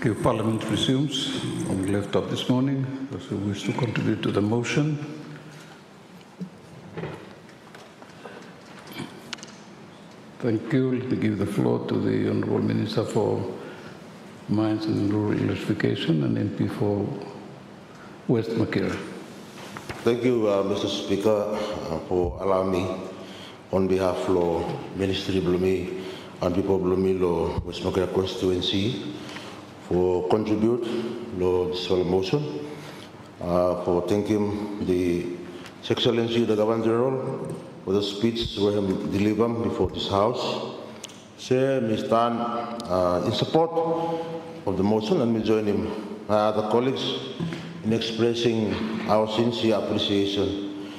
Thank you. Parliament resumes. We left off this morning. Those who wish to contribute to the motion. Thank you. Let me give the floor to the Honourable Minister for Mines and Rural Electrification and MP for West Makera. Thank you, Mr. Speaker, for allowing me on behalf of Ministry Blumi and people Blumi lo West Makera constituency for contribute to this motion, for thanking His Excellency the Governor-General for the speech we have delivered before this House. So, we stand in support of the motion and we join him, other colleagues, in expressing our sincere appreciation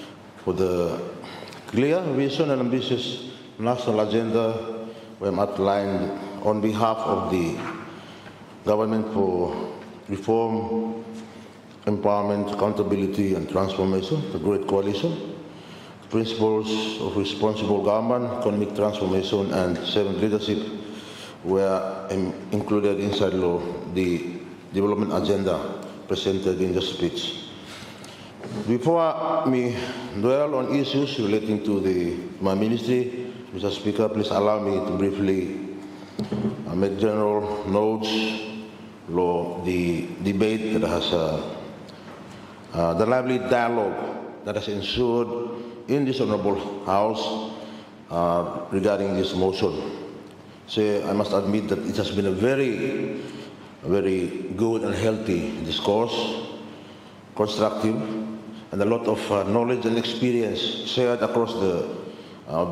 for the clear vision and ambitious national agenda we have outlined on behalf of the Government for Reform, Empowerment, Accountability and Transformation, the Great Coalition, principles of responsible government, economic transformation and servant leadership were included inside the development agenda presented in the speech. Before me dwell on issues relating to my ministry, Mr. Speaker, please allow me to briefly make general notes on the debate that has the lively dialogue that has ensued in this honourable House regarding this motion. So I must admit that it has been a very good and healthy discourse, constructive, and a lot of knowledge and experience shared across the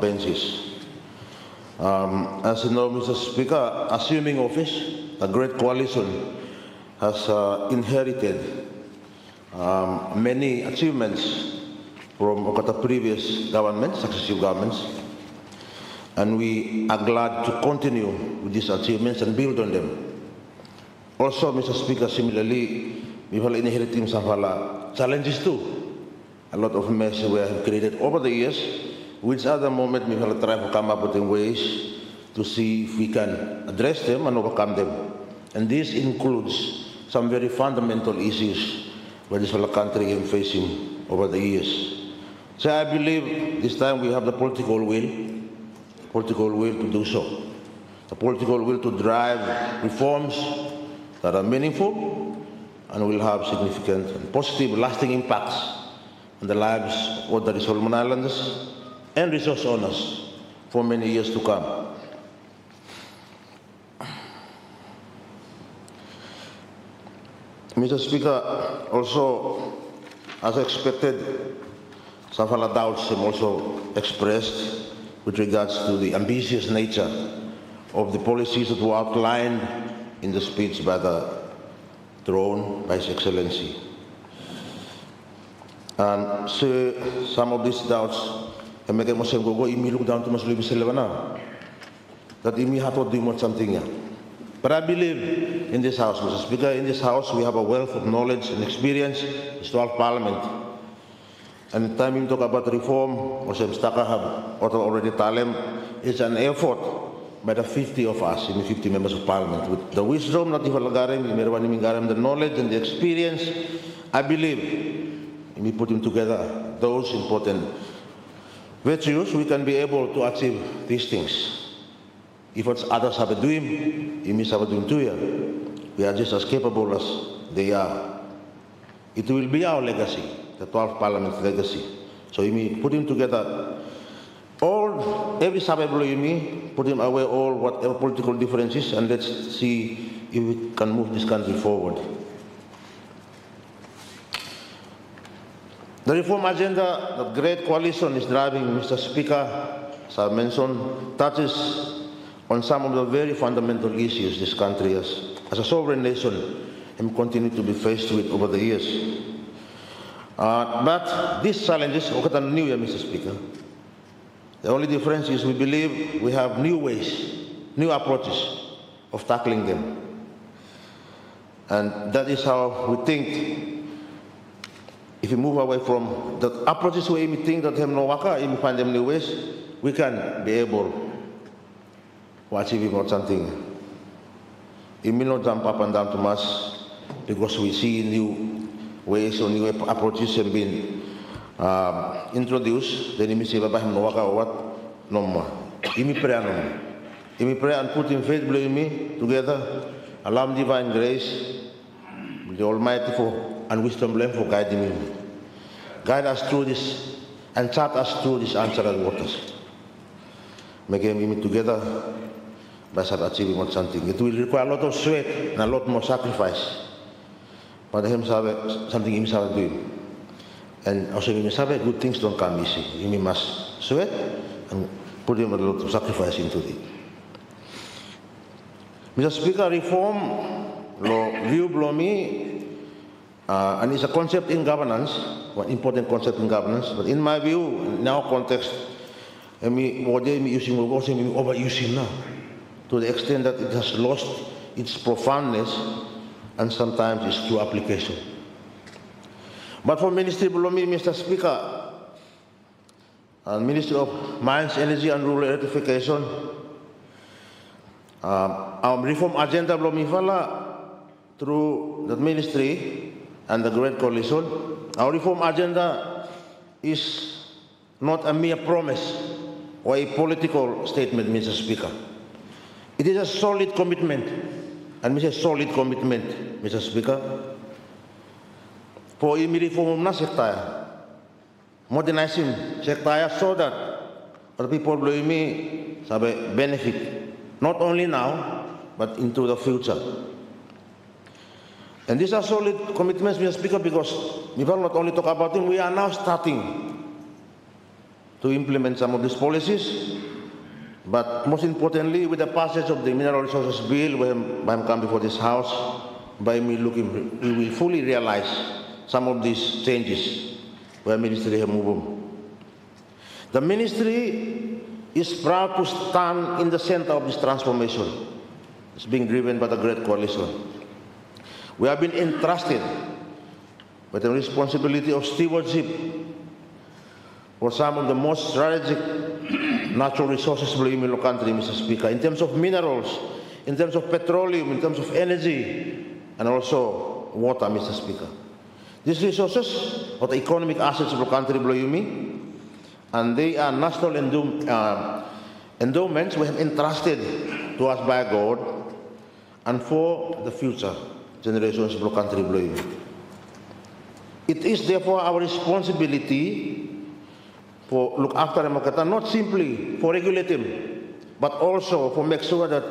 benches. As you know, Mr. Speaker, assuming office, a great coalition has inherited many achievements from the previous governments, successive governments, and we are glad to continue with these achievements and build on them. Also, Mr. Speaker, similarly, we have inherited some challenges too. A lot of mess we have created over the years, which at the moment we will try to come up with ways to see if we can address them and overcome them. And this includes some very fundamental issues where this whole country is facing over the years. So I believe this time we have the political will to do so. The political will to drive reforms that are meaningful and will have significant and positive lasting impacts on the lives of the Solomon Islanders and resource owners for many years to come. Mr. Speaker, also, as expected, some doubts have also expressed with regards to the ambitious nature of the policies that were outlined in the speech by His Excellency. And so some of these doubts have made us go look down to Muslim that we have to do something. But I believe in this House, Mr. Speaker, in this House we have a wealth of knowledge and experience in the 12th Parliament. And the time we talk about reform, or some staka have already told them, it's an effort by the 50 of us, in the 50 members of Parliament. With the wisdom, not even the knowledge and the experience, I believe, we put them together, those important virtues, we can be able to achieve these things. If others have a dream, we must have a dream too. We are just as capable as they are. It will be our legacy, the 12th Parliament's legacy. So we put him together, every sub-employee, put him away all whatever political differences, and let's see if we can move this country forward. The reform agenda that Great Coalition is driving, Mr. Speaker, as I mentioned, touches on some of the very fundamental issues this country as a sovereign nation and continue to be faced with over the years. But these challenges are new, Mr. Speaker. The only difference is we believe we have new ways, new approaches of tackling them. And that is how we think. If we move away from the approaches where we think that have no waka, if we find them new ways, we can be able to achieve something. it may not jump up and down too much because we see new ways or new approaches have been introduced. Then imi say babah no waka what no more. Imi pray and put in faith below me together. Allow divine grace, the Almighty for and wisdom blame for guiding me. Guide us through this and chart us through these uncharted waters. Make him together by achieving something. It will require a lot of sweat and a lot more sacrifice. But him something himself doing. And also good things don't come easy. He must sweat and put him a lot of sacrifice into it. Mr. Speaker, reform law view below me, and it's a concept in governance, one important concept in governance. But in my view, in our context, overusing now, to the extent that it has lost its profoundness and sometimes its true application. But for Ministry below me, Mr. Speaker, and Ministry of Mines, Energy and Rural Electrification, our reform agenda below me through the ministry and the Great Coalition, our reform agenda is not a mere promise or a political statement, Mr. Speaker. It is a solid commitment, and Mr. Solid commitment, Mr. Speaker, for reform na sektaya, modernizing sektaya so that the people below me benefit, not only now, but into the future. And these are solid commitments, Mr. Speaker, because we will not only talk about them, we are now starting to implement some of these policies, but most importantly, with the passage of the Mineral Resources Bill, when I come before this House, by me looking, we will fully realize some of these changes where Ministry have moved. The Ministry is proud to stand in the center of this transformation. It's being driven by the Great Coalition. We have been entrusted with the responsibility of stewardship for some of the most strategic natural resources in the country, Mr. Speaker, in terms of minerals, in terms of petroleum, in terms of energy, and also water, Mr. Speaker. These resources are the economic assets of the country, and they are national endowments we have entrusted to us by God and for the future generations of the country. It is therefore our responsibility for look after them, not simply for regulate them, but also for make sure that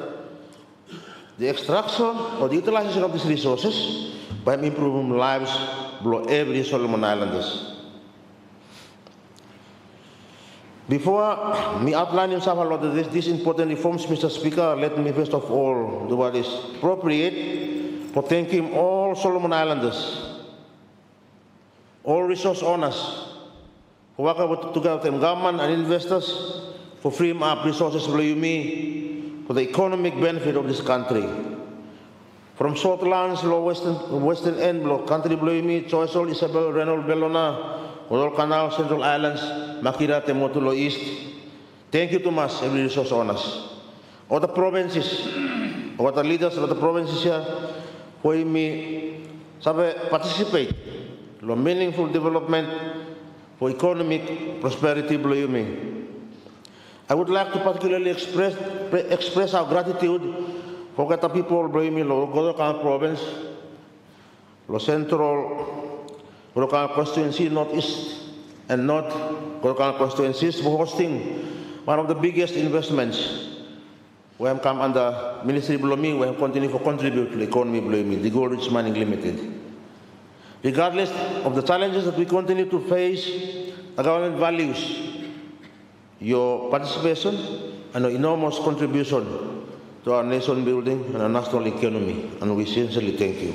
the extraction or the utilization of these resources by improving lives below every Solomon Islanders. Before me outlining some of these important reforms, Mr. Speaker, let me first of all do what is appropriate for thanking all Solomon Islanders, all resource owners, for working together with government and investors for freeing up resources for the economic benefit of this country. From Shortlands, Western End, country Choiseul, Isabel, Reynolds, Bellona, Odol Canal, Central Islands, Makira, Temotulo East. Thank you to us, every resource owners. All the provinces, or the leaders of the provinces here, who participate in meaningful development for economic prosperity. I would like to particularly express our gratitude for the people of Godokang Province, Central Godokang Constituency, Northeast and North Godokang Constituencies for hosting one of the biggest investments. We have come under Ministry below me, we have continued to contribute to the economy below me, the Gold Rich Mining Limited. Regardless of the challenges that we continue to face, the government values your participation and your enormous contribution to our nation building and our national economy, and we sincerely thank you.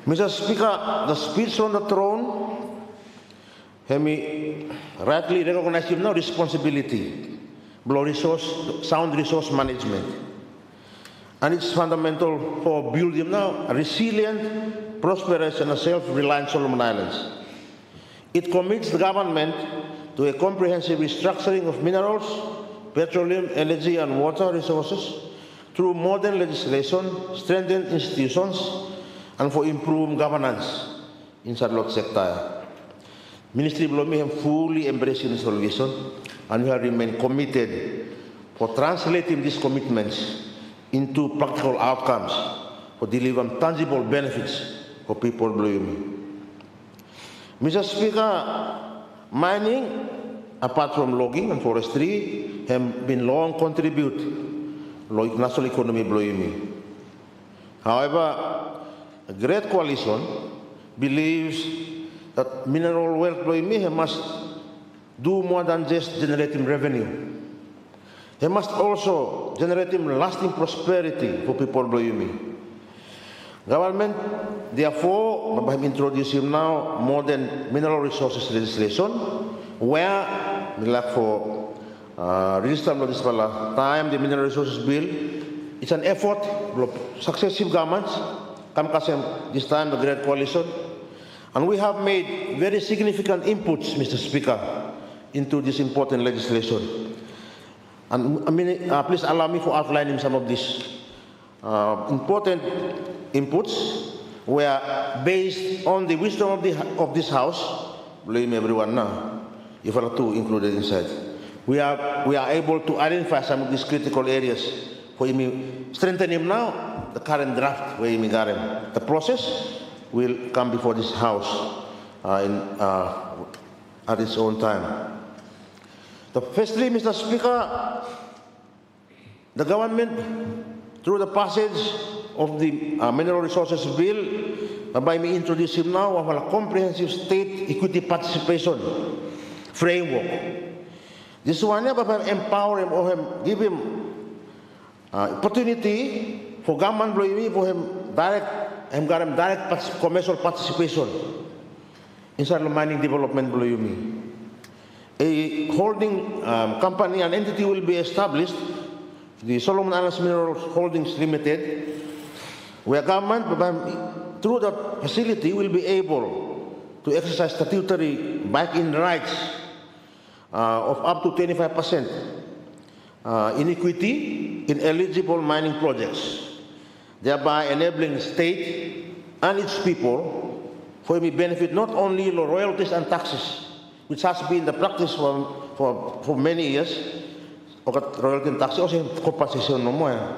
Mr. Speaker, the speech on the throne, me rightly recognize now responsibility, sound resource management, and it's fundamental for building now a resilient, prosperous, and a self-reliant Solomon Islands. It commits the government to a comprehensive restructuring of minerals, petroleum, energy, and water resources, through modern legislation, strengthened institutions, and for improved governance in Charlotte sector. Ministry Blomi have fully embraced this resolution, and we have remained committed for translating these commitments into practical outcomes for delivering tangible benefits for people of Blomi. Mr. Speaker, mining, apart from logging and forestry, have been long contribute to national economy Blomi. However, a great coalition believes that mineral wealth Blomi must do more than just generating revenue. They must also generate lasting prosperity for people of Blomi. Government, therefore, have introduced now modern mineral resources legislation, where, like for register of this time, the mineral resources bill, it's an effort of successive governments, this time the Great Coalition, and we have made very significant inputs, Mr. Speaker, into this important legislation. And please allow me for outlining some of these important inputs were based on the wisdom of this House. Blame everyone now, if there are two included inside. We are able to identify some of these critical areas for strengthening now the current draft where the process will come before this House at its own time. Firstly, Mr. Speaker, the government, through the passage of the Mineral Resources Bill, by me introducing now of a comprehensive state equity participation framework. This one, empower him or give him opportunity for government for him direct commercial participation inside the mining development Bloyumi. A holding company and entity will be established, the Solomon Islands Minerals Holdings Limited, where government, through that facility, will be able to exercise statutory back-in rights of up to 25% in equity in eligible mining projects, thereby enabling the state and its people for me benefit not only the royalties and taxes, which has been the practice for many years, royalty and taxes also compensation no more.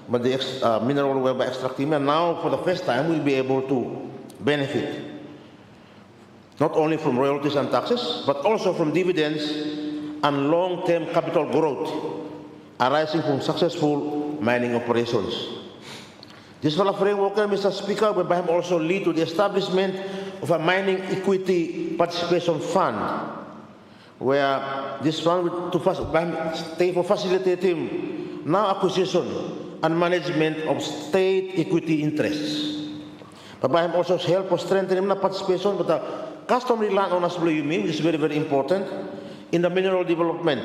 But the mineral well by extracting now for the first time will be able to benefit not only from royalties and taxes, but also from dividends and long-term capital growth arising from successful mining operations. This framework, Mr. Speaker, will also lead to the establishment of a mining equity participation fund, where this fund will facilitate him now acquisition and management of state equity interests. But also help for strengthening the participation with the customary landowners, which is very, very important in the mineral development,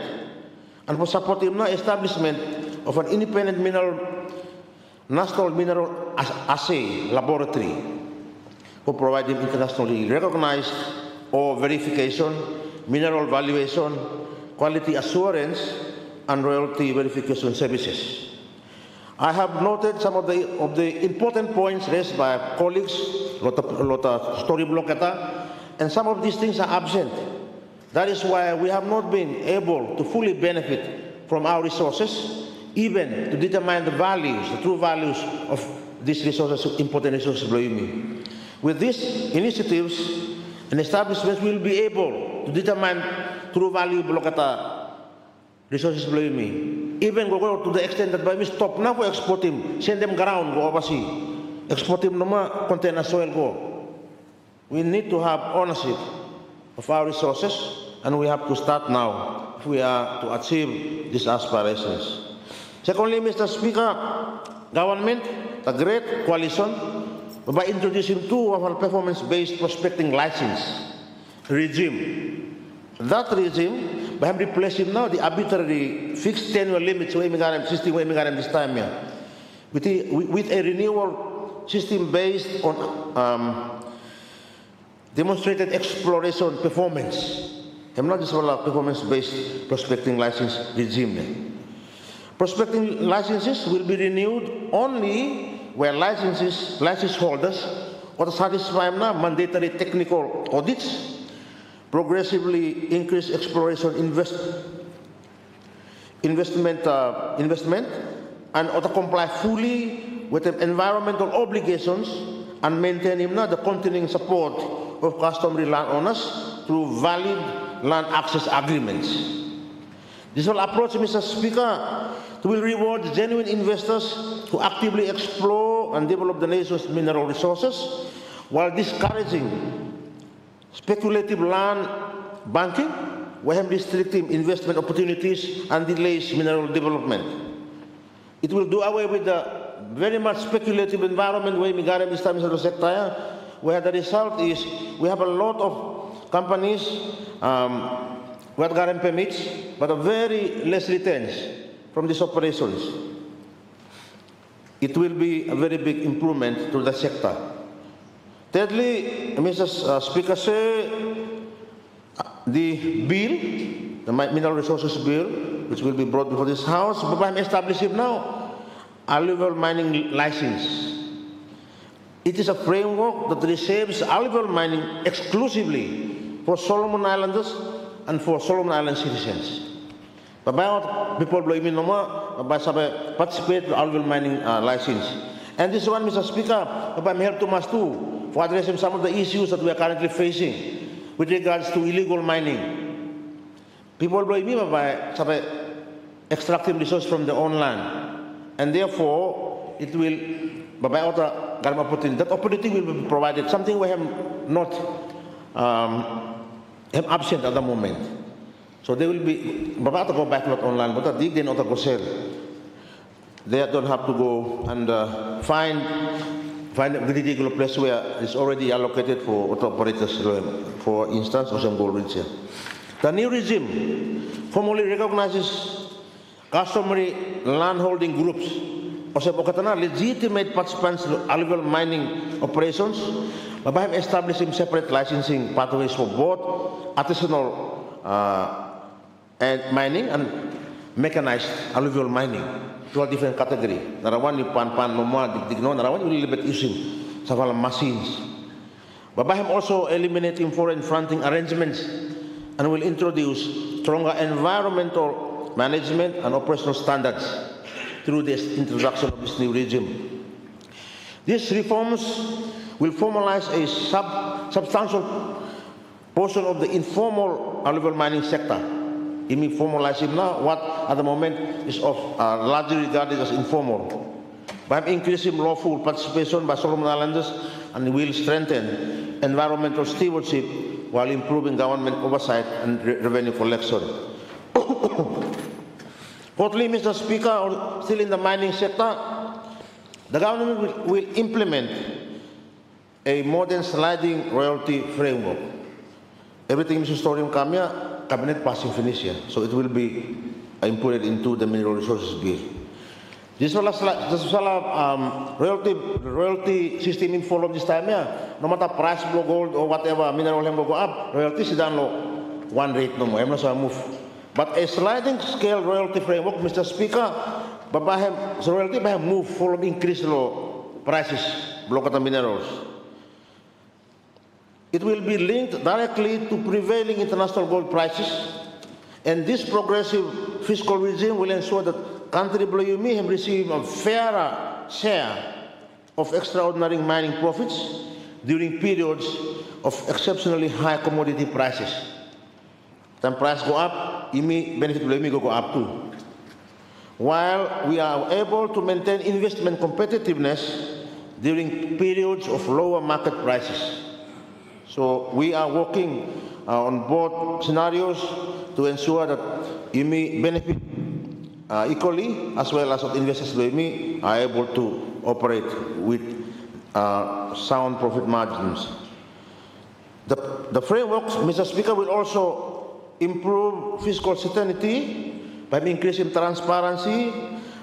and for supporting the establishment of an independent national mineral assay laboratory for providing internationally recognized or verification, mineral valuation, quality assurance, and royalty verification services. I have noted some of the important points raised by colleagues, Lota Story Blocketa, and some of these things are absent. That is why we have not been able to fully benefit from our resources, even to determine the values, the true values of these resources, important resources. With these initiatives and establishments, we will be able to determine true value Blocketa resources. Even go to the extent that we stop now for exporting, send them ground, go overseas. Export them no container soil go. We need to have ownership of our resources, and we have to start now if we are to achieve these aspirations. Secondly, Mr. Speaker, government, the Great Coalition, by introducing two of our performance-based prospecting license regime. That regime, by replacing now the arbitrary fixed tenure limits system this time with a renewal system based on demonstrated exploration performance. I'm not just about performance-based prospecting license regime. Prospecting licenses will be renewed only where license holders or satisfy mandatory technical audits, progressively increase exploration investment, and to comply fully with the environmental obligations and maintain the continuing support of customary landowners through valid land access agreements. This will approach, Mr. Speaker, will reward genuine investors who actively explore and develop the nation's mineral resources while discouraging speculative land banking, while restricting investment opportunities and delays mineral development. It will do away with the very much speculative environment where the result is we have a lot of companies who have gotten permits, but very less returns from these operations. It will be a very big improvement to the sector. Thirdly, Mr. Speaker, the bill, the Mineral Resources Bill, which will be brought before this House, but I'm establishing now alluvial mining license. It is a framework that reserves alluvial mining exclusively for Solomon Islanders and for Solomon Island citizens. But people participate in alluvial mining license. And this one, Mr. Speaker, I'm here to must too for addressing some of the issues that we are currently facing with regards to illegal mining. People by extracting resources from their own land, and therefore it will that opportunity will be provided. Something we have not have absent at the moment. So they will be about to go back not online, but they not go sell. They don't have to go and find a particular place where it's already allocated for auto operators, for instance, or some gold rigs here. The new regime formally recognizes customary landholding groups or some legitimate participants in alluvial mining operations, by establishing separate licensing pathways for both artisanal and mining and mechanized alluvial mining. Two different categories. Narawan yung pan normal, digno, narawan yung little bit using several machines. Babahim also eliminating foreign fronting arrangements and will introduce stronger environmental management and operational standards through this introduction of this new regime. These reforms will formalize a substantial portion of the informal alluvial mining sector. It means formalizing now what at the moment is largely regarded as informal. By increasing lawful participation by Solomon Islanders, and will strengthen environmental stewardship while improving government oversight and revenue collection. Fourthly, Mr. Speaker, still in the mining sector, the government will implement a modern sliding royalty framework. Everything Mr. Storium Kamya, Cabinet passing finish here, so it will be inputted into the Mineral Resources Bill. This royalty system in follow this time here. No matter price of gold or whatever mineral will go up, royalty is down low, one rate no more. I'm not move. But a sliding scale royalty framework, Mr. Speaker, royalty by move follow increase low prices, block of the minerals. It will be linked directly to prevailing international gold prices, and this progressive fiscal regime will ensure that country may receive a fairer share of extraordinary mining profits during periods of exceptionally high commodity prices. When price go up, benefit will go up too. While we are able to maintain investment competitiveness during periods of lower market prices. So we are working on both scenarios to ensure that IMI benefit equally, as well as that investors like me are able to operate with sound profit margins. The framework, Mr. Speaker, will also improve fiscal certainty by increasing transparency,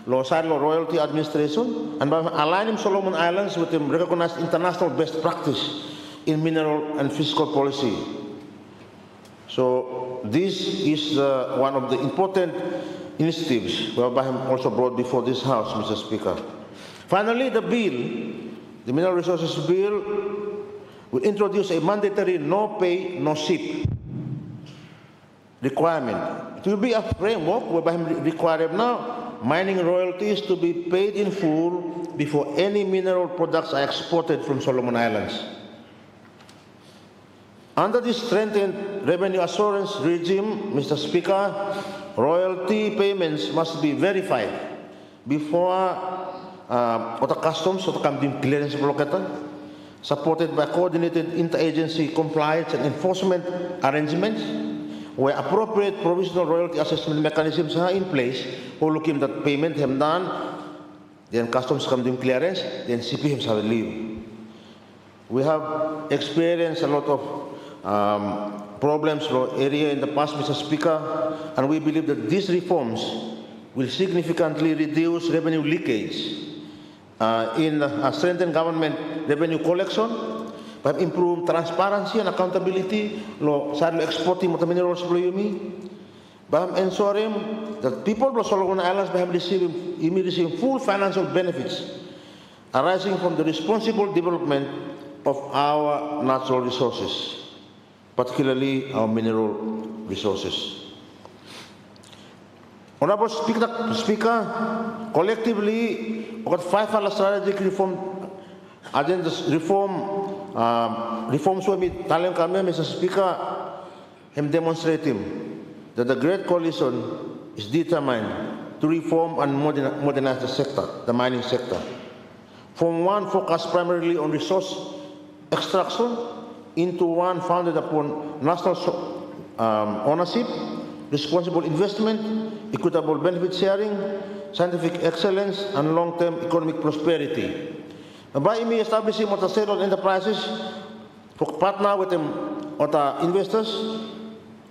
low-side royalty administration, and by aligning Solomon Islands with the recognized international best practice in mineral and fiscal policy. So this is one of the important initiatives whereby also brought before this House, Mr. Speaker. Finally, the Mineral Resources Bill, will introduce a mandatory no pay, no sip requirement. It will be a framework whereby require now mining royalties to be paid in full before any mineral products are exported from Solomon Islands. Under this strengthened revenue assurance regime, Mr. Speaker, royalty payments must be verified before the customs or the clearance blockade, supported by coordinated interagency compliance and enforcement arrangements, where appropriate provisional royalty assessment mechanisms are in place for looking that payment have done, then customs come to clearance, then CP have leave. We have experienced a lot of problems area in the past, Mr. Speaker, and we believe that these reforms will significantly reduce revenue leakage in strengthen government revenue collection, by improve transparency and accountability sa exporting of the minerals by ensuring that people of Solomon Islands by receiving full financial benefits arising from the responsible development of our natural resources, particularly our mineral resources. Honorable Speaker, collectively, we got 5 strategic reform agendas, reforms we talang kami, Mr. Speaker, have demonstrated that the Great Coalition is determined to reform and modernize the sector, the mining sector, from one focused primarily on resource extraction into one founded upon national ownership, responsible investment, equitable benefit sharing, scientific excellence, and long-term economic prosperity. By establishing state-owned enterprises to partner with the investors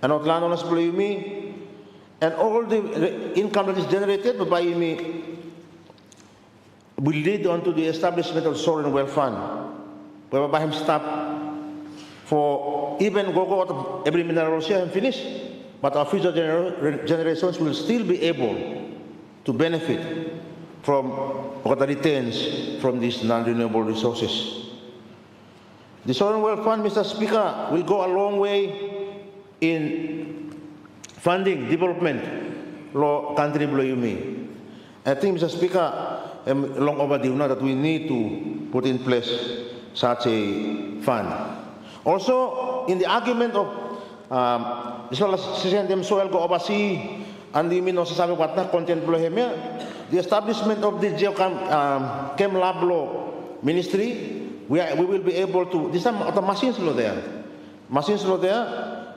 and landowners, and all the income that is generated by will lead on to the establishment of sovereign wealth fund, whereby him stop for even go every mineral share and finish, but our future generations will still be able to benefit from what returns from these non-renewable resources. The sovereign wealth fund, Mr. Speaker, will go a long way in funding development lo country below me. I think, Mr. Speaker, long overdue now that we need to put in place such a fund. Also, in the argument of soil go oversee and the sasabi what na content below him, the establishment of the Chem Lab Law Ministry, we will be able to, this time the machines law there. Machines law there,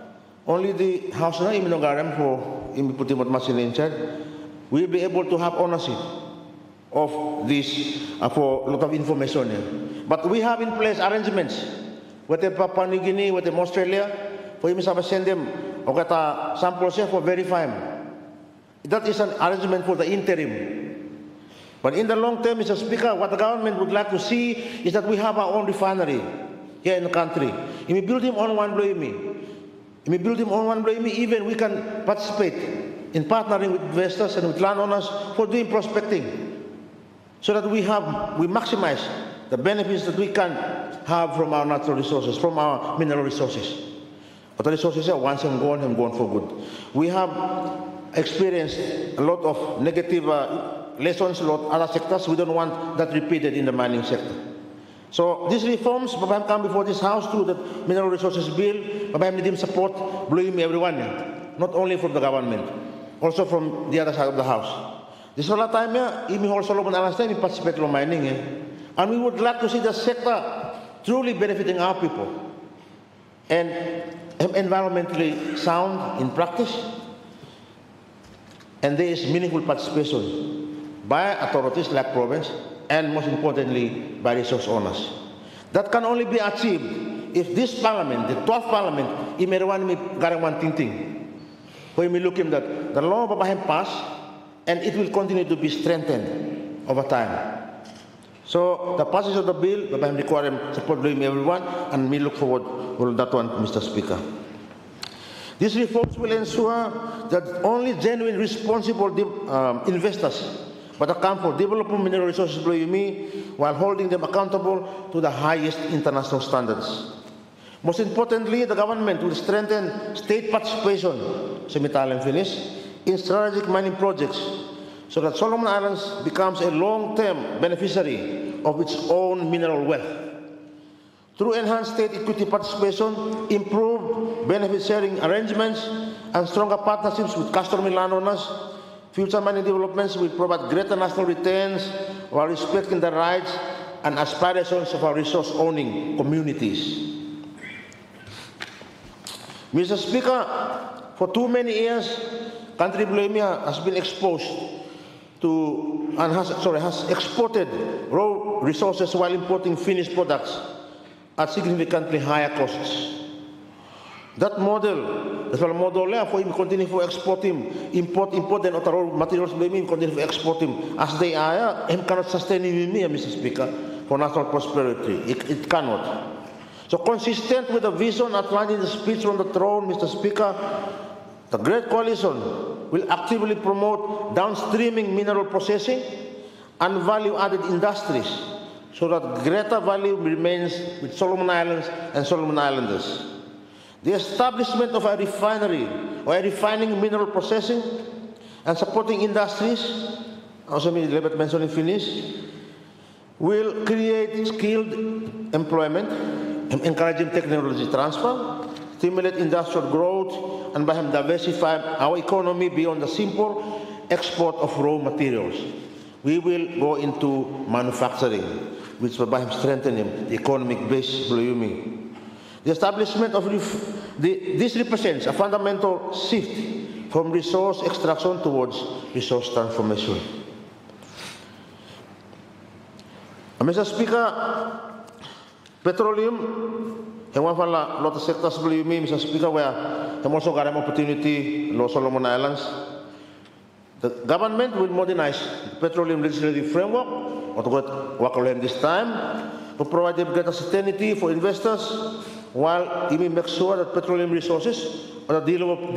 only the house na iminogaram for putting what machine in charge, we will be able to have ownership of this for a lot of information here. But we have in place arrangements with the Papua New Guinea, with the Australia, for him to send them samples here for verifying. That is an arrangement for the interim. But in the long term, Mr. Speaker, what the government would like to see is that we have our own refinery here in the country. If we build him on one even we can participate in partnering with investors and with landowners for doing prospecting, so that we maximize the benefits that we can have from our natural resources, from our mineral resources. But the resources are once and gone for good. We have experienced a lot of negative lessons, other sectors. We don't want that repeated in the mining sector. So these reforms, Babam come before this House through the Mineral Resources Bill. Babam need him support, blowing everyone, not only from the government, also from the other side of the House. This whole time, even also Solomon Islands time, we participate in mining, and we would like to see the sector truly benefiting our people and environmentally sound in practice. And there is meaningful participation by authorities like province, and most importantly, by resource owners. That can only be achieved if this parliament, the 12th parliament, one thing, where we look in that the law of Abraham passed, and it will continue to be strengthened over time. So the passage of the bill, Abraham requires support from everyone, and we look forward to that one, Mr. Speaker. These reforms will ensure that only genuine responsible investors but account for developing mineral resources below me while holding them accountable to the highest international standards. Most importantly, the government will strengthen state participation in strategic mining projects so that Solomon Islands becomes a long-term beneficiary of its own mineral wealth. Through enhanced state equity participation, improved benefit sharing arrangements, and stronger partnerships with customary landowners, future mining developments will provide greater national returns while respecting the rights and aspirations of our resource-owning communities. Mr. Speaker, for too many years, country below me has been exposed to and has exported raw resources while importing finished products at significantly higher costs. That model, that's why model for him continue for exporting, import then other raw materials below me continue for exporting as they are, him cannot sustain him, Mr. Speaker, for national prosperity. It cannot. So consistent with the vision outlined in the speech from the throne, Mr. Speaker, the Great Coalition will actively promote downstreaming mineral processing and value-added industries so that greater value remains with Solomon Islands and Solomon Islanders. The establishment of a refinery or a refining mineral processing and supporting industries, also mentioned in Finnish, will create skilled employment, encouraging technology transfer, stimulate industrial growth, and by him diversify our economy beyond the simple export of raw materials. We will go into manufacturing, which will by him strengthen the economic base below me. The establishment of this represents a fundamental shift from resource extraction towards resource transformation. Mr. Speaker, petroleum, and one of a lot of sectors below me, Mr. Speaker, where I'm also got an opportunity in the Solomon Islands. The government will modernize the petroleum legislative framework, or to work on this time, to provide greater certainty for investors, while it will make sure that petroleum resources are developed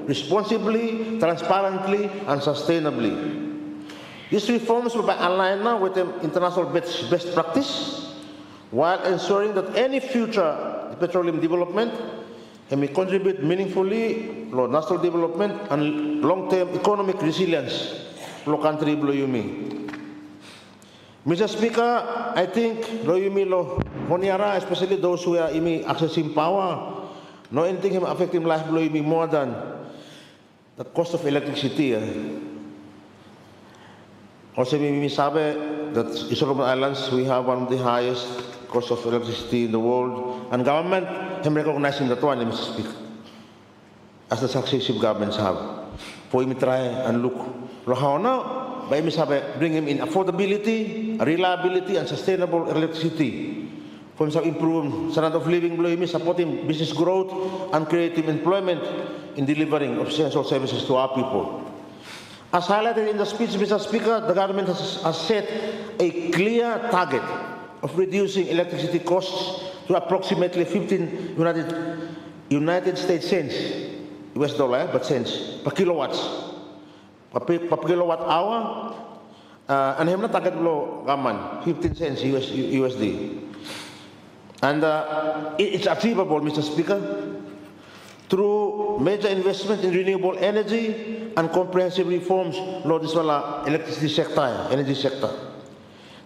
responsibly, transparently, and sustainably. These reforms will be aligned now with the international best practice, while ensuring that any future petroleum development can contribute meaningfully to national development and long-term economic resilience to the country below me. Mr. Speaker, I think especially those who are accessing power, no anything affecting life below me more than the cost of electricity. Also, we sabi that in Solomon Islands we have one of the highest cost of electricity in the world, and government am recognizing that one, Mr. Speaker, as the successive governments have. For him try and look how now. By bring him in affordability, reliability, and sustainable electricity. For him to improve standard of living below him, supporting business growth and creative employment in delivering of essential services to our people. As highlighted in the speech, Mr. Speaker, the government has set a clear target of reducing electricity costs to approximately 15 United States cents, US dollar, but cents, per kilowatts. Per kilowatt hour, and him na target below gaman 15 cents USD, and it's achievable, Mr. Speaker, through major investment in renewable energy and comprehensive reforms in this electricity sector, energy sector.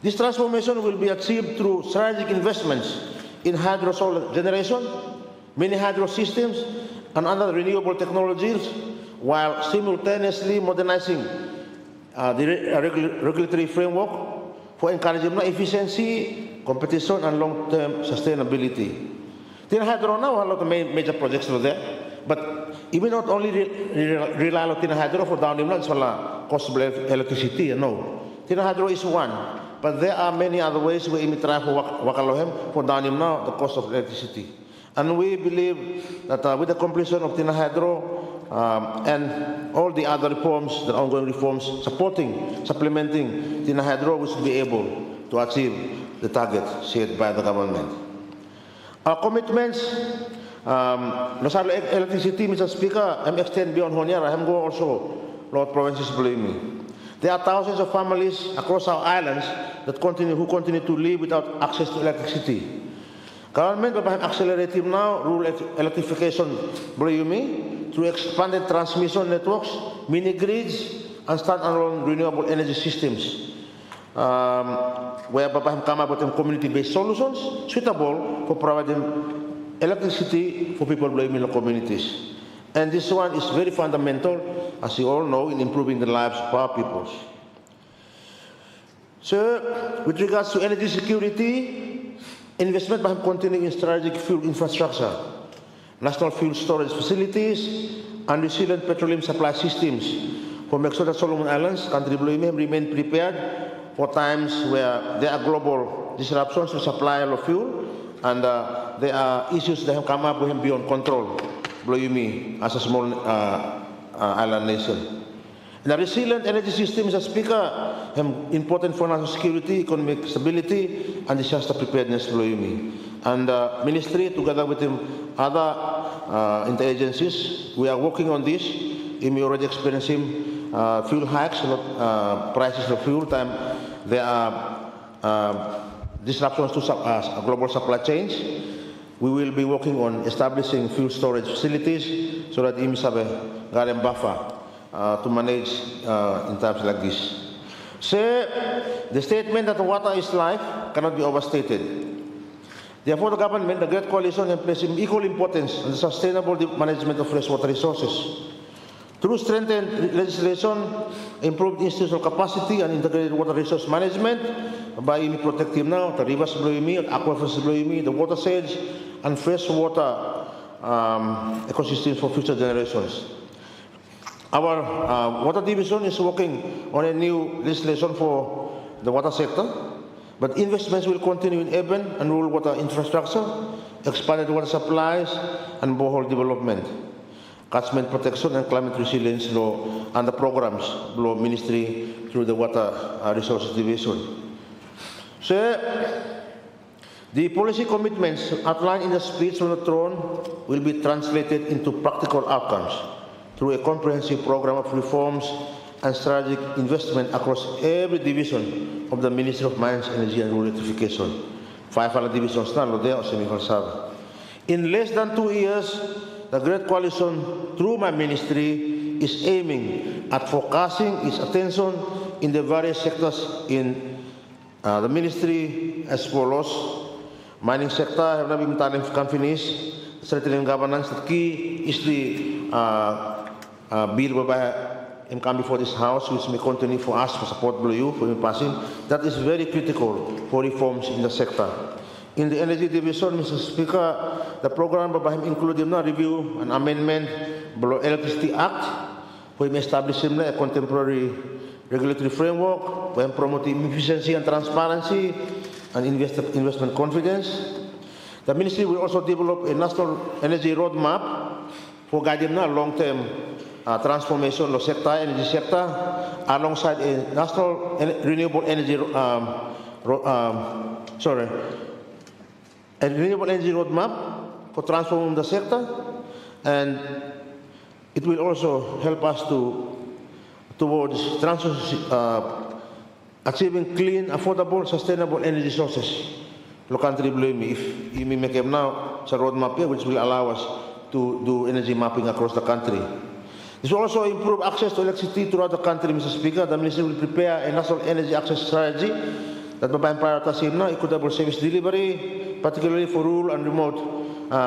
This transformation will be achieved through strategic investments in hydro solar generation, mini hydro systems, and other renewable technologies, while simultaneously modernizing the regulatory framework for encouraging efficiency, competition, and long-term sustainability. Tinahydro now have a lot of major projects over there, but even not only rely on Tinahydro for down it's cost of electricity. No, Tinahydro is one, but there are many other ways we try for Wakalohem for down now the cost of electricity. And we believe that with the completion of Tinahydro, and all the other reforms, the ongoing reforms, supplementing Tinahydro, we should be able to achieve the target set by the government. Our commitments No sa electricity, Mr. Speaker, I'm extend beyond Honiara. I'm go also Lord provinces believe me. There are thousands of families across our islands that continue to live without access to electricity. Government will accelerate now rural electrification believe me through expanded transmission networks, mini grids, and standalone renewable energy systems. Where Bapak come up with community-based solutions suitable for providing electricity for people living in the communities. And this one is very fundamental, as you all know, in improving the lives of our peoples. So, with regards to energy security, investment by continuing in strategic fuel infrastructure, national fuel storage facilities, and resilient petroleum supply systems for make sure that Solomon Islands, country remain prepared for times where there are global disruptions to supply of fuel, and there are issues that have come up with him beyond control, believe me, as a small island nation. And the resilient energy system, Mr. Speaker, important for national security, economic stability, and disaster preparedness, believe me. And ministry, together with other interagencies, we are working on this. We already experiencing fuel hikes, prices of fuel time. There are disruptions to global supply chains. We will be working on establishing fuel storage facilities so that we have a garden buffer to manage in times like this. So, the statement that water is life cannot be overstated. Therefore, the government, the Great Coalition, has placed equal importance on the sustainable management of freshwater resources. Through strengthened legislation, improved institutional capacity, and integrated water resource management, by protecting now the rivers below me, aquifers below me, the watersheds, and freshwater ecosystems for future generations. Our water division is working on a new legislation for the water sector, but investments will continue in urban and rural water infrastructure, expanded water supplies, and borehole development, catchment protection and climate resilience law, and the programs below ministry through the water resources division. So, the policy commitments outlined in the speech from the throne will be translated into practical outcomes through a comprehensive program of reforms and strategic investment across every division of the Ministry of Mines, Energy and Rural Electrification. 5 other divisions now, there or semi-falsava. In less than 2 years, the Great Coalition, through my ministry, is aiming at focusing its attention in the various sectors in the ministry as follows. Mining sector, have not been can finish. Strengthening governance, the key is the bill by come before this House, which may continue for us for support below you for passing. That is very critical for reforms in the sector. In the energy division, Mr. Speaker, the program by him included a review and amendment below Electricity Act, for him establishing a contemporary regulatory framework, for him promoting efficiency and transparency and investment confidence. The ministry will also develop a national energy roadmap for guiding long-term transformation of the sector, energy sector, alongside a national renewable energy a renewable energy roadmap for transforming the sector, and it will also help us towards achieving clean, affordable, sustainable energy sources. The country believe me, if you make them now, it's a roadmap here which will allow us to do energy mapping across the country. This will also improve access to electricity throughout the country, Mr. Speaker. The ministry will prepare a national energy access strategy that will prioritize equitable service delivery, particularly for rural and remote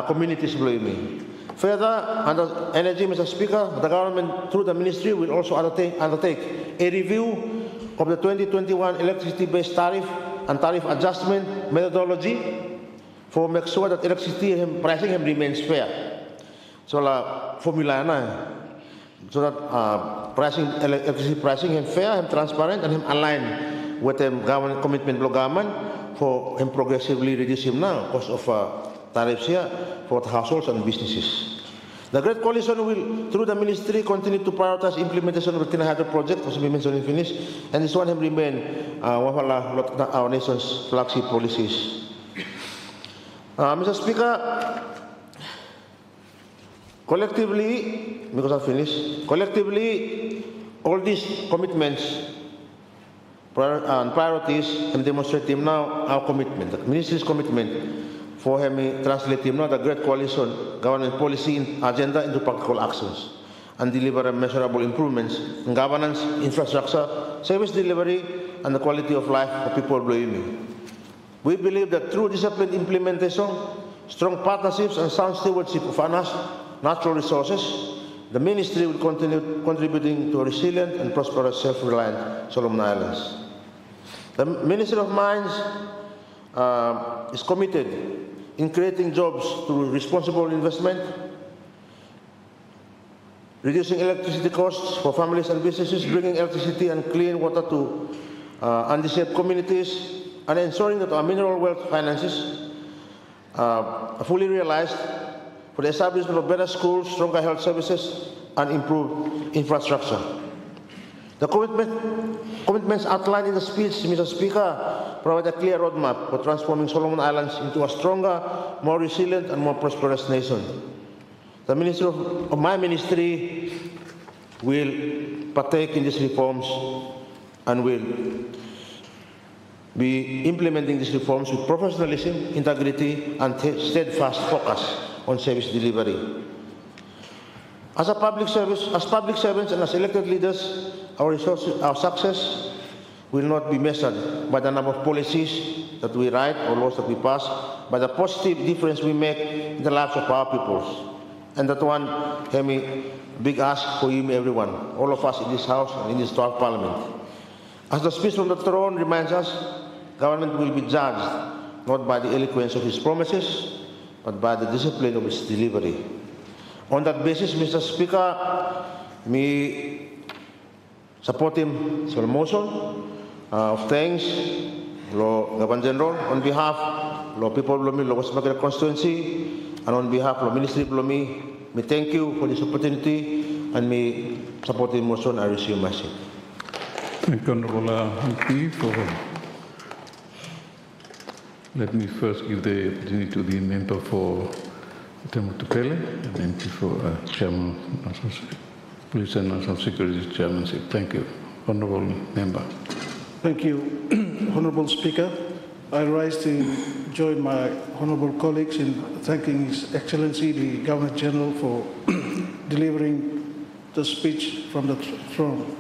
communities, believe me. Further, under energy, Mr. Speaker, the government, through the ministry, will also undertake a review of the 2021 electricity-based tariff and tariff adjustment methodology for make sure that electricity pricing remains fair. So, la formula na, so that electricity pricing is fair, transparent, and aligned with the government commitment of government for progressively reducing now cost of tariffs here for the households and businesses. The Great Coalition will, through the ministry, continue to prioritize implementation of the Tinahydro project, as we mentioned in finish, and this one will remain one of our nation's flagship policies. Mr. Speaker, Collectively, because I finished, collectively, all these commitments and priorities and demonstrate him now our commitment, the Ministry's commitment for him translate him now the Great Coalition government policy agenda into practical actions and deliver measurable improvements in governance, infrastructure, service delivery, and the quality of life of people of Bloimi. We believe that through disciplined implementation, strong partnerships, and sound stewardship of our natural resources, the Ministry will continue contributing to a resilient and prosperous self-reliant Solomon Islands. The Ministry of Mines is committed in creating jobs through responsible investment, reducing electricity costs for families and businesses, bringing electricity and clean water to undeserved communities, and ensuring that our mineral wealth finances are fully realized for the establishment of better schools, stronger health services, and improved infrastructure. The commitments outlined in the speech, Mr. Speaker, provide a clear roadmap for transforming Solomon Islands into a stronger, more resilient, and more prosperous nation. The Ministry of my ministry will partake in these reforms and will be implementing these reforms with professionalism, integrity, and steadfast focus on service delivery. As public servants and as elected leaders, our success will not be measured by the number of policies that we write or laws that we pass, but the positive difference we make in the lives of our peoples. And that one, Hemi, big ask for you, everyone, all of us in this House and in this 12th Parliament. As the speech from the throne reminds us, government will be judged not by the eloquence of its promises, but by the discipline of its delivery. On that basis, Mr. Speaker, me support him for the motion of thanks, Law Governor-General, on behalf of the people of Blomi, West Makira constituency, and on behalf of the Ministry of Blomi, me thank you for this opportunity, and me support the motion. I resume my seat. Thank you, Honorable MP, let me first give the opportunity to the member for Temutupele and MP for Chairman of National Police and National Security Chairmanship. Thank you, Honorable Member. Thank you, Honorable Speaker. I rise to join my honorable colleagues in thanking His Excellency the Governor-General for delivering the speech from the throne.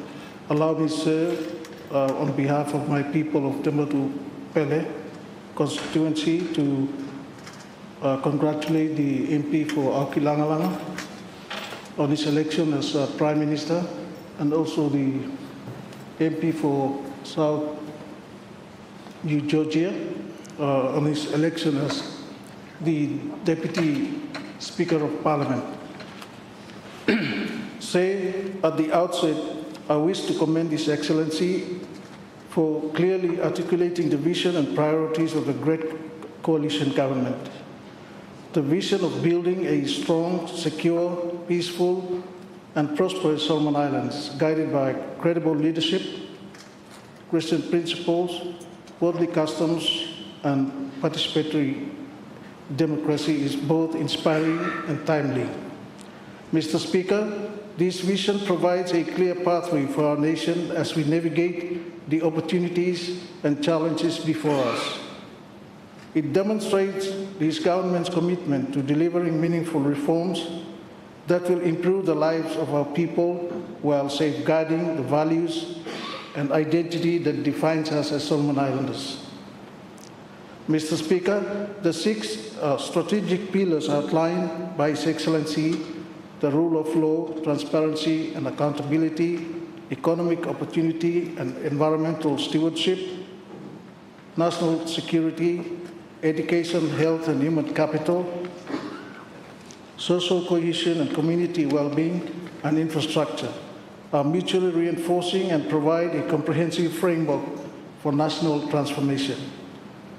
Allow me, sir, on behalf of my people of Temutupele constituency to congratulate the MP for Aukilangalanga on his election as Prime Minister, and also the MP for South New Georgia on his election as the Deputy Speaker of Parliament. Say at the outset, I wish to commend His Excellency for clearly articulating the vision and priorities of the Great Coalition Government. The vision of building a strong, secure, peaceful, and prosperous Solomon Islands, guided by credible leadership, Christian principles, worldly customs, and participatory democracy is both inspiring and timely. Mr. Speaker, this vision provides a clear pathway for our nation as we navigate the opportunities and challenges before us. It demonstrates this government's commitment to delivering meaningful reforms that will improve the lives of our people while safeguarding the values and identity that defines us as Solomon Islanders. Mr. Speaker, the 6 strategic pillars outlined by His Excellency, the rule of law, transparency and accountability, economic opportunity and environmental stewardship, national security, education, health and human capital, social cohesion and community well-being, and infrastructure are mutually reinforcing and provide a comprehensive framework for national transformation.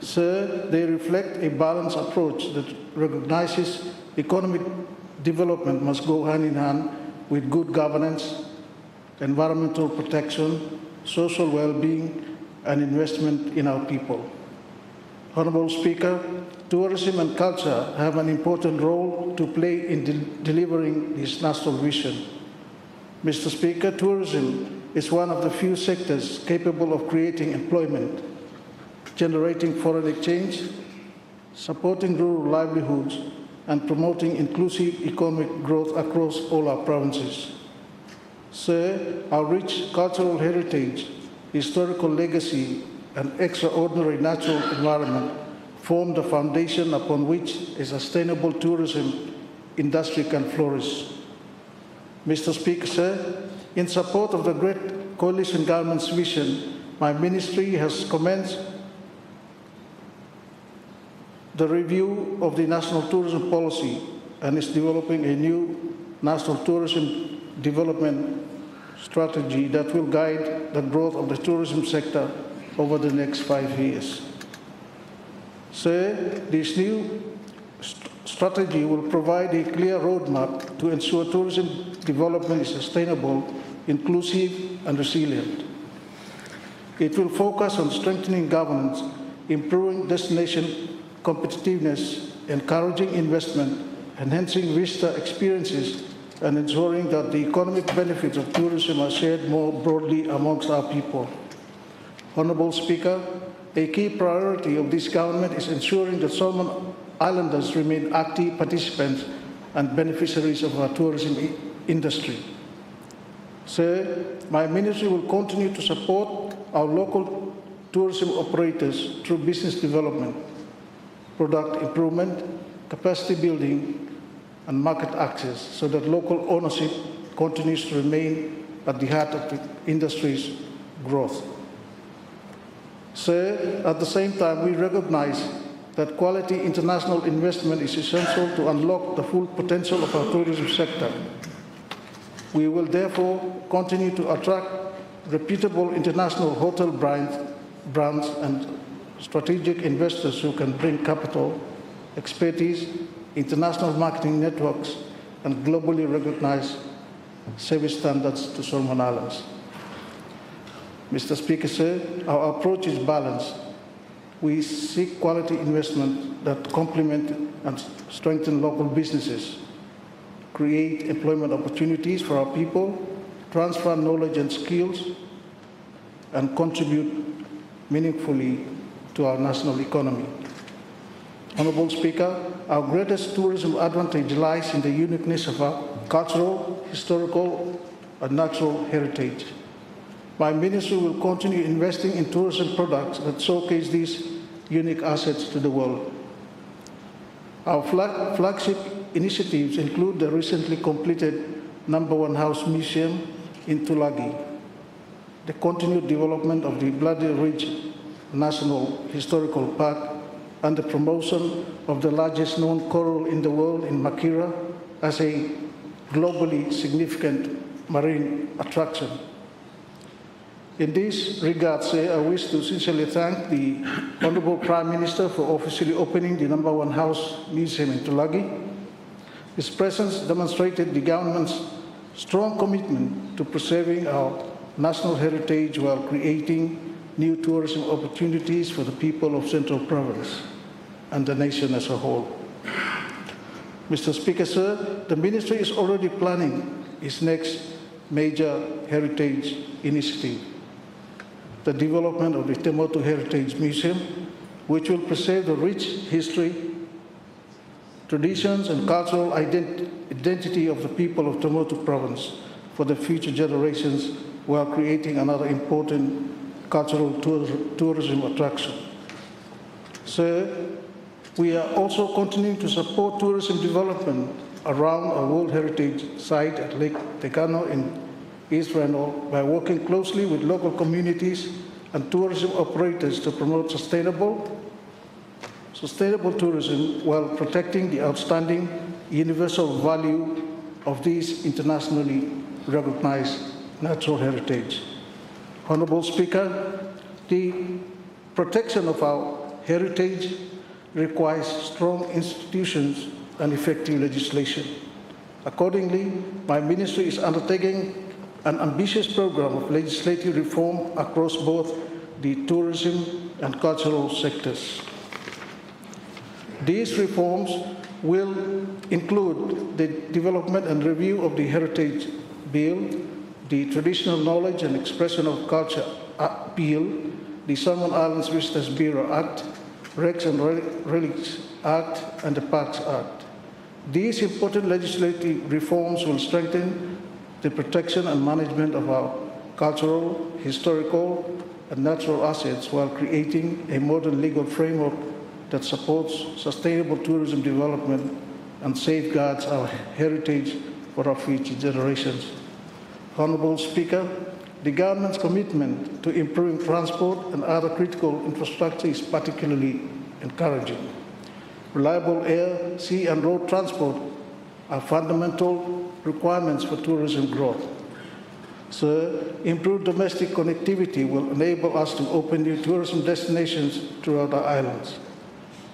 Sir, they reflect a balanced approach that recognizes economic development must go hand in hand with good governance, environmental protection, social well-being, and investment in our people. Honourable Speaker, tourism and culture have an important role to play in delivering this national vision. Mr. Speaker, tourism is one of the few sectors capable of creating employment, generating foreign exchange, supporting rural livelihoods, and promoting inclusive economic growth across all our provinces. Sir, our rich cultural heritage, historical legacy, and extraordinary natural environment form the foundation upon which a sustainable tourism industry can flourish. Mr. Speaker, sir, in support of the great coalition government's vision, my ministry has commenced the review of the national tourism policy and is developing a new national tourism development strategy that will guide the growth of the tourism sector over the next 5 years. Sir, this new strategy will provide a clear roadmap to ensure tourism development is sustainable, inclusive, and resilient. It will focus on strengthening governance, improving destination competitiveness, encouraging investment, enhancing visitor experiences, and ensuring that the economic benefits of tourism are shared more broadly amongst our people. Honourable Speaker, a key priority of this government is ensuring that Solomon Islanders remain active participants and beneficiaries of our tourism industry. Sir, my ministry will continue to support our local tourism operators through business development, product improvement, capacity building, and market access so that local ownership continues to remain at the heart of the industry's growth. Sir, at the same time, we recognize that quality international investment is essential to unlock the full potential of our tourism sector. We will therefore continue to attract reputable international hotel brands and strategic investors who can bring capital, expertise, international marketing networks, and globally recognized service standards to Solomon Islands. Mr. Speaker, sir, our approach is balanced. We seek quality investment that complement and strengthen local businesses, create employment opportunities for our people, transfer knowledge and skills, and contribute meaningfully to our national economy. Honourable Speaker, our greatest tourism advantage lies in the uniqueness of our cultural, historical, and natural heritage. My ministry will continue investing in tourism products that showcase these unique assets to the world. Our flagship initiatives include the recently completed No. 1 House Museum in Tulagi, the continued development of the Bloody Ridge National Historical Park, and the promotion of the largest known coral in the world in Makira as a globally significant marine attraction. In this regard, sir, I wish to sincerely thank the Honourable Prime Minister for officially opening the No. 1 House Museum in Tulagi. His presence demonstrated the government's strong commitment to preserving our national heritage while creating new tourism opportunities for the people of Central Province and the nation as a whole. Mr. Speaker, sir, the ministry is already planning its next major heritage initiative, the development of the Temotu Heritage Museum, which will preserve the rich history, traditions, and cultural identity of the people of Temotu Province for the future generations while creating another important cultural tourism attraction. Sir, we are also continuing to support tourism development around our World Heritage Site at Lake Tekano in East Reno by working closely with local communities and tourism operators to promote sustainable tourism while protecting the outstanding universal value of these internationally recognized natural heritage. Honourable Speaker, the protection of our heritage requires strong institutions and effective legislation. Accordingly, my ministry is undertaking an ambitious program of legislative reform across both the tourism and cultural sectors. These reforms will include the development and review of the Heritage Bill, the Traditional Knowledge and Expression of Culture Bill, the Solomon Islands Visitors Bureau Act, Wrecks and Relics Act, and the Parks Act. These important legislative reforms will strengthen the protection and management of our cultural, historical, and natural assets while creating a modern legal framework that supports sustainable tourism development and safeguards our heritage for our future generations. Honorable Speaker, the government's commitment to improving transport and other critical infrastructure is particularly encouraging. Reliable air, sea, and road transport are fundamental requirements for tourism growth. So, improved domestic connectivity will enable us to open new tourism destinations throughout our islands,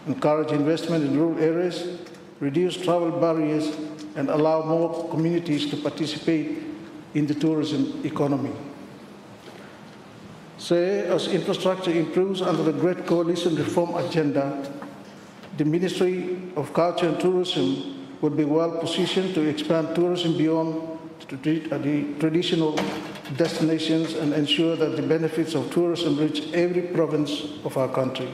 encourage investment in rural areas, reduce travel barriers, and allow more communities to participate in the tourism economy. So, as infrastructure improves under the Great Coalition Reform Agenda, the Ministry of Culture and Tourism will be well positioned to expand tourism beyond the traditional destinations and ensure that the benefits of tourism reach every province of our country.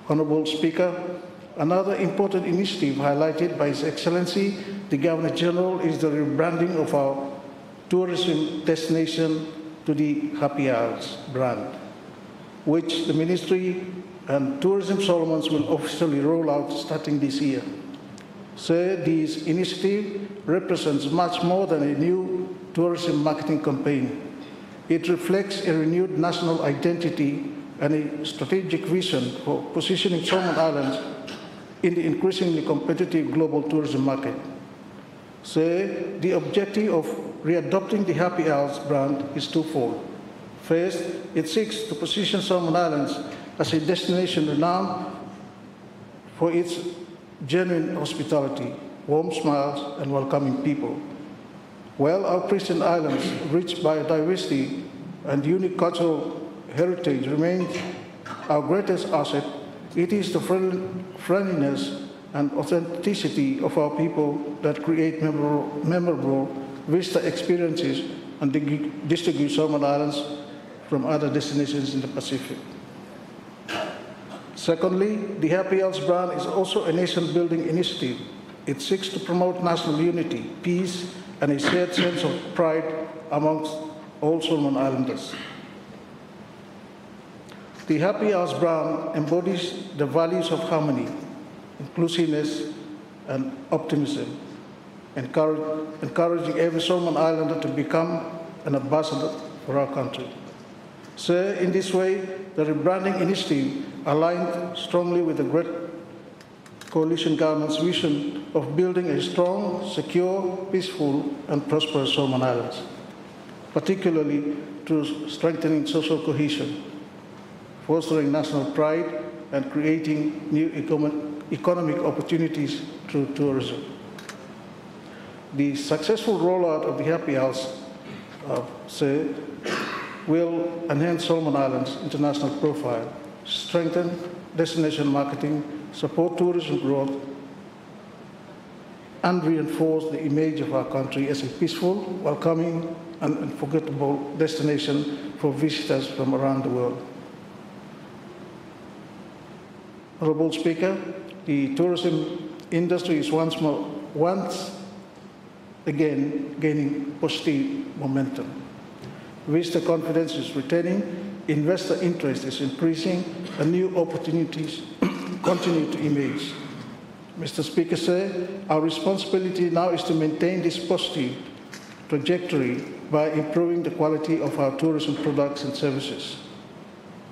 Honorable Speaker, another important initiative highlighted by His Excellency the Governor-General is the rebranding of our tourism destination to the Happy Hours brand, which the Ministry and Tourism Solomons will officially roll out starting this year. So this initiative represents much more than a new tourism marketing campaign. It reflects a renewed national identity and a strategic vision for positioning Solomon Islands in the increasingly competitive global tourism market. So the objective of readopting the Happy Hours brand is twofold. First, it seeks to position Solomon Islands as a destination renowned for its genuine hospitality, warm smiles, and welcoming people. While our Christian islands, rich biodiversity and unique cultural heritage, remains our greatest asset, it is the friendliness and authenticity of our people that create memorable visitor experiences and distinguish Solomon Islands from other destinations in the Pacific. Secondly, the Happy Hours brand is also a nation-building initiative. It seeks to promote national unity, peace, and a shared sense of pride amongst all Solomon Islanders. The Happy Hours brand embodies the values of harmony, inclusiveness, and optimism, encouraging every Solomon Islander to become an ambassador for our country. So, in this way, the rebranding initiative aligned strongly with the Great Coalition Government's vision of building a strong, secure, peaceful, and prosperous Solomon Islands, particularly through strengthening social cohesion, fostering national pride, and creating new economic opportunities through tourism. The successful rollout of the Happy Hours will enhance Solomon Islands' international profile, strengthen destination marketing, support tourism growth, and reinforce the image of our country as a peaceful, welcoming, and unforgettable destination for visitors from around the world. Honorable Speaker, the tourism industry is once again gaining positive momentum. Visitor confidence is returning, investor interest is increasing, and new opportunities continue to emerge. Mr. Speaker, sir, our responsibility now is to maintain this positive trajectory by improving the quality of our tourism products and services.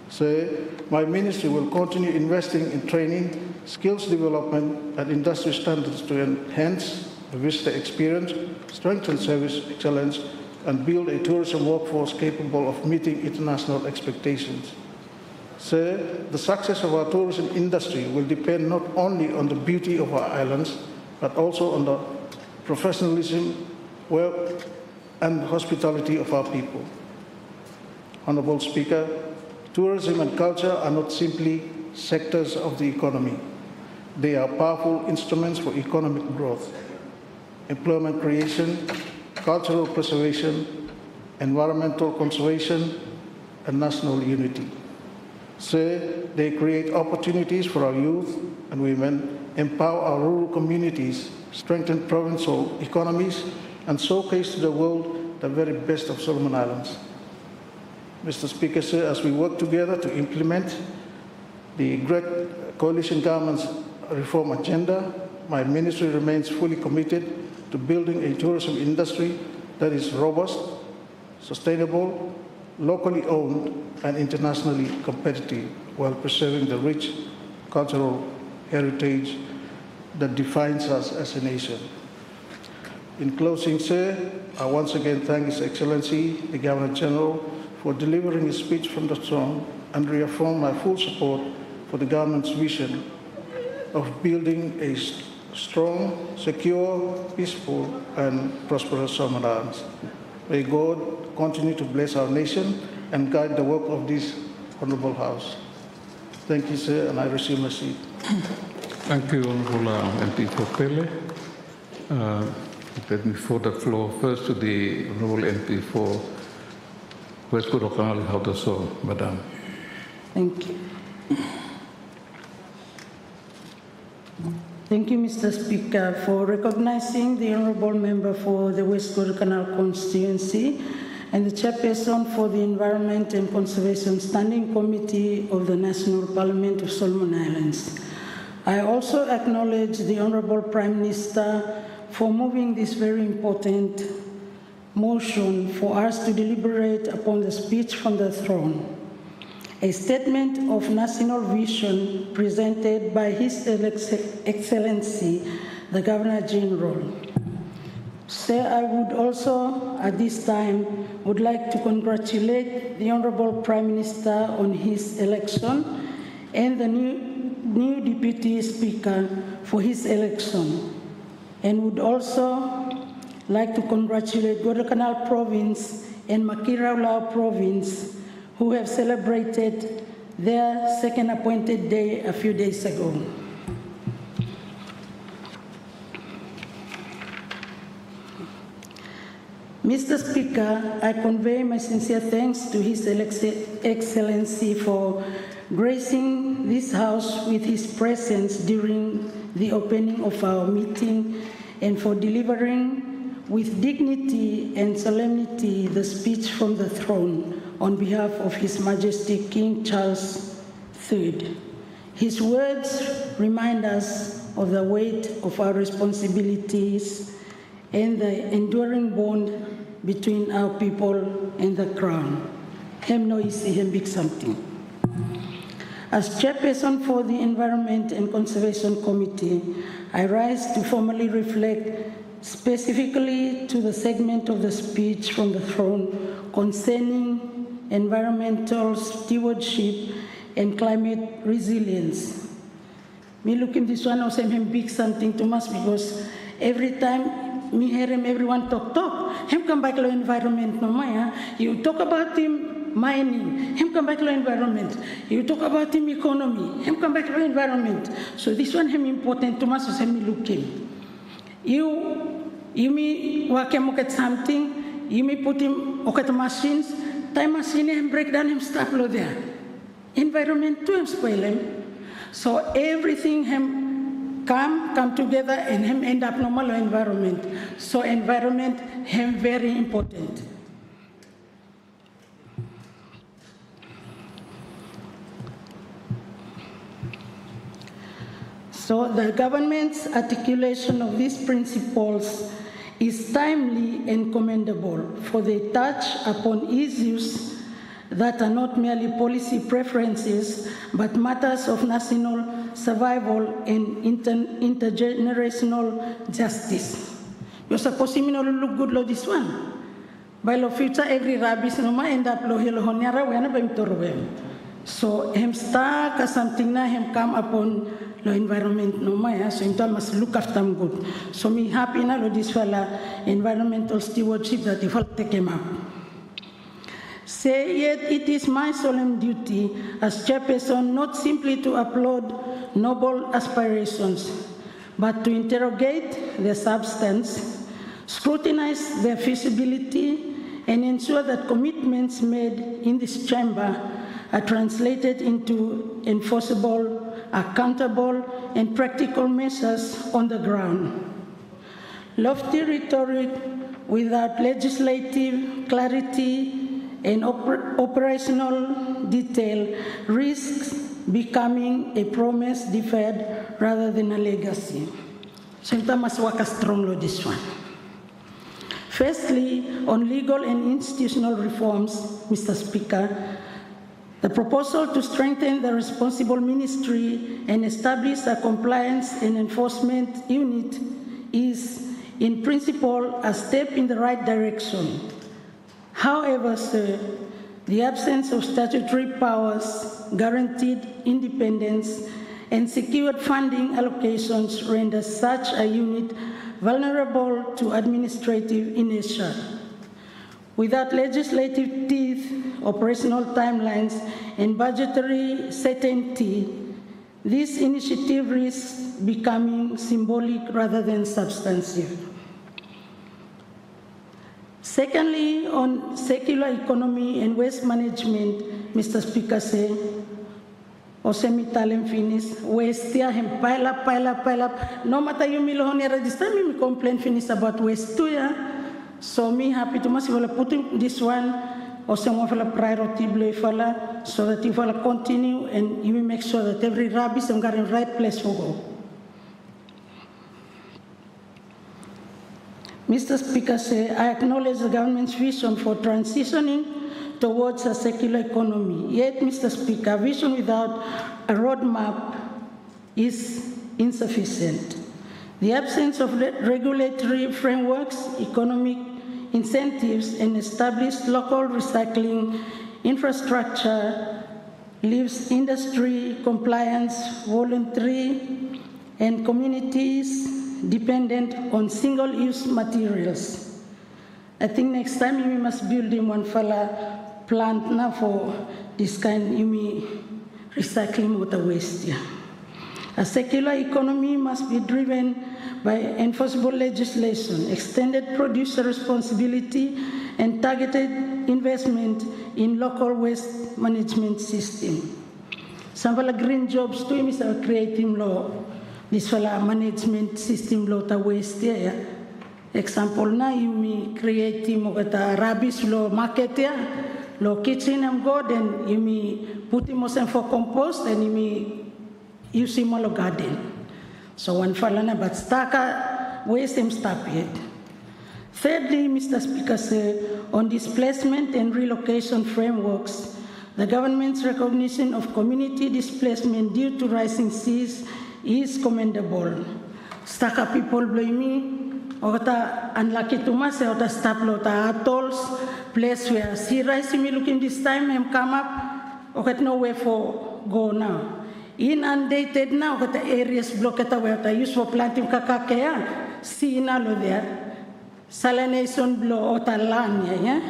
So, my ministry will continue investing in training, skills development, and industry standards to enhance the visitor experience, strengthen service excellence, and build a tourism workforce capable of meeting international expectations. So, the success of our tourism industry will depend not only on the beauty of our islands, but also on the professionalism and hospitality of our people. Honorable Speaker, tourism and culture are not simply sectors of the economy. They are powerful instruments for economic growth, employment creation, cultural preservation, environmental conservation, and national unity. So they create opportunities for our youth and women, empower our rural communities, strengthen provincial economies, and showcase to the world the very best of Solomon Islands. Mr. Speaker, sir, as we work together to implement the Great Coalition Government's reform agenda, my ministry remains fully committed to building a tourism industry that is robust, sustainable, locally owned, and internationally competitive, while preserving the rich cultural heritage that defines us as a nation. In closing, sir, I once again thank His Excellency the Governor-General for delivering his speech from the throne and reaffirm my full support for the government's vision of building a strong, secure, peaceful, and prosperous Solomon Islands. May God continue to bless our nation and guide the work of this Honorable House. Thank you, sir, and I resume my seat. Thank you, Honourable MP for Pele. Let me forward the floor first to the Honourable MP for West Korokangali, how to so, Madam. Thank you. Thank you, Mr. Speaker, for recognizing the Honourable Member for the West Korokangali constituency and the Chairperson for the Environment and Conservation Standing Committee of the National Parliament of Solomon Islands. I also acknowledge the Honourable Prime Minister for moving this very important motion for us to deliberate upon the speech from the throne, a statement of national vision presented by His Excellency the Governor-General. Sir, I would also at this time would like to congratulate the Honourable Prime Minister on his election and the new Deputy Speaker for his election, and would also like to congratulate Guadalcanal Province and Makiraulao Province, who have celebrated their second appointed day a few days ago. Mr. Speaker, I convey my sincere thanks to His Excellency for gracing this House with his presence during the opening of our meeting and for delivering with dignity and solemnity the speech from the throne on behalf of His Majesty King Charles III. His words remind us of the weight of our responsibilities and the enduring bond between our people and the Crown. Hem no isi, hem big something. As Chairperson for the Environment and Conservation Committee, I rise to formally reflect specifically to the segment of the speech from the throne concerning environmental stewardship and climate resilience. Me look in this one, I say him big something too much, because every time me hear him, everyone talk, him come back to environment no maya. You talk about him mining, him come back to environment. You talk about him economy, him come back to environment. So this one him important too much, so me look him. You may work him at something, you may put him at machines, time machine him break down him stop there. Environment to him spoil him. So everything him come together and him end up normal environment. So environment him very important. So the government's articulation of these principles is timely and commendable, for they touch upon issues that are not merely policy preferences, but matters of national survival and intergenerational justice. You're supposed to look good lo this one. By lo future every rabbis no ma end up lo hilo honyara wena ba imtorwem. So him start as something na him come upon lo environment no maya, so him must look after them good. So me happy na lo this fella environmental stewardship that he will take him up. Say yet it is my solemn duty as chairperson not simply to applaud noble aspirations, but to interrogate their substance, scrutinize their feasibility, and ensure that commitments made in this chamber are translated into enforceable, accountable, and practical measures on the ground. Lofty rhetoric without legislative clarity and operational detail risks becoming a promise deferred rather than a legacy. So I must work strongly on this one. Firstly, on legal and institutional reforms, Mr. Speaker, the proposal to strengthen the responsible ministry and establish a compliance and enforcement unit is, in principle, a step in the right direction. However, sir, the absence of statutory powers, guaranteed independence, and secured funding allocations render such a unit vulnerable to administrative inertia. Without legislative teeth, operational timelines, and budgetary certainty, this initiative risks becoming symbolic rather than substantive. Secondly, on circular economy and waste management, Mr. Speaker, say, Osemi finish, waste here, him pile up. No matter you milohoni register, me complain finish about waste too, yeah. So me happy to must put this one, Osemi fala priority blue fala, so that you fala continue and you will make sure that every rubbish is in the right place for go. Mr. Speaker, say, I acknowledge the government's vision for transitioning towards a circular economy. Yet, Mr. Speaker, vision without a roadmap is insufficient. The absence of regulatory frameworks, economic incentives, and established local recycling infrastructure leaves industry, compliance, voluntary, and communities dependent on single-use materials. I think next time we must build in one fella plant now for this kind of recycling water waste. Yeah. A circular economy must be driven by enforceable legislation, extended producer responsibility, and targeted investment in local waste management system. Some of the green jobs too is creating law. This fala management system law ta waste ya. Example na you creating mo kata rubbish law market ya. Lo kitchen am go then you put him for compost and you use him lo garden. So one fala na but staka waste him stop yet. Thirdly, Mr. Speaker, sir, on displacement and relocation frameworks, the government's recognition of community displacement due to rising seas is commendable. Staka people blame me, or unlucky to myself, or stop lota atolls, place where sea rise me looking this time and come up, or get nowhere for go now. Inundated now, got the areas blocked where they use for planting kakakea, sea na lo there. Salination blow or talanya, yeah?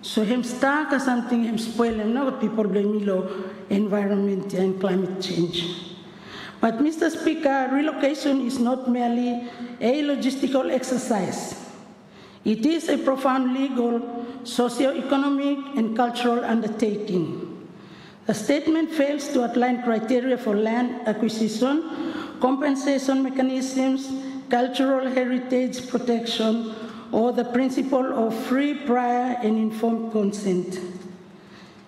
So him start or something him spoil him now, people blame me low environment and climate change. But Mr. Speaker, relocation is not merely a logistical exercise. It is a profound legal, socio-economic, and cultural undertaking. The statement fails to outline criteria for land acquisition, compensation mechanisms, cultural heritage protection, or the principle of free, prior, and informed consent.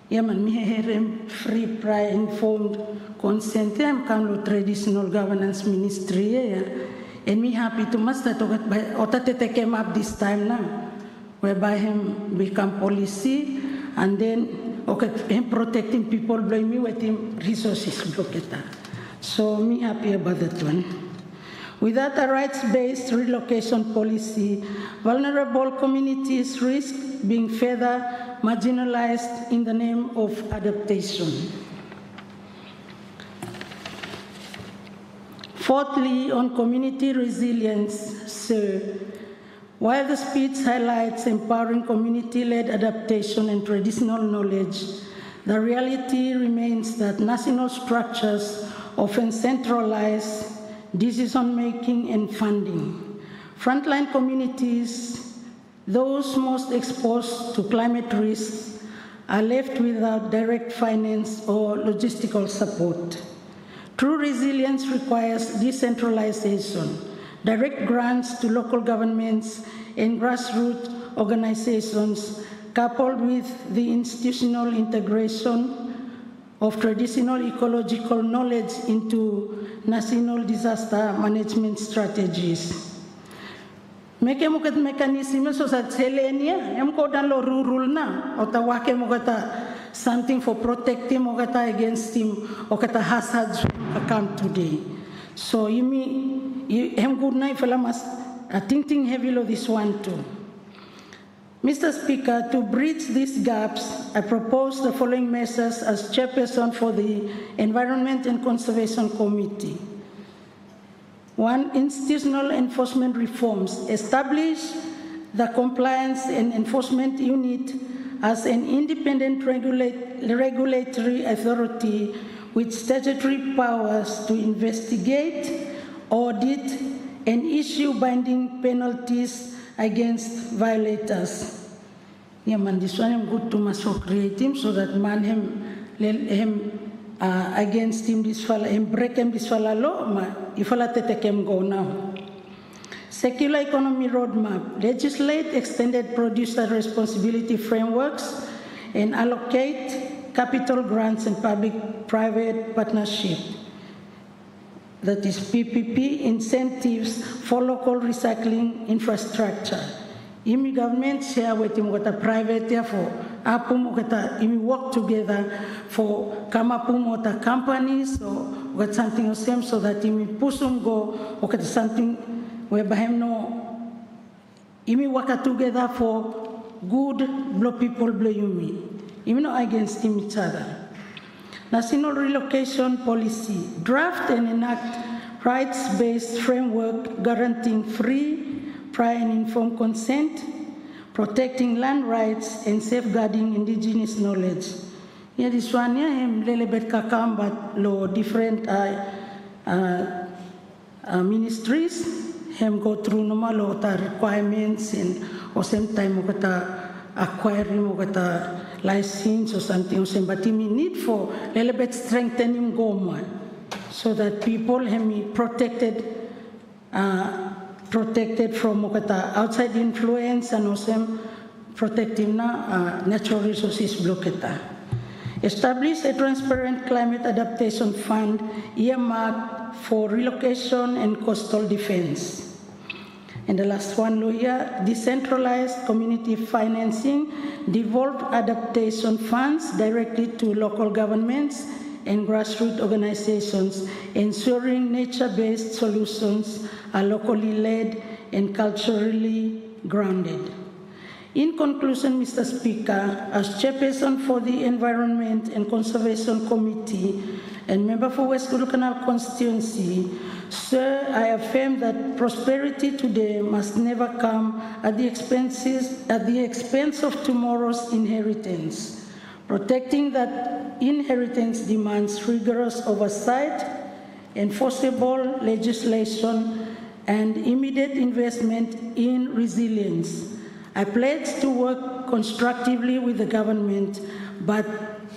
Yaman miherem free, prior, informed consent. I'm kind of traditional governance ministry, and me happy to master to get by otate came up this time now, whereby him become policy, and then okay, him protecting people blame me with him resources blocked. So me happy about that one. Without a rights-based relocation policy, vulnerable communities risk being further marginalized in the name of adaptation. Fourthly, on community resilience, sir, while the speech highlights empowering community-led adaptation and traditional knowledge, the reality remains that national structures often centralized decision-making and funding. Frontline communities, those most exposed to climate risks, are left without direct finance or logistical support. True resilience requires decentralization, direct grants to local governments and grassroots organizations, coupled with the institutional integration of traditional ecological knowledge into national disaster management strategies. Meke mukat mekanisme so sa selenia, em ko dan lo rurul na, o tawake mo kata something for protecting mo kata against him, o kata hazards come today. So em good night fela mas thinking heavy lo this one too. Mr. Speaker, to bridge these gaps, I propose the following measures as chairperson for the Environment and Conservation Committee. 1. Institutional enforcement reforms. Establish the Compliance and Enforcement Unit as an independent regulatory authority with statutory powers to investigate, audit, and issue binding penalties against violators. Yeah, man, this one I'm good to masok create him so that man him against him this fella, him break him this fella law, ma ifala tete kem go now. Secular economy roadmap, legislate extended producer responsibility frameworks and allocate capital grants and public-private partnership. That is PPP, incentives for local recycling infrastructure. Imi government share with him what a private therefore apum kata imi work together for kamapum what companies or what something the same so that imi pusum go or something where bahem no imi work together for good blow people blow yumi. Imi no against each other. National relocation policy, draft and enact rights-based framework guaranteeing free, prior and informed consent, protecting land rights and safeguarding indigenous knowledge. Yeah, this one, yeah, him lelebet kakamba lo different ministries, him go through normal requirements and or same time acquiring license or something, but he need for a little bit strengthening government so that people have be protected from outside influence and also protecting natural resources blocketa. Establish a transparent climate adaptation fund earmarked for relocation and coastal defense. And the last one, lawyer, decentralized community financing, devolved adaptation funds directly to local governments and grassroots organizations, ensuring nature-based solutions are locally led and culturally grounded. In conclusion, Mr. Speaker, as chairperson for the Environment and Conservation Committee and member for West Kulu-Canal constituency, sir, I affirm that prosperity today must never come at the expense of tomorrow's inheritance. Protecting that inheritance demands rigorous oversight, enforceable legislation, and immediate investment in resilience. I pledge to work constructively with the government, but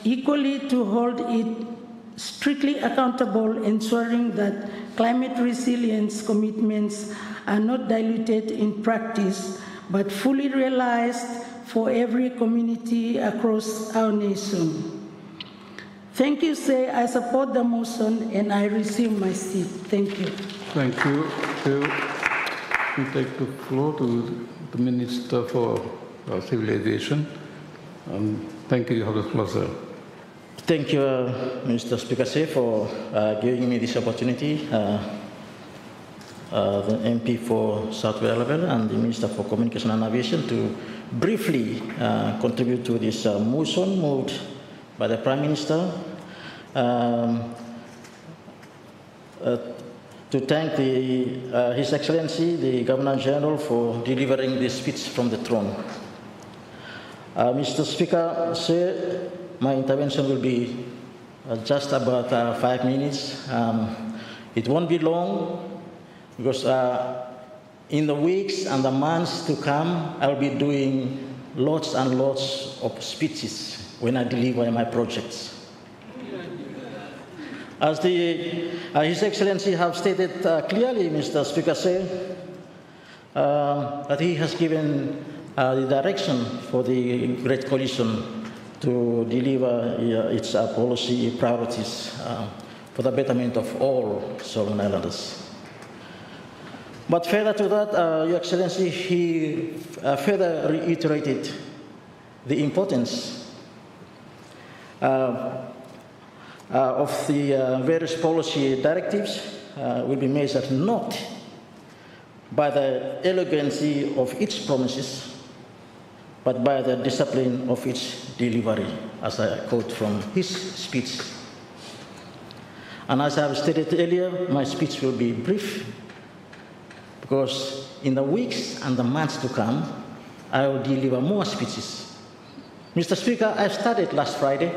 equally to hold it strictly accountable, ensuring that climate resilience commitments are not diluted in practice, but fully realized for every community across our nation. Thank you, sir. I support the motion and I receive my seat. Thank you. Thank you. We take the floor to the Minister for Civilization. Thank you. You have the floor, sir. Thank you, Mr. Speaker, for giving me this opportunity. The MP for South Level and the Minister for Communication and Aviation to briefly contribute to this motion moved by the Prime Minister to thank His Excellency the Governor-General for delivering this speech from the throne. Mr. Speaker, sir, my intervention will be just about 5 minutes. It won't be long because in the weeks and the months to come, I'll be doing lots and lots of speeches when I deliver my projects. As His Excellency have stated clearly, Mr. Speaker, said that he has given the direction for the Great Coalition to deliver its policy priorities for the betterment of all Solomon Islanders. But further to that, Your Excellency, he further reiterated the importance of the various policy directives will be measured not by the elegancy of its promises, but by the discipline of its delivery, as I quote from his speech. And as I have stated earlier, my speech will be brief, because in the weeks and the months to come, I will deliver more speeches. Mr. Speaker, I started last Friday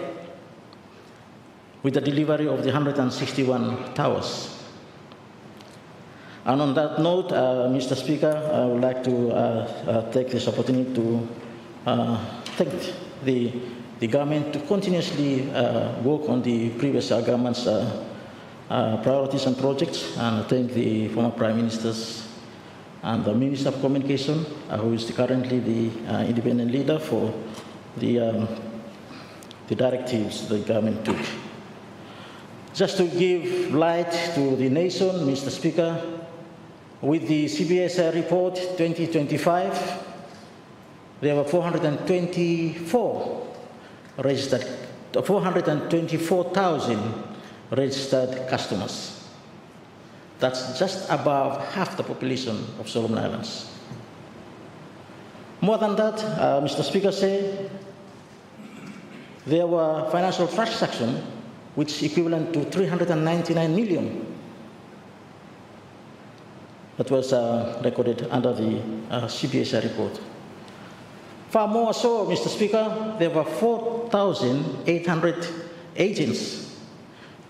with the delivery of the 161 towers. And on that note, Mr. Speaker, I would like to take this opportunity to thank the government to continuously work on the previous government's priorities and projects, and thank the former Prime Ministers and the Minister of Communication, who is currently the independent leader, for the directives the government took. Just to give light to the nation, Mr. Speaker, with the CBS report 2025, there were 424,000 registered customers. That's just above half the population of Solomon Islands. More than that, Mr. Speaker said, there were financial transactions which equivalent to 399 million. That was recorded under the CBS report. Far more so, Mr. Speaker, there were 4,800 agents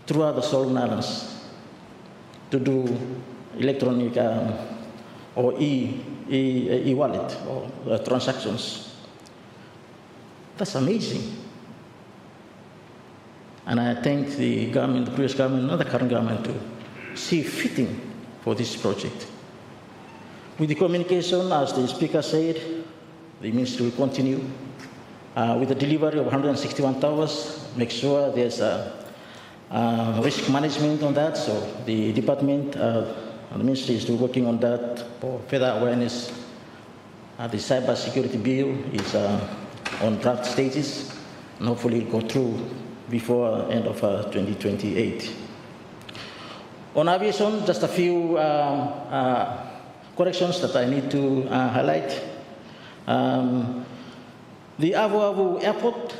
throughout the Solomon Islands to do electronic or e-wallet or transactions. That's amazing. And I thank the government, the previous government, not the current government, to see fitting for this project. With the communication, as the Speaker said, the Ministry will continue with the delivery of 161 towers, make sure there's risk management on that. So the department, the Ministry is still working on that for further awareness. The cyber security bill is on draft stages, and hopefully it'll go through before end of 2028. On aviation, just a few corrections that I need to highlight. The Abu Abu Airport,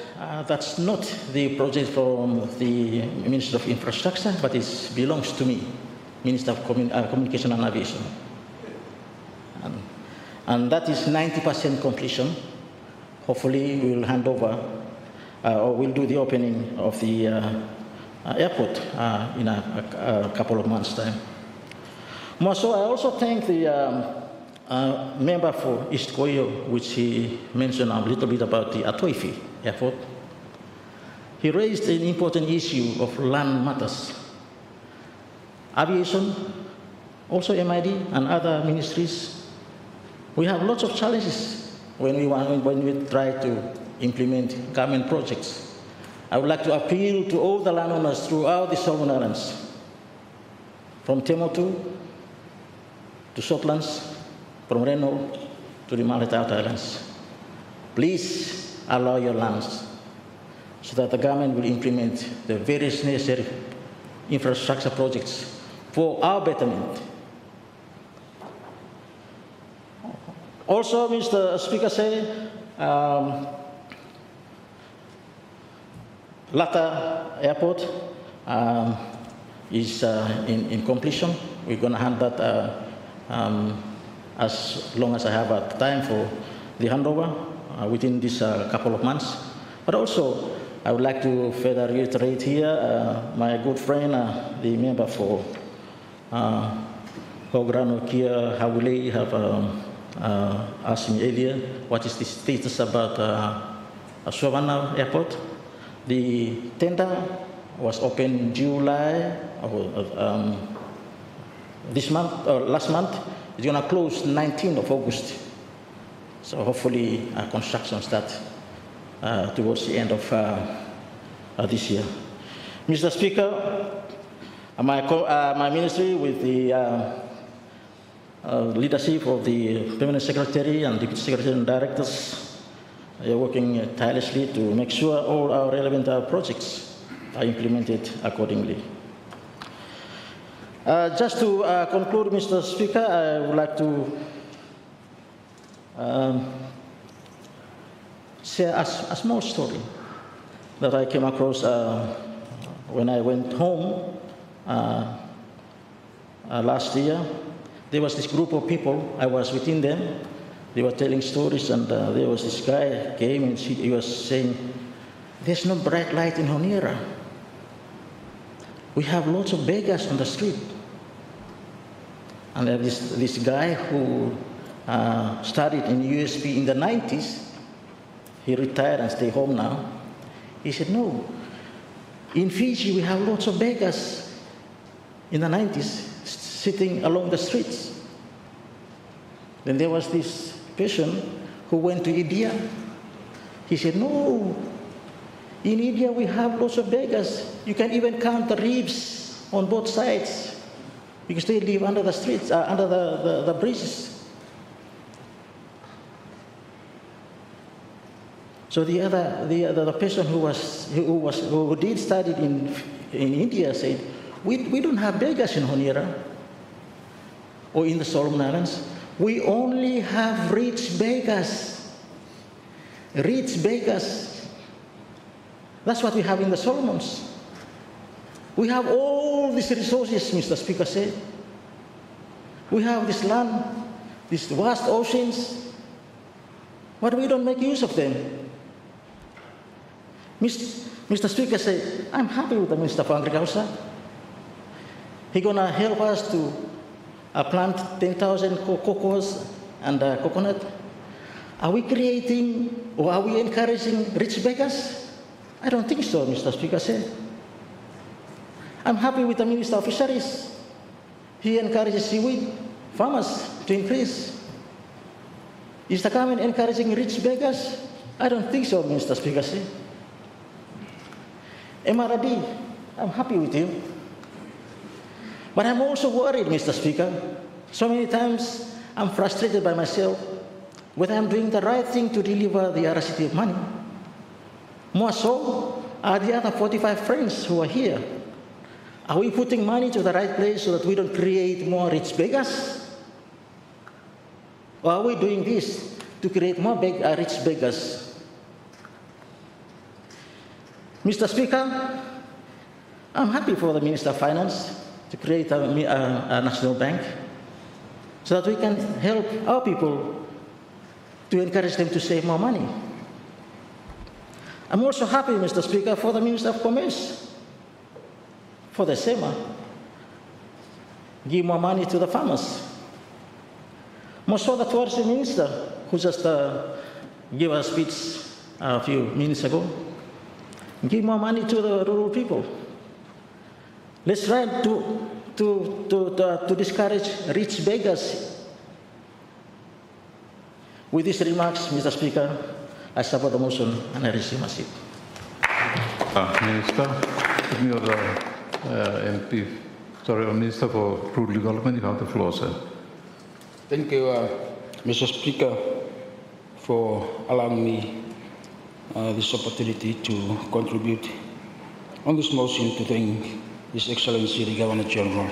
that's not the project from the Minister of Infrastructure, but it belongs to me, Minister of Communication and Aviation. And that is 90% completion. Hopefully we will hand over, or we'll do the opening of the airport in a couple of months' time. More so, I also thank the member for East Koyo, which he mentioned a little bit about the Atoifi airport. He raised an important issue of land matters. Aviation, also MID and other ministries, we have lots of challenges when we try to implement government projects. I would like to appeal to all the landowners throughout the Solomon Islands, from Temotu to Shortlands, from Reno to the Maleta Islands. Please allow your lands so that the government will implement the various necessary infrastructure projects for our betterment. Also, Mr. Speaker said, Lata Airport is in completion. We're going to hand that as long as I have time for the handover within this couple of months. But also, I would like to further reiterate here, my good friend, the member for Hograno Kia Hawile have asked me earlier, what is the status about Savannah Airport? The tender was opened July this month, or last month. It's going to close 19th of August. So hopefully construction starts towards the end of this year. Mr. Speaker, my ministry with the leadership of the Permanent Secretary and Deputy Secretary and Directors are working tirelessly to make sure all our relevant projects are implemented accordingly. Just to conclude, Mr. Speaker, I would like to share a small story that I came across when I went home last year. There was this group of people, I was within them, they were telling stories, and there was this guy came and he was saying, there's no bright light in Honiara. We have lots of beggars on the street. And this guy who studied in USP in the 90s, he retired and stay home now. He said, no, in Fiji we have lots of beggars in the 90s sitting along the streets. Then there was this person who went to India. He said, no, in India we have lots of beggars. You can even count the ribs on both sides because they live under the streets, under the bridges. So the person who did study in India said, we don't have beggars in Honiara or in the Solomon Islands. We only have rich beggars. Rich beggars. That's what we have in the Solomons. We have all these resources, Mr. Speaker said. We have this land, these vast oceans, but we don't make use of them. Mr. Speaker said, I'm happy with the Minister of Agriculture. He's going to help us to plant 10,000 cocoas and coconut. Are we creating or are we encouraging rich beggars? I don't think so, Mr. Speaker said. I'm happy with the Minister of Fisheries. He encourages seaweed farmers to increase. Is the government encouraging rich beggars? I don't think so, Mr. Speaker said. MRD, I'm happy with you. But I'm also worried, Mr. Speaker. So many times I'm frustrated by myself whether I'm doing the right thing to deliver the RCT of money. More so are the other 45 friends who are here. Are we putting money to the right place so that we don't create more rich beggars? Or are we doing this to create more rich beggars? Mr. Speaker, I'm happy for the Minister of Finance to create a national bank so that we can help our people to encourage them to save more money. I'm also happy, Mr. Speaker, for the Minister of Commerce, for the SEMA. Give more money to the farmers. More so the Tourism Minister, who just gave a speech a few minutes ago. Give more money to the rural people. Let's try to discourage rich beggars. With these remarks, Mr. Speaker, I support the motion and I receive my seat. Minister, Minister for Rural Development, you have the floor, sir. Thank you, Mr. Speaker, for allowing me this opportunity to contribute on this motion to thank His Excellency the Governor-General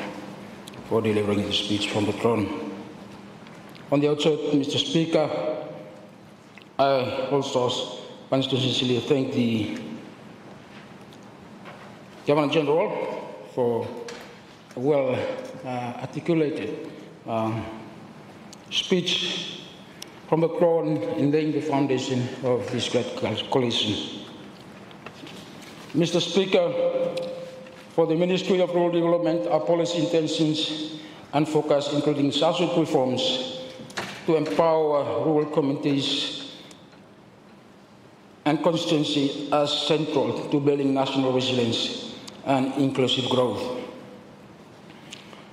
for delivering the speech from the throne. On the outset, Mr. Speaker, I also want to sincerely thank the Governor-General for a well-articulated speech from the throne in laying the foundation of this great coalition. Mr. Speaker, for the Ministry of Rural Development, our policy intentions and focus, including social reforms, to empower rural communities and constituency as central to building national resilience and inclusive growth.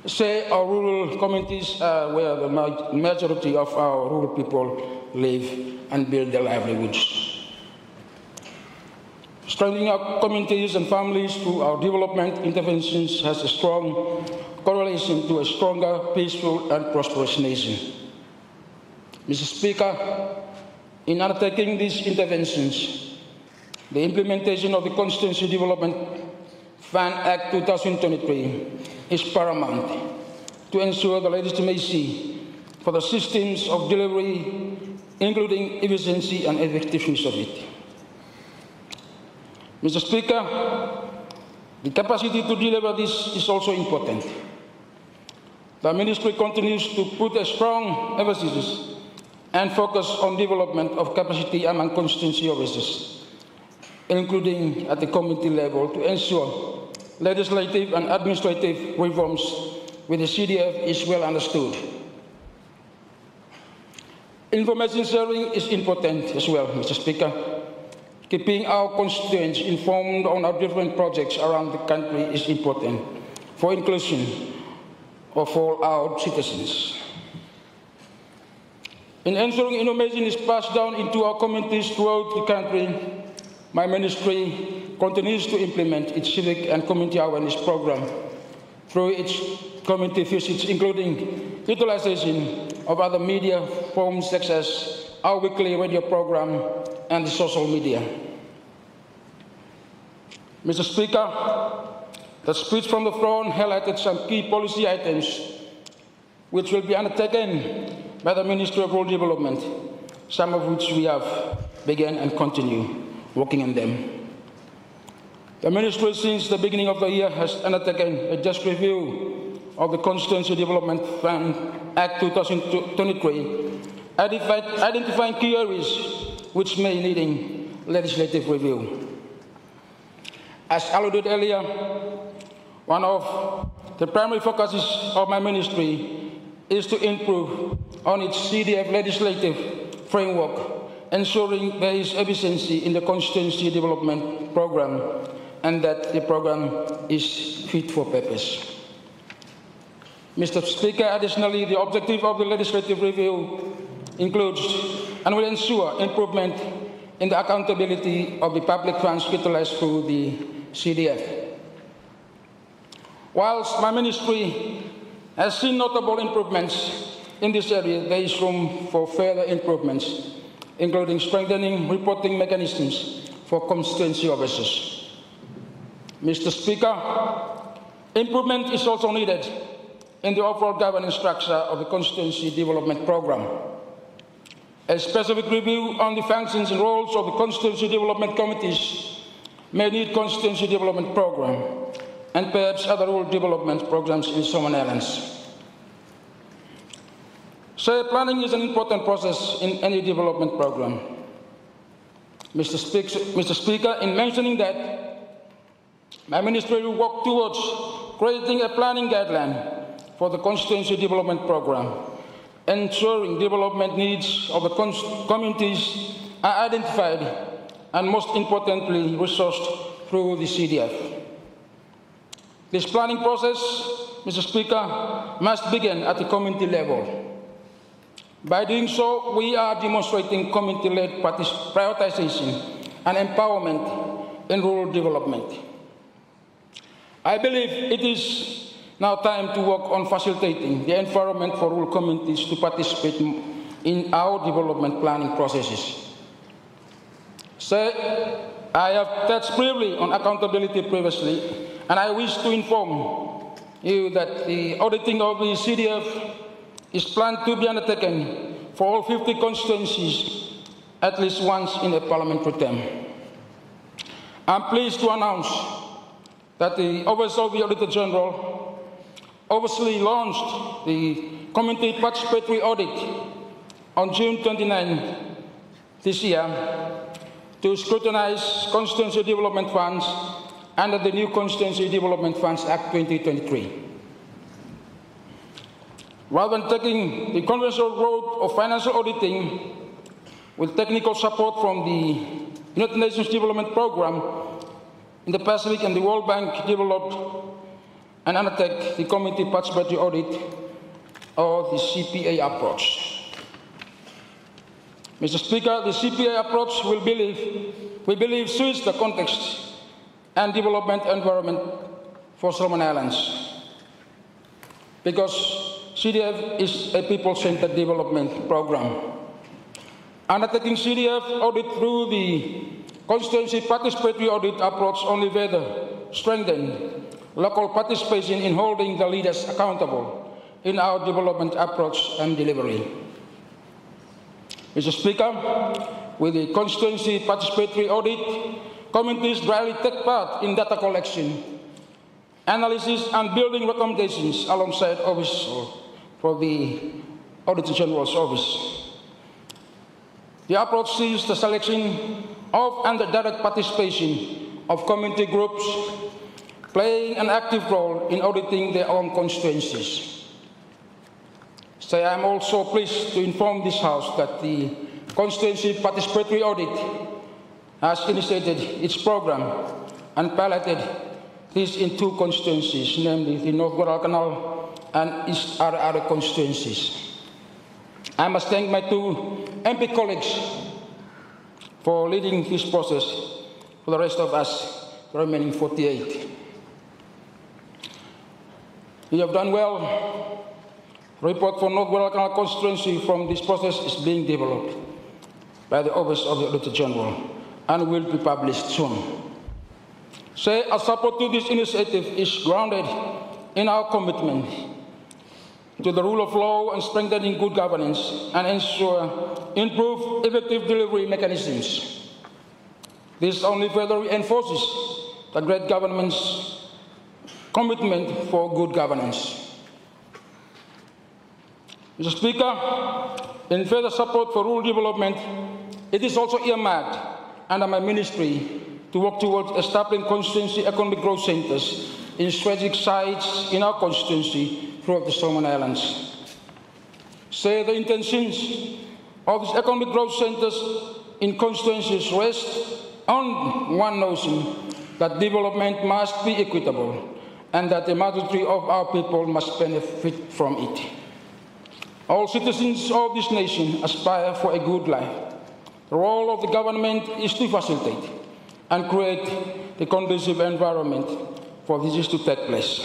Say our rural communities are where the majority of our rural people live and build their livelihoods. Strengthening our communities and families through our development interventions has a strong correlation to a stronger, peaceful, and prosperous nation. Mr. Speaker, in undertaking these interventions, the implementation of the Constituency Development Fund Act 2023 is paramount to ensure the legitimacy for the systems of delivery, including efficiency and effectiveness of it. Mr. Speaker, the capacity to deliver this is also important. The Ministry continues to put a strong emphasis and focus on development of capacity among constituency officers, including at the community level, to ensure legislative and administrative reforms with the CDF is well understood. Information sharing is important as well, Mr. Speaker. Keeping our constituents informed on our different projects around the country is important for inclusion of all our citizens. In ensuring information is passed down into our communities throughout the country, my ministry continues to implement its civic and community awareness program through its community visits, including utilization of other media forms such as our weekly radio program and the social media. Mr. Speaker, the speech from the throne highlighted some key policy items which will be undertaken by the Ministry of Rural Development, some of which we have begun and continue working on them. The Ministry, since the beginning of the year, has undertaken a just review of the Constituency Development Fund Act 2023, identifying key areas which may need legislative review. As alluded earlier, one of the primary focuses of my ministry is to improve on its CDF legislative framework, ensuring there is efficiency in the Constituency Development Program and that the program is fit for purpose. Mr. Speaker, additionally, the objective of the legislative review includes and will ensure improvement in the accountability of the public funds utilized through the CDF. Whilst my ministry has seen notable improvements in this area, there is room for further improvements, including strengthening reporting mechanisms for constituency officers. Mr. Speaker, improvement is also needed in the overall governance structure of the Constituency Development Program. A specific review on the functions and roles of the Constituency Development Committees may need Constituency Development Program and perhaps other rural development programs in Solomon Islands. So planning is an important process in any development program. Mr. Speaker, in mentioning that, my ministry will work towards creating a planning guideline for the Constituency Development Program, ensuring development needs of the communities are identified and, most importantly, resourced through the CDF. This planning process, Mr. Speaker, must begin at the community level. By doing so, we are demonstrating community-led prioritization and empowerment in rural development. I believe it is now time to work on facilitating the environment for rural communities to participate in our development planning processes. So, I have touched briefly on accountability previously, and I wish to inform you that the auditing of the CDF is planned to be undertaken for all 50 constituencies at least once in a parliamentary term. I'm pleased to announce that the Office of the Auditor General obviously launched the Community Participatory Audit on June 29 this year, to scrutinize constituency development funds under the new Constituency Development Funds Act 2023. Rather than taking the conventional road of financial auditing with technical support from the United Nations Development Program in the Pacific and the World Bank developed and undertake the Community Participatory Audit or the CPA approach. Mr. Speaker, the CPA approach we believe suits the context and development environment for Solomon Islands, because CDF is a people-centered development program. Undertaking CDF audit through the constituency participatory audit approach only further strengthen local participation in holding the leaders accountable in our development approach and delivery. Mr. Speaker, with the constituency participatory audit, communities rarely take part in data collection, analysis, and building recommendations alongside office for the Auditor General's Office. The approach sees the selection of and the direct participation of community groups playing an active role in auditing their own constituencies. So I am also pleased to inform this House that the Constituency Participatory Audit has initiated its program and piloted this in 2 constituencies, namely the North Guadalcanal and East Ara constituencies. I must thank my 2 MP colleagues for leading this process for the rest of us, the remaining 48. You have done well. Report for North Guadalcanal constituency from this process is being developed by the Office of the Auditor General and will be published soon. Our support to this initiative is grounded in our commitment to the rule of law and strengthening good governance and ensure improved effective delivery mechanisms. This only further reinforces the great government's commitment for good governance. Mr. Speaker, in further support for rural development, it is also earmarked under my ministry to work towards establishing constituency economic growth centers in strategic sites in our constituency throughout the Solomon Islands. The intentions of these economic growth centers in constituencies rest on one notion, that development must be equitable and that the majority of our people must benefit from it. All citizens of this nation aspire for a good life. The role of the government is to facilitate and create the conducive environment for this to take place.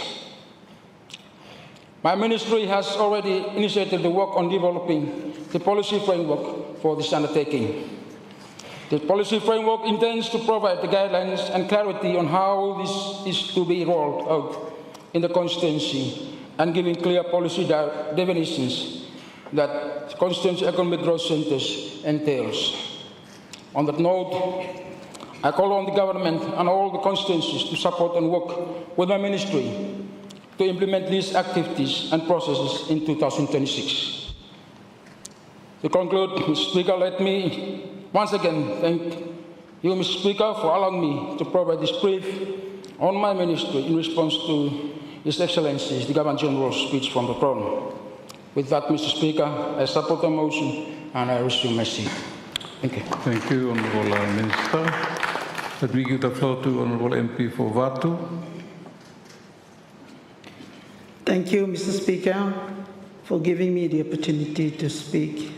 My ministry has already initiated the work on developing the policy framework for this undertaking. The policy framework intends to provide the guidelines and clarity on how this is to be rolled out in the constituency and giving clear policy definitions that constituency economic growth centers entails. On that note, I call on the government and all the constituencies to support and work with my ministry to implement these activities and processes in 2026. To conclude, Mr. Speaker, let me once again thank you, Mr. Speaker, for allowing me to provide this brief on my ministry in response to His Excellency the Governor-General's speech from the throne. With that, Mr. Speaker, I support the motion and I resume my seat. Thank you. Thank you, Honourable Minister. Let me give the floor to Honourable MP for Vatu. Thank you, Mr. Speaker, for giving me the opportunity to speak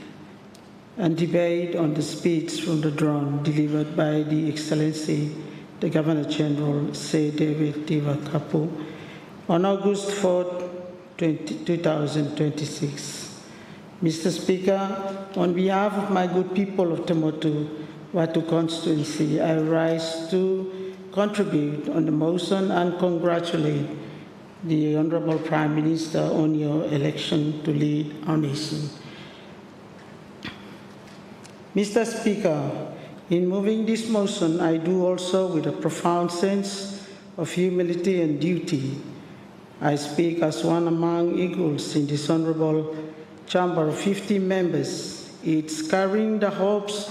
and debate on the speech from the throne delivered by the Excellency the Governor-General, Sir David Diva Kapu, on August 4, 2026. Mr. Speaker, on behalf of my good people of Temotu Watu constituency, I rise to contribute on the motion and congratulate the Honorable Prime Minister on your election to lead our nation. Mr. Speaker, in moving this motion, I do also with a profound sense of humility and duty. I speak as one among equals in this honorable chamber of 50 members. It's carrying the hopes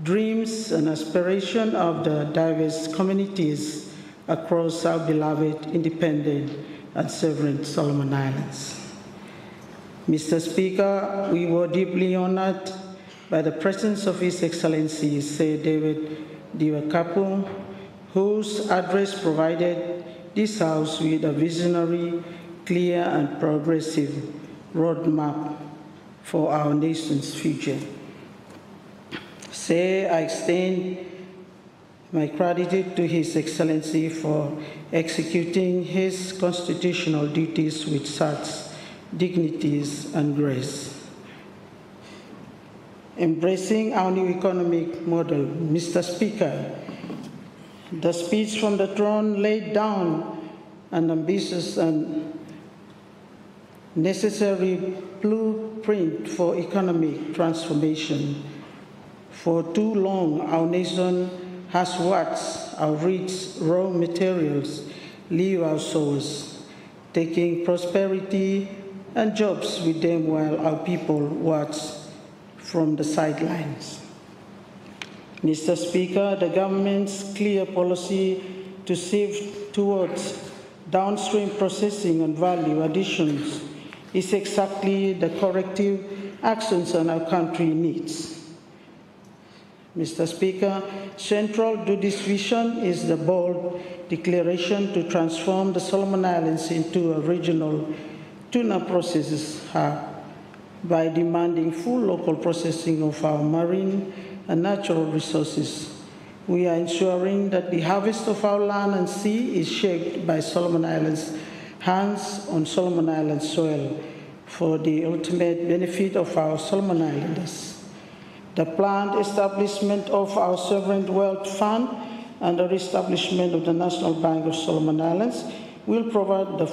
dreams and aspirations of the diverse communities across our beloved, independent, and sovereign Solomon Islands. Mr. Speaker, we were deeply honored by the presence of His Excellency Sir David Diwakapu, whose address provided this House with a visionary, clear, and progressive roadmap for our nation's future. Sir, I extend my gratitude to His Excellency for executing his constitutional duties with such dignities and grace. Embracing our new economic model, Mr. Speaker, the speech from the throne laid down an ambitious and necessary blueprint for economic transformation. For too long, our nation has watched our rich raw materials leave our shores, taking prosperity and jobs with them while our people watch from the sidelines. Mr. Speaker, the government's clear policy to shift towards downstream processing and value additions is exactly the corrective actions that our country needs. Mr. Speaker, central to this vision is the bold declaration to transform the Solomon Islands into a regional tuna processing hub by demanding full local processing of our marine and natural resources. We are ensuring that the harvest of our land and sea is shaped by Solomon Islands' hands on Solomon Island soil for the ultimate benefit of our Solomon Islanders. The planned establishment of our Sovereign Wealth Fund and the reestablishment of the National Bank of Solomon Islands will provide the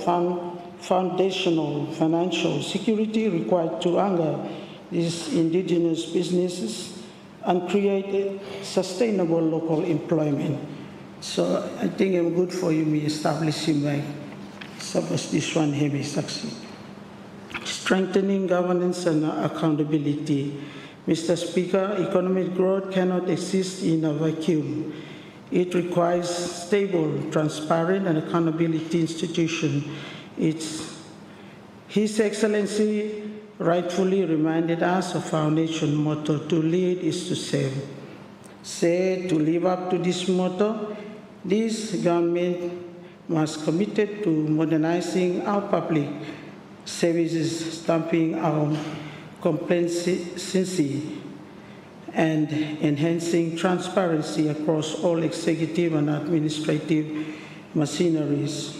foundational financial security required to anchor these indigenous businesses and create sustainable local employment. So I think it's good for you me establishing my suppose this one here may succeed. Strengthening governance and accountability. Mr. Speaker, economic growth cannot exist in a vacuum. It requires stable, transparent, and accountability institutions. His Excellency rightfully reminded us of our nation's motto, to lead is to save. To live up to this motto, this government must committed to modernizing our public services, stamping our complacency, and enhancing transparency across all executive and administrative machineries.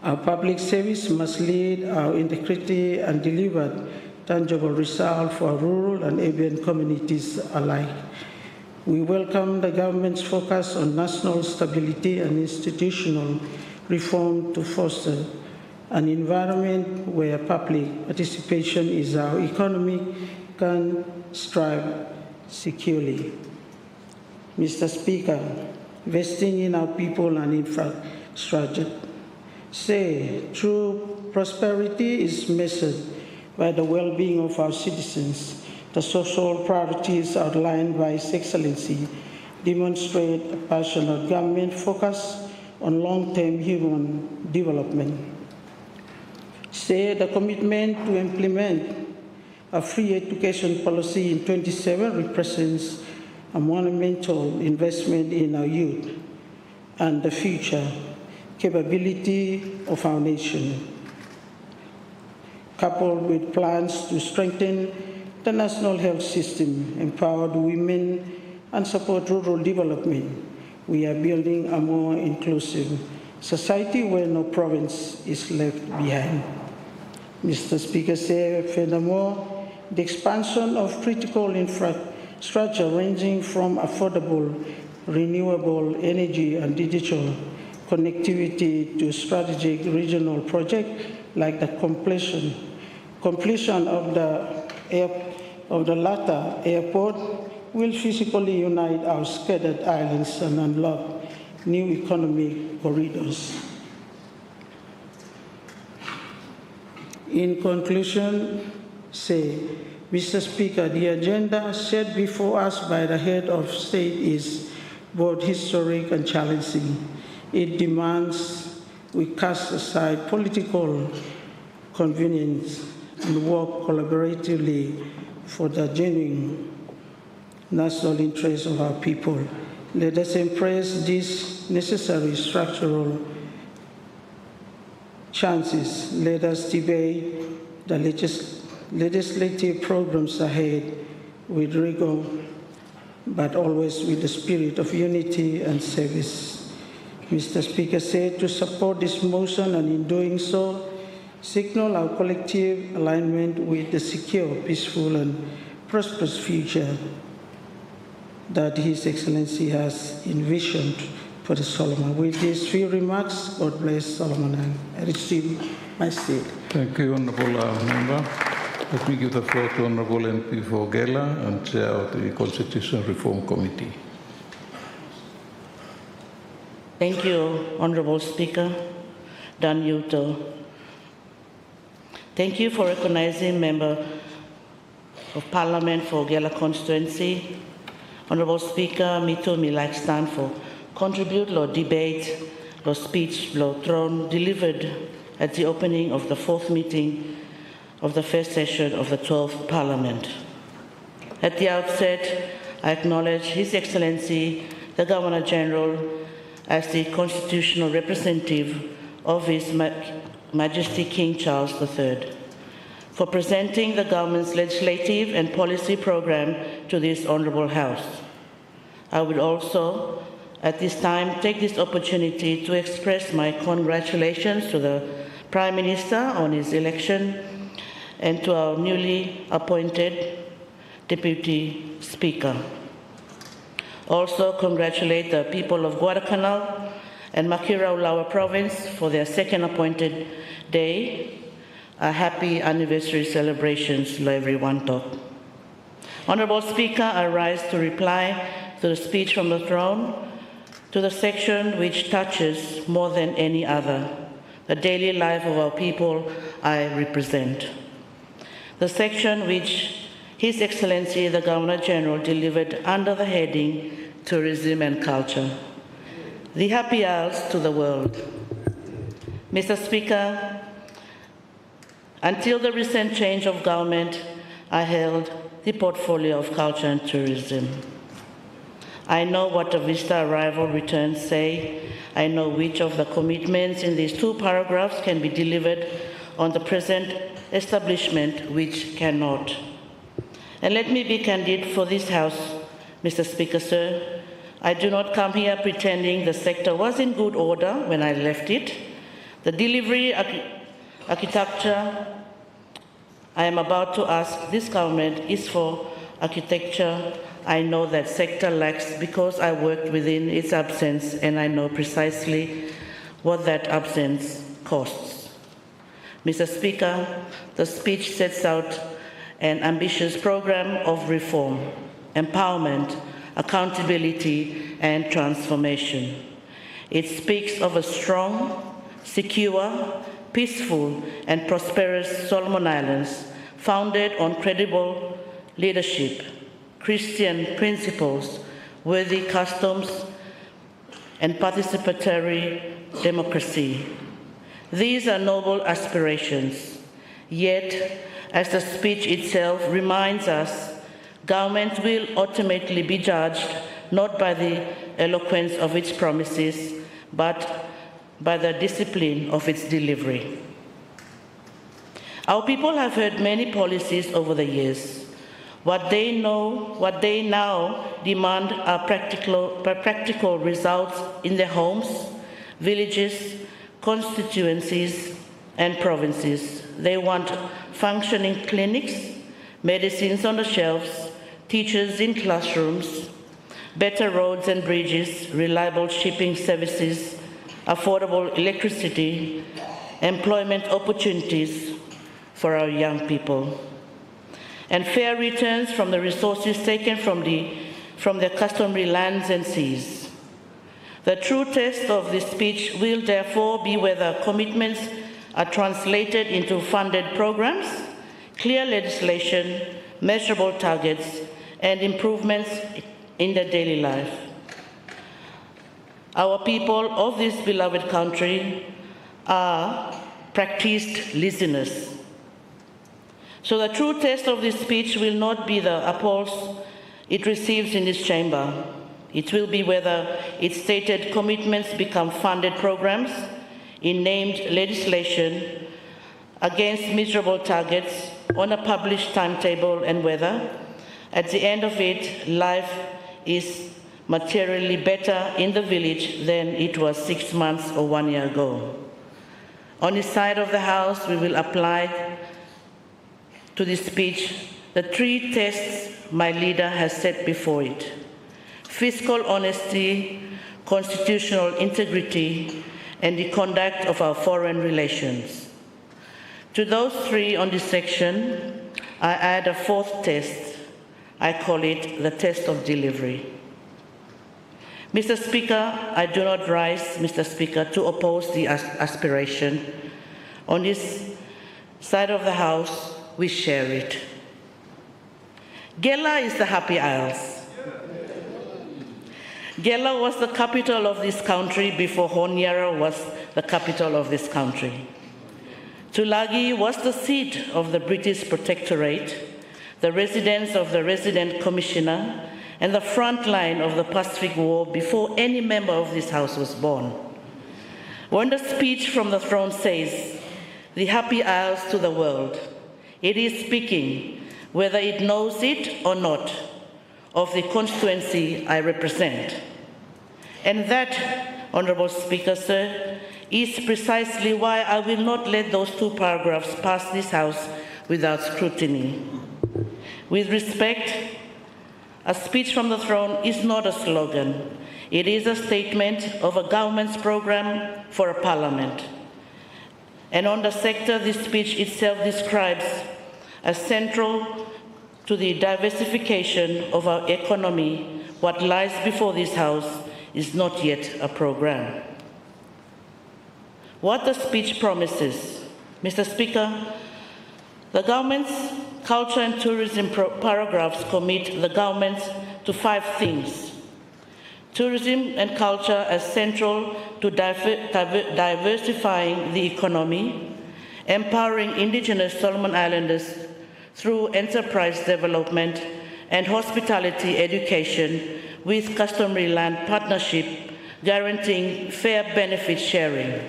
Our public service must lead our integrity and deliver tangible results for rural and urban communities alike. We welcome the government's focus on national stability and institutional reform to foster an environment where public participation is our economy can strive securely. Mr. Speaker, investing in our people and infrastructure. True prosperity is measured by the well-being of our citizens. The social priorities outlined by His Excellency demonstrate a passionate government focus on long-term human development. The commitment to implement a free education policy in 2027 represents a monumental investment in our youth and the future capability of our nation, coupled with plans to strengthen the national health system, empower women, and support rural development. We are building a more inclusive society where no province is left behind. Mr. Speaker, furthermore, the expansion of critical infrastructure ranging from affordable, renewable energy and digital connectivity to strategic regional projects like the completion of the latter airport will physically unite our scattered islands and unlock new economic corridors. In conclusion, Mr. Speaker, the agenda set before us by the head of state is both historic and challenging. It demands we cast aside political convenience and work collaboratively for the genuine national interests of our people. Let us embrace these necessary structural chances. Let us debate the legislative programs ahead with rigor, but always with the spirit of unity and service. Mr. Speaker said to support this motion, and in doing so, signal our collective alignment with the secure, peaceful, and prosperous future that His Excellency has envisioned for the Solomon. With these few remarks, God bless Solomon, and I receive my seat. Thank you, Honourable Member. Let me give the floor to Honourable MP for Gela and Chair of the Constitutional Reform Committee. Thank you, Honourable Speaker Dan Yuto. Thank you for recognizing Member of Parliament for Gela constituency. Honourable Speaker, Mito Milak stand for contribute law debate, law speech, law throne delivered at the opening of the 4th meeting of the first session of the 12th Parliament. At the outset, I acknowledge His Excellency the Governor-General as the constitutional representative of His Majesty King Charles III for presenting the government's legislative and policy program to this Honourable House. I would also, at this time, take this opportunity to express my congratulations to the Prime Minister on his election and to our newly appointed Deputy Speaker. Also congratulate the people of Guadalcanal and Makira-Ulawa Province for their second appointed day. A happy anniversary celebrations, everyone talk. Honourable Speaker, I rise to reply to the speech from the throne, to the section which touches more than any other the daily life of our people I represent. The section which His Excellency the Governor-General delivered under the heading Tourism and Culture. The happy hours to the world. Mr. Speaker, until the recent change of government, I held the portfolio of culture and tourism. I know what the visa arrival returns say. I know which of the commitments in these 2 paragraphs can be delivered on the present establishment, which cannot. And let me be candid for this House, Mr. Speaker, sir. I do not come here pretending the sector was in good order when I left it. The delivery architecture I am about to ask this government is for architecture I know that sector lacks because I worked within its absence and I know precisely what that absence costs. Mr. Speaker, the speech sets out an ambitious program of reform, empowerment, accountability, and transformation. It speaks of a strong, secure, peaceful, and prosperous Solomon Islands founded on credible leadership, Christian principles, worthy customs, and participatory democracy. These are noble aspirations, yet, as the speech itself reminds us, government will ultimately be judged not by the eloquence of its promises, but by the discipline of its delivery. Our people have heard many policies over the years. What they now demand are practical results in their homes, villages, constituencies, and provinces. They want functioning clinics, medicines on the shelves, teachers in classrooms, better roads and bridges, reliable shipping services, affordable electricity, employment opportunities for our young people, and fair returns from the resources taken from their customary lands and seas. The true test of this speech will therefore be whether commitments are translated into funded programs, clear legislation, measurable targets, and improvements in their daily life. Our people of this beloved country are practiced listeners. So the true test of this speech will not be the applause it receives in this chamber. It will be whether its stated commitments become funded programs in named legislation against measurable targets on a published timetable, and whether, at the end of it, life is materially better in the village than it was 6 months or 1 year ago. On this side of the House, we will apply to this speech the 3 tests my leader has set before it: fiscal honesty, constitutional integrity, and the conduct of our foreign relations. To those 3 on this section, I add a 4th test. I call it the test of delivery. Mr. Speaker, I do not rise, Mr. Speaker, to oppose the aspiration. On this side of the House, we share it. Gela is the Happy Isles. Gela was the capital of this country before Honiara was the capital of this country. Tulagi was the seat of the British Protectorate, the residence of the Resident Commissioner, and the front line of the Pacific War before any member of this House was born. When the speech from the throne says, "The Happy Isles to the world," it is speaking, whether it knows it or not, of the constituency I represent. And that, Honourable Speaker, sir, is precisely why I will not let those 2 paragraphs pass this House without scrutiny. With respect, a speech from the throne is not a slogan. It is a statement of a government's program for a parliament. And on the sector this speech itself describes as central to the diversification of our economy, what lies before this House is not yet a program. What the speech promises, Mr. Speaker, the government's culture and tourism paragraphs commit the government to 5 things. Tourism and culture as central to diversifying the economy, empowering indigenous Solomon Islanders through enterprise development and hospitality education with customary land partnership guaranteeing fair benefit sharing.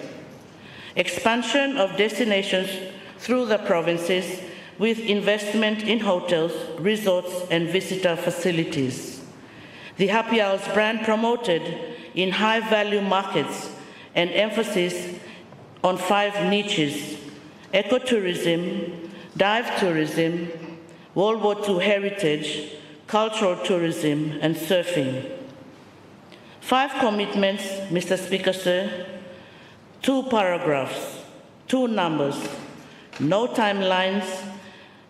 Expansion of destinations through the provinces with investment in hotels, resorts, and visitor facilities. The Happy Hours brand promoted in high-value markets and emphasis on 5 niches: ecotourism, dive tourism, World War II heritage, cultural tourism, and surfing. 5 commitments, Mr. Speaker, sir, 2 paragraphs, 2 numbers, no timelines,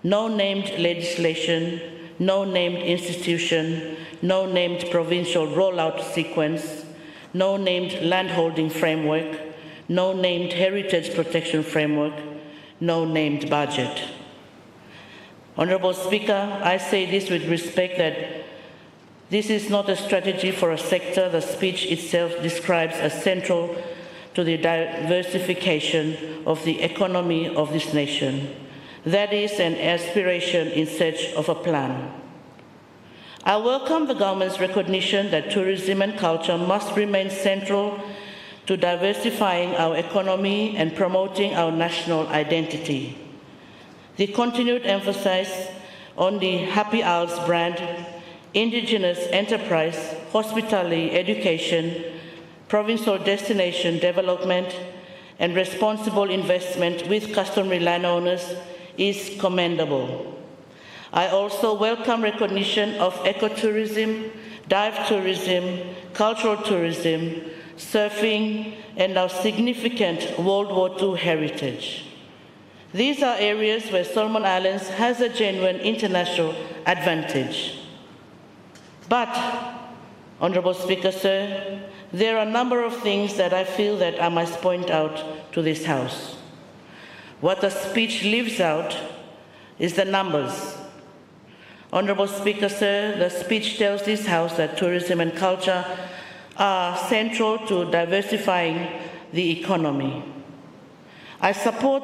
no named legislation, no named institution, no named provincial rollout sequence, no named landholding framework, no named heritage protection framework, no named budget. Honourable Speaker, I say this with respect that this is not a strategy for a sector the speech itself describes as central to the diversification of the economy of this nation. That is an aspiration in search of a plan. I welcome the government's recognition that tourism and culture must remain central to diversifying our economy and promoting our national identity. The continued emphasis on the Happy Isles brand, indigenous enterprise, hospitality, education, provincial destination development, and responsible investment with customary landowners is commendable. I also welcome recognition of ecotourism, dive tourism, cultural tourism, surfing, and our significant World War II heritage. These are areas where Solomon Islands has a genuine international advantage. But, Honourable Speaker, sir, there are a number of things that I feel that I must point out to this House. What the speech leaves out is the numbers. Honourable Speaker, sir, the speech tells this House that tourism and culture are central to diversifying the economy. I support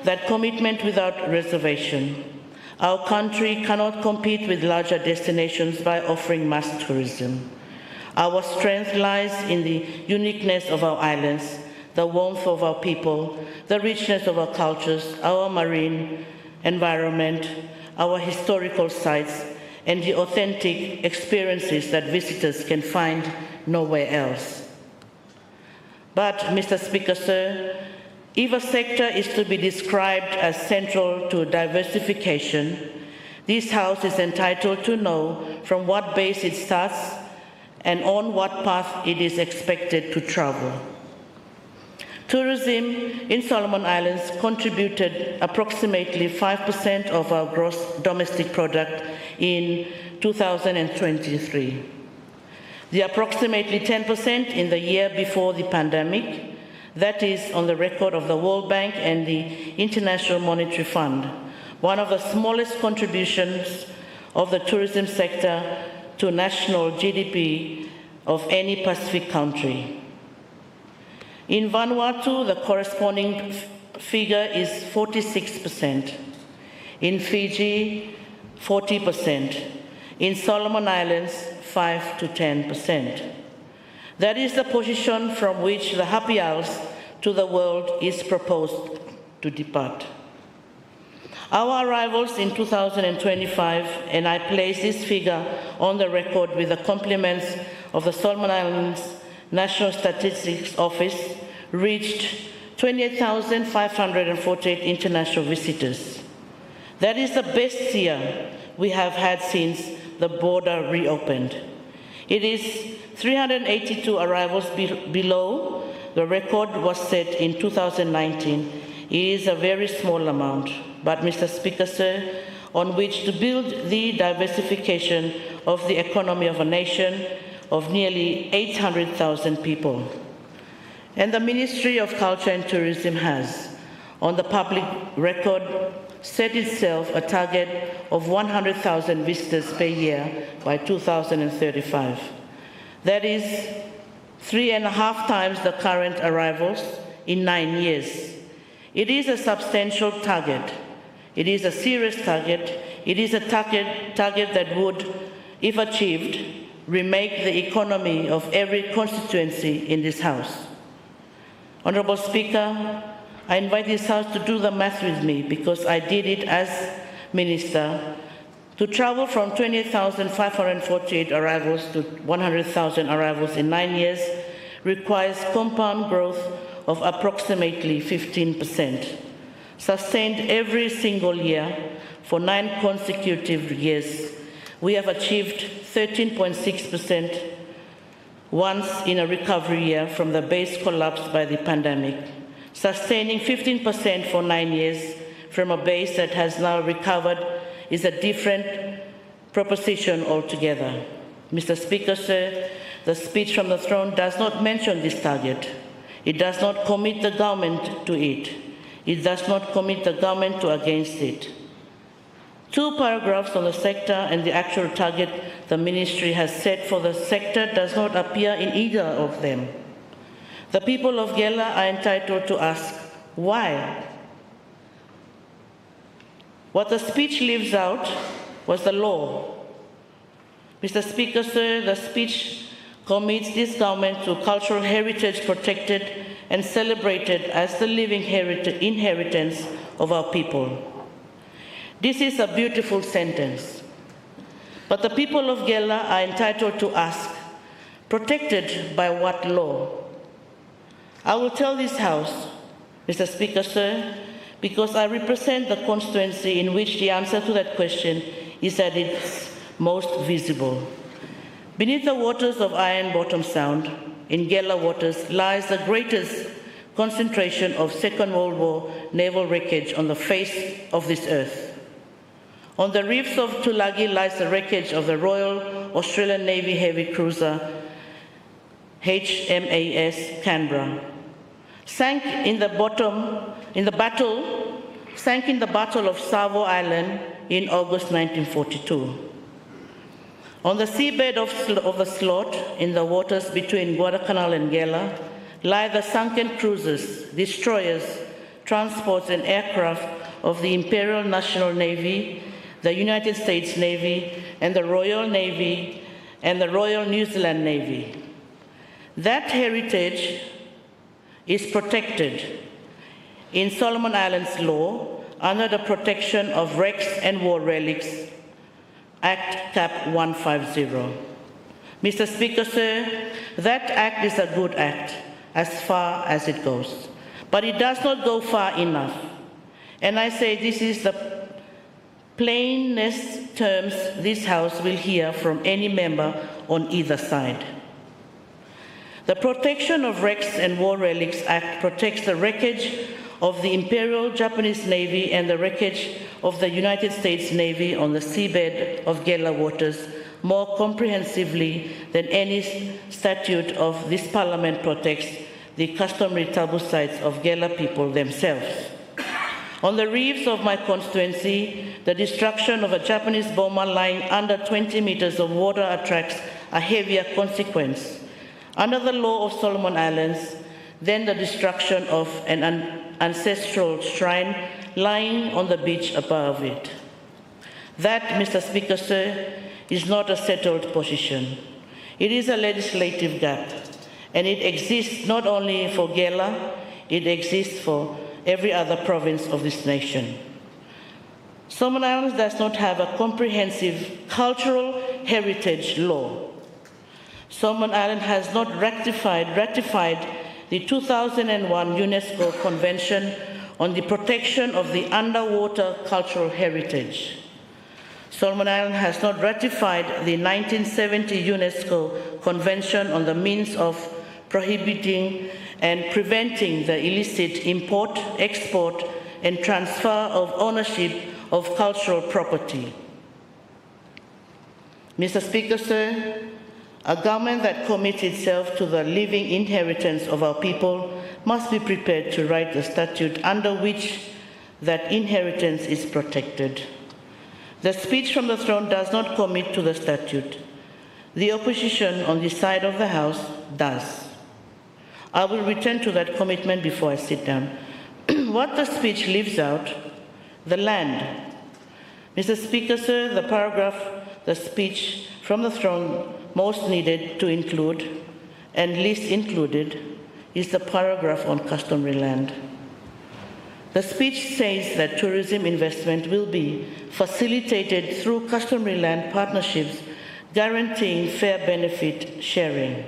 that commitment without reservation. Our country cannot compete with larger destinations by offering mass tourism. Our strength lies in the uniqueness of our islands, the warmth of our people, the richness of our cultures, our marine environment, our historical sites, and the authentic experiences that visitors can find nowhere else. But, Mr. Speaker, sir, if a sector is to be described as central to diversification, this House is entitled to know from what base it starts and on what path it is expected to travel. Tourism in Solomon Islands contributed approximately 5% of our gross domestic product in 2023. The approximately 10% in the year before the pandemic, that is on the record of the World Bank and the International Monetary Fund, one of the smallest contributions of the tourism sector to national GDP of any Pacific country. In Vanuatu, the corresponding figure is 46%. In Fiji, 40%. In Solomon Islands, 5 to 10%. That is the position from which the Happy Isles to the world is proposed to depart. Our arrivals in 2025, and I place this figure on the record with the compliments of the Solomon Islands National Statistics Office, reached 28,548 international visitors. That is the best year we have had since the border reopened. It is 382 arrivals below the record was set in 2019. It is a very small amount, but Mr. Speaker, sir, on which to build the diversification of the economy of a nation of nearly 800,000 people. And the Ministry of Culture and Tourism has, on the public record, set itself a target of 100,000 visitors per year by 2035. That is 3.5 times the current arrivals in 9 years. It is a substantial target. It is a serious target. It is a target that would, if achieved, remake the economy of every constituency in this House. Honourable Speaker, I invite this House to do the math with me because I did it as Minister. To travel from 28,548 arrivals to 100,000 arrivals in 9 years requires compound growth of approximately 15%, sustained every single year for 9 consecutive years. We have achieved 13.6% once in a recovery year from the base collapsed by the pandemic, sustaining 15% for 9 years from a base that has now recovered is a different proposition altogether. Mr. Speaker, sir, the speech from the throne does not mention this target. It does not commit the government to it. It does not commit the government to against it. 2 paragraphs on the sector and the actual target the ministry has set for the sector does not appear in either of them. The people of Gela are entitled to ask, why? What the speech leaves out was the law. Mr. Speaker, sir, the speech commits this government to cultural heritage protected and celebrated as the living inheritance of our people. This is a beautiful sentence. But the people of Gela are entitled to ask, protected by what law? I will tell this House, Mr. Speaker, sir, because I represent the constituency in which the answer to that question is at its most visible. Beneath the waters of Iron Bottom Sound, in Gela waters, lies the greatest concentration of Second World War naval wreckage on the face of this earth. On the reefs of Tulagi lies the wreckage of the Royal Australian Navy heavy cruiser HMAS Canberra. Sank in the battle of Savo Island in August 1942. On the seabed of the Slot, in the waters between Guadalcanal and Gela, lie the sunken cruisers, destroyers, transports, and aircraft of the Imperial National Navy, the United States Navy, and the Royal Navy, and the Royal New Zealand Navy. That heritage is protected in Solomon Islands law under the Protection of Wrecks and War Relics Act Cap 150. Mr. Speaker, sir, that act is a good act as far as it goes, but it does not go far enough. And I say this is the plainest terms this House will hear from any member on either side. The Protection of Wrecks and War Relics Act protects the wreckage of the Imperial Japanese Navy and the wreckage of the United States Navy on the seabed of Gela waters more comprehensively than any statute of this Parliament protects the customary taboo sites of Gela people themselves. On the reefs of my constituency, the destruction of a Japanese bomber lying under 20 meters of water attracts a heavier consequence under the law of Solomon Islands than the destruction of an ancestral shrine lying on the beach above it. That, Mr. Speaker, sir, is not a settled position. It is a legislative gap, and it exists not only for Gela, it exists for every other province of this nation. Solomon Islands does not have a comprehensive cultural heritage law. Solomon Island has not ratified the 2001 UNESCO Convention on the Protection of the Underwater Cultural Heritage. Solomon Island has not ratified the 1970 UNESCO Convention on the means of prohibiting and preventing the illicit import, export, and transfer of ownership of cultural property. Mr. Speaker, sir, a government that commits itself to the living inheritance of our people must be prepared to write the statute under which that inheritance is protected. The speech from the throne does not commit to the statute. The opposition on this side of the House does. I will return to that commitment before I sit down. What the speech leaves out, the land. Mr. Speaker, sir, the paragraph, the speech from the throne most needed to include and least included is the paragraph on customary land. The speech says that tourism investment will be facilitated through customary land partnerships guaranteeing fair benefit sharing.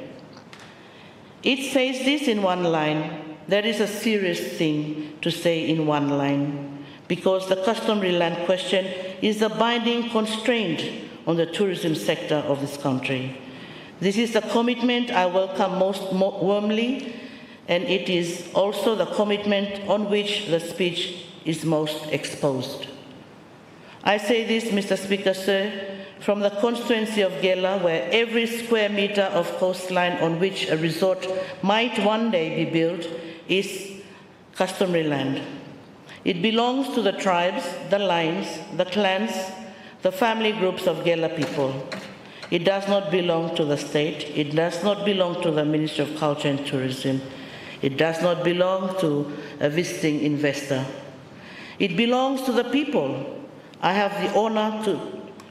It says this in one line. That is a serious thing to say in one line, because the customary land question is a binding constraint on the tourism sector of this country. This is the commitment I welcome most warmly, and it is also the commitment on which the speech is most exposed. I say this, Mr. Speaker, sir, from the constituency of Gela, where every square meter of coastline on which a resort might one day be built is customary land. It belongs to the tribes, the lines, the clans, the family groups of Gela people. It does not belong to the state. It does not belong to the Ministry of Culture and Tourism. It does not belong to a visiting investor. It belongs to the people I have the honor to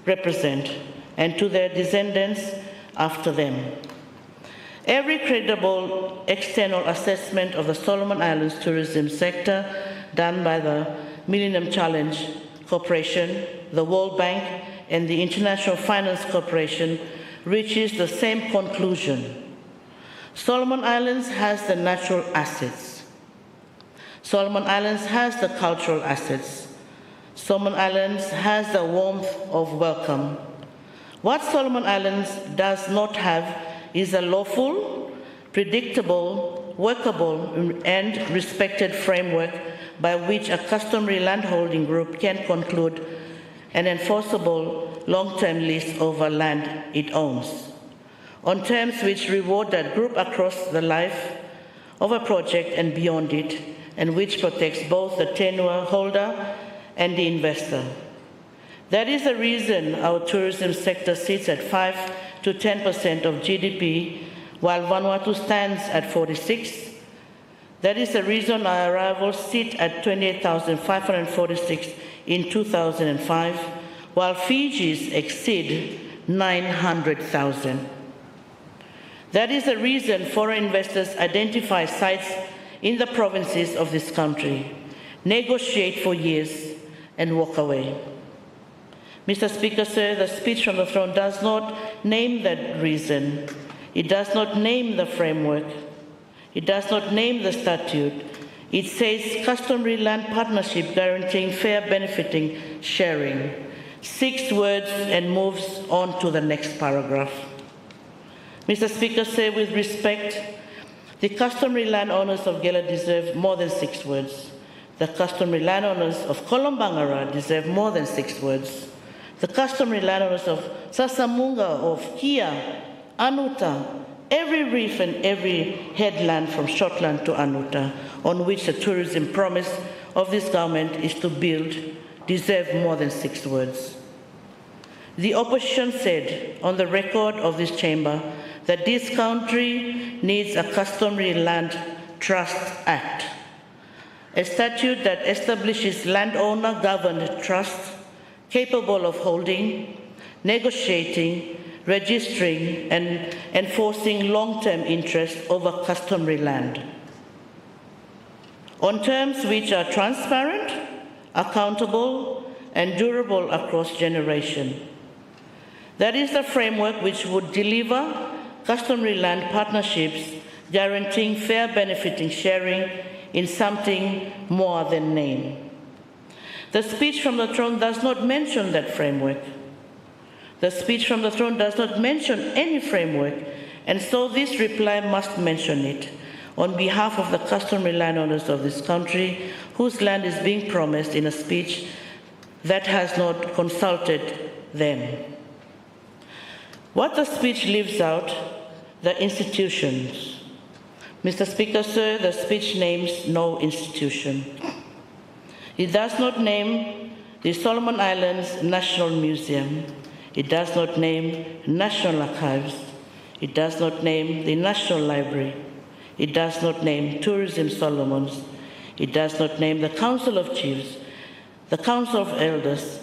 represent and to their descendants after them. Every credible external assessment of the Solomon Islands tourism sector done by the Millennium Challenge Corporation, the World Bank, and the International Finance Corporation reaches the same conclusion. Solomon Islands has the natural assets. Solomon Islands has the cultural assets. Solomon Islands has the warmth of welcome. What Solomon Islands does not have is a lawful, predictable, workable, and respected framework by which a customary landholding group can conclude an enforceable long-term lease over land it owns, on terms which reward that group across the life of a project and beyond it, and which protects both the tenure holder and the investor. That is the reason our tourism sector sits at 5 to 10% of GDP, while Vanuatu stands at 46. That is the reason our arrivals sit at 28,546 in 2005, while Fiji's exceed 900,000. That is the reason foreign investors identify sites in the provinces of this country, negotiate for years, and walk away. Mr. Speaker, sir, the speech from the throne does not name that reason. It does not name the framework. It does not name the statute. It says customary land partnership guaranteeing fair benefiting sharing. 6 words and moves on to the next paragraph. Mr. Speaker, sir, with respect, the customary landowners of Gela deserve more than 6 words. The customary landowners of Kolombangara deserve more than 6 words. The customary landowners of Sasamunga, of Kia, Anuta, every reef and every headland from Shortland to Anuta, on which the tourism promise of this government is to build, deserve more than 6 words. The opposition said on the record of this chamber that this country needs a Customary Land Trust Act, a statute that establishes landowner-governed trusts capable of holding, negotiating, registering, and enforcing long-term interest over customary land on terms which are transparent, accountable, and durable across generations. That is the framework which would deliver customary land partnerships guaranteeing fair benefiting sharing in something more than name. The speech from the throne does not mention that framework. The speech from the throne does not mention any framework, and so this reply must mention it on behalf of the customary landowners of this country whose land is being promised in a speech that has not consulted them. What the speech leaves out, the institutions. Mr. Speaker, sir, the speech names no institution. It does not name the Solomon Islands National Museum. It does not name National Archives. It does not name the National Library. It does not name Tourism Solomons. It does not name the Council of Chiefs, the Council of Elders,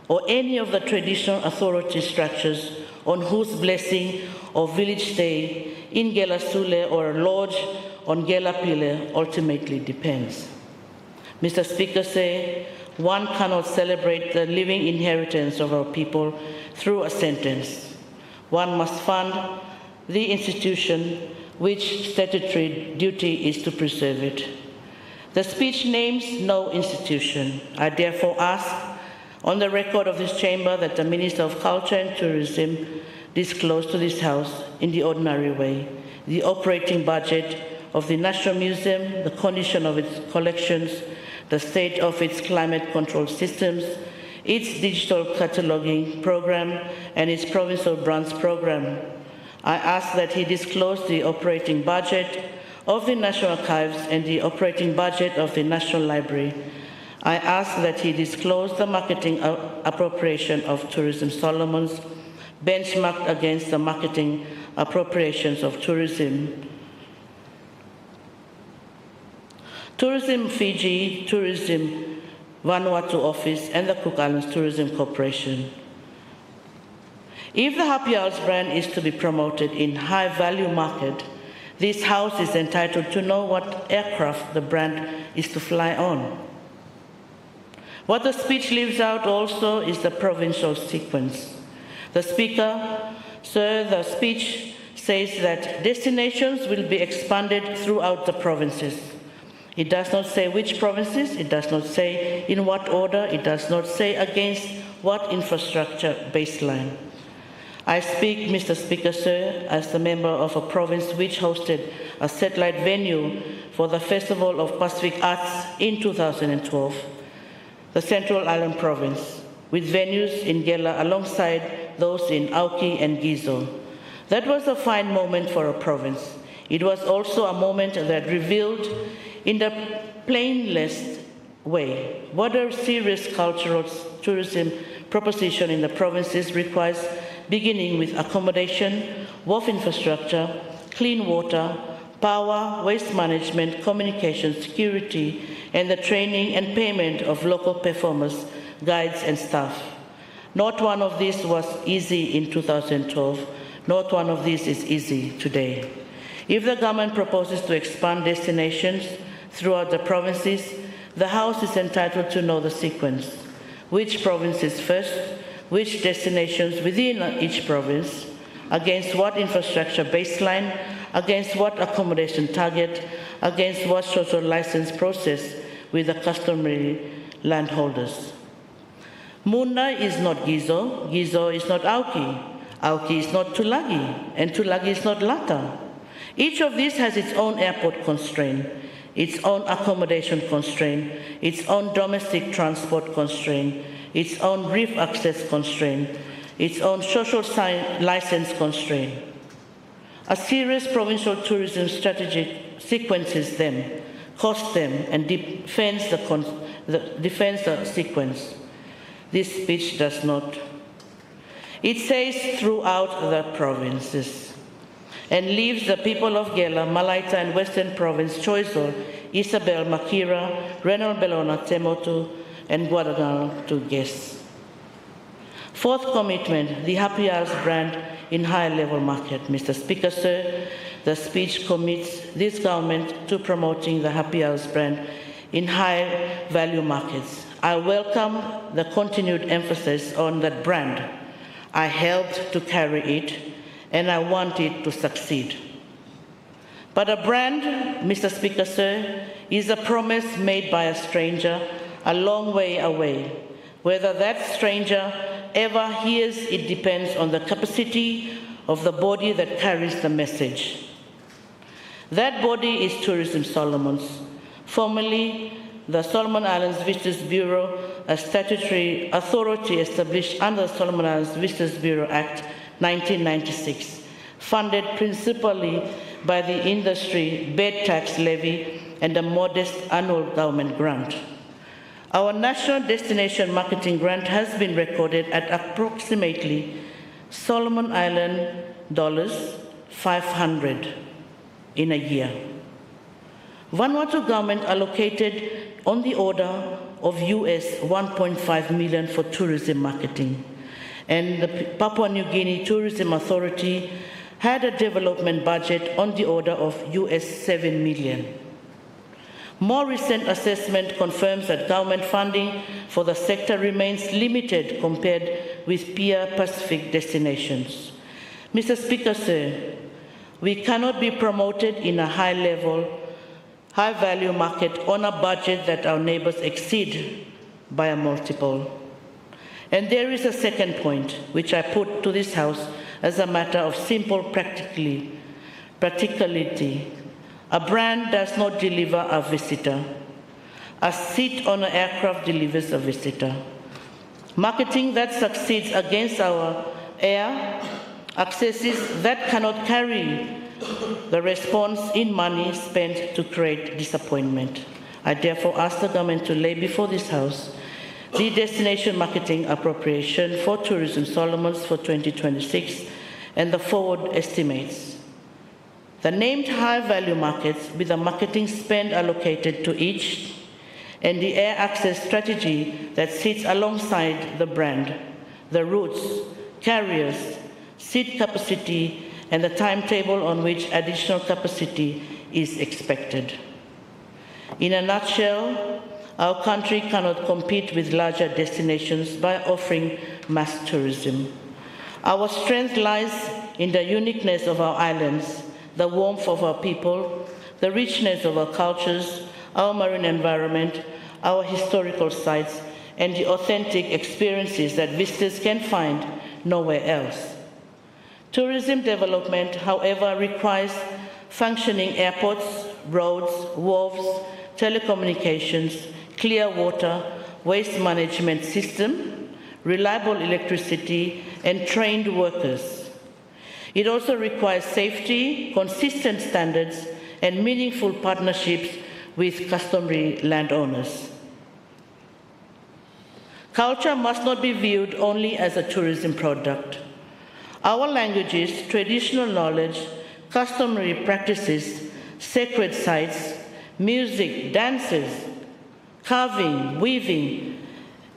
or any of the traditional authority structures on whose blessing of village stay in Gela Sule or lodge on Gela Pile ultimately depends. Mr. Speaker, say, one cannot celebrate the living inheritance of our people through a sentence. One must fund the institution which statutory duty is to preserve it. The speech names no institution. I therefore ask, on the record of this chamber, that the Minister of Culture and Tourism disclose to this House in the ordinary way the operating budget of the National Museum, the condition of its collections, the state of its climate control systems, its digital cataloging program, and its provincial branch program. I ask that he disclose the operating budget of the National Archives and the operating budget of the National Library. I ask that he disclose the marketing appropriation of Tourism Solomons, benchmarked against the marketing appropriations of Tourism Fiji, Tourism Vanuatu Office, and the Cook Islands Tourism Corporation. If the Happy Hours brand is to be promoted in high-value market, this House is entitled to know what aircraft the brand is to fly on. What the speech leaves out also is the provincial sequence. The Speaker, sir, the speech says that destinations will be expanded throughout the provinces. It does not say which provinces, it does not say in what order, it does not say against what infrastructure baseline. I speak, Mr. Speaker, sir, as the member of a province which hosted a satellite venue for the Festival of Pacific Arts in 2012, the Central Island Province, with venues in Gela alongside those in Auki and Gizo. That was a fine moment for a province. It was also a moment that revealed in the plainest way what a serious cultural tourism proposition in the provinces requires beginning with accommodation, wharf infrastructure, clean water, power, waste management, communication, security, and the training and payment of local performers, guides, and staff. Not one of these was easy in 2012. Not one of these is easy today. If the government proposes to expand destinations throughout the provinces, the House is entitled to know the sequence. Which provinces first, which destinations within each province, against what infrastructure baseline, against what accommodation target, against what social license process with the customary landholders. Munda is not Gizo, Gizo is not Auki, Auki is not Tulagi, and Tulagi is not Lata. Each of these has its own airport constraint, its own accommodation constraint, its own domestic transport constraint, its own reef access constraint, its own social license constraint. A serious provincial tourism strategy sequences them, costs them, and defends the sequence. This speech does not. It says throughout the provinces and leaves the people of Gela, Malaita, and Western Province, Choiseul, Isabel, Makira, Renal, Bellona, Temotu, and Guadalcanal to guess. Fourth commitment, the Happy Hours brand in high-level market. Mr. Speaker, sir, the speech commits this government to promoting the Happy Hours brand in high-value markets. I welcome the continued emphasis on that brand. I helped to carry it, and I want it to succeed. But a brand, Mr. Speaker, sir, is a promise made by a stranger a long way away. Whether that stranger ever hears it depends on the capacity of the body that carries the message. That body is Tourism Solomons, formerly the Solomon Islands Visitors Bureau, a statutory authority established under the Solomon Islands Visitors Bureau Act 1996, funded principally by the industry bed tax levy and a modest annual government grant. Our national destination marketing grant has been recorded at approximately Solomon Island $500 in a year. Vanuatu government allocated on the order of US $1.5 million for tourism marketing, and the Papua New Guinea Tourism Authority had a development budget on the order of US $7 million. More recent assessment confirms that government funding for the sector remains limited compared with peer Pacific destinations. Mr. Speaker, sir, we cannot be promoted in a high-level, high-value market on a budget that our neighbors exceed by a multiple. And there is a second point, which I put to this House as a matter of simple practicality. A brand does not deliver a visitor. A seat on an aircraft delivers a visitor. Marketing that succeeds against our air accesses that cannot carry the response in money spent to create disappointment. I therefore ask the government to lay before this House the destination marketing appropriation for Tourism Solomons for 2026 and the forward estimates. The named high-value markets with the marketing spend allocated to each and the air access strategy that sits alongside the brand, the routes, carriers, seat capacity, and the timetable on which additional capacity is expected. In a nutshell, our country cannot compete with larger destinations by offering mass tourism. Our strength lies in the uniqueness of our islands, the warmth of our people, the richness of our cultures, our marine environment, our historical sites, and the authentic experiences that visitors can find nowhere else. Tourism development, however, requires functioning airports, roads, wharves, telecommunications, clear water, waste management system, reliable electricity, and trained workers. It also requires safety, consistent standards, and meaningful partnerships with customary landowners. Culture must not be viewed only as a tourism product. Our languages, traditional knowledge, customary practices, sacred sites, music, dances, carving, weaving,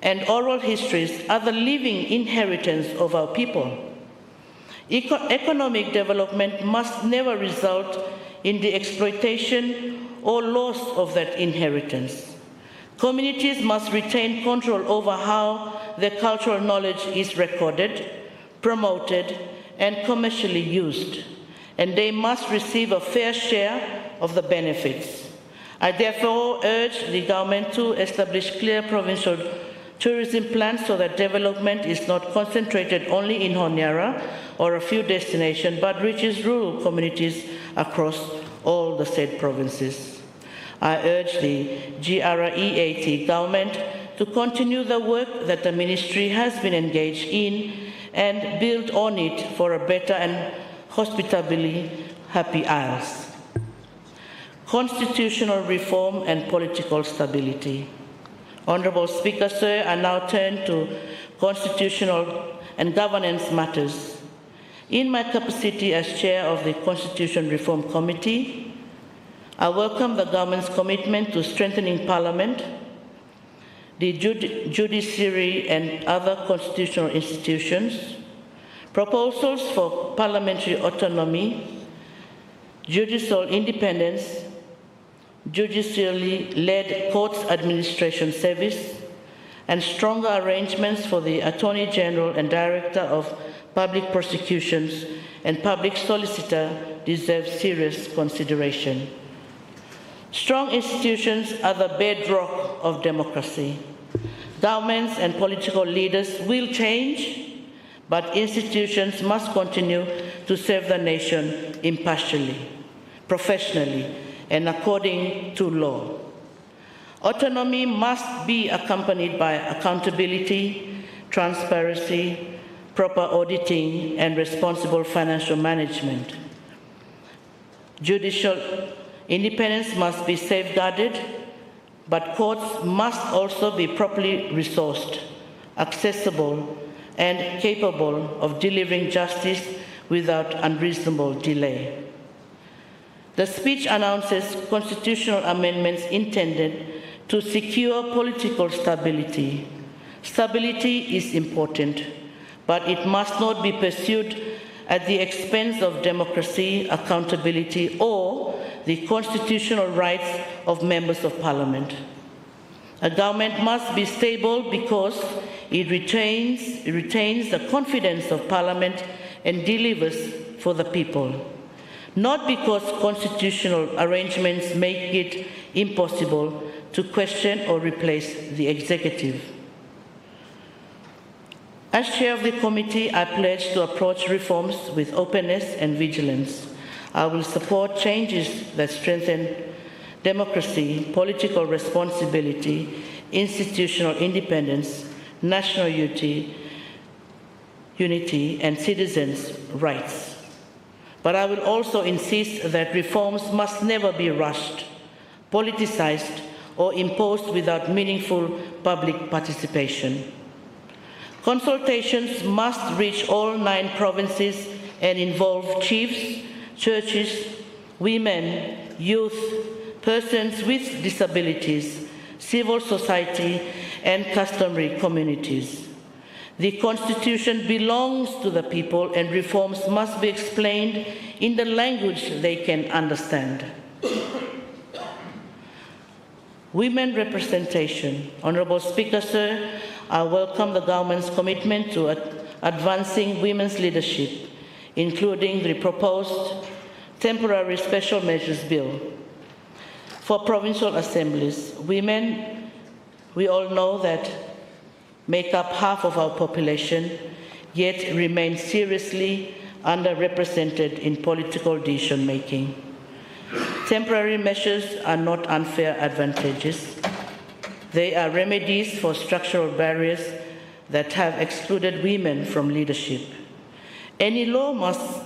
and oral histories are the living inheritance of our people. Economic development must never result in the exploitation or loss of that inheritance. Communities must retain control over how their cultural knowledge is recorded, promoted, and commercially used, and they must receive a fair share of the benefits. I therefore urge the government to establish clear provincial tourism plans so that development is not concentrated only in Honiara or a few destinations, but reaches rural communities across all the said provinces. I urge the GREAT government to continue the work that the ministry has been engaged in and build on it for a better and hospitably happy Isles. Constitutional reform and political stability. Honourable Speaker, sir, I now turn to constitutional and governance matters. In my capacity as chair of the Constitution Reform Committee, I welcome the government's commitment to strengthening Parliament, the judiciary and other constitutional institutions, proposals for parliamentary autonomy, judicial independence, judicially led courts administration service, and stronger arrangements for the Attorney General and Director of Public Prosecutions and Public Solicitor deserve serious consideration. Strong institutions are the bedrock of democracy. Governments and political leaders will change, but institutions must continue to serve the nation impartially, professionally, and according to law. Autonomy must be accompanied by accountability, transparency, proper auditing, and responsible financial management. Judicial independence must be safeguarded, but courts must also be properly resourced, accessible, and capable of delivering justice without unreasonable delay. The speech announces constitutional amendments intended to secure political stability. Stability is important, but it must not be pursued at the expense of democracy, accountability, or the constitutional rights of members of Parliament. A government must be stable because it retains the confidence of Parliament and delivers for the people, not because constitutional arrangements make it impossible to question or replace the executive. As chair of the committee, I pledge to approach reforms with openness and vigilance. I will support changes that strengthen democracy, political responsibility, institutional independence, national unity, and citizens' rights. But I will also insist that reforms must never be rushed, politicized, or imposed without meaningful public participation. Consultations must reach all 9 provinces and involve chiefs, churches, women, youth, persons with disabilities, civil society, and customary communities. The Constitution belongs to the people, and reforms must be explained in the language they can understand. Women representation. Honourable Speaker, sir, I welcome the government's commitment to advancing women's leadership, including the proposed temporary special measures bill. For provincial assemblies, women, we all know that, make up half of our population, yet remain seriously underrepresented in political decision-making. Temporary measures are not unfair advantages. They are remedies for structural barriers that have excluded women from leadership. Any law must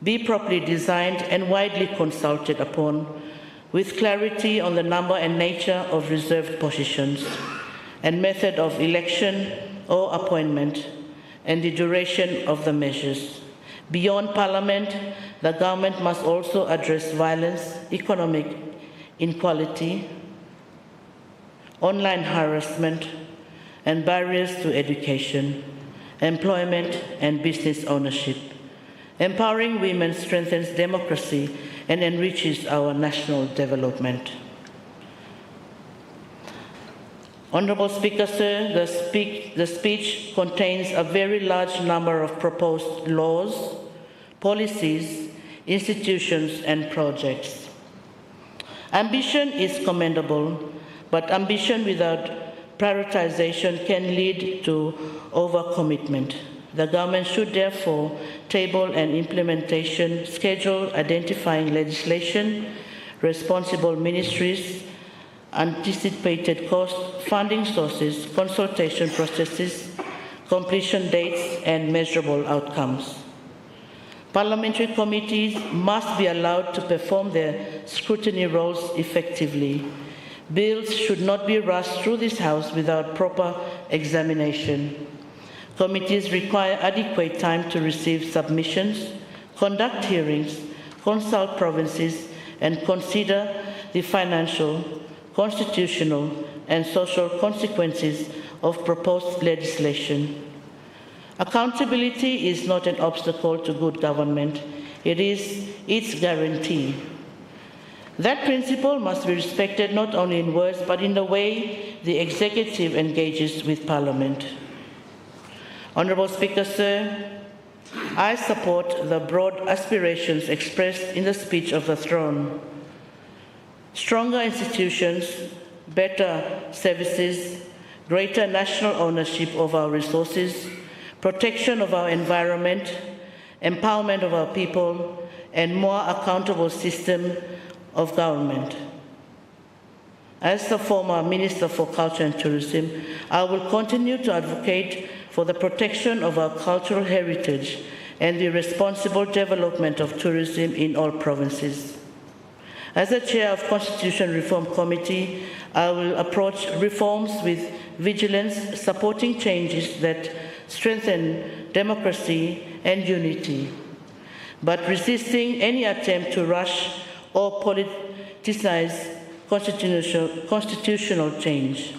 be properly designed and widely consulted upon, with clarity on the number and nature of reserved positions. and method of election or appointment, and the duration of the measures. Beyond Parliament, the government must also address violence, economic inequality, online harassment, and barriers to education, employment, and business ownership. Empowering women strengthens democracy and enriches our national development. Honourable Speaker, sir, the speech contains a very large number of proposed laws, policies, institutions, and projects. Ambition is commendable, but ambition without prioritization can lead to overcommitment. The government should therefore table an implementation schedule identifying legislation, responsible ministries, anticipated costs, funding sources, consultation processes, completion dates, and measurable outcomes. Parliamentary committees must be allowed to perform their scrutiny roles effectively. Bills should not be rushed through this House without proper examination. Committees require adequate time to receive submissions, conduct hearings, consult provinces, and consider the financial, constitutional, and social consequences of proposed legislation. Accountability is not an obstacle to good government, it is its guarantee. That principle must be respected not only in words but in the way the executive engages with Parliament. Honourable Speaker, sir, I support the broad aspirations expressed in the speech of the throne. Stronger institutions, better services, greater national ownership of our resources, protection of our environment, empowerment of our people, and more accountable system of government. As the former Minister for Culture and Tourism, I will continue to advocate for the protection of our cultural heritage and the responsible development of tourism in all provinces. As the Chair of Constitution Reform Committee, I will approach reforms with vigilance, supporting changes that strengthen democracy and unity, but resisting any attempt to rush or politicize constitutional change.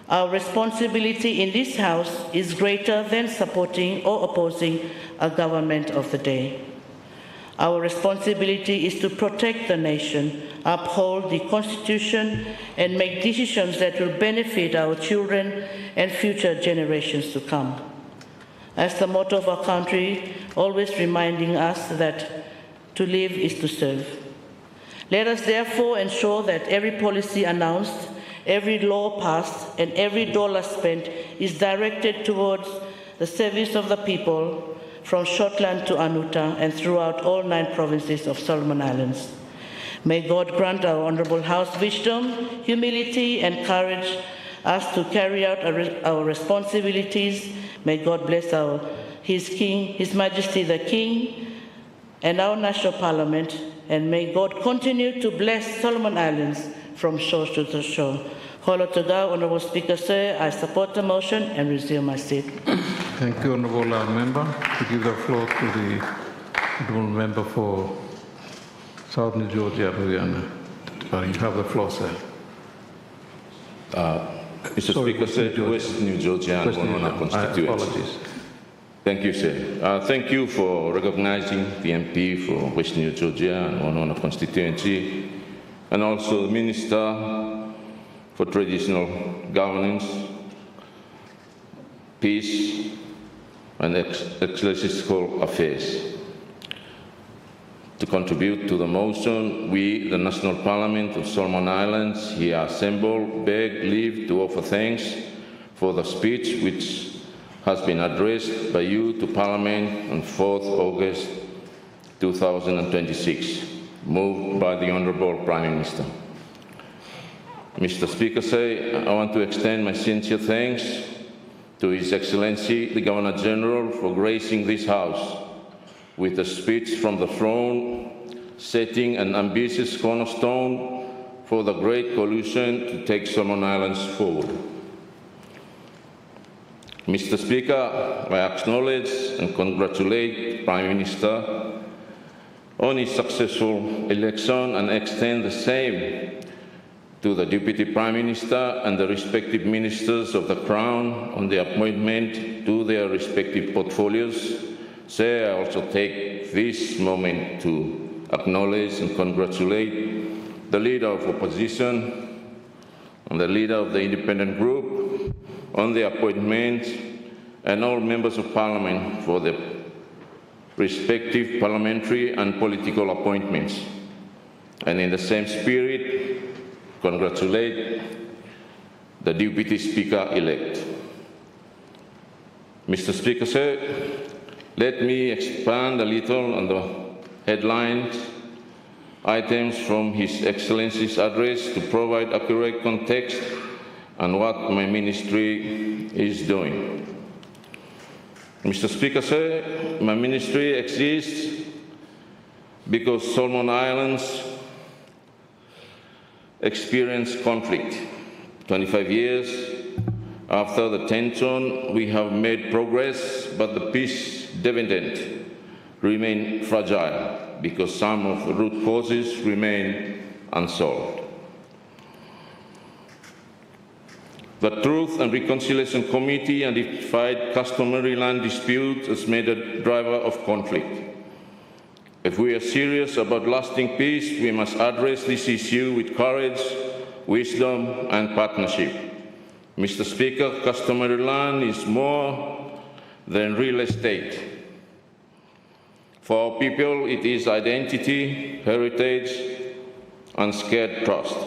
Our responsibility in this House is greater than supporting or opposing a government of the day. Our responsibility is to protect the nation, uphold the Constitution, and make decisions that will benefit our children and future generations to come. As the motto of our country, always reminding us that to live is to serve. Let us therefore ensure that every policy announced, every law passed, and every dollar spent is directed towards the service of the people from Shortland to Anuta and throughout all 9 provinces of Solomon Islands. May God grant our Honourable House wisdom, humility, and courage us to carry out our responsibilities. May God bless His Majesty the King, and our National Parliament, and may God continue to bless Solomon Islands from shore to shore. Holo to go, Honourable Speaker, sir, I support the motion and resume my seat. Thank you, Honourable Member. To give the floor to the Honourable Member for South New Georgia, Louisiana. You have the floor, sir. Mr. Speaker, sir, West New Georgia and Monona constituency. Apologies. Thank you, sir. Thank you for recognizing the MP for West New Georgia and Monona constituency, and also the Minister for Traditional Governance, Peace, and Ecclesiastical Affairs. To contribute to the motion, we, the National Parliament of Solomon Islands, here assembled, beg leave to offer thanks for the speech which has been addressed by you to Parliament on 4th August 2026, moved by the Honourable Prime Minister. Mr. Speaker, I want to extend my sincere thanks to His Excellency the Governor-General for gracing this House with a speech from the throne, setting an ambitious cornerstone for the great coalition to take Solomon Islands forward. Mr. Speaker, I acknowledge and congratulate Prime Minister on his successful election and extend the same to the Deputy Prime Minister and the respective ministers of the Crown on the appointment to their respective portfolios. So I also take this moment to acknowledge and congratulate the Leader of Opposition and the Leader of the Independent Group on the appointment and all members of Parliament for the respective parliamentary and political appointments. And in the same spirit, congratulate the Deputy Speaker-elect. Mr. Speaker, sir, let me expand a little on the headlines items from His Excellency's address to provide accurate context on what my ministry is doing. Mr. Speaker, sir, my ministry exists because Solomon Islands experienced conflict. 25 years after the tension, we have made progress, but the peace dividend remains fragile because some of the root causes remain unsolved. The Truth and Reconciliation Committee identified customary land disputes as major driver of conflict. If we are serious about lasting peace, we must address this issue with courage, wisdom, and partnership. Mr. Speaker, customary land is more than real estate. For our people, it is identity, heritage, and scared trust.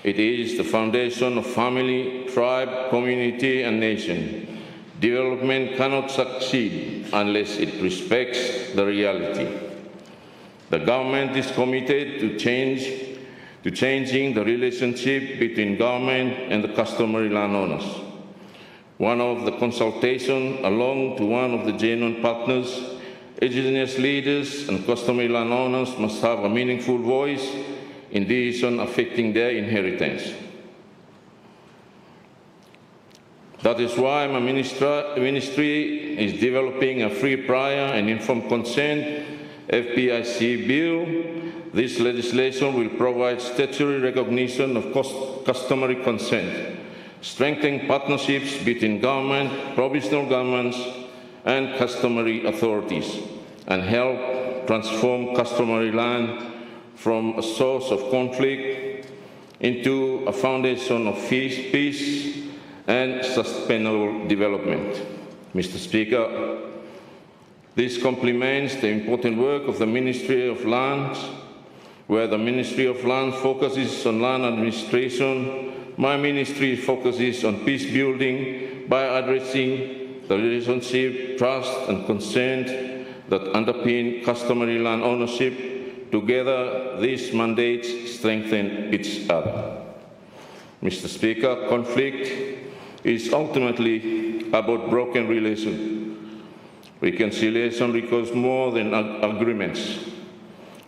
It is the foundation of family, tribe, community, and nation. Development cannot succeed unless it respects the reality. The government is committed to changing the relationship between government and the customary landowners. One of the consultation along to one of the genuine partners, indigenous leaders and customary landowners must have a meaningful voice in decisions affecting their inheritance. That is why my ministry is developing a free, prior and informed consent FPIC bill. This legislation will provide statutory recognition of customary consent, strengthen partnerships between government, provincial governments, and customary authorities, and help transform customary land from a source of conflict into a foundation of peace and sustainable development. Mr. Speaker, this complements the important work of the Ministry of Lands, where the Ministry of Lands focuses on land administration. My ministry focuses on peace building by addressing the relationship, trust, and consent that underpin customary land ownership. Together, these mandates strengthen each other. Mr. Speaker, conflict is ultimately about broken relations. Reconciliation requires more than agreements.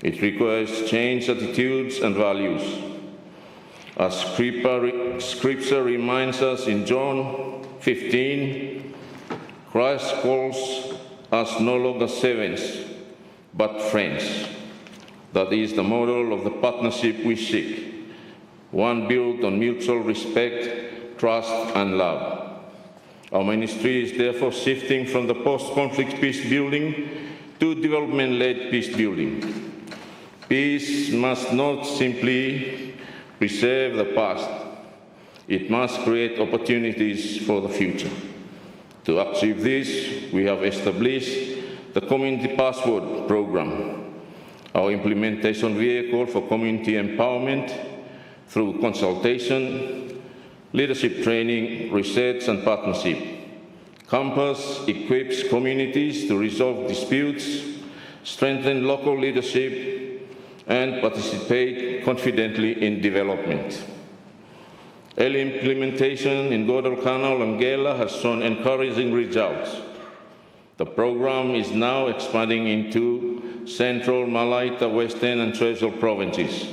It requires changed attitudes and values. As Scripture reminds us in John 15, Christ calls us no longer servants, but friends. That is the model of the partnership we seek, one built on mutual respect, trust, and love. Our ministry is therefore shifting from the post-conflict peace building to development-led peace building. Peace must not simply preserve the past. It must create opportunities for the future. To achieve this, we have established the Community Password Program, our implementation vehicle for community empowerment through consultation, leadership training, research, and partnership. Campus equips communities to resolve disputes, strengthen local leadership, and participate confidently in development. Early implementation in Guadalcanal and Gela has shown encouraging results. The program is now expanding into Central, Malaita, Western, and Treasure provinces,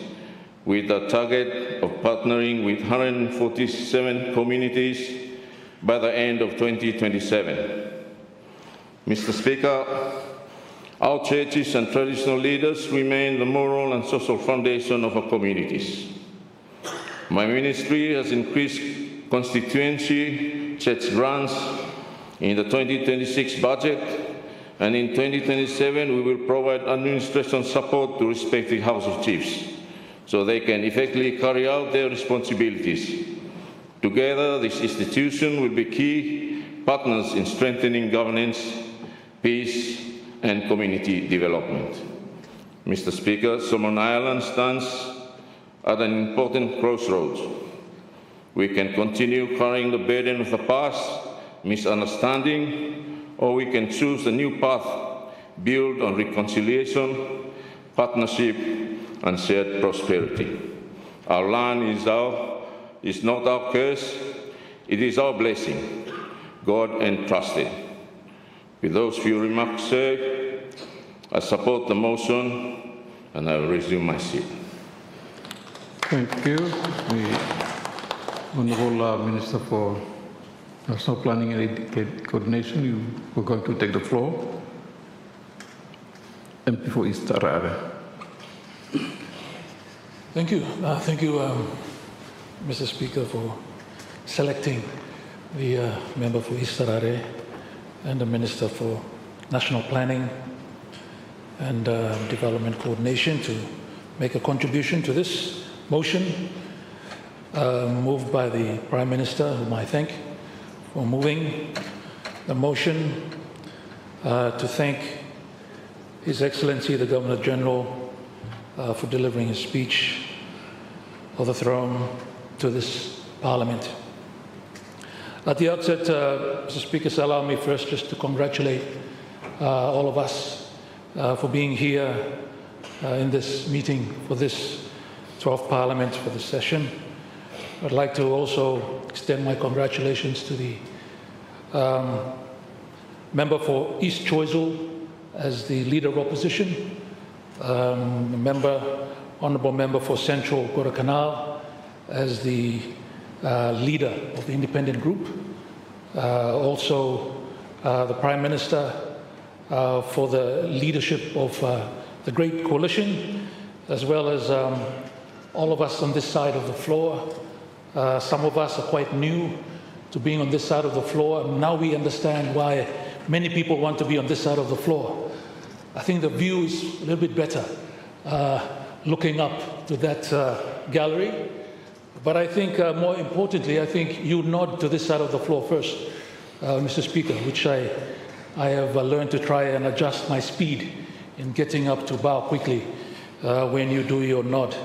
with a target of partnering with 147 communities by the end of 2027. Mr. Speaker, our churches and traditional leaders remain the moral and social foundation of our communities. My ministry has increased constituency church grants in the 2026 budget, and in 2027 we will provide administration support to respective House of Chiefs so they can effectively carry out their responsibilities. Together, this institution will be key partners in strengthening governance, peace, and community development. Mr. Speaker, Solomon Islands stands at an important crossroads. We can continue carrying the burden of the past, misunderstanding, or we can choose a new path built on reconciliation, partnership, and shared prosperity. Our land is not our curse, it is our blessing, God entrusted. With those few remarks, sir, I support the motion and I will resume my seat. Thank you. The Honourable Minister for National Planning and Coordination, you were going to take the floor. MP for East Tarare. Thank you. Thank you, Mr. Speaker, for selecting the member for East Tarare and the Minister for National Planning and Development Coordination to make a contribution to this motion moved by the Prime Minister, whom I thank for moving the motion to thank His Excellency the Governor-General for delivering his speech of the throne to this Parliament. At the outset, Mr. Speaker, allow me first just to congratulate all of us for being here in this meeting for this 12th Parliament for this session. I'd like to also extend my congratulations to the member for East Choiseul as the Leader of Opposition, Honourable Member for Central Guadalcanal as the Leader of the Independent Group, also the Prime Minister for the leadership of the Great Coalition, as well as all of us on this side of the floor. Some of us are quite new to being on this side of the floor, and now we understand why many people want to be on this side of the floor. I think the view is a little bit better looking up to that gallery. But I think more importantly, I think you nod to this side of the floor first, Mr. Speaker, which I have learned to try and adjust my speed in getting up to bow quickly when you do your nod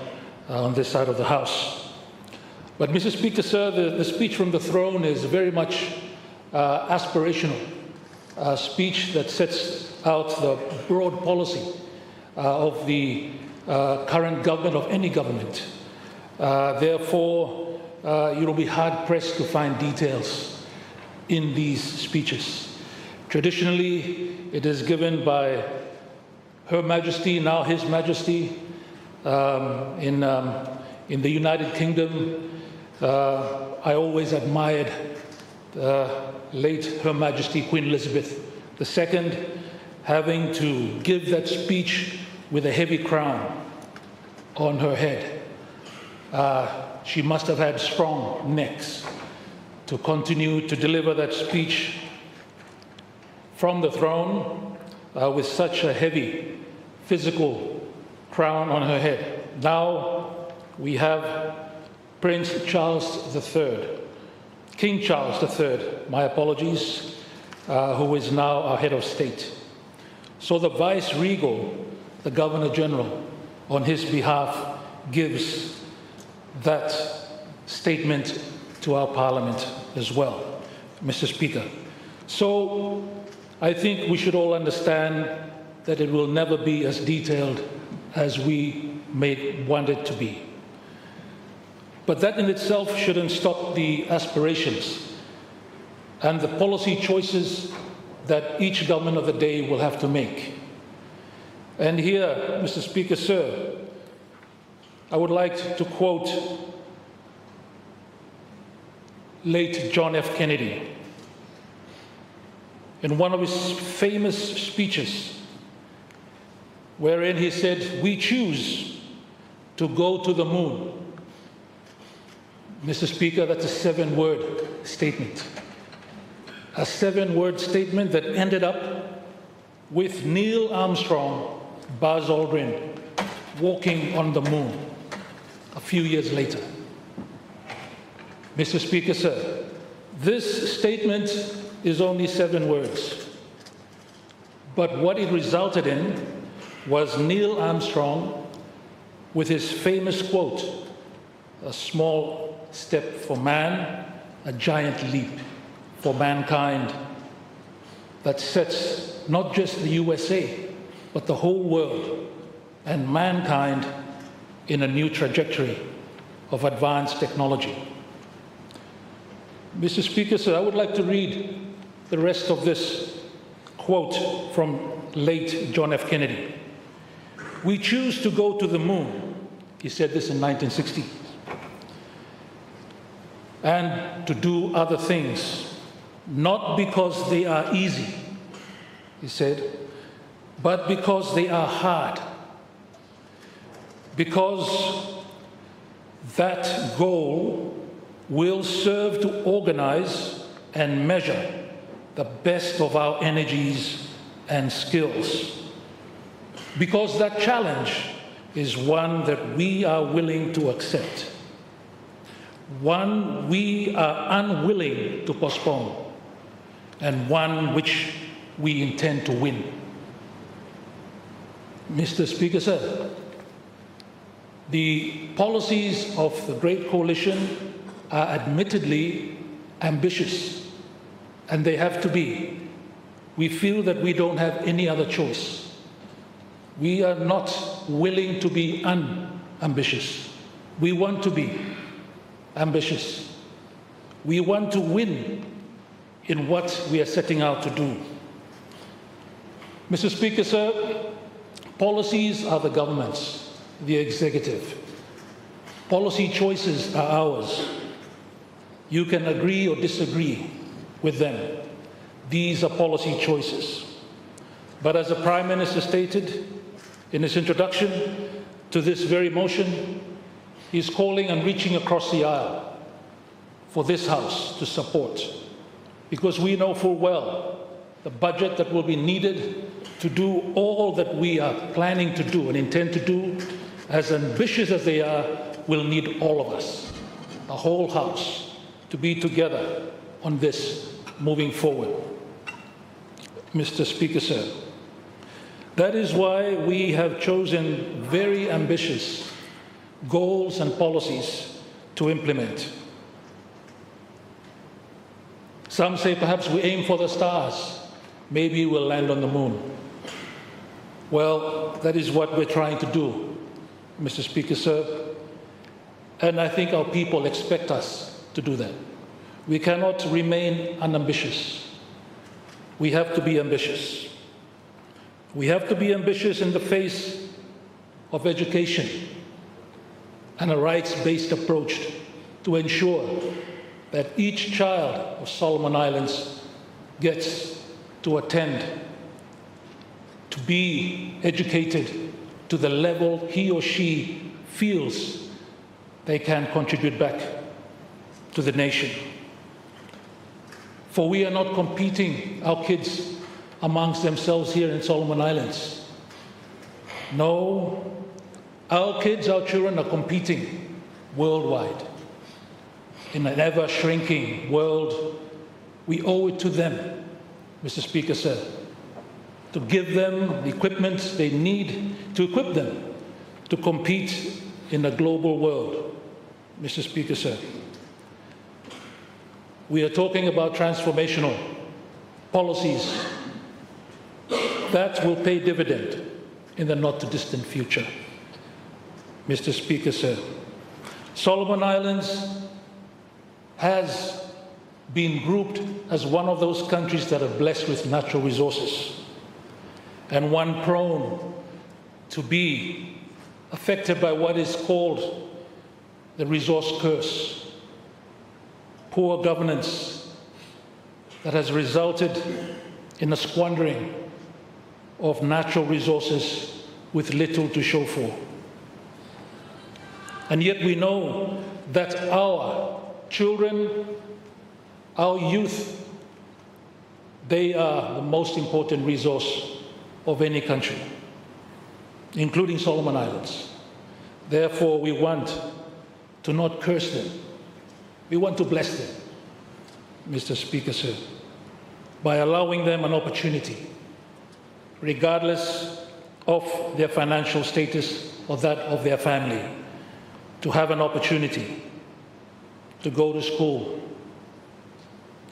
on this side of the House. But Mr. Speaker, sir, the speech from the throne is very much aspirational, a speech that sets out the broad policy of the current government, of any government. Therefore, you'll be hard-pressed to find details in these speeches. Traditionally, it is given by Her Majesty, now His Majesty. In the United Kingdom, I always admired late Her Majesty Queen Elizabeth II having to give that speech with a heavy crown on her head. She must have had strong necks to continue to deliver that speech from the throne with such a heavy physical crown on her head. Now we have Prince Charles III, King Charles III, my apologies, who is now our head of state. So the Vice-Regal, the Governor-General, on his behalf, gives that statement to our Parliament as well, Mr. Speaker. So I think we should all understand that it will never be as detailed as we may want it to be. But that in itself shouldn't stop the aspirations and the policy choices that each government of the day will have to make. And here, Mr. Speaker, sir, I would like to quote late John F. Kennedy. In one of his famous speeches, wherein he said, "We choose to go to the moon." Mr. Speaker, that's a 7-word statement. A 7-word statement that ended up with Neil Armstrong, Buzz Aldrin, walking on the moon a few years later. Mr. Speaker, sir, this statement is only 7 words. But what it resulted in was Neil Armstrong with his famous quote, "A small step for man, a giant leap for mankind," that sets not just the USA, but the whole world and mankind in a new trajectory of advanced technology. Mr. Speaker, sir, I would like to read the rest of this quote from late John F. Kennedy. "We choose to go to the moon," he said this in 1960, "and to do other things, not because they are easy," he said, "but because they are hard. Because that goal will serve to organize and measure the best of our energies and skills. Because that challenge is one that we are willing to accept, one we are unwilling to postpone, and one which we intend to win." Mr. Speaker, sir, the policies of the Great Coalition are admittedly ambitious, and they have to be. We feel that we don't have any other choice. We are not willing to be unambitious. We want to be ambitious. We want to win in what we are setting out to do. Mr. Speaker, sir, policies are the government's, the executive. Policy choices are ours. You can agree or disagree with them. These are policy choices. But as the Prime Minister stated in his introduction to this very motion, he's calling and reaching across the aisle for this House to support, because we know full well the budget that will be needed to do all that we are planning to do and intend to do, as ambitious as they are, will need all of us, the whole House, to be together on this moving forward. Mr. Speaker, sir, that is why we have chosen very ambitious goals and policies to implement. Some say perhaps we aim for the stars. Maybe we'll land on the moon. Well, that is what we're trying to do, Mr. Speaker, sir. And I think our people expect us to do that. We cannot remain unambitious. We have to be ambitious. We have to be ambitious in the face of education and a rights-based approach to ensure that each child of Solomon Islands gets to attend, to be educated to the level he or she feels they can contribute back to the nation. For we are not competing, our kids, amongst themselves here in Solomon Islands. No, our kids, our children are competing worldwide in an ever-shrinking world. We owe it to them, Mr. Speaker, sir, to give them the equipment they need to equip them to compete in a global world, Mr. Speaker, sir. We are talking about transformational policies that will pay dividend in the not-too-distant future. Mr. Speaker, sir, Solomon Islands has been grouped as one of those countries that are blessed with natural resources and one prone to be affected by what is called the resource curse. poor governance that has resulted in a squandering of natural resources with little to show for. And yet we know that our children, our youth, they are the most important resource of any country, including Solomon Islands. Therefore, we want to not curse them. We want to bless them, Mr. Speaker, sir, by allowing them an opportunity, regardless of their financial status or that of their family, to have an opportunity to go to school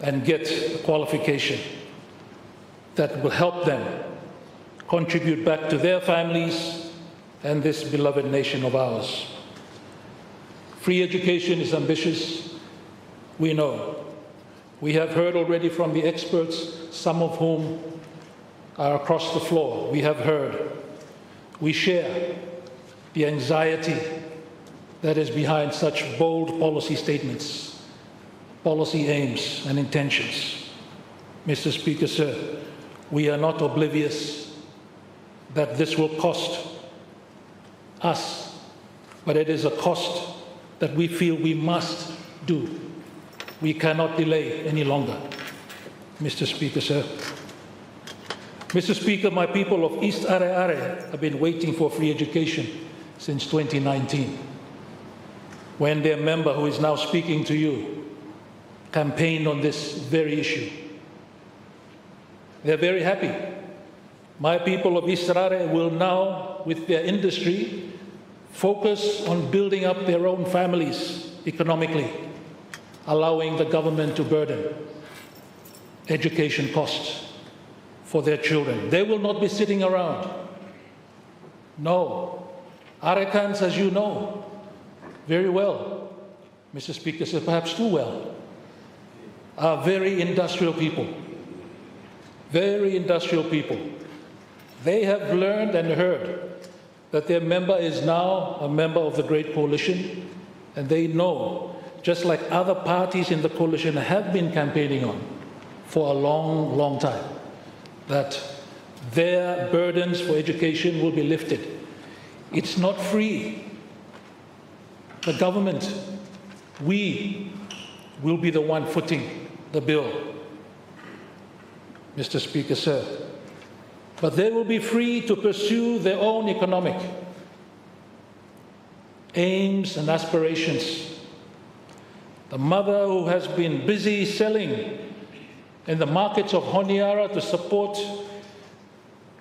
and get a qualification that will help them contribute back to their families and this beloved nation of ours. Free education is ambitious, we know. We have heard already from the experts, some of whom are across the floor. We have heard. We share the anxiety that is behind such bold policy statements, policy aims and intentions. Mr. Speaker, sir, we are not oblivious that this will cost us, but it is a cost that we feel we must do. We cannot delay any longer. Mr. Speaker, sir. Mr. Speaker, my people of East Are Are have been waiting for free education since 2019, when their member, who is now speaking to you, campaigned on this very issue. They're very happy. My people of East Are Are will now, with their industry, focus on building up their own families economically, allowing the government to burden education costs for their children. They will not be sitting around. No. Arekans, as you know very well, Mr. Speaker, says perhaps too well, are very industrial people. Very industrial people. They have learned and heard that their member is now a member of the Great Coalition, and they know, just like other parties in the coalition have been campaigning on for a long, long time, that their burdens for education will be lifted. It's not free. The government, we will be the one footing the bill, Mr. Speaker, sir. But they will be free to pursue their own economic aims and aspirations. The mother who has been busy selling in the markets of Honiara to support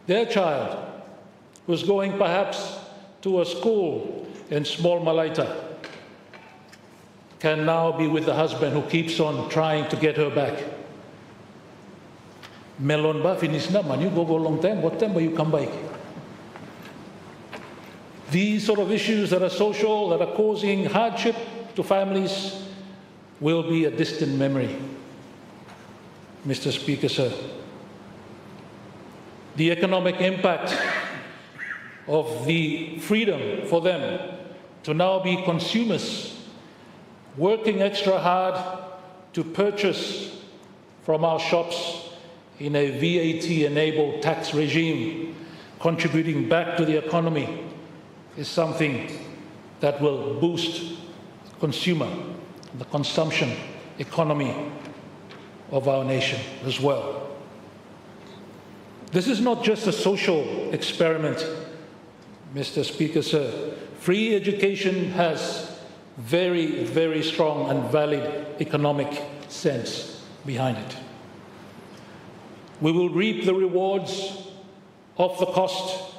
their child, who's going perhaps to a school in Small Malaita, can now be with the husband who keeps on trying to get her back. Melon ba finish na man, you go long time, what time will you come back? These sort of issues that are social, that are causing hardship to families, will be a distant memory, Mr. Speaker, sir. The economic impact of the freedom for them to now be consumers, working extra hard to purchase from our shops in a VAT-enabled tax regime, contributing back to the economy, is something that will boost the consumption economy of our nation as well. This is not just a social experiment, Mr. Speaker, sir. Free education has very, very strong and valid economic sense behind it. We will reap the rewards of the cost.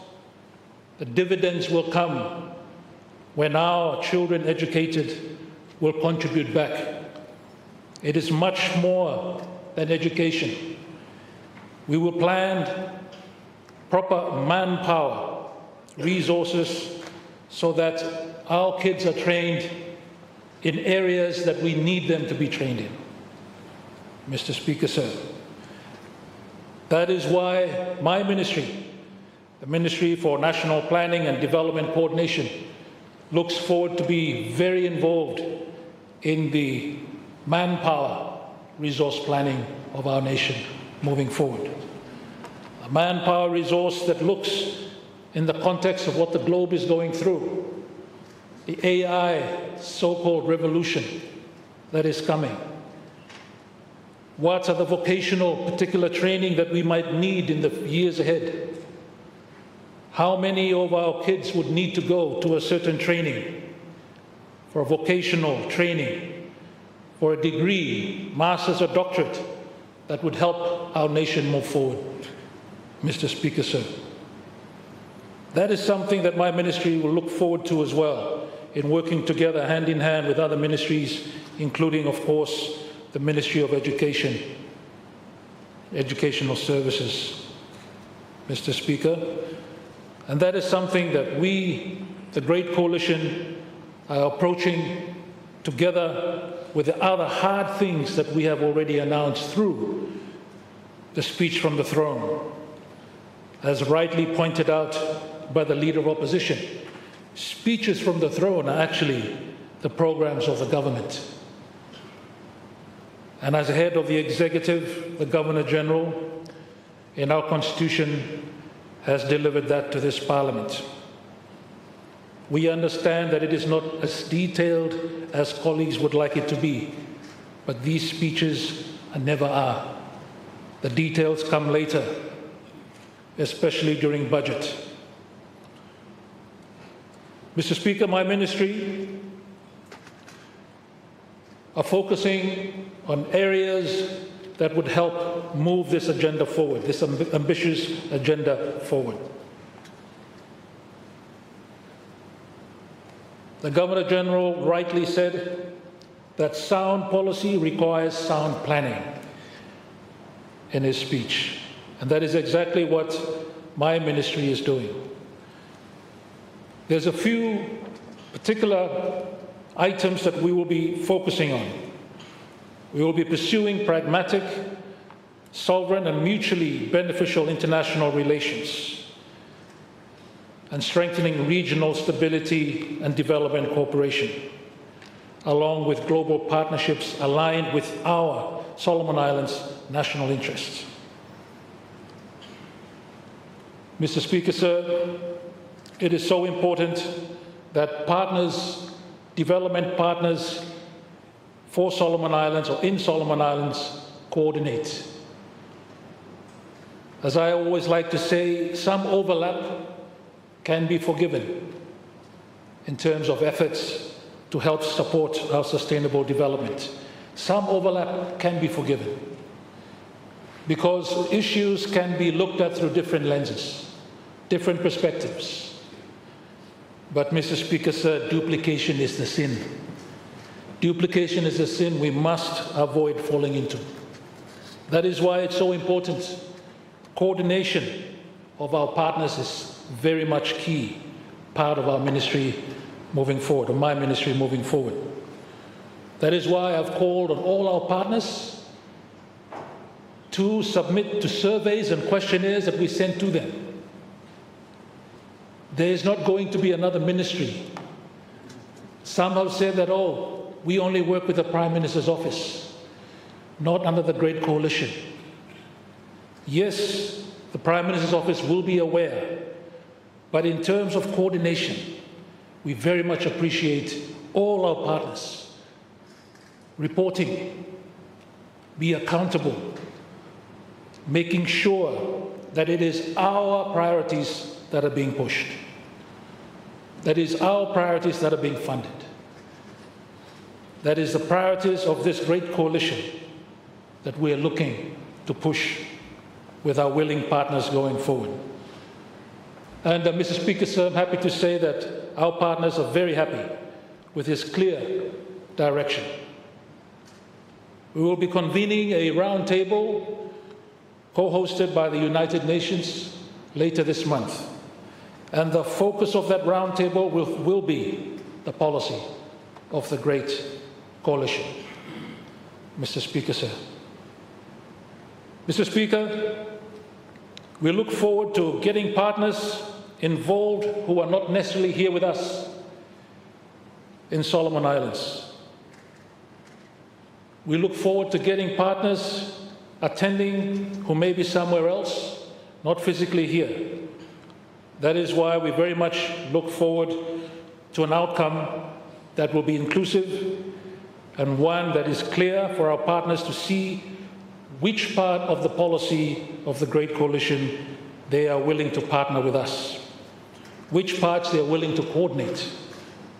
The dividends will come when our children educated will contribute back. It is much more than education. We will plan proper manpower, resources, so that our kids are trained in areas that we need them to be trained in. Mr. Speaker, sir. That is why my ministry, the Ministry for National Planning and Development Coordination, looks forward to be very involved in the manpower resource planning of our nation moving forward. A manpower resource that looks in the context of what the globe is going through, the AI so-called revolution that is coming. What are the vocational particular training that we might need in the years ahead? How many of our kids would need to go to a certain training, for a vocational training, for a degree, master's or doctorate, that would help our nation move forward? Mr. Speaker, sir, that is something that my ministry will look forward to as well, in working together hand in hand with other ministries, including, of course, the Ministry of Education, Educational Services, Mr. Speaker. And that is something that we, the Great Coalition, are approaching together with the other hard things that we have already announced through the speech from the throne. As rightly pointed out by the Leader of Opposition, speeches from the throne are actually the programs of the government. And as head of the executive, the Governor-General, in our Constitution, has delivered that to this Parliament. We understand that it is not as detailed as colleagues would like it to be, but these speeches never are. The details come later, especially during budget. Mr. Speaker, my ministry are focusing on areas that would help move this agenda forward, this ambitious agenda forward. The Governor-General rightly said that sound policy requires sound planning in his speech, and that is exactly what my ministry is doing. There's a few particular items that we will be focusing on. We will be pursuing pragmatic, sovereign, and mutually beneficial international relations and strengthening regional stability and development cooperation, along with global partnerships aligned with our Solomon Islands' national interests. Mr. Speaker, sir, it is so important that partners, development partners for Solomon Islands or in Solomon Islands, coordinate. As I always like to say, some overlap can be forgiven in terms of efforts to help support our sustainable development. Some overlap can be forgiven because issues can be looked at through different lenses, different perspectives. But, Mr. Speaker, sir, duplication is the sin. Duplication is a sin we must avoid falling into. That is why it's so important. Coordination of our partners is very much key part of our ministry moving forward, or my ministry moving forward. That is why I've called on all our partners to submit to surveys and questionnaires that we send to them. There is not going to be another ministry. Some have said that, oh, we only work with the Prime Minister's office, not under the Great Coalition. Yes, the Prime Minister's office will be aware, but in terms of coordination, we very much appreciate all our partners reporting, be accountable, making sure that it is our priorities that are being pushed. That is our priorities that are being funded. That is the priorities of this great coalition that we are looking to push with our willing partners going forward. And Mr. Speaker, sir, I'm happy to say that our partners are very happy with this clear direction. We will be convening a roundtable co-hosted by the United Nations later this month. And the focus of that roundtable will be the policy of the Great Coalition. Mr. Speaker, sir. Mr. Speaker, we look forward to getting partners involved who are not necessarily here with us in Solomon Islands. We look forward to getting partners attending who may be somewhere else, not physically here. That is why we very much look forward to an outcome that will be inclusive and one that is clear for our partners to see which part of the policy of the Great Coalition they are willing to partner with us, which parts they are willing to coordinate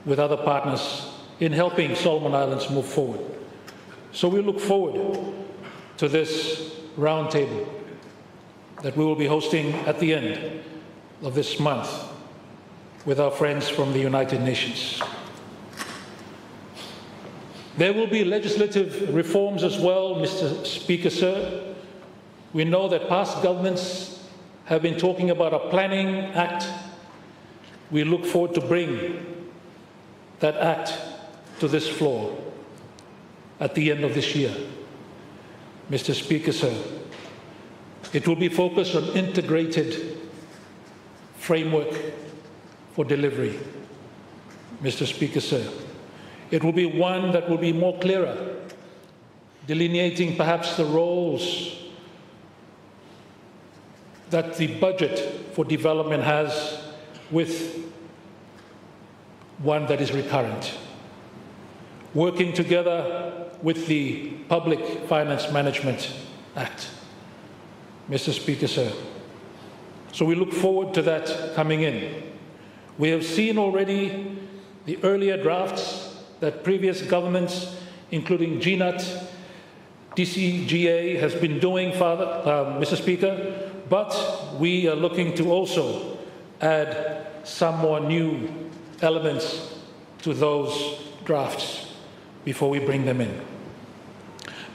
with other partners in helping Solomon Islands move forward. So we look forward to this roundtable that we will be hosting at the end of this month with our friends from the United Nations. There will be legislative reforms as well, Mr. Speaker, sir. We know that past governments have been talking about a planning act. We look forward to bring that act to this floor at the end of this year. Mr. Speaker, sir, it will be focused on integrated framework for delivery. Mr. Speaker, sir, it will be one that will be more clearer, delineating perhaps the roles that the budget for development has with one that is recurrent. Working together with the Public Finance Management Act. Mr. Speaker, sir. So we look forward to that coming in. We have seen already the earlier drafts that previous governments, including GNAT, DCGA, has been doing, Mr. Speaker, but we are looking to also add some more new elements to those drafts before we bring them in.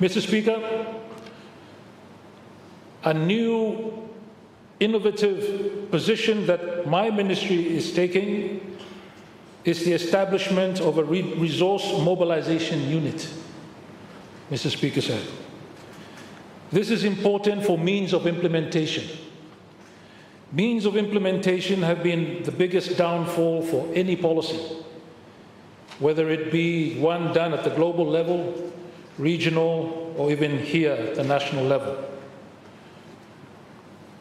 Mr. Speaker, a new innovative position that my ministry is taking is the establishment of a resource mobilization unit. Mr. Speaker, sir. This is important for means of implementation. Means of implementation have been the biggest downfall for any policy, whether it be one done at the global level, regional, or even here at the national level.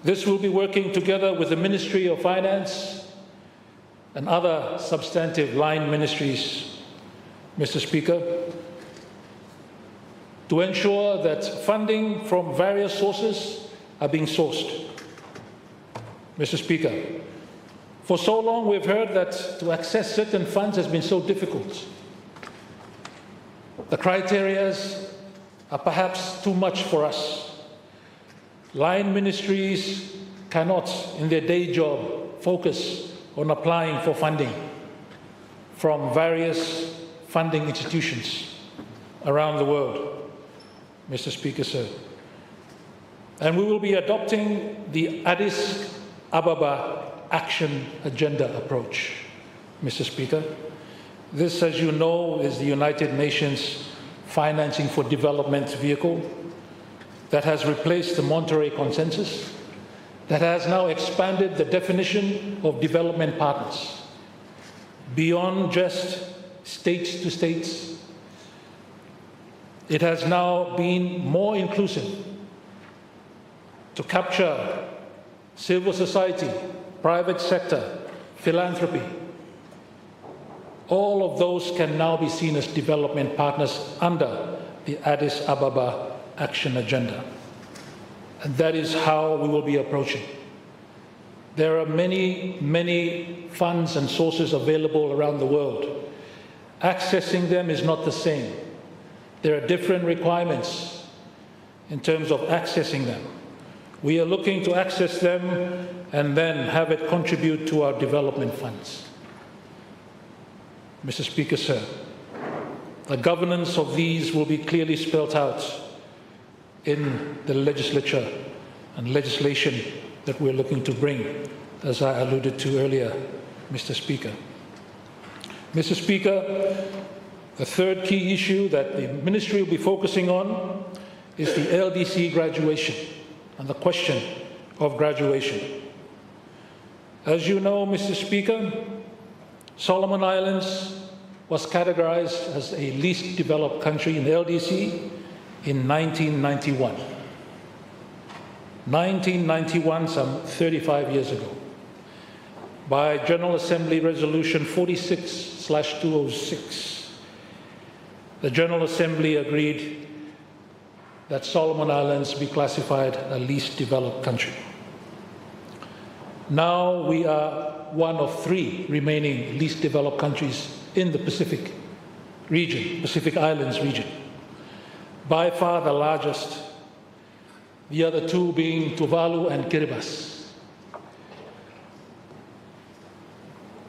This will be working together with the Ministry of Finance and other substantive line ministries, Mr. Speaker, to ensure that funding from various sources are being sourced. Mr. Speaker, for so long we've heard that to access certain funds has been so difficult. The criteria are perhaps too much for us. Line ministries cannot, in their day job, focus on applying for funding from various funding institutions around the world, Mr. Speaker, sir. And we will be adopting the Addis Ababa Action Agenda approach, Mr. Speaker. This, as you know, is the United Nations Financing for Development vehicle that has replaced the Monterey Consensus, that has now expanded the definition of development partners beyond just states to states. It has now been more inclusive to capture civil society, private sector, philanthropy. All of those can now be seen as development partners under the Addis Ababa Action Agenda. And that is how we will be approaching. There are many, many funds and sources available around the world. Accessing them is not the same. There are different requirements in terms of accessing them. We are looking to access them and then have it contribute to our development funds. Mr. Speaker, sir, the governance of these will be clearly spelled out in the legislature and legislation that we're looking to bring, as I alluded to earlier, Mr. Speaker. Mr. Speaker, the third key issue that the ministry will be focusing on is the LDC graduation and the question of graduation. As you know, Mr. Speaker, Solomon Islands was categorized as a least developed country in the LDC in 1991. 1991, some 35 years ago, by General Assembly Resolution 46/206. The General Assembly agreed that Solomon Islands be classified a least developed country. Now we are one of 3 remaining least developed countries in the Pacific region, Pacific Islands region. By far the largest, the other 2 being Tuvalu and Kiribati.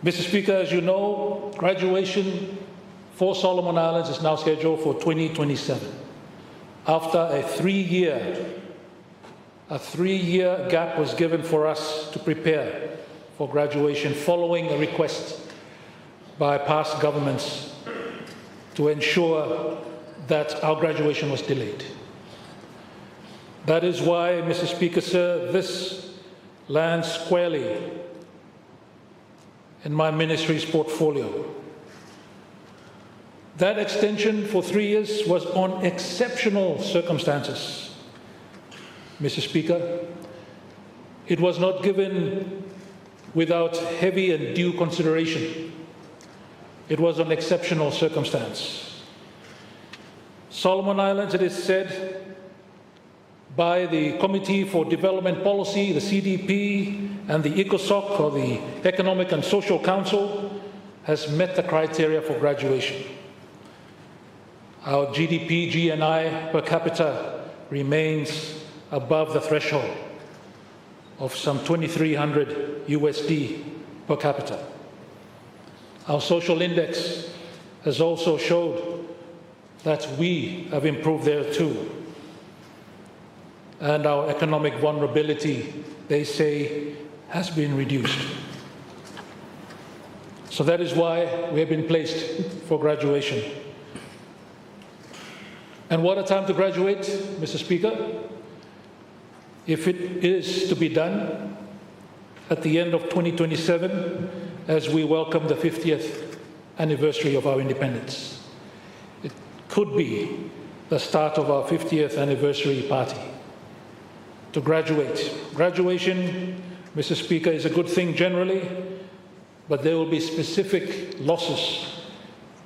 Mr. Speaker, as you know, graduation for Solomon Islands is now scheduled for 2027. After a 3-year gap was given for us to prepare for graduation following a request by past governments to ensure that our graduation was delayed. That is why, Mr. Speaker, sir, this lands squarely in my ministry's portfolio. That extension for 3 years was on exceptional circumstances, Mr. Speaker. It was not given without heavy and due consideration. It was an exceptional circumstance. Solomon Islands, it is said by the Committee for Development Policy, the CDP, and the ECOSOC, or the Economic and Social Council, has met the criteria for graduation. Our GDP, GNI per capita remains above the threshold of some 2,300 USD per capita. Our social index has also showed that we have improved there too. And our economic vulnerability, they say, has been reduced. So that is why we have been placed for graduation. And what a time to graduate, Mr. Speaker. If it is to be done at the end of 2027, as we welcome the 50th anniversary of our independence. It could be the start of our 50th anniversary party. To graduate. Graduation, Mr. Speaker, is a good thing generally, but there will be specific losses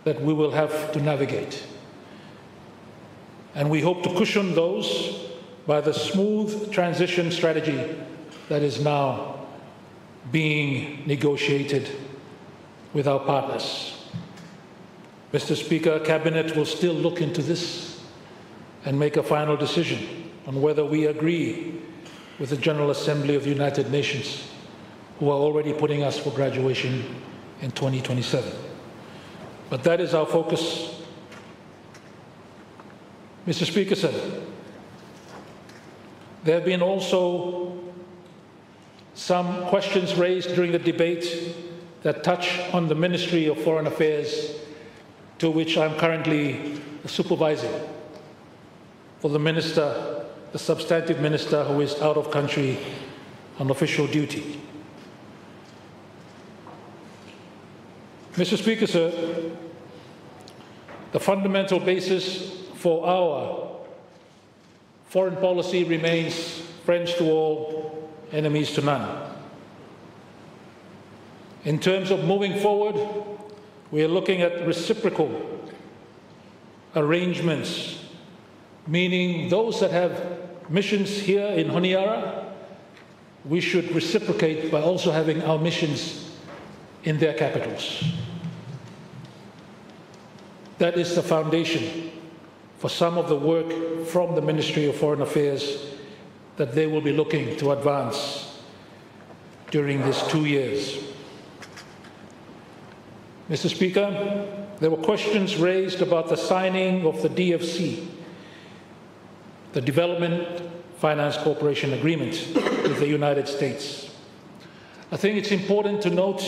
that we will have to navigate. And we hope to cushion those by the smooth transition strategy that is now being negotiated with our partners. Mr. Speaker, Cabinet will still look into this and make a final decision on whether we agree with the General Assembly of the United Nations, who are already putting us for graduation in 2027. But that is our focus. Mr. Speaker, sir, there have been also some questions raised during the debate that touch on the Ministry of Foreign Affairs, to which I'm currently supervising, for the minister, the substantive minister who is out of country on official duty. Mr. Speaker, sir, the fundamental basis for our foreign policy remains friends to all, enemies to none. In terms of moving forward, we are looking at reciprocal arrangements, meaning those that have missions here in Honiara, we should reciprocate by also having our missions in their capitals. That is the foundation for some of the work from the Ministry of Foreign Affairs that they will be looking to advance during these 2 years. Mr. Speaker, there were questions raised about the signing of the DFC, the Development Finance Cooperation Agreement with the United States. I think it's important to note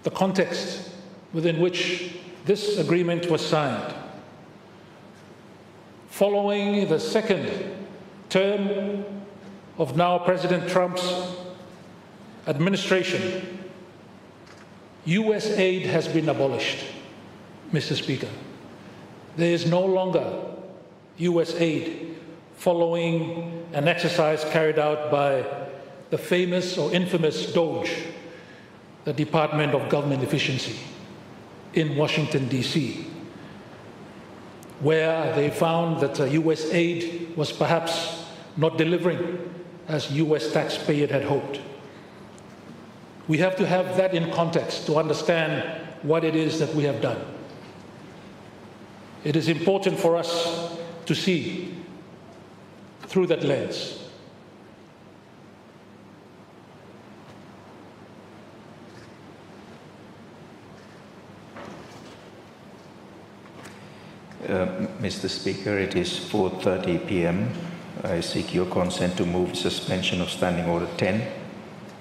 the context within which this agreement was signed. Following the second term of now President Trump's administration, US aid has been abolished. Mr. Speaker. There is no longer US aid following an exercise carried out by the famous or infamous DOGE, the Department of Government Efficiency, in Washington, D.C., where they found that US aid was perhaps not delivering as US taxpayer had hoped. We have to have that in context to understand what it is that we have done. It is important for us to see through that lens. Mr. Speaker, it is 4:30 p.m. I seek your consent to move suspension of Standing Order 10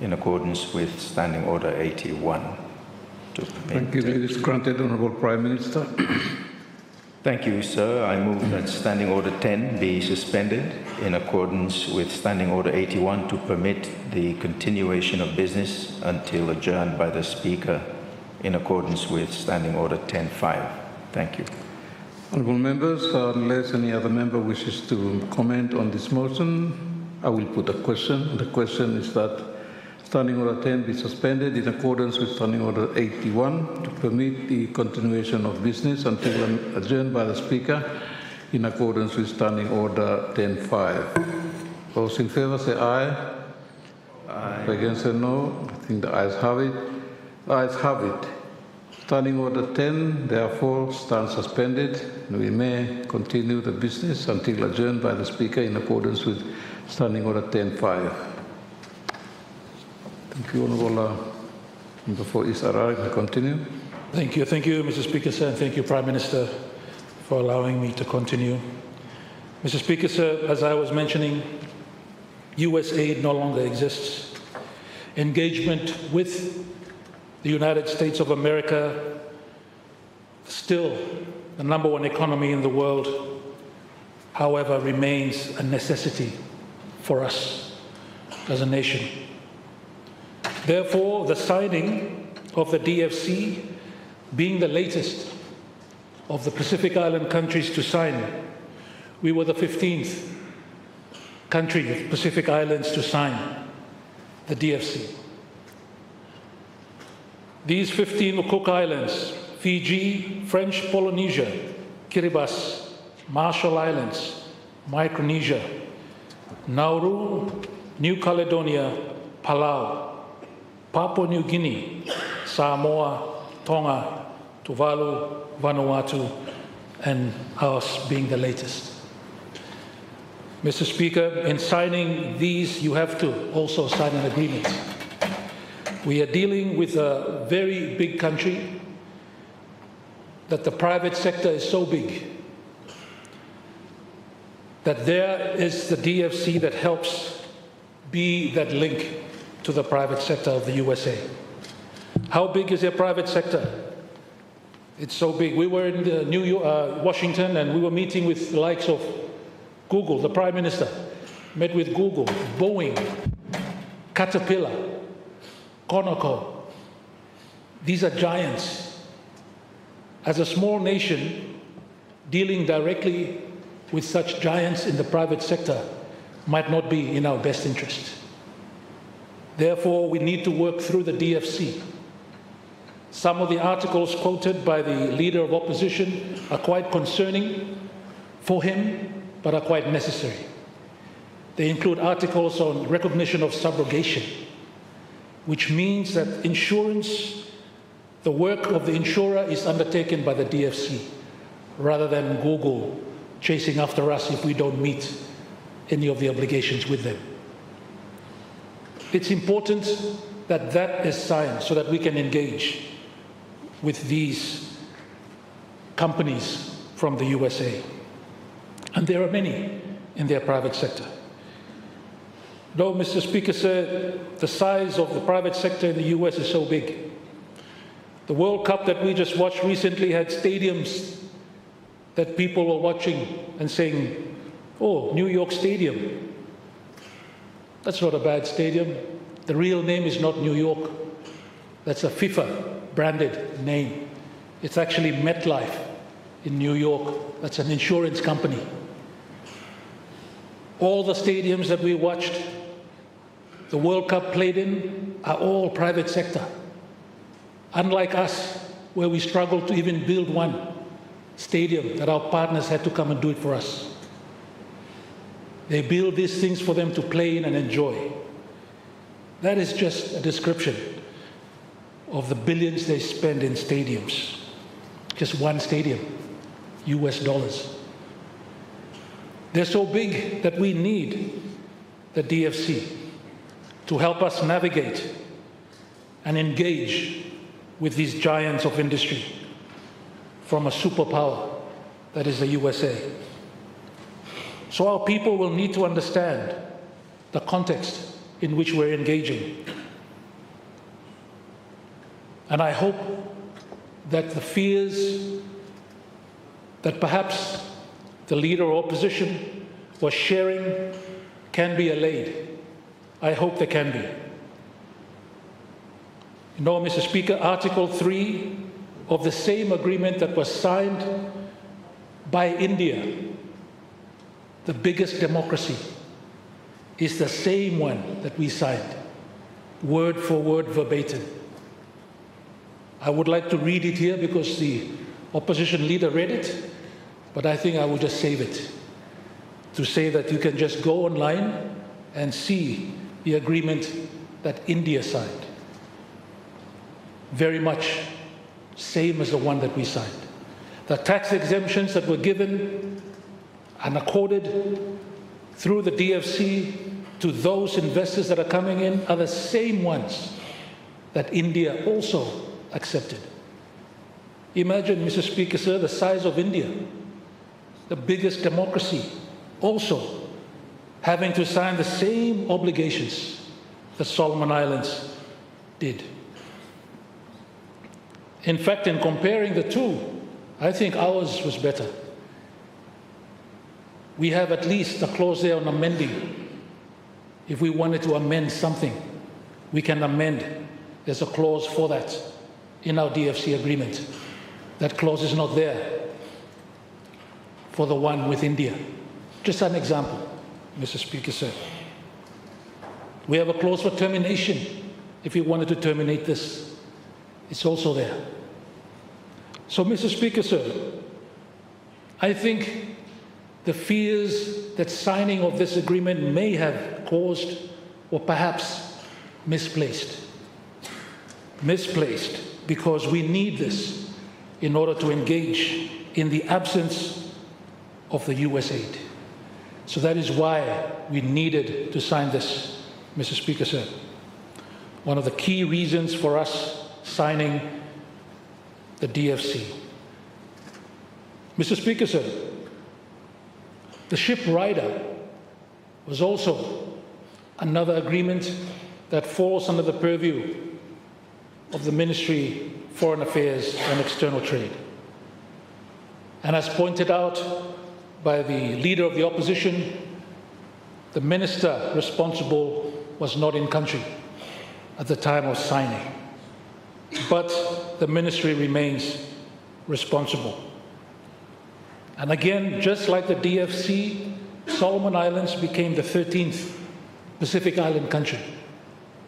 in accordance with Standing Order 81. Thank you. It is granted, Honourable Prime Minister. Thank you, sir. I move that Standing Order 10 be suspended in accordance with Standing Order 81 to permit the continuation of business until adjourned by the Speaker in accordance with Standing Order 10.5. Thank you. Honourable members, unless any other member wishes to comment on this motion, I will put a question. The question is that Standing Order 10 be suspended in accordance with Standing Order 81 to permit the continuation of business until adjourned by the Speaker in accordance with Standing Order 10.5. Those in favour say aye. Aye. Against say no. I think the ayes have it. The ayes have it. Standing Order 10, therefore, stands suspended, and we may continue the business until adjourned by the Speaker in accordance with Standing Order 10.5. Thank you, Honourable Member for East Ararik. I continue. Thank you, Mr. Speaker, sir, and thank you, Prime Minister, for allowing me to continue. Mr. Speaker, sir, as I was mentioning, US aid no longer exists. Engagement with the United States of America, still the #1 economy in the world, however, remains a necessity for us as a nation. Therefore, the signing of the DFC, being the latest of the Pacific Island countries to sign, we were the 15th country of Pacific Islands to sign the DFC. These 15 Cook Islands, Fiji, French Polynesia, Kiribati, Marshall Islands, Micronesia, Nauru, New Caledonia, Palau, Papua New Guinea, Samoa, Tonga, Tuvalu, Vanuatu, and ours being the latest. Mr. Speaker, in signing these, you have to also sign an agreement. We are dealing with a very big country, that the private sector is so big that there is the DFC that helps be that link to the private sector of the USA. How big is their private sector? It's so big. We were in Washington, and we were meeting with the likes of Google. The Prime Minister met with Google, Boeing, Caterpillar, Conoco. These are giants. As a small nation, dealing directly with such giants in the private sector might not be in our best interest. Therefore, we need to work through the DFC. Some of the articles quoted by the Leader of Opposition are quite concerning for him, but are quite necessary. They include articles on recognition of subrogation, which means that insurance, the work of the insurer is undertaken by the DFC, rather than Google chasing after us if we don't meet any of the obligations with them. It's important that that is signed so that we can engage with these companies from the USA. And there are many in their private sector. Though, Mr. Speaker said, the size of the private sector in the US is so big. The World Cup that we just watched recently had stadiums that people were watching and saying, oh, New York Stadium. That's not a bad stadium. The real name is not New York. That's a FIFA branded name. It's actually MetLife in New York. That's an insurance company. All the stadiums that we watched, the World Cup played in, are all private sector. Unlike us, where we struggled to even build one stadium that our partners had to come and do it for us. They build these things for them to play in and enjoy. That is just a description of the billions they spend in stadiums. Just one stadium, US dollars. They're so big that we need the DFC to help us navigate and engage with these giants of industry from a superpower that is the USA. So our people will need to understand the context in which we're engaging. And I hope that the fears that perhaps the leader of opposition was sharing can be allayed. I hope they can be. You know, Mr. Speaker, Article 3 of the same agreement that was signed by India, the biggest democracy, is the same one that we signed, word for word, verbatim. I would like to read it here because the opposition leader read it, but I think I will just save it to say that you can just go online and see the agreement that India signed. Very much same as the one that we signed. The tax exemptions that were given and accorded through the DFC to those investors that are coming in are the same ones that India also accepted. Imagine, Mr. Speaker, sir, the size of India, the biggest democracy, also having to sign the same obligations the Solomon Islands did. In fact, in comparing the two, I think ours was better. We have at least a clause there on amending. If we wanted to amend something, we can amend. There's a clause for that in our DFC agreement. That clause is not there for the one with India. Just an example, Mr. Speaker, sir. We have a clause for termination. If we wanted to terminate this, it's also there. So, Mr. Speaker, sir, I think the fears that signing of this agreement may have caused were perhaps misplaced. Misplaced because we need this in order to engage in the absence of the US aid. So that is why we needed to sign this, Mr. Speaker, sir. One of the key reasons for us signing the DFC. Mr. Speaker, sir, the ship rider was also another agreement that falls under the purview of the Ministry of Foreign Affairs and External Trade. And as pointed out by the Leader of the Opposition, the minister responsible was not in country at the time of signing. But the ministry remains responsible. And again, just like the DFC, Solomon Islands became the 13th Pacific Island country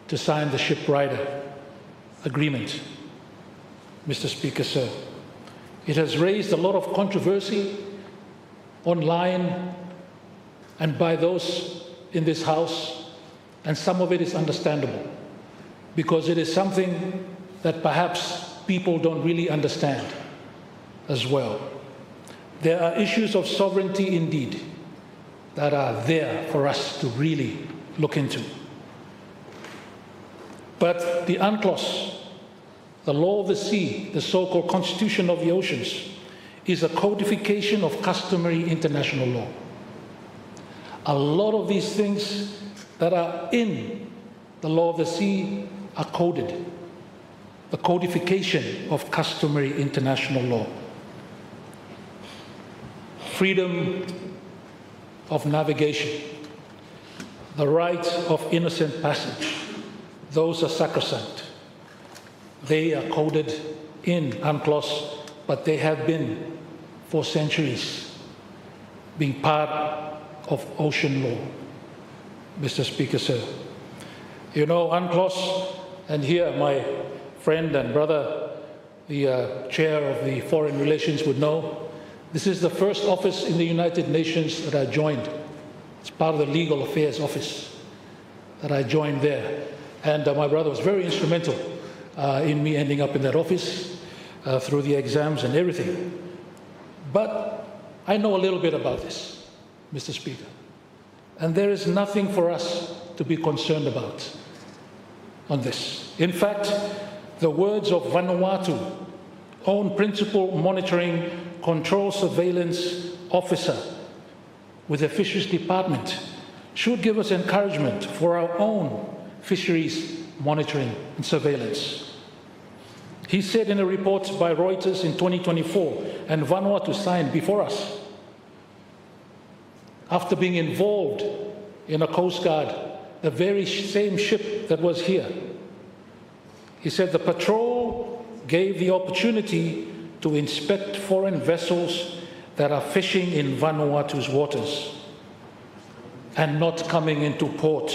to sign the ship rider agreement. Mr. Speaker, sir, it has raised a lot of controversy online and by those in this House, and some of it is understandable because it is something that perhaps people don't really understand as well. There are issues of sovereignty indeed that are there for us to really look into. But the UNCLOS, the law of the sea, the so-called Constitution of the Oceans, is a codification of customary international law. A lot of these things that are in the law of the sea are coded. The codification of customary international law. Freedom of navigation, the right of innocent passage, those are sacrosanct. They are coded in UNCLOS but they have been for centuries being part of ocean law, Mr. Speaker, sir. You know, UNCLOS, and here my friend and brother, the chair of the Foreign Relations would know, this is the first office in the United Nations that I joined. It's part of the Legal Affairs Office that I joined there. And my brother was very instrumental in me ending up in that office through the exams and everything. But I know a little bit about this, Mr. Speaker. And there is nothing for us to be concerned about on this. In fact, the words of Vanuatu own principal monitoring control surveillance officer with the Fisheries Department should give us encouragement for our own fisheries monitoring and surveillance. He said in a report by Reuters in 2024, and Vanuatu signed before us, after being involved in a Coast Guard, the very same ship that was here. He said the patrol gave the opportunity to inspect foreign vessels that are fishing in Vanuatu's waters and not coming into port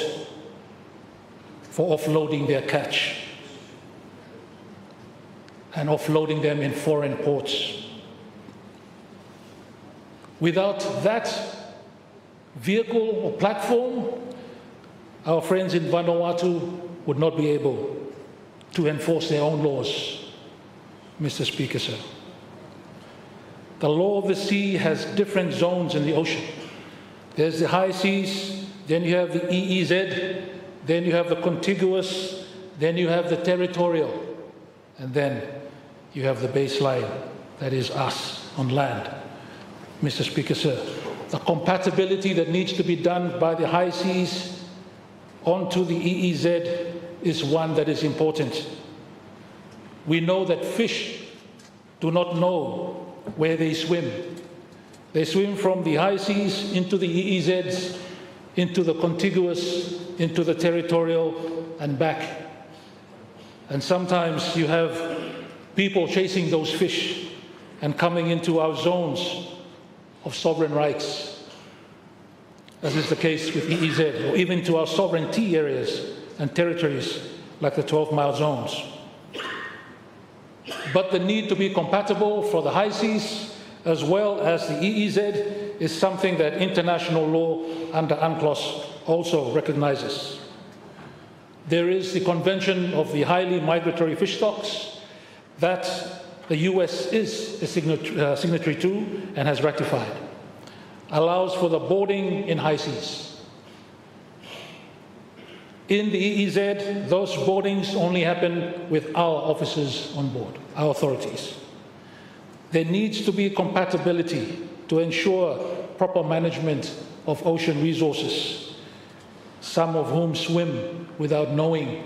for offloading their catch and offloading them in foreign ports. Without that vehicle or platform, our friends in Vanuatu would not be able to enforce their own laws, Mr. Speaker, sir. The law of the sea has different zones in the ocean. There's the high seas, then you have the EEZ, then you have the contiguous, then you have the territorial, and then you have the baseline, that is us on land. Mr. Speaker, sir, the compatibility that needs to be done by the high seas onto the EEZ is one that is important. We know that fish do not know where they swim. They swim from the high seas into the EEZs, into the contiguous, into the territorial, and back. And sometimes you have people chasing those fish and coming into our zones of sovereign rights, as is the case with EEZ, or even to our sovereignty areas and territories like the 12-mile zones. But the need to be compatible for the high seas as well as the EEZ is something that international law under UNCLOS also recognizes. There is the Convention of the Highly Migratory Fish Stocks that the US is a signatory to and has ratified. Allows for the boarding in high seas. In the EEZ, those boardings only happen with our officers on board, our authorities. There needs to be compatibility to ensure proper management of ocean resources, some of whom swim without knowing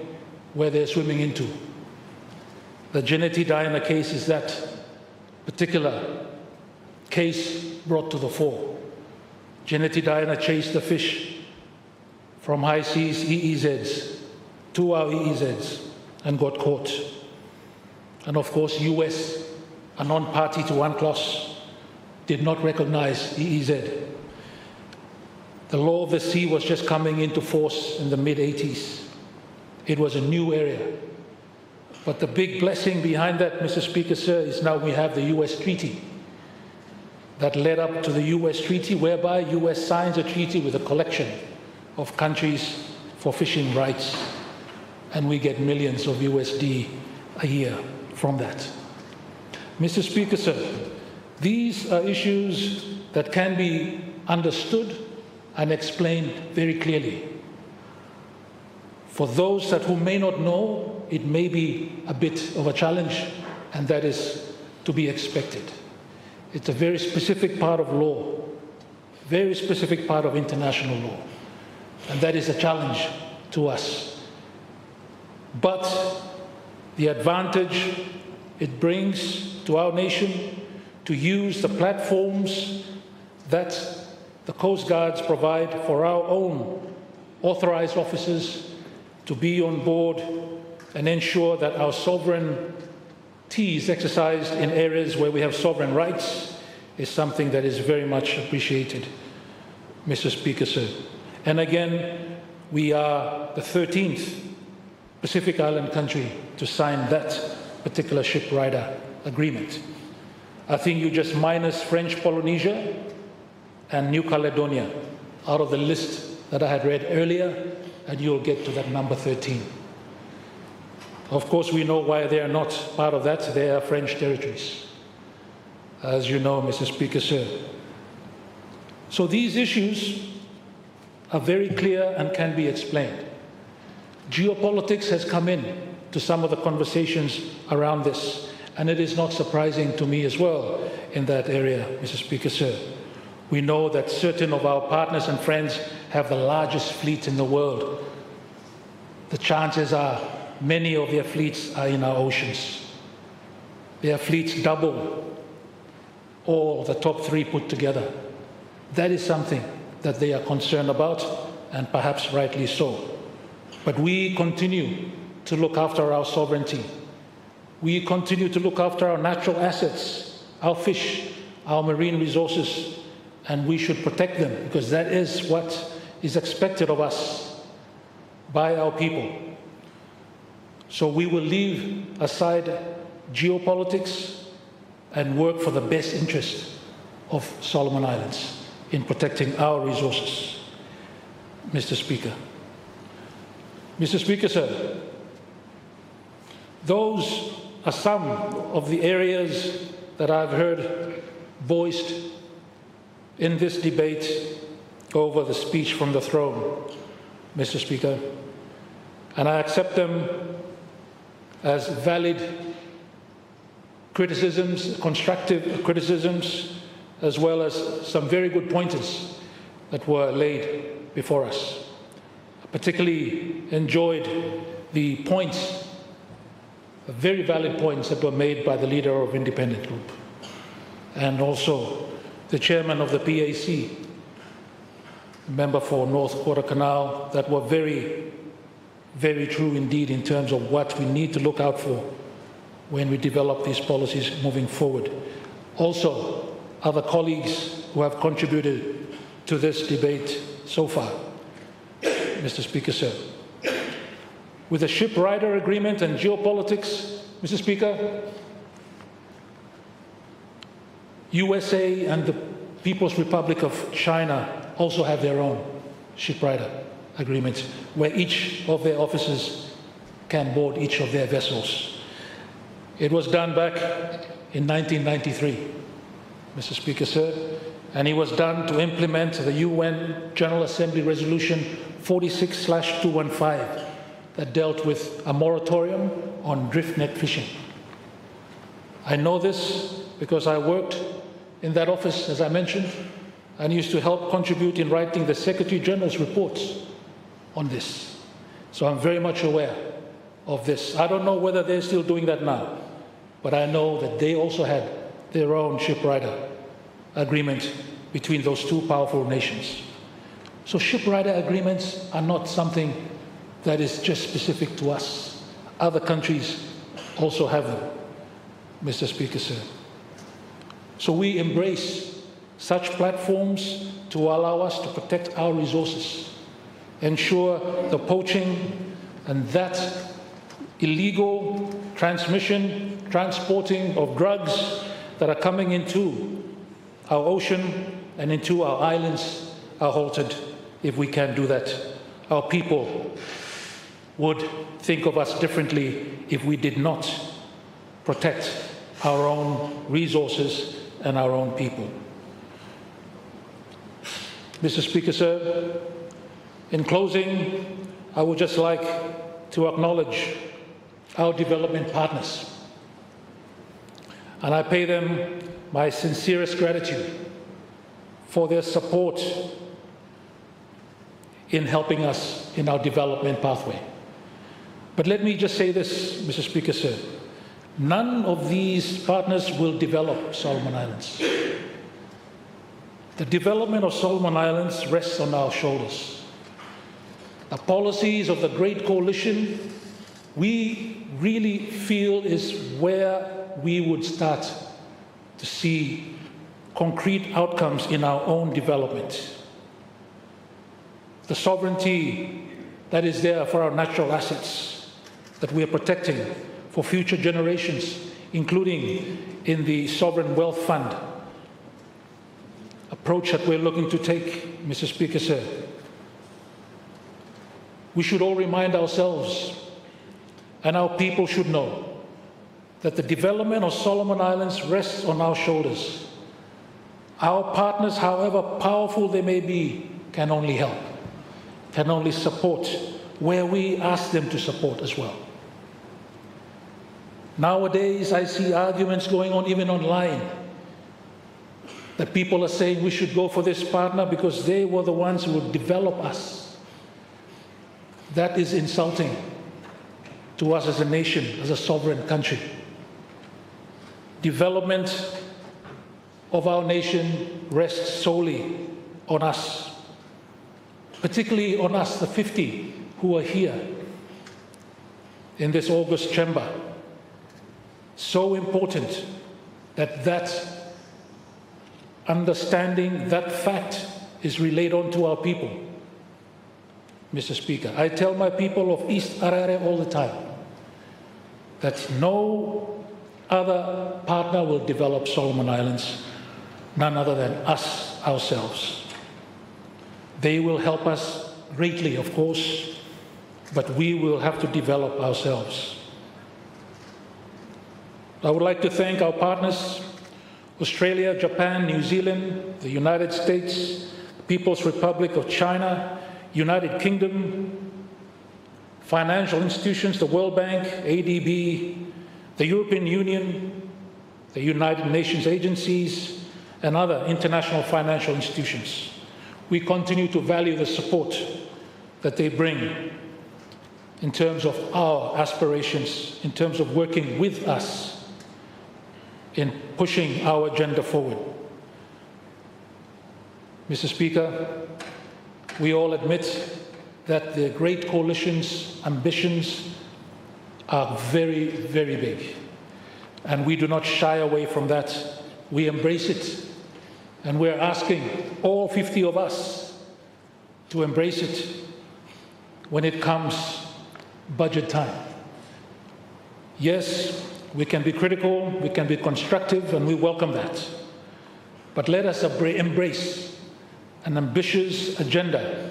where they're swimming into. The Geneti Diana case is that particular case brought to the fore. Geneti Diana chased the fish from high seas EEZs to our EEZs and got caught. And of course, US, a non-party to UNCLOS, did not recognize EEZ. The law of the sea was just coming into force in the mid-80s. It was a new area. But the big blessing behind that, Mr. Speaker, sir, is now we have the US treaty that led up to the US treaty, whereby US signs a treaty with a collection of countries for fishing rights, and we get millions of USD a year from that. Mr. Speaker, sir, these are issues that can be understood and explained very clearly. For those who may not know, it may be a bit of a challenge, and that is to be expected. It's a very specific part of law, very specific part of international law, and that is a challenge to us. But the advantage it brings to our nation to use the platforms that the Coast Guards provide for our own authorized officers to be on board and ensure that our sovereign exercised in areas where we have sovereign rights is something that is very much appreciated, Mr. Speaker, sir. And again, we are the 13th Pacific Island country to sign that particular ship rider agreement. I think you just minus French Polynesia and New Caledonia out of the list that I had read earlier, and you'll get to that number 13. Of course, we know why they are not part of that. They are French territories, as you know, Mr. Speaker, sir. So these issues are very clear and can be explained. Geopolitics has come in to some of the conversations around this, and it is not surprising to me as well in that area, Mr. Speaker, sir. We know that certain of our partners and friends have the largest fleet in the world. The chances are many of their fleets are in our oceans. Their fleets double all the top 3 put together. That is something that they are concerned about, and perhaps rightly so. But we continue to look after our sovereignty. We continue to look after our natural assets, our fish, our marine resources, and we should protect them, because that is what is expected of us by our people. So we will leave aside geopolitics and work for the best interest of Solomon Islands in protecting our resources, Mr. Speaker. Mr. Speaker, sir, those are some of the areas that I've heard voiced in this debate over the speech from the throne, Mr. Speaker, and I accept them as valid criticisms, constructive criticisms, as well as some very good pointers that were laid before us. I particularly enjoyed the points, the very valid points that were made by the leader of Independent Group, and also the chairman of the PAC, member for North Quarter Canal, that were very, very true indeed in terms of what we need to look out for when we develop these policies moving forward. Also, other colleagues who have contributed to this debate so far. Mr. Speaker, sir, with the ship rider agreement and geopolitics, Mr. Speaker, USA and the People's Republic of China also have their own ship rider agreements, where each of their officers can board each of their vessels. It was done back in 1993, Mr. Speaker, sir, and it was done to implement the UN General Assembly Resolution 46/215 that dealt with a moratorium on drift net fishing. I know this because I worked in that office, as I mentioned, and used to help contribute in writing the Secretary General's reports on this. So I'm very much aware of this. I don't know whether they're still doing that now, but I know that they also had their own ship rider agreement between those two powerful nations. So ship rider agreements are not something that is just specific to us. Other countries also have them, Mr. Speaker, sir. So we embrace such platforms to allow us to protect our resources, ensure the poaching and that illegal transmission, transporting of drugs that are coming into our ocean and into our islands are halted. If we can do that, our people would think of us differently if we did not protect our own resources and our own people. Mr. Speaker, sir, in closing, I would just like to acknowledge our development partners, and I pay them my sincerest gratitude for their support in helping us in our development pathway. But let me just say this, Mr. Speaker, sir. None of these partners will develop Solomon Islands. The development of Solomon Islands rests on our shoulders. The policies of the Great Coalition, we really feel is where we would start to see concrete outcomes in our own development. The sovereignty that is there for our natural assets that we are protecting for future generations, including in the Sovereign Wealth Fund approach that we're looking to take, Mr. Speaker, sir. We should all remind ourselves, and our people should know, that the development of Solomon Islands rests on our shoulders. Our partners, however powerful they may be, can only help, can only support where we ask them to support as well. Nowadays, I see arguments going on even online that people are saying we should go for this partner because they were the ones who would develop us. That is insulting to us as a nation, as a sovereign country. Development of our nation rests solely on us, particularly on us, the 50 who are here in this August chamber. So important that that understanding, that fact is relayed on to our people. Mr. Speaker, I tell my people of East Harare all the time that no other partner will develop Solomon Islands, none other than us ourselves. They will help us greatly, of course, but we will have to develop ourselves. I would like to thank our partners, Australia, Japan, New Zealand, the United States, People's Republic of China, United Kingdom, financial institutions, the World Bank, ADB, the European Union, the United Nations agencies, and other international financial institutions. We continue to value the support that they bring in terms of our aspirations, in terms of working with us in pushing our agenda forward. Mr. Speaker, we all admit that the Great Coalition's ambitions are very, very big. And we do not shy away from that. We embrace it. And we're asking all 50 of us to embrace it when it comes budget time. Yes, we can be critical, we can be constructive, and we welcome that. But let us embrace an ambitious agenda,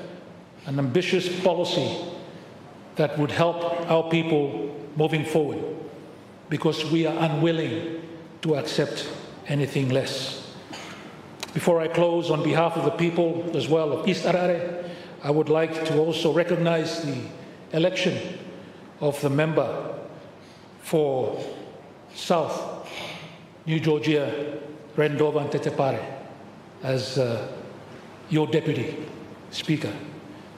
an ambitious policy that would help our people moving forward, because we are unwilling to accept anything less. Before I close, on behalf of the people as well of East Harare, I would like to also recognize the election of the member for South New Georgia, Rendova Tetepare, as your Deputy Speaker.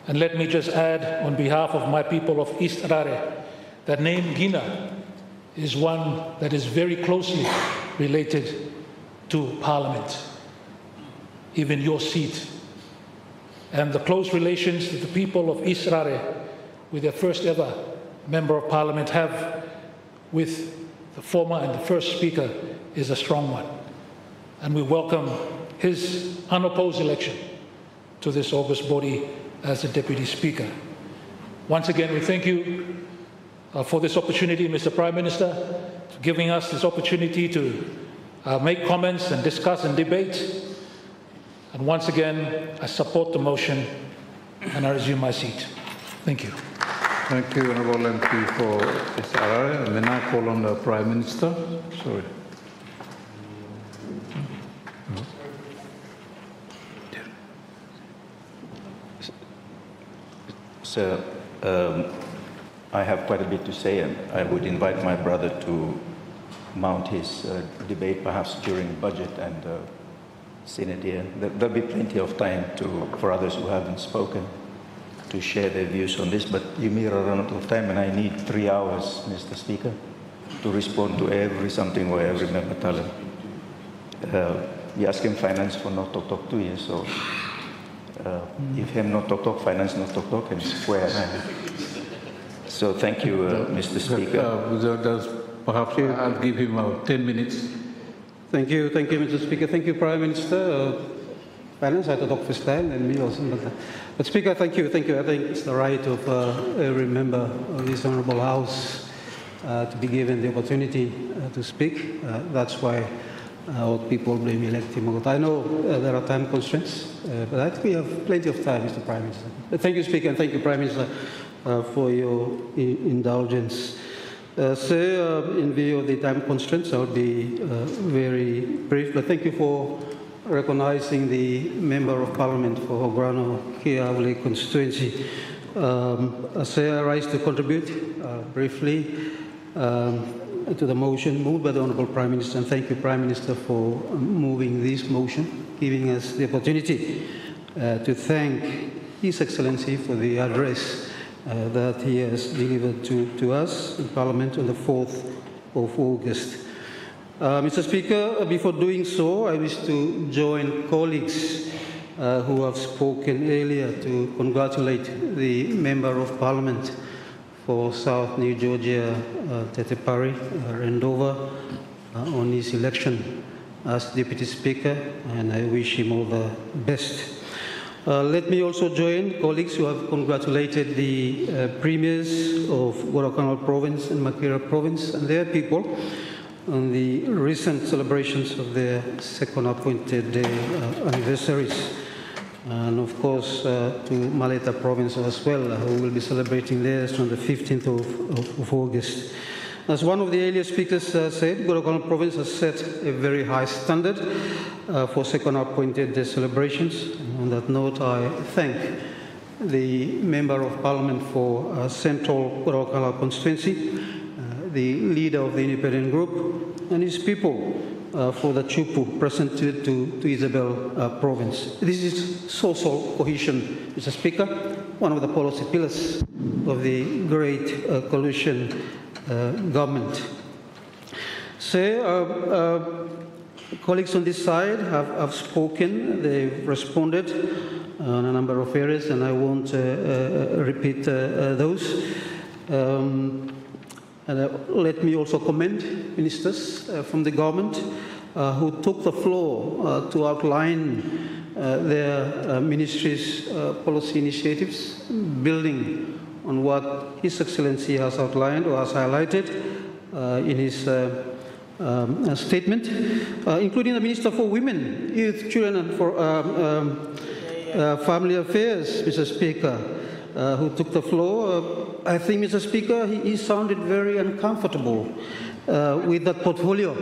And let me just add, on behalf of my people of East Harare, that name Gina is one that is very closely related to Parliament, even your seat. And the close relations that the people of East Harare, with their first ever Member of Parliament, have with the former and the first Speaker is a strong one. And we welcome his unopposed election to this august body as a Deputy Speaker. Once again, we thank you for this opportunity, Mr. Prime Minister, for giving us this opportunity to make comments and discuss and debate. And once again, I support the motion and I resume my seat. Thank you. Thank you, Honourable MP for East Harare. And then I call on the Prime Minister. Sorry. Sir, I have quite a bit to say, and I would invite my brother to mount his debate perhaps during budget and Senate here. There'll be plenty of time for others who haven't spoken to share their views on this, but you may run out of time, and I need 3 hours, Mr. Speaker, to respond to every member talent. We ask him finance for not talk 2 years, so if him not talk finance not talk and square. So thank you, Mr. Speaker. Does perhaps I'll give him 10 minutes. Thank you, Mr. Speaker. Thank you, Prime Minister. Balance, I thought of stand and me also. But Speaker, thank you. I think it's the right of every member of this Honourable House to be given the opportunity to speak. That's why our people blame elect him. I know there are time constraints, but I think we have plenty of time, Mr. Prime Minister. But thank you, Speaker, and thank you, Prime Minister, for your indulgence. In view of the time constraints, I will be very brief, but thank you for recognizing the Member of Parliament for Ograno-Kiawale constituency. I rise to contribute briefly to the motion moved by the Honourable Prime Minister, and thank you, Prime Minister, for moving this motion, giving us the opportunity to thank His Excellency for the address that he has delivered to us in Parliament on the 4th of August. Mr. Speaker, before doing so, I wish to join colleagues who have spoken earlier to congratulate the Member of Parliament for South New Georgia, Tetepari Rendover, on his election as Deputy Speaker, and I wish him all the best. Let me also join colleagues who have congratulated the premiers of Guadalcanal Province and Makera Province and their people on the recent celebrations of their second appointed anniversaries. And of course, to Maleta Province as well, who will be celebrating theirs on the 15th of August. As one of the earlier speakers said, Guadalcanal Province has set a very high standard for second appointed celebrations. And on that note, I thank the Member of Parliament for Central Guadalcanal constituency, the leader of the independent group, and his people for the chupu presented to Isabel Province. This is social cohesion, Mr. Speaker, one of the policy pillars of the great coalition government. Colleagues on this side have spoken, they've responded on a number of areas, and I won't repeat those. Let me also commend ministers from the government who took the floor to outline their ministry's policy initiatives, building on what His Excellency has outlined or has highlighted in his statement, including the Minister for Women, Youth, Children and for Family Affairs, Mr. Speaker, who took the floor. I think, Mr. Speaker, he sounded very uncomfortable with that portfolio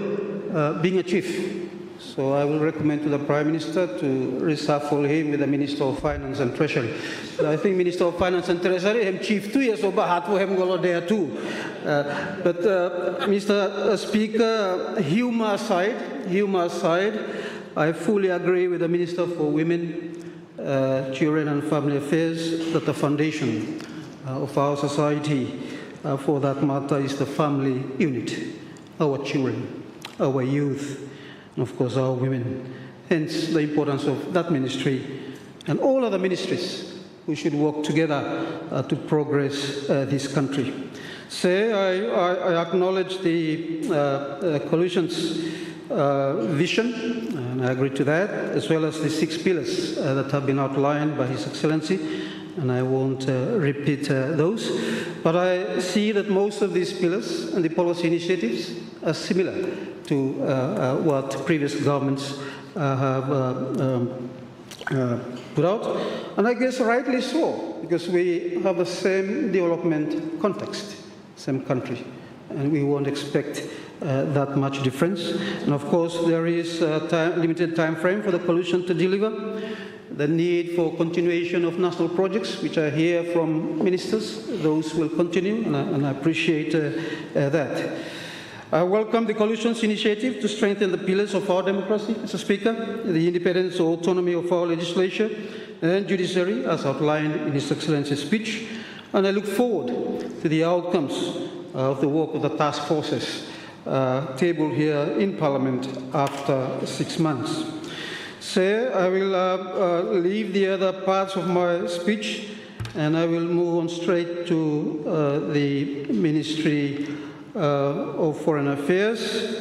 being a chief. So I will recommend to the Prime Minister to reshuffle him with the Minister of Finance and Treasury. So I think Minister of Finance and Treasury, him chief 2 years, so bahat po him golo there too. But Mr. Speaker, humor aside, I fully agree with the Minister for Women, Children and Family Affairs that the foundation of our society, for that matter, is the family unit, our children, our youth, and of course our women. Hence the importance of that ministry and all other ministries who should work together to progress this country. I acknowledge the coalition's vision, and I agree to that, as well as the 6 pillars that have been outlined by His Excellency, and I won't repeat those. But I see that most of these pillars and the policy initiatives are similar to what previous governments have put out, and I guess rightly so, because we have the same development context, same country, and we won't expect that much difference. And of course, there is a limited time frame for the coalition to deliver. The need for continuation of national projects, which I hear from ministers, those will continue, and I appreciate that. I welcome the coalition's initiative to strengthen the pillars of our democracy, Mr. Speaker, the independence or autonomy of our legislature and judiciary, as outlined in His Excellency's speech, and I look forward to the outcomes of the work of the task forces tabled here in Parliament after 6 months. I will leave the other parts of my speech, and I will move on straight to the ministry of Foreign Affairs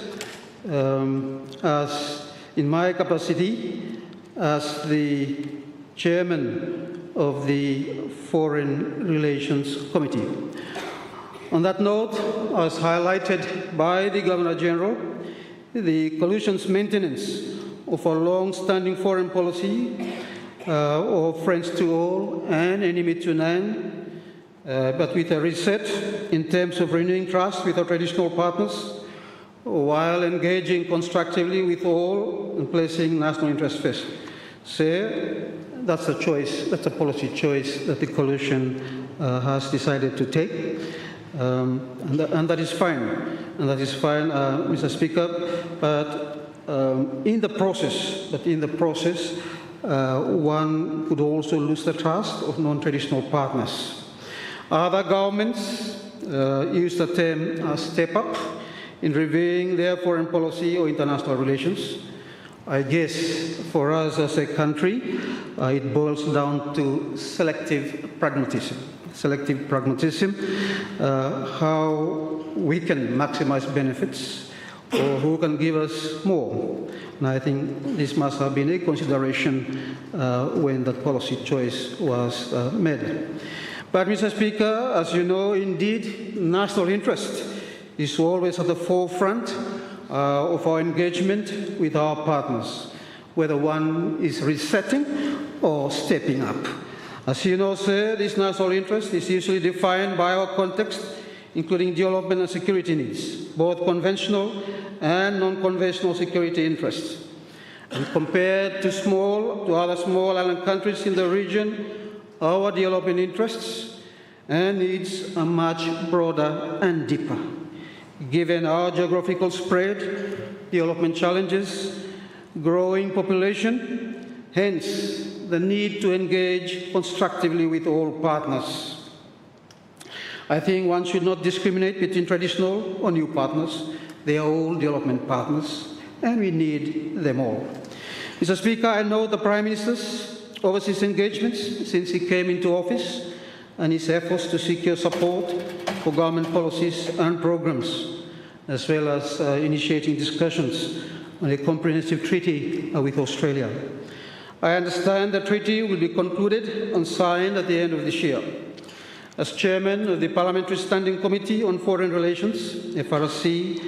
as in my capacity as the chairman of the Foreign Relations Committee. On that note, as highlighted by the Governor-General, the coalition's maintenance of a long-standing foreign policy of friends to all and enemy to none, but with a reset in terms of renewing trust with our traditional partners, while engaging constructively with all and placing national interest first. So that's a choice, that's a policy choice that the coalition has decided to take. And that is fine, Mr. Speaker. But in the process, one could also lose the trust of non-traditional partners. Other governments use the term "step up" in reviewing their foreign policy or international relations. I guess for us as a country, it boils down to selective pragmatism. How we can maximize benefits or who can give us more. And I think this must have been a consideration when that policy choice was made. But, Mr. Speaker, as you know, indeed, national interest is always at the forefront of our engagement with our partners, whether one is resetting or stepping up. As you know, sir, this national interest is usually defined by our context, including development and security needs, both conventional and non-conventional security interests. And compared to other small island countries in the region, our development interests and needs are much broader and deeper. Given our geographical spread, development challenges, growing population, hence the need to engage constructively with all partners. I think one should not discriminate between traditional or new partners. They are all development partners, and we need them all. Mr. Speaker, I know the Prime Minister's overseas engagements since he came into office and his efforts to secure support for government policies and programs, as well as initiating discussions on a comprehensive treaty with Australia. I understand the treaty will be concluded and signed at the end of this year. As chairman of the Parliamentary Standing Committee on Foreign Relations, FRC,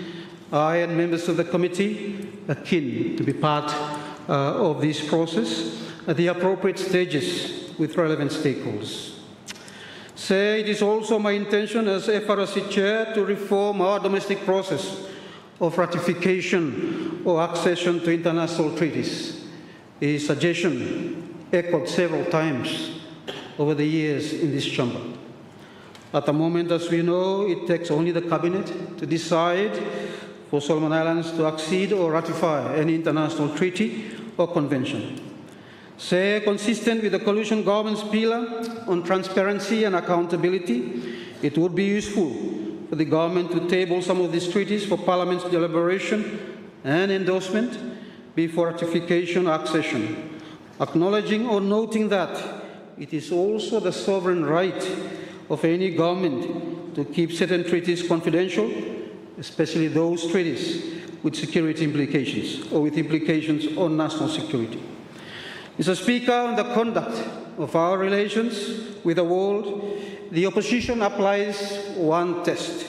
I and members of the committee are keen to be part of this process at the appropriate stages with relevant stakeholders. So it is also my intention as FRC chair to reform our domestic process of ratification or accession to international treaties, a suggestion echoed several times over the years in this chamber. At the moment, as we know, it takes only the Cabinet to decide for Solomon Islands to accede or ratify any international treaty or convention. So, consistent with the coalition government's pillar on transparency and accountability, it would be useful for the government to table some of these treaties for Parliament's deliberation and endorsement before ratification or accession, acknowledging or noting that it is also the sovereign right of any government to keep certain treaties confidential, especially those treaties with security implications or with implications on national security. Mr. Speaker, on the conduct of our relations with the world, the opposition applies one test.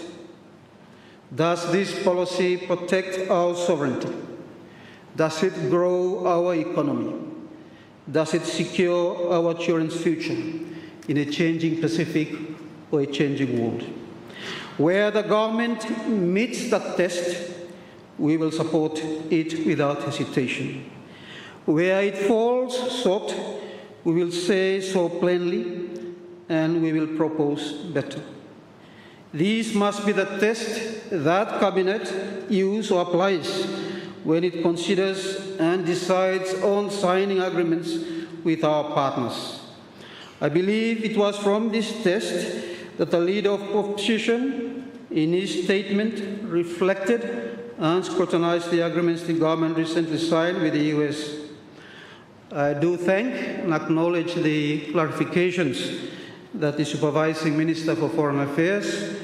Does this policy protect our sovereignty? Does it grow our economy? Does it secure our children's future in a changing Pacific or a changing world? Where the government meets that test, we will support it without hesitation. Where it falls short, we will say so plainly, and we will propose better. This must be the test that Cabinet uses or applies when it considers and decides on signing agreements with our partners. I believe it was from this test that the leader of opposition, in his statement, reflected and scrutinized the agreements the government recently signed with the US. I do thank and acknowledge the clarifications that the Supervising Minister for Foreign Affairs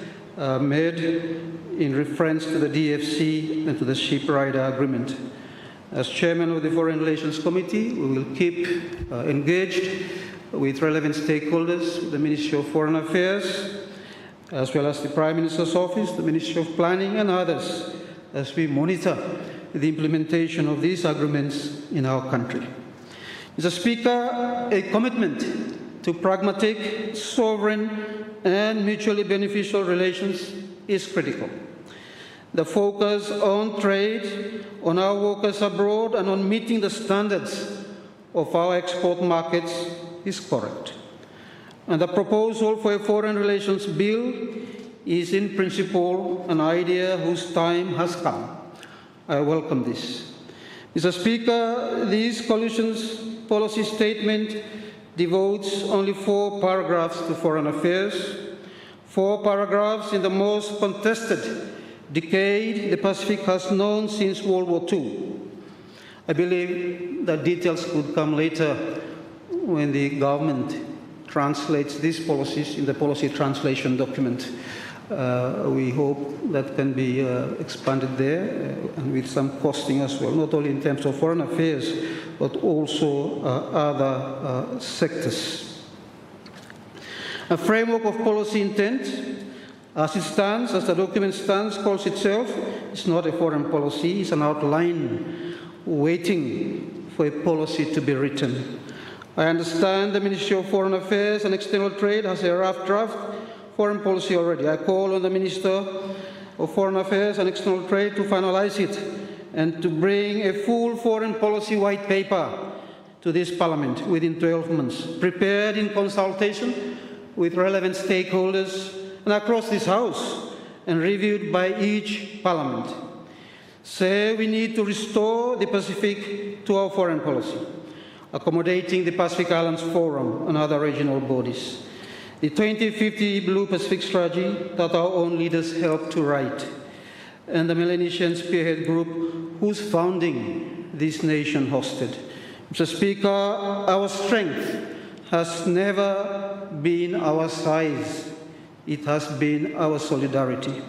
made in reference to the DFC and to the Ship Rider Agreement. As chairman of the Foreign Relations Committee, we will keep engaged with relevant stakeholders, the Ministry of Foreign Affairs, as well as the Prime Minister's Office, the Ministry of Planning, and others, as we monitor the implementation of these agreements in our country. Mr. Speaker, a commitment to pragmatic, sovereign, and mutually beneficial relations is critical. The focus on trade, on our workers abroad, and on meeting the standards of our export markets is correct. And the proposal for a foreign relations bill is in principle an idea whose time has come. I welcome this. Mr. Speaker, this coalition's policy statement devotes only 4 paragraphs to foreign affairs, 4 paragraphs in the most contested decade the Pacific has known since World War II. I believe that details could come later when the government translates these policies in the policy translation document. We hope that can be expanded there and with some costing as well, not only in terms of foreign affairs, but also other sectors. A framework of policy intent, as it stands, as the document stands, calls itself, it's not a foreign policy, it's an outline waiting for a policy to be written. I understand the Ministry of Foreign Affairs and External Trade has a rough draft foreign policy already. I call on the Minister of Foreign Affairs and External Trade to finalize it and to bring a full foreign policy white paper to this Parliament within 12 months, prepared in consultation with relevant stakeholders and across this House, and reviewed by each Parliament. Say we need to restore the Pacific to our foreign policy, accommodating the Pacific Islands Forum and other regional bodies. The 2050 Blue Pacific Strategy that our own leaders helped to write, and the Melanesian Spearhead Group whose founding this nation hosted. Mr. Speaker, our strength has never been our size. It has been our solidarity.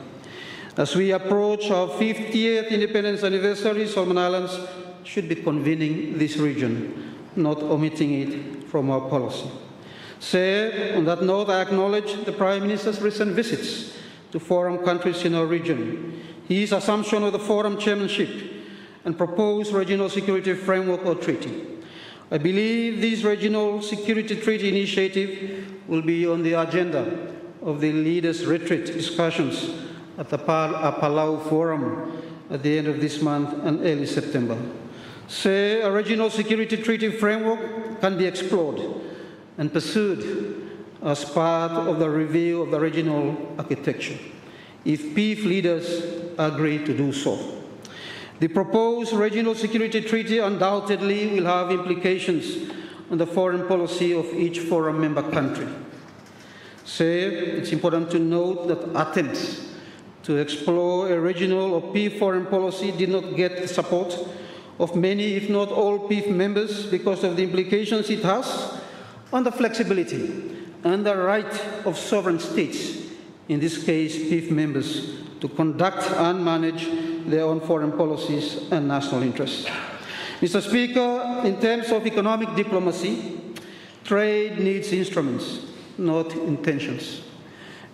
As we approach our 50th independence anniversary, Solomon Islands should be convening this region, not omitting it from our policy. Say, on that note, I acknowledge the Prime Minister's recent visits to forum countries in our region, his assumption of the forum chairmanship, and proposed regional security framework or treaty. I believe this regional security treaty initiative will be on the agenda of the leaders' retreat discussions at the Palau Forum at the end of this month and early September. Say a regional security treaty framework can be explored and pursued as part of the review of the regional architecture, if PIF leaders agree to do so. The proposed regional security treaty undoubtedly will have implications on the foreign policy of each forum member country. Say, it's important to note that attempts to explore a regional or PIF foreign policy did not get the support of many, if not all, PIF members because of the implications it has on the flexibility and the right of sovereign states, in this case PIF members, to conduct and manage their own foreign policies and national interests. Mr. Speaker, in terms of economic diplomacy, trade needs instruments, not intentions.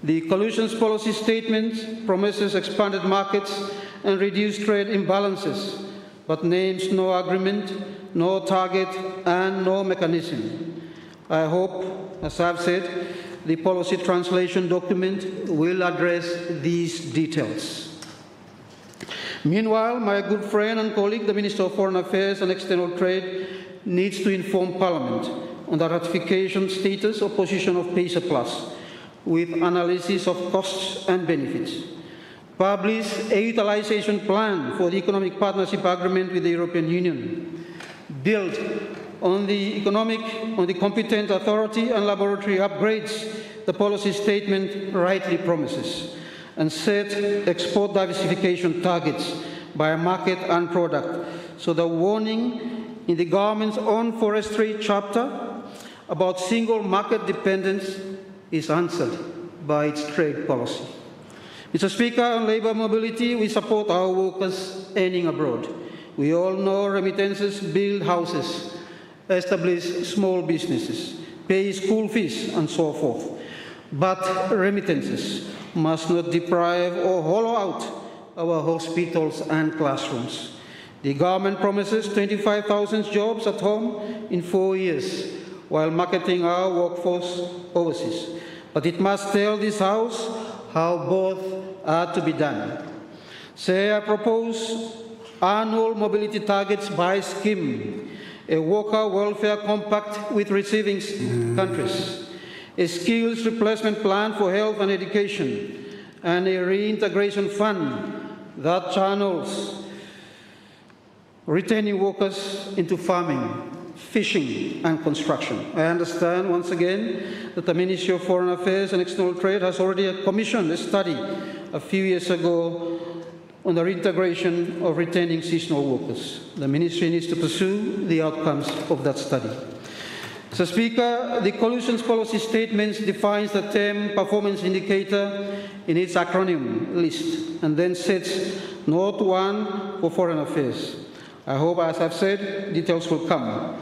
The coalition's policy statement promises expanded markets and reduced trade imbalances, but names no agreement, no target, and no mechanism. I hope, as I've said, the policy translation document will address these details. Meanwhile, my good friend and colleague, the Minister of Foreign Affairs and External Trade, needs to inform Parliament on the ratification status or position of PACER Plus, with analysis of costs and benefits. Publish a utilization plan for the Economic Partnership Agreement with the European Union. Build on the competent authority and laboratory upgrades the policy statement rightly promises, and set export diversification targets by market and product, so the warning in the government's own forestry chapter about single market dependence is answered by its trade policy. Mr. Speaker, on labour mobility, we support our workers earning abroad. We all know remittances build houses, establish small businesses, pay school fees, and so forth. But remittances must not deprive or hollow out our hospitals and classrooms. The government promises 25,000 jobs at home in 4 years while marketing our workforce overseas. But it must tell this House how both are to be done. Say, I propose annual mobility targets by scheme, a worker welfare compact with receiving countries, a skills replacement plan for health and education, and a reintegration fund that channels returning workers into farming, fishing, and construction. I understand once again that the Ministry of Foreign Affairs and External Trade has already commissioned a study a few years ago on the reintegration of returning seasonal workers. The Ministry needs to pursue the outcomes of that study. Mr. Speaker, the Coalition's policy statement defines the term performance indicator in its acronym list and then sets Note 1 for Foreign Affairs. I hope, as I've said, details will come.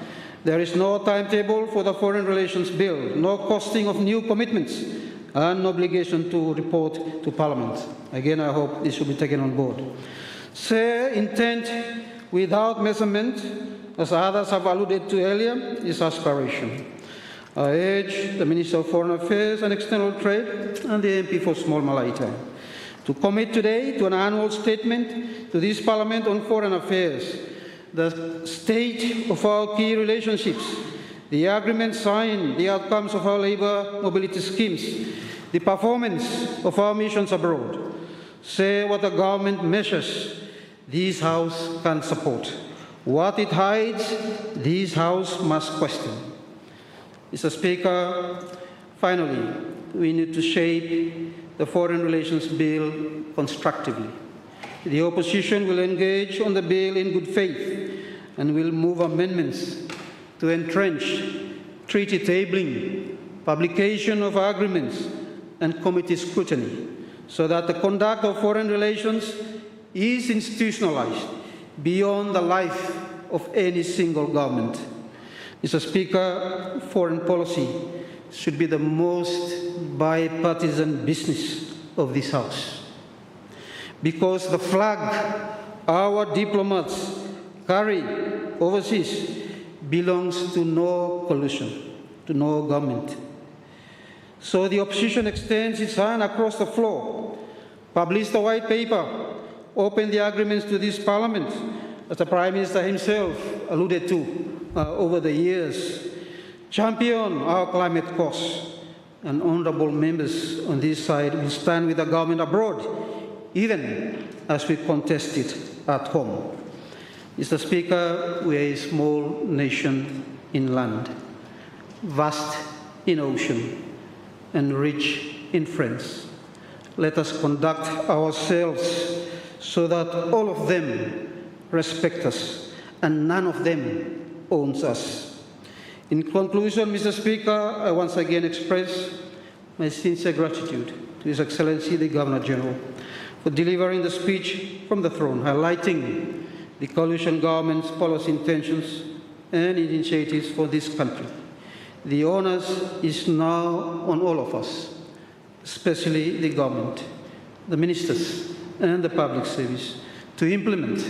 There is no timetable for the Foreign Relations Bill, no costing of new commitments, and no obligation to report to Parliament. Again, I hope this will be taken on board. Say, intent without measurement, as others have alluded to earlier, is aspiration. I urge the Minister of Foreign Affairs and External Trade and the MP for Small Malaita to commit today to an annual statement to this Parliament on foreign affairs, the state of our key relationships, the agreements signed, the outcomes of our labour mobility schemes, the performance of our missions abroad. Say what the government measures this House can support. What it hides, this House must question. Mr. Speaker, finally, we need to shape the Foreign Relations Bill constructively. The opposition will engage on the bill in good faith and will move amendments to entrench treaty tabling, publication of agreements, and committee scrutiny, so that the conduct of foreign relations is institutionalized beyond the life of any single government. Mr. Speaker, foreign policy should be the most bipartisan business of this House, because the flag our diplomats carry overseas belongs to no coalition, to no government. So the opposition extends its hand across the floor, publish the white paper, open the agreements to this Parliament, as the Prime Minister himself alluded to over the years, champion our climate cause, and honourable members on this side will stand with the government abroad, even as we contest it at home. Mr. Speaker, we are a small nation in land, vast in ocean, and rich in friends. Let us conduct ourselves so that all of them respect us and none of them owns us. In conclusion, Mr. Speaker, I once again express my sincere gratitude to His Excellency the Governor-General for delivering the speech from the throne, highlighting the coalition government's policy intentions and initiatives for this country. The onus is now on all of us, especially the government, the ministers, and the public service, to implement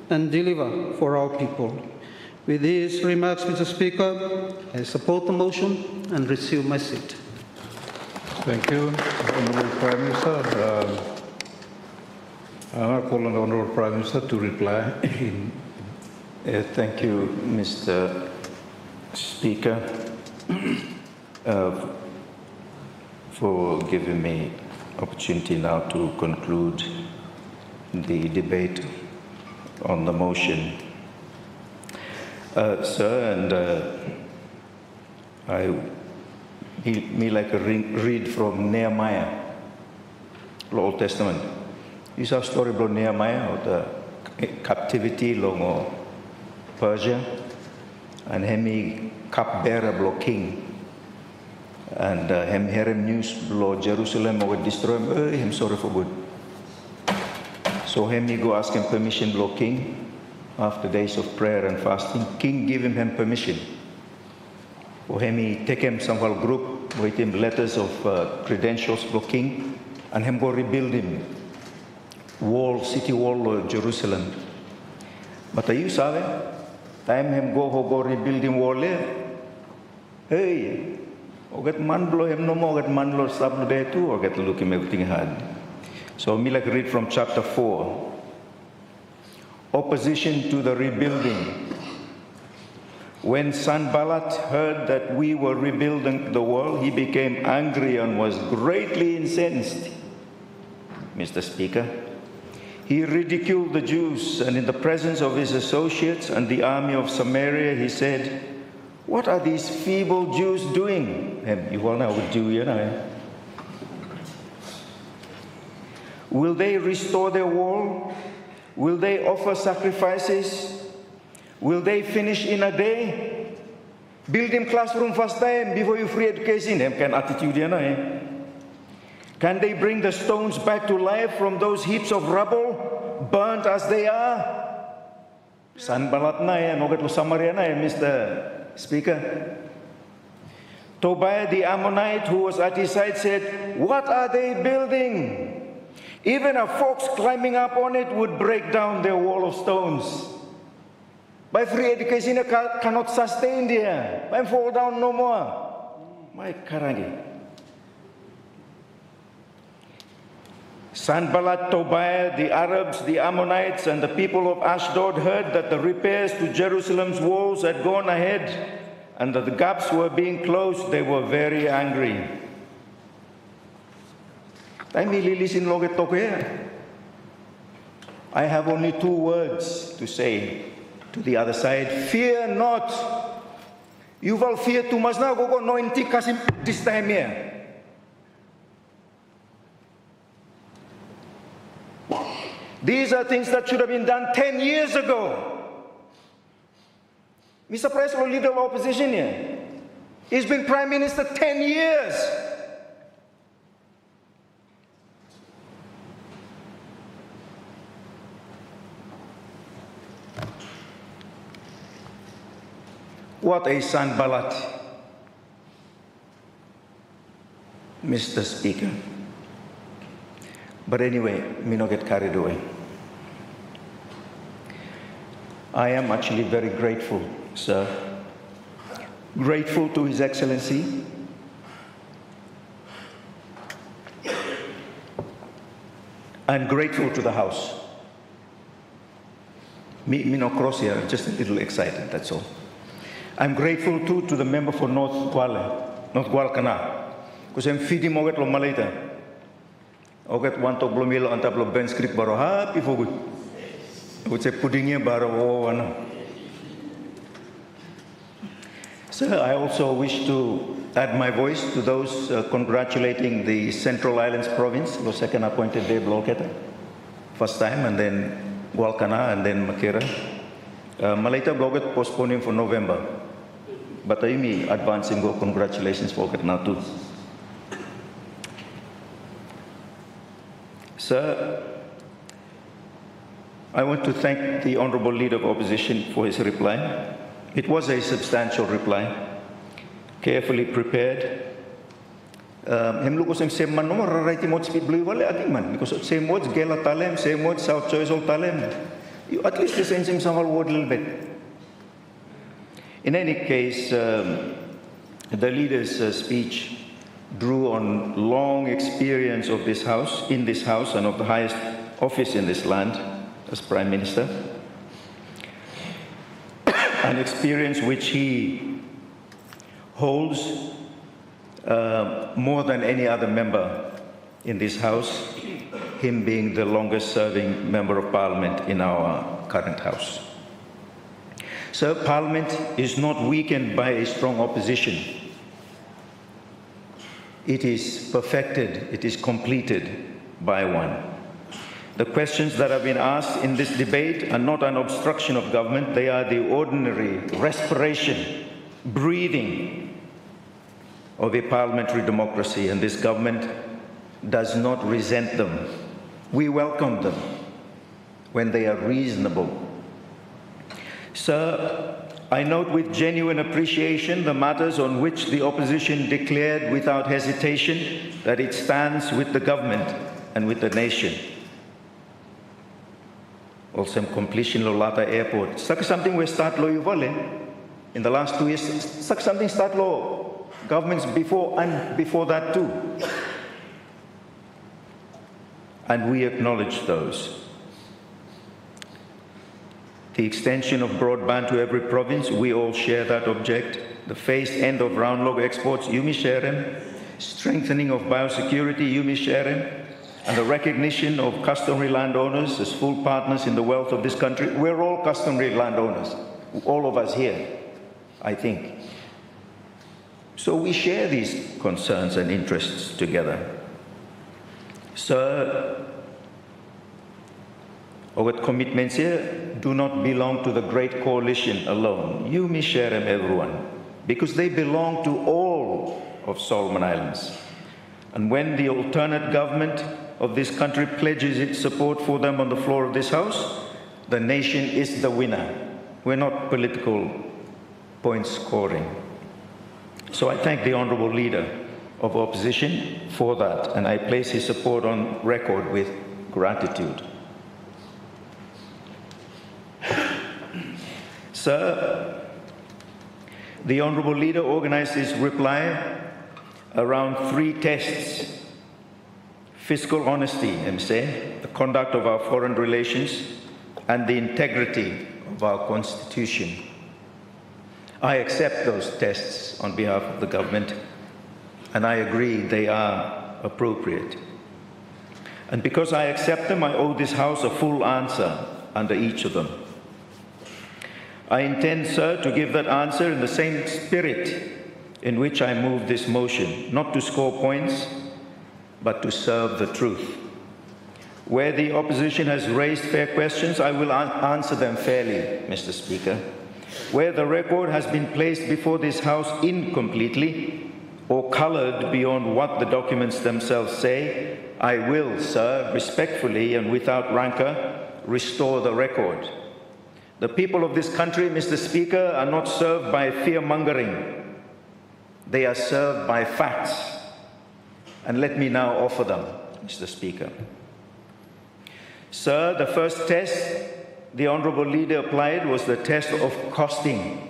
and deliver for our people. With these remarks, Mr. Speaker, I support the motion and resume my seat. Thank you, Honourable Prime Minister. I call on the Honourable Prime Minister to reply. Thank you, Mr. Speaker, for giving me opportunity now to conclude the debate on the motion. Sir, and me like a read from Nehemiah, the Old Testament. This is a story about Nehemiah, of the captivity along Persia, and hemi cupbearer blow king. And him hearing news blow Jerusalem or destroy him sorry for good. So Hemi go ask him permission, Lord King, after days of prayer and fasting. King give him permission. For Hemi take him some group, with him letters of credentials, Lord King, and him go rebuild him wall, city wall of Jerusalem. But you sabe, time him go rebuild him wall hey, ogat manlo him no more, ogat manlo stop no day too, ogat look him everything hard. So me like read from chapter 4. Opposition to the rebuilding. When Sanballat heard that we were rebuilding the wall, he became angry and was greatly incensed. Mr. Speaker, he ridiculed the Jews, and in the presence of his associates and the army of Samaria, he said, "What are these feeble Jews doing?" You all know what Jew, you know. Will they restore their wall? Will they offer sacrifices? Will they finish in a day? Build him classroom first time before you free education. Can attitude, you know. Can they bring the stones back to life from those heaps of rubble, burnt as they are? Sanballat na yan, ogat lo Samaria na yan, Mr. Speaker. Tobiah the Ammonite, who was at his side, said, "What are they building? Even a fox climbing up on it would break down their wall of stones. By free education, cannot sustain there. By fall down no more." My karangi. Sanballat, Tobiah, the Arabs, the Ammonites, and the people of Ashdod heard that the repairs to Jerusalem's walls had gone ahead and that the gaps were being closed. They were very angry. I have only 2 words to say to the other side. Fear not. You will fear too much now. Go no inti kasim this time here. These are things that should have been done 10 years ago. Mr. President, leader of opposition here. He's been Prime Minister 10 years. What a Sanballat, Mr. Speaker. But anyway, me not get carried away. I am actually very grateful, sir. Grateful to His Excellency. I'm grateful to the House. Me no cross here, just a little excited, that's all. I'm grateful too to the member for North Gualcana, because I'm feeding moget lo malita. Oget one to blomilo and tablo ben script baro happy for good. I would say puddingnya baro one. Sir, I also wish to add my voice to those congratulating the Central Islands Province, the second appointed day bloketa, first time, and then Gualcana, and then Makera. Malita bloget postponing for November, but I mean advancing go congratulations for it now too. Sir, I want to thank the Honourable Leader of Opposition for his reply. It was a substantial reply, carefully prepared. Hem luko same man no right mo speed blue wale ating man because same words gela talem, same words South Choice all talem. You at least listen him some word a little bit. In any case, the leader's speech drew on long experience of this House, in this House, and of the highest office in this land as Prime Minister. An experience which he holds more than any other member in this House, him being the longest serving Member of Parliament in our current House. So Parliament is not weakened by a strong opposition. It is perfected, it is completed by one. The questions that have been asked in this debate are not an obstruction of government, they are the ordinary respiration, breathing of a parliamentary democracy, and this government does not resent them. We welcome them. when they are reasonable. Sir, I note with genuine appreciation the matters on which the opposition declared without hesitation that it stands with the government and with the nation. Also, completion of Lata Airport. Something we start law in the last 2 years. Something start law governments before and before that too. And we acknowledge those. The extension of broadband to every province, we all share that object. The phased end of round log exports, Yumi Sherem. Strengthening of biosecurity, Yumi Sherem. And the recognition of customary landowners as full partners in the wealth of this country. We're all customary landowners, all of us here, I think. So we share these concerns and interests together. Sir, our commitments here do not belong to the great coalition alone. You may share them, everyone, because they belong to all of Solomon Islands. And when the alternate government of this country pledges its support for them on the floor of this House, the nation is the winner. We're not political point scoring. So I thank the Honourable Leader of Opposition for that, and I place his support on record with gratitude. Sir, the Honourable Leader organised his reply around 3 tests: fiscal honesty, the conduct of our foreign relations, and the integrity of our Constitution. I accept those tests on behalf of the government, and I agree they are appropriate. And because I accept them, I owe this House a full answer under each of them. I intend, sir, to give that answer in the same spirit in which I move this motion, not to score points, but to serve the truth. Where the opposition has raised fair questions, I will answer them fairly, Mr. Speaker. Where the record has been placed before this House incompletely or coloured beyond what the documents themselves say, I will, sir, respectfully and without rancour, restore the record. The people of this country, Mr. Speaker, are not served by fear-mongering. They are served by facts. And let me now offer them, Mr. Speaker. Sir, the first test the Honourable Leader applied was the test of costing.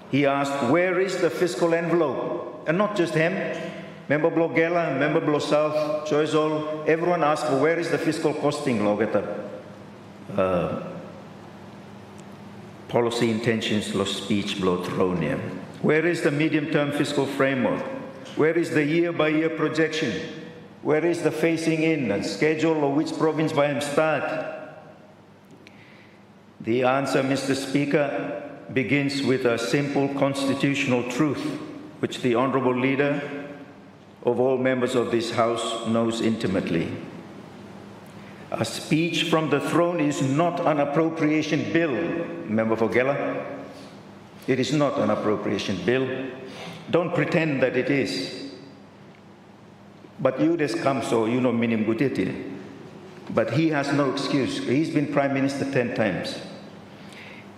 He asked, where is the fiscal envelope? And not just him. Member Bloc Gela, Member Bloc South, Choizol, everyone asked for where is the fiscal costing, Logeta. Policy intentions, lo speech, lo throne. Where is the medium-term fiscal framework? Where is the year-by-year projection? Where is the phasing in and schedule of which province by him start? The answer, Mr. Speaker, begins with a simple constitutional truth, which the Honourable Leader of all members of this House knows intimately. A speech from the throne is not an appropriation bill, Member for Gela. It is not an appropriation bill. Don't pretend that it is. But you just come so you know minim gutiti. But he has no excuse. He's been Prime Minister 10 times.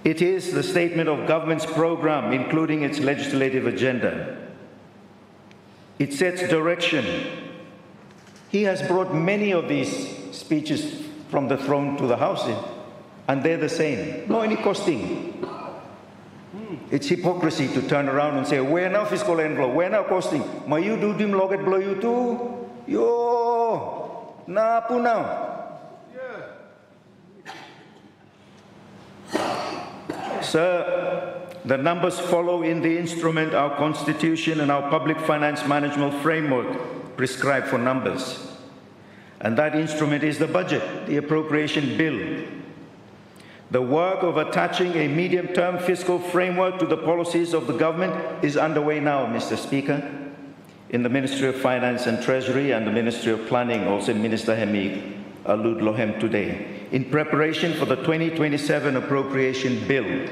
It is the statement of government's program, including its legislative agenda. It sets direction. He has brought many of these speeches from the throne to the House, and they're the same. No any costing. It's hypocrisy to turn around and say, where now fiscal envelope, where now costing? Ma you do dim loget blow you too? Yo, na po now. Sir, the numbers follow in the instrument our Constitution and our public finance management framework prescribe for numbers. And that instrument is the budget, the appropriation bill. The work of attaching a medium-term fiscal framework to the policies of the government is underway now, Mr. Speaker, in the Ministry of Finance and Treasury and the Ministry of Planning, also Minister Hemi Alud Lohem today, in preparation for the 2027 appropriation bill,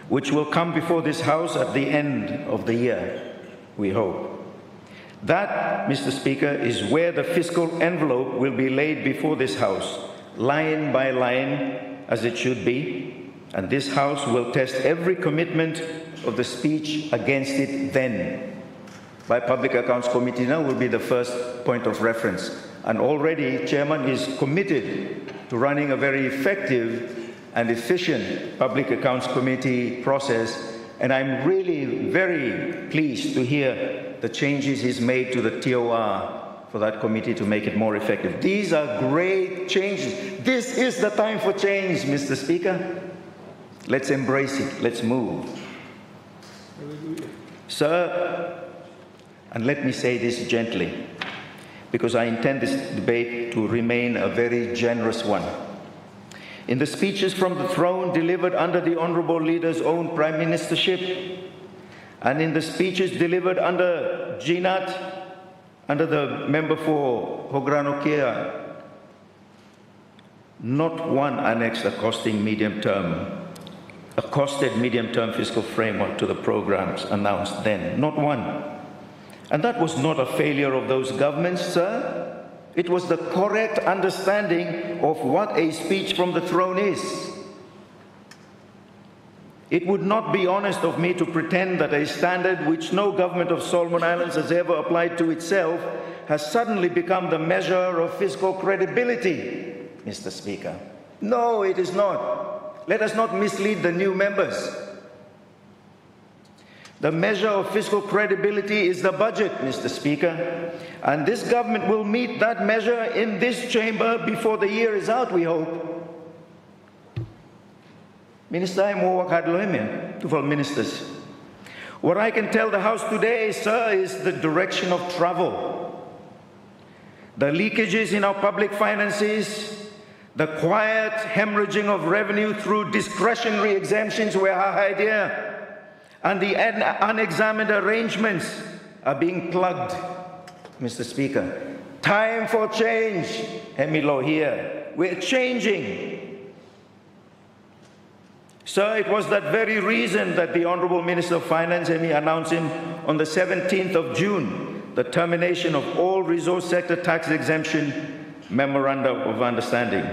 which will come before this House at the end of the year, we hope. That, Mr. Speaker, is where the fiscal envelope will be laid before this House, line by line, as it should be, and this House will test every commitment of the speech against it then. By Public Accounts Committee now will be the first point of reference. And already, Chairman is committed to running a very effective and efficient Public Accounts Committee process, and I'm really very pleased to hear the changes he's made to the TOR for that committee to make it more effective. These are great changes. This is the time for change, Mr. Speaker. Let's embrace it. Let's move. Sir, and let me say this gently, because I intend this debate to remain a very generous one. In the speeches from the throne delivered under the Honourable Leader's own Prime Ministership, and in the speeches delivered under GNAT, under the member for Hograno-Kia, not one annexed a costed medium-term fiscal framework to the programs announced then, not one. And that was not a failure of those governments, sir. It was the correct understanding of what a speech from the throne is. It would not be honest of me to pretend that a standard which no government of Solomon Islands has ever applied to itself has suddenly become the measure of fiscal credibility, Mr. Speaker. No, it is not. Let us not mislead the new members. The measure of fiscal credibility is the budget, Mr. Speaker, and this government will meet that measure in this chamber before the year is out, we hope. Minister, I'm to ministers. What I can tell the House today, sir, is the direction of travel. The leakages in our public finances, the quiet hemorrhaging of revenue through discretionary exemptions were our idea, and the unexamined arrangements are being plugged, Mr. Speaker. Time for change, Emilo here. We're changing. Sir, it was that very reason that the Honourable Minister of Finance, announced him on the 17th of June, the termination of all resource sector tax exemption memoranda of understanding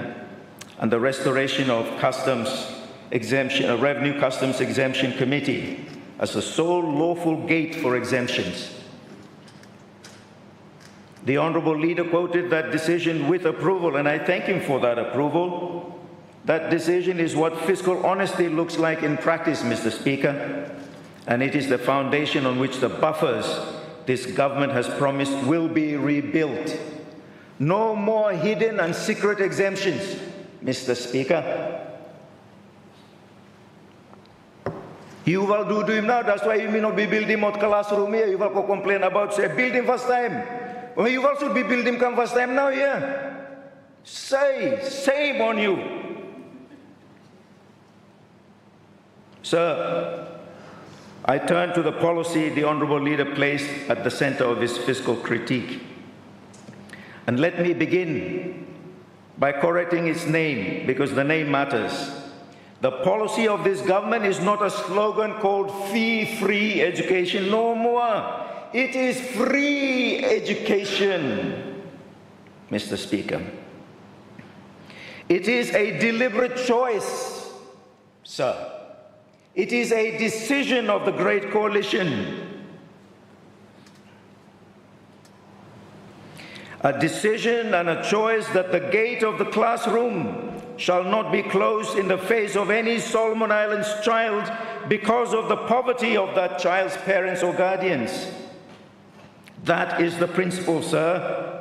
and the restoration of customs exemption, a revenue customs exemption committee as the sole lawful gate for exemptions. The Honourable Leader quoted that decision with approval, and I thank him for that approval. That decision is what fiscal honesty looks like in practice, Mr. Speaker, and it is the foundation on which the buffers this government has promised will be rebuilt. No more hidden and secret exemptions, Mr. Speaker. You will do him now, that's why you may not be building more classroom here. You will complain about, say, building first time. Well, you will should be building come first time now, yeah. Shame on you. Sir, I turn to the policy the Honourable Leader placed at the centre of his fiscal critique. And let me begin by correcting its name, because the name matters. The policy of this government is not a slogan called fee-free education, no more. It is free education, Mr. Speaker. It is a deliberate choice, sir. It is a decision of the Great Coalition. A decision and a choice that the gate of the classroom shall not be closed in the face of any Solomon Islands child because of the poverty of that child's parents or guardians. That is the principle, sir.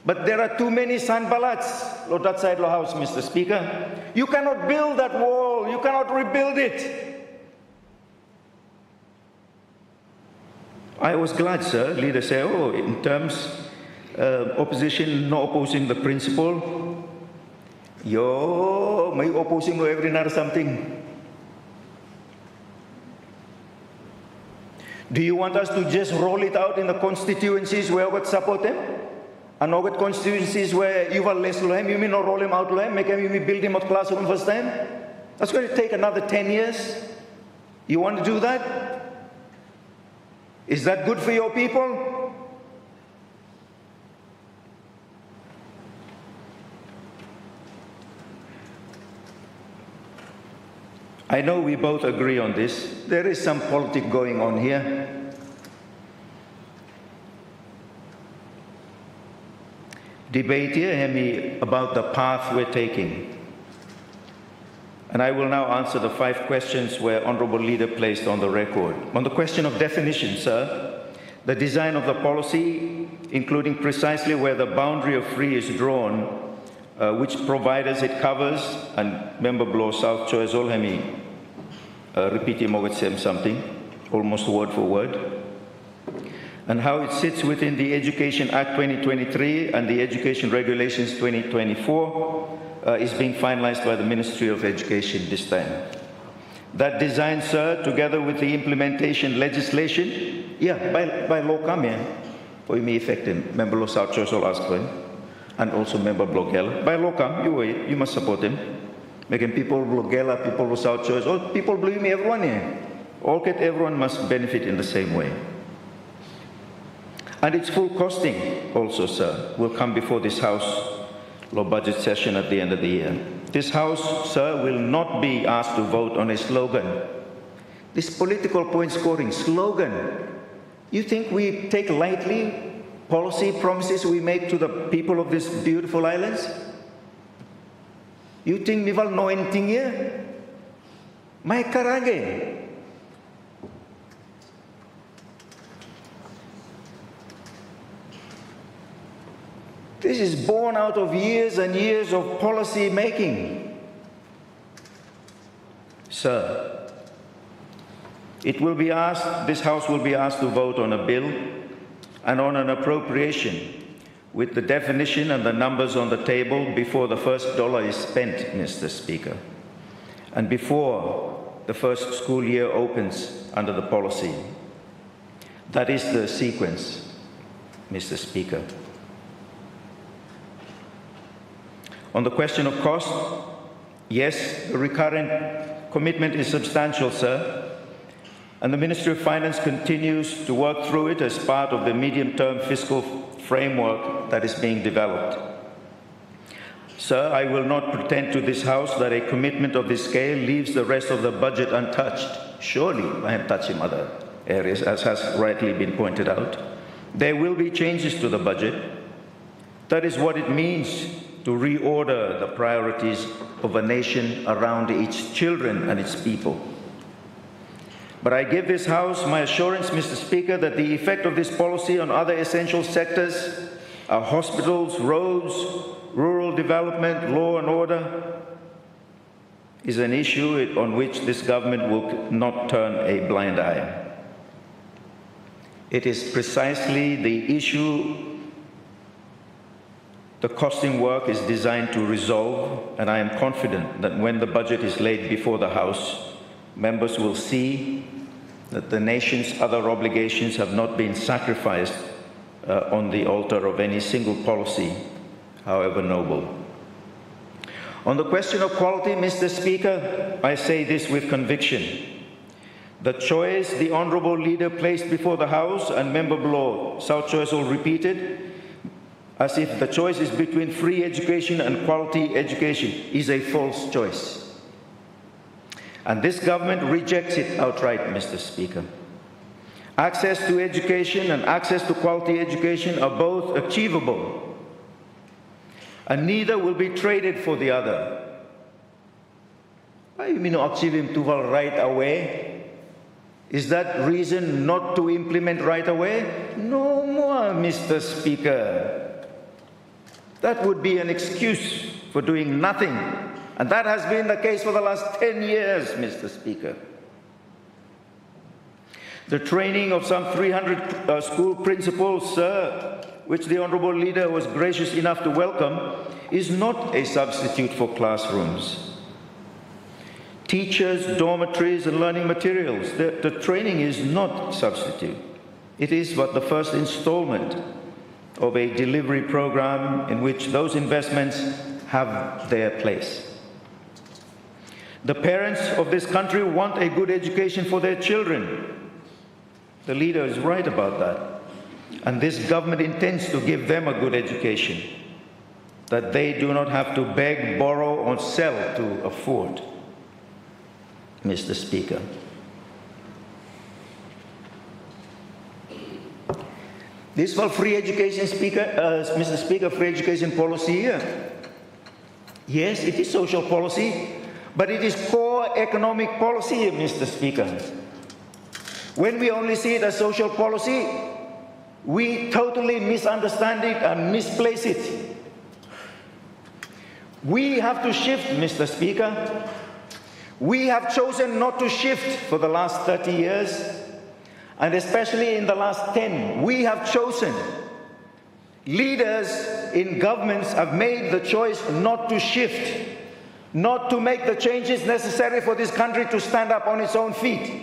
But there are too many sandbalats on that side of the house, Mr. Speaker. You cannot build that wall. You cannot rebuild it. I was glad, sir. Leader said, oh, in terms opposition not opposing the principle. Yo, may opposing every night or something. Do you want us to just roll it out in the constituencies where we support them? And all the constituencies where you will less them, you may not roll him out to him, make him build him out classroom first time? That's going to take another 10 years. You want to do that? Is that good for your people? I know we both agree on this. There is some politics going on here. Debate here, Hemi, about the path we're taking. And I will now answer the 5 questions where Honourable Leader placed on the record. On the question of definition, sir, the design of the policy, including precisely where the boundary of free is drawn, which providers it covers, and Member Blow South Choice Olhemi, repeat him something, almost word for word, and how it sits within the Education Act 2023 and the Education Regulations 2024 is being finalized by the Ministry of Education this time. That design, sir, together with the implementation legislation, by law come here, for me effective. Member Law South Choice will ask for him, and also Member Blogella. By law come, you must support him. Making people Blogella, people of South Choice, all people believe me, everyone here. Everyone must benefit in the same way. And its full costing also, sir, will come before this House law budget session at the end of the year. This House, sir, will not be asked to vote on a slogan. This political point scoring slogan. You think we take lightly policy promises we make to the people of these beautiful islands? You think we will know anything here? Mai karage. This is born out of years and years of policy making. Sir, it will be asked, this House will be asked to vote on a bill and on an appropriation with the definition and the numbers on the table before the first dollar is spent, Mr. Speaker, and before the first school year opens under the policy. That is the sequence, Mr. Speaker. On the question of cost, yes, the recurrent commitment is substantial, sir, and the Ministry of Finance continues to work through it as part of the medium-term fiscal framework that is being developed. Sir, I will not pretend to this House that a commitment of this scale leaves the rest of the budget untouched. Surely, I am touching other areas, as has rightly been pointed out. There will be changes to the budget. That is what it means to reorder the priorities of a nation around its children and its people. But I give this House my assurance, Mr. Speaker, that the effect of this policy on other essential sectors, our hospitals, roads, rural development, law and order, is an issue on which this government will not turn a blind eye. It is precisely the issue the costing work is designed to resolve, and I am confident that when the budget is laid before the House, members will see that the nation's other obligations have not been sacrificed on the altar of any single policy, however noble. On the question of quality, Mr. Speaker, I say this with conviction. The choice the Honourable Leader placed before the House, and Member Blow South Choice will repeat it, as if the choice is between free education and quality education, is a false choice. And this government rejects it outright, Mr. Speaker. Access to education and access to quality education are both achievable, and neither will be traded for the other. Why you mean to achieve him to right away? Is that reason not to implement right away? No more, Mr. Speaker. That would be an excuse for doing nothing. And that has been the case for the last 10 years, Mr. Speaker. The training of some 300 school principals, sir, which the Honourable Leader was gracious enough to welcome, is not a substitute for classrooms. Teachers, dormitories and learning materials, the training is not a substitute. It is but the first installment of a delivery program in which those investments have their place. The parents of this country want a good education for their children. The leader is right about that. And this government intends to give them a good education that they do not have to beg, borrow, or sell to afford. Mr. Speaker. This for free education, Mr. Speaker, free education policy here. Yes, it is social policy, but it is core economic policy, Mr. Speaker. When we only see it as social policy, we totally misunderstand it and misplace it. We have to shift, Mr. Speaker. We have chosen not to shift for the last 30 years, and especially in the last 10. We have chosen. Leaders in governments have made the choice not to shift, not to make the changes necessary for this country to stand up on its own feet.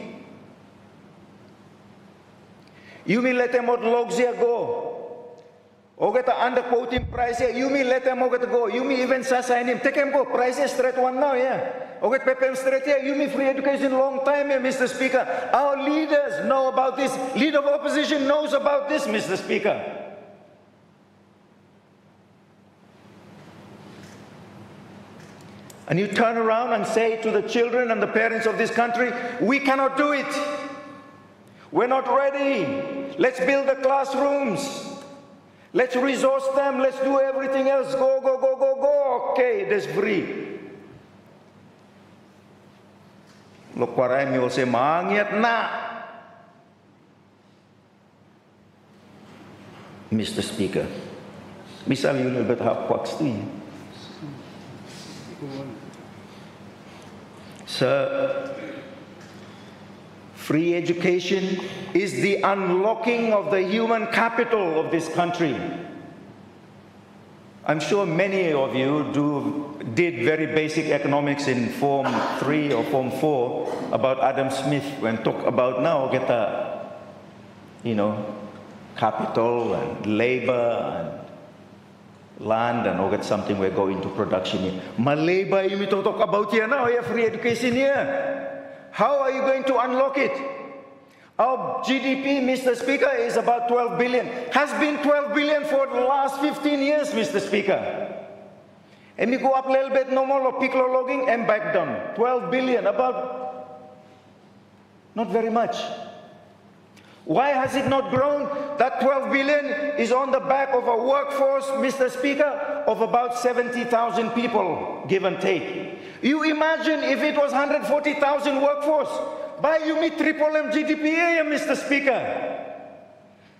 You may let them go. Ogeta underquoting price, you may let them go. You may even say him, take him go, price is straight one now, yeah. Oget pepem straight here, you may free education long time, Mr. Speaker. Our leaders know about this. Leader of opposition knows about this, Mr. Speaker. And you turn around and say to the children and the parents of this country, we cannot do it. We're not ready. Let's build the classrooms. Let's resource them. Let's do everything else. Go, go, go, go, go. Okay, that's free. Look what I will say, mangyat na. Mr. Speaker, misal you will better have quacks to you. Sir, free education is the unlocking of the human capital of this country. I'm sure many of you did very basic economics in Form 3 or Form 4 about Adam Smith when talk about now get a, capital and labor and land and all get something we're going to production here. Malabor you talk about here now, you have free education here. How are you going to unlock it? Our GDP, Mr. Speaker, is about 12 billion. Has been 12 billion for the last 15 years, Mr. Speaker. And we go up a little bit, no more piccolo logging and back down. 12 billion, about not very much. Why has it not grown? That 12 billion is on the back of a workforce, Mr. Speaker, of about 70,000 people, give and take. You imagine if it was 140,000 workforce, by you meet triple M GDP, Mr. Speaker.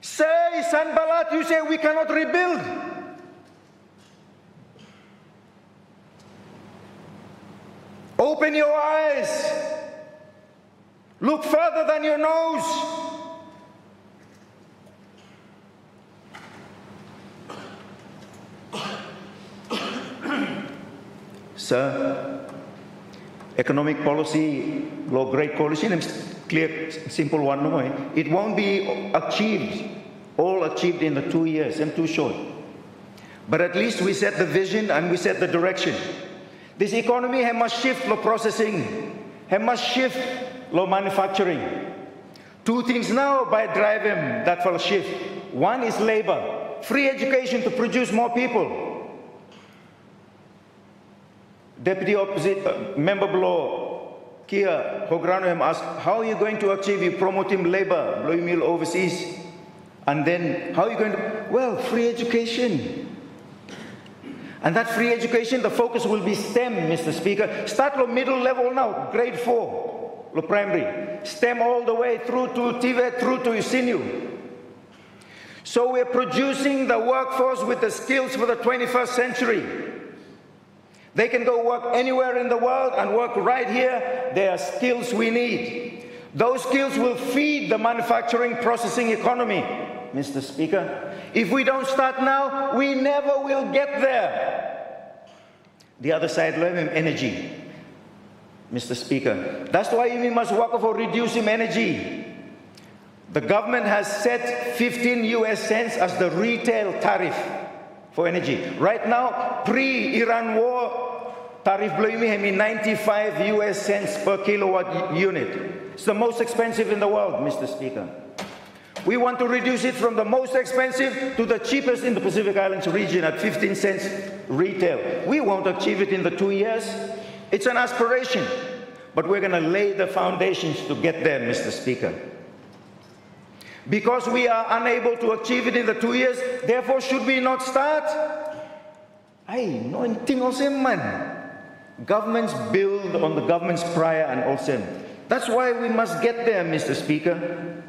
Say, San Balat, you say we cannot rebuild. Open your eyes. Look further than your nose. Sir, economic policy, law great coalition, clear, simple one, no, it won't be achieved, all achieved in the 2 years, and too short. But at least we set the vision and we set the direction. This economy must shift law processing, must shift law manufacturing. Two things now by drive him that will shift. One is labor, free education to produce more people. Deputy Opposite Member below Kia Hograno asked, how are you going to achieve you promoting labor, blowing meal overseas? And then how are you going to, well, free education. And that free education, the focus will be STEM, Mr. Speaker. Start from middle level now, grade 4, primary. STEM all the way through to TVET, through to ISINU. So we're producing the workforce with the skills for the 21st century. They can go work anywhere in the world and work right here. They are skills we need. Those skills will feed the manufacturing processing economy, Mr. Speaker. If we don't start now, we never will get there. The other side, energy, Mr. Speaker. That's why we must work for reducing energy. The government has set 15 US cents as the retail tariff for energy. Right now, pre-Iran war, tariff mean 95 US cents per kilowatt unit. It's the most expensive in the world, Mr. Speaker. We want to reduce it from the most expensive to the cheapest in the Pacific Islands region at 15 cents retail. We won't achieve it in the 2 years. It's an aspiration. but we're going to lay the foundations to get there, Mr. Speaker. Because we are unable to achieve it in the 2 years, therefore should we not start? No thing also, man. Governments build on the governments prior and also. That's why we must get there, Mr. Speaker.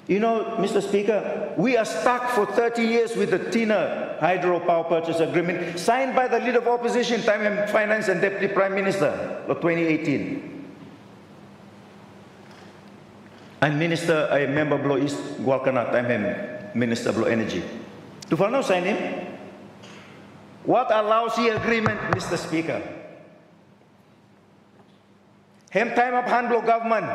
You know, Mr. Speaker, we are stuck for 30 years with the TINA hydropower purchase agreement signed by the leader of opposition, time finance and deputy prime minister of 2018. I'm minister, I member below East Gualcanat, I'm minister below energy. Do you know sign him? What allows the agreement, Mr. Speaker? Hem time up hand blow government.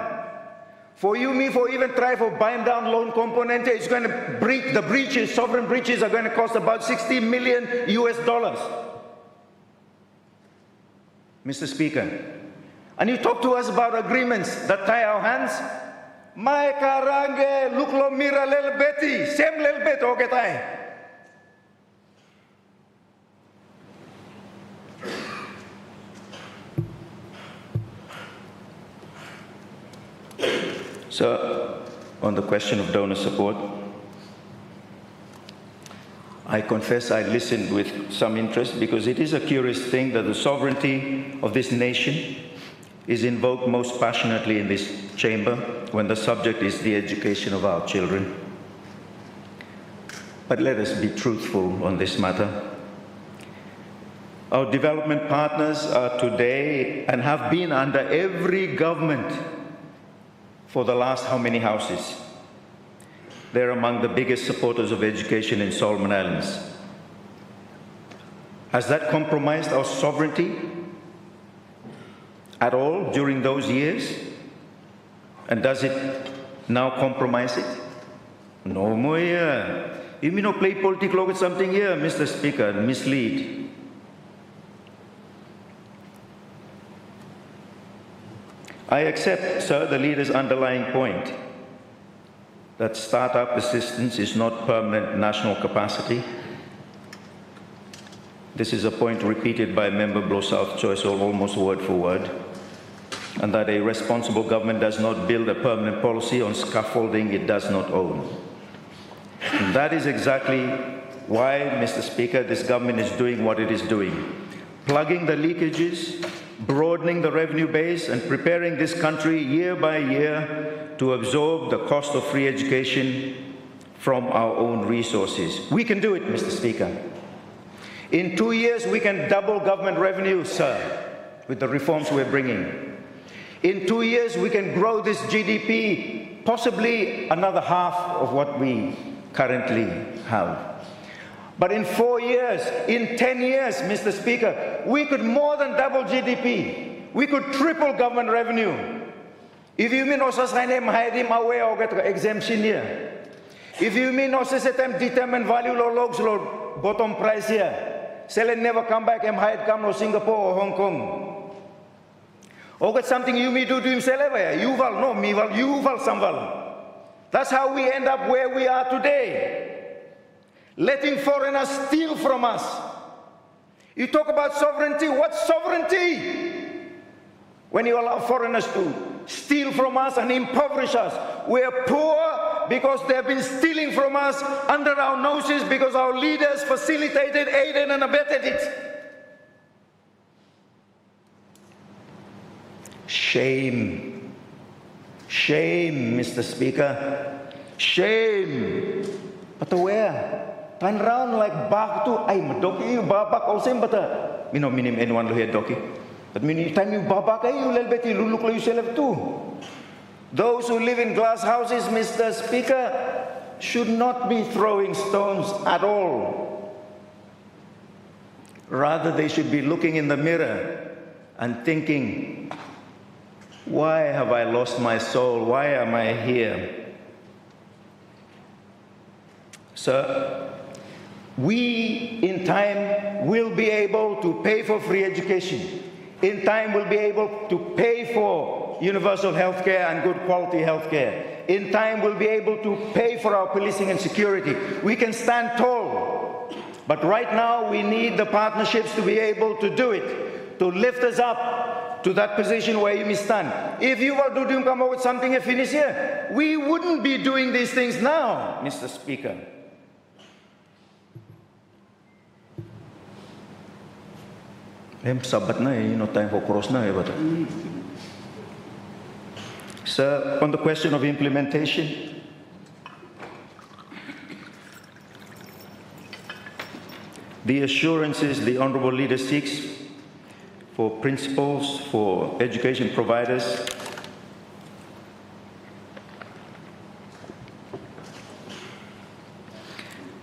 For you, me, for even try for buying down loan component, it's going to breach, the breaches, sovereign breaches are going to cost about $60 million US. Mr. Speaker, and you talk to us about agreements that tie our hands. My karange, look lo mira lel beti, same lel bet ogetai. So, on the question of donor support, I confess I listened with some interest because it is a curious thing that the sovereignty of this nation is invoked most passionately in this chamber when the subject is the education of our children. But let us be truthful on this matter. Our development partners are today and have been under every government for the last how many houses? They're among the biggest supporters of education in Solomon Islands. Has that compromised our sovereignty at all during those years? And does it now compromise it? No more. You mean no play politics look at something here, Mr. Speaker, mislead. I accept, sir, the leader's underlying point that startup assistance is not permanent national capacity. This is a point repeated by Member Blow South Choice almost word for word, and that a responsible government does not build a permanent policy on scaffolding it does not own. And that is exactly why, Mr. Speaker, this government is doing what it is doing, plugging the leakages, broadening the revenue base, and preparing this country year by year to absorb the cost of free education from our own resources. We can do it, Mr. Speaker. In 2 years, we can double government revenue, sir, with the reforms we're bringing. In 2 years, we can grow this GDP possibly another half of what we currently have. But in 4 years, in 10 years, Mr. Speaker, we could more than double GDP. We could triple government revenue. If you mean also sign him away or get exemption here. If you mean also set them determine value low logs low bottom price here. Sell it never come back and hide come to Singapore or Hong Kong. Or get something you may do to himself ever. You val no me val you val some val. That's how we end up where we are today. Letting foreigners steal from us. You talk about sovereignty. What sovereignty? When you allow foreigners to steal from us and impoverish us. We're poor because they've been stealing from us under our noses because our leaders facilitated, aided, and abetted it. Shame. Shame, Mr. Speaker. Shame. But where? Turn around like back to ay madoki you babak also but me no minim anyone lo here doki. But many time you babak ay you little bit you look like yourself too. Those who live in glass houses, Mr. Speaker, should not be throwing stones at all. Rather, they should be looking in the mirror and thinking, why have I lost my soul? Why am I here? Sir, we in time will be able to pay for free education. In time we'll be able to pay for universal health care and good quality health care. In time we'll be able to pay for our policing and security. We can stand tall. But right now we need the partnerships to be able to do it. to lift us up to that position where you may stand. If you were to come up with something and finish here, we wouldn't be doing these things now, Mr. Speaker. Sabat na, no time for cross na. Sir, on the question of implementation, the assurances the Honourable Leader seeks for principals, for education providers,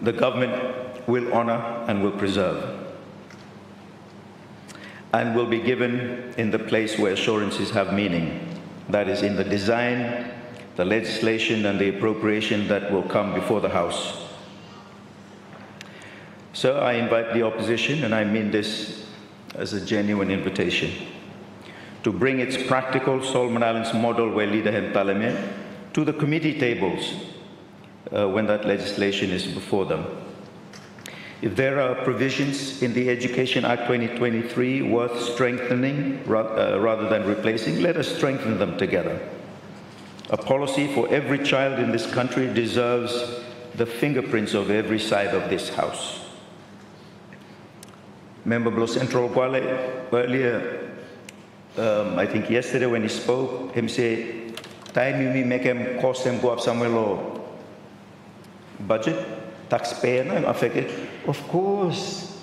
the government will honour and will preserve, and will be given in the place where assurances have meaning. That is in the design, the legislation and the appropriation that will come before the House. Sir, I invite the opposition, and I mean this as a genuine invitation, to bring its practical Solomon Islands model where Leader Hentaleme to the committee tables when that legislation is before them. If there are provisions in the Education Act 2023 worth strengthening rather than replacing, let us strengthen them together. A policy for every child in this country deserves the fingerprints of every side of this House. Member Blo Central Gwale earlier, I think yesterday when he spoke, him say, time you make him cost him go up somewhere low budget, taxpayer na affected. Of course,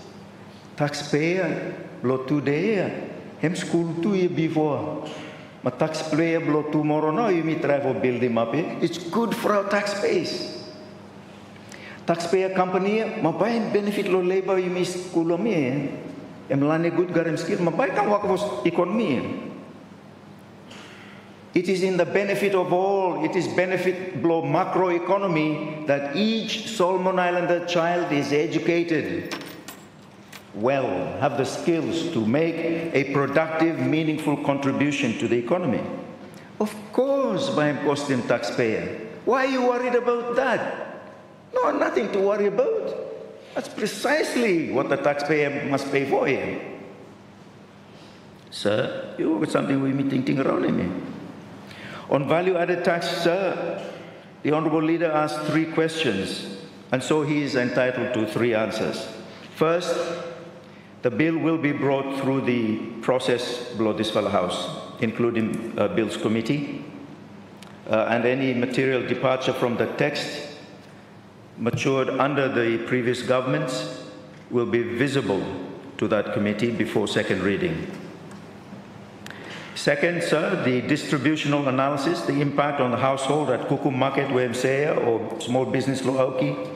taxpayer blow today, him school 2 years before. But taxpayer blow tomorrow now, you may try to build him up. It's good for our taxpayers. Taxpayer company, mabay benefit lo labor you may school me. Emlane good garam skill, mabay kang wakos economy. It is in the benefit of all, it is benefit blow macroeconomy that each Solomon Islander child is educated well, have the skills to make a productive, meaningful contribution to the economy. Of course, by costing taxpayer. Why are you worried about that? No, nothing to worry about. That's precisely what the taxpayer must pay for here. Sir, you got something we thinking around in me. On value-added tax, sir, the Honourable Leader asked 3 questions, and so he is entitled to 3 answers. First, the bill will be brought through the process below this fellow House, including Bills Committee, and any material departure from the text matured under the previous governments will be visible to that committee before second reading. Second, sir, the distributional analysis, the impact on the household at Kuku Market, Wemsea, or small business Loauki,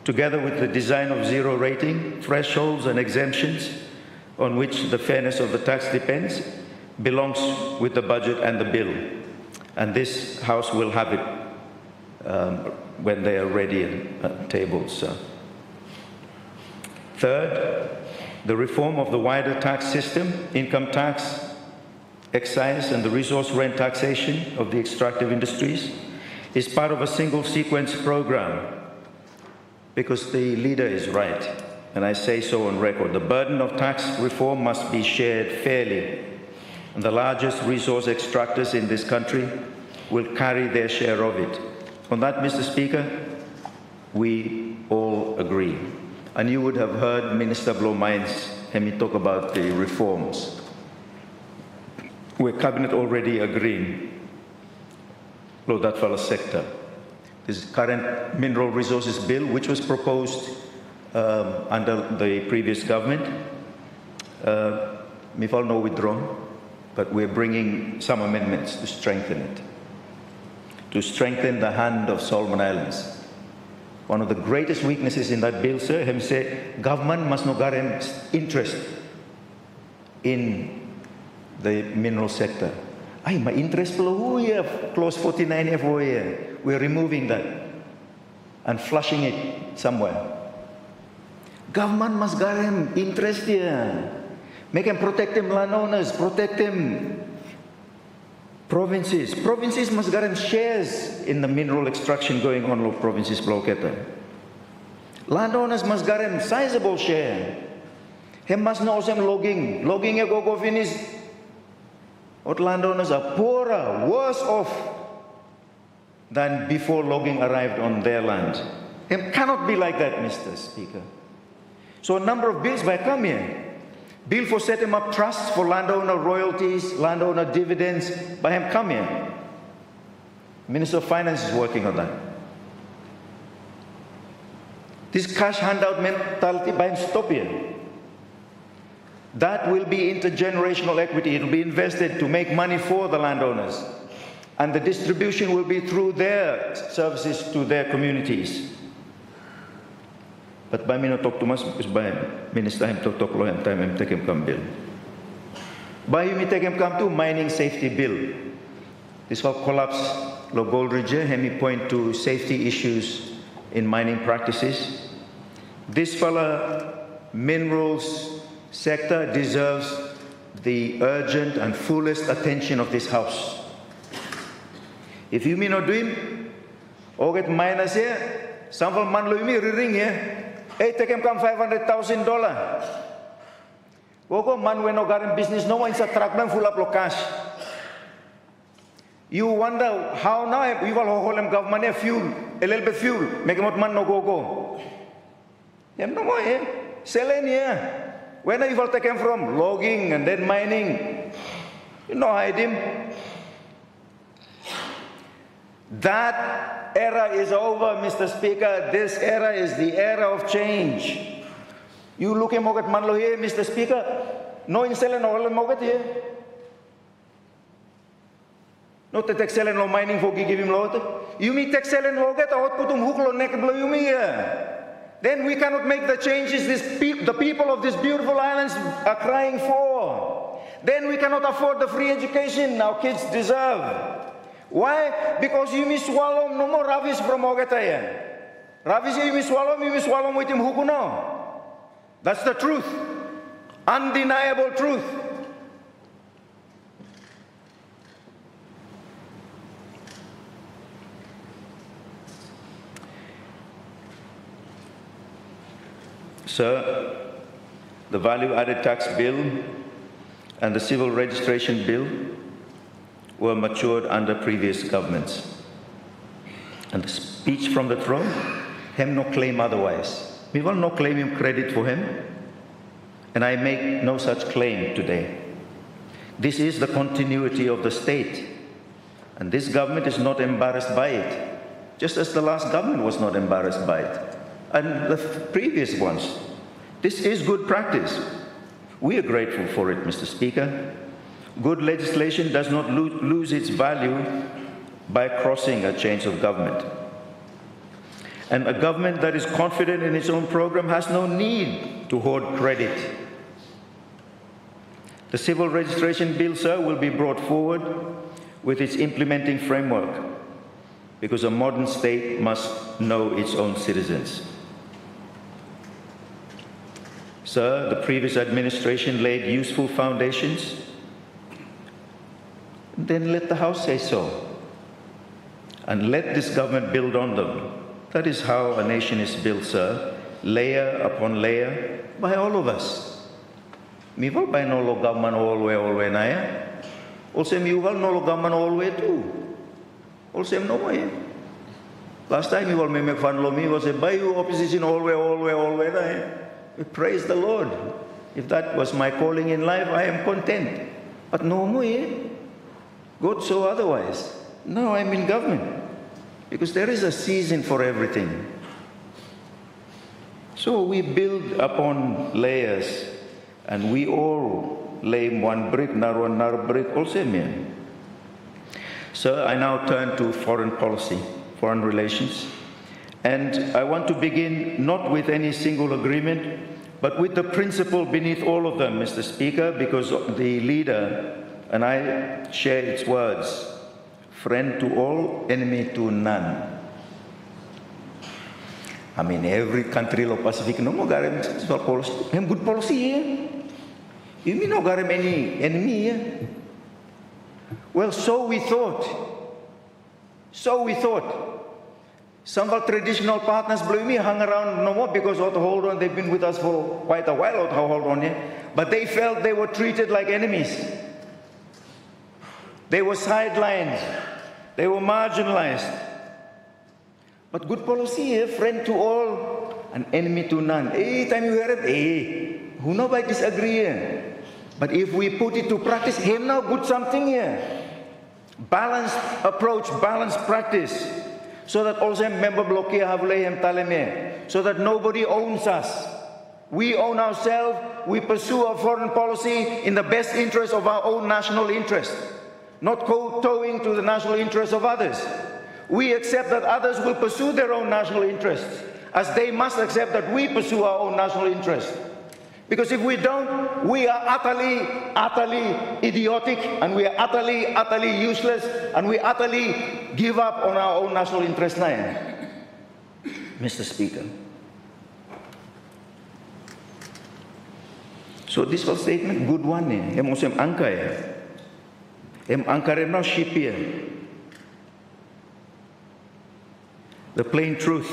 together with the design of zero rating, thresholds and exemptions on which the fairness of the tax depends, belongs with the budget and the bill. And this House will have it when they are ready at tables, sir. Third, the reform of the wider tax system, income tax, excise and the resource rent taxation of the extractive industries is part of a single sequence program, because the leader is right, and I say so on record. The burden of tax reform must be shared fairly, and the largest resource extractors in this country will carry their share of it. On that, Mr. Speaker, we all agree. And you would have heard Minister Blow Mines talk about the reforms, where Cabinet already agreeing on that fellow sector. This current Mineral Resources Bill, which was proposed under the previous government, Mifal no withdrawn, but we're bringing some amendments to strengthen it, to strengthen the hand of Solomon Islands. One of the greatest weaknesses in that bill, sir, him say, government must not guarantee interest in the mineral sector. Ay, my interest below clause 49 FOA. We're removing that and flushing it somewhere. Government must guarantee interest here. Make them protect them landowners, protect them provinces. Provinces must guarantee shares in the mineral extraction going on in provinces blocketa. Landowners must guarantee sizable share. Hem must know some logging. Logging a go finish. What landowners are poorer, worse off than before logging arrived on their land. It cannot be like that, Mr. Speaker. So a number of bills might come here. Bill for setting up trusts for landowner royalties, landowner dividends, by him come here. Minister of Finance is working on that. This cash handout mentality by him stop here. That will be intergenerational equity. It will be invested to make money for the landowners. And the distribution will be through their services to their communities. But by me not talk too much, because by Minister him talk lo him time him take him come bill. By you me take him come to mining safety bill. This whole collapse lo gold ridge him point to safety issues in mining practices. This fella minerals sector deserves the urgent and fullest attention of this House. If you mean not do him, or get minus here, some of man lo me ring here. Hey, take him come $500,000. Go man when no got business, no one is a truck man full of cash. You wonder how now we will hold them government fuel, a little bit fuel, make him man no go. Them no more here. Selling here. Where you will take him from? Logging and then mining. You know, hide him. That era is over, Mr. Speaker. This era is the era of change. You look at Mogat Manlo here, Mr. Speaker. No inselen all Mogat here. No te excellent no mining for give him lot. You meet excellent Mogat or put huklo hook neck blow you me here. Then we cannot make the changes the people of these beautiful islands are crying for. Then we cannot afford the free education our kids deserve. Why? Because you miss swallow no more ravis from Ogataya. Ravis you miss swallow with him hukuno. That's the truth. Undeniable truth. Sir, the value-added tax bill and the civil registration bill were matured under previous governments. And the speech from the throne, him no claim otherwise. We will not claim him credit for him, and I make no such claim today. This is the continuity of the state, and this government is not embarrassed by it, just as the last government was not embarrassed by it, and the previous ones. This is good practice. We are grateful for it, Mr. Speaker. Good legislation does not lose its value by crossing a change of government. And a government that is confident in its own program has no need to hoard credit. The civil registration bill, sir, will be brought forward with its implementing framework, because a modern state must know its own citizens. Sir, the previous administration laid useful foundations. Then let the House say so. And let this government build on them. That is how a nation is built, sir, layer upon layer, by all of us. Mi val by no lo government always naya. Also mi val no lo government always too. Also no way. Last time you will make fun of me was a by you opposition always naya. We praise the Lord. If that was my calling in life, I am content. But no more. God so otherwise. Now I'm in government. Because there is a season for everything. So we build upon layers, and we all lay one brick, another brick, also me. So I now turn to foreign policy, foreign relations. And I want to begin not with any single agreement, but with the principle beneath all of them, Mr. Speaker, because the leader and I share its words: friend to all, enemy to none. I mean, every country in the Pacific no more got policy. Have good policy here. You mean no got any enemy here? Well, so we thought. So we thought. Some of our traditional partners, believe me, hung around no more because of the hold on. They've been with us for quite a while, hold on, yeah? But they felt they were treated like enemies. They were sidelined. They were marginalized. But good policy, a friend to all, an enemy to none. Every time you hear it, who nobody disagree. But if we put it to practice, him now good something here. Balanced approach, balanced practice. So that also member block here have so that nobody owns us. We own ourselves. We pursue our foreign policy in the best interest of our own national interest, not kowtowing to the national interests of others. We accept that others will pursue their own national interests, as they must accept that we pursue our own national interests. Because if we don't, we are utterly, utterly idiotic, and we are utterly, utterly useless, and we utterly give up on our own national interest now. Mr. Speaker. So this was statement, good one. Em also angka ya. Em angka now ship here. The plain truth,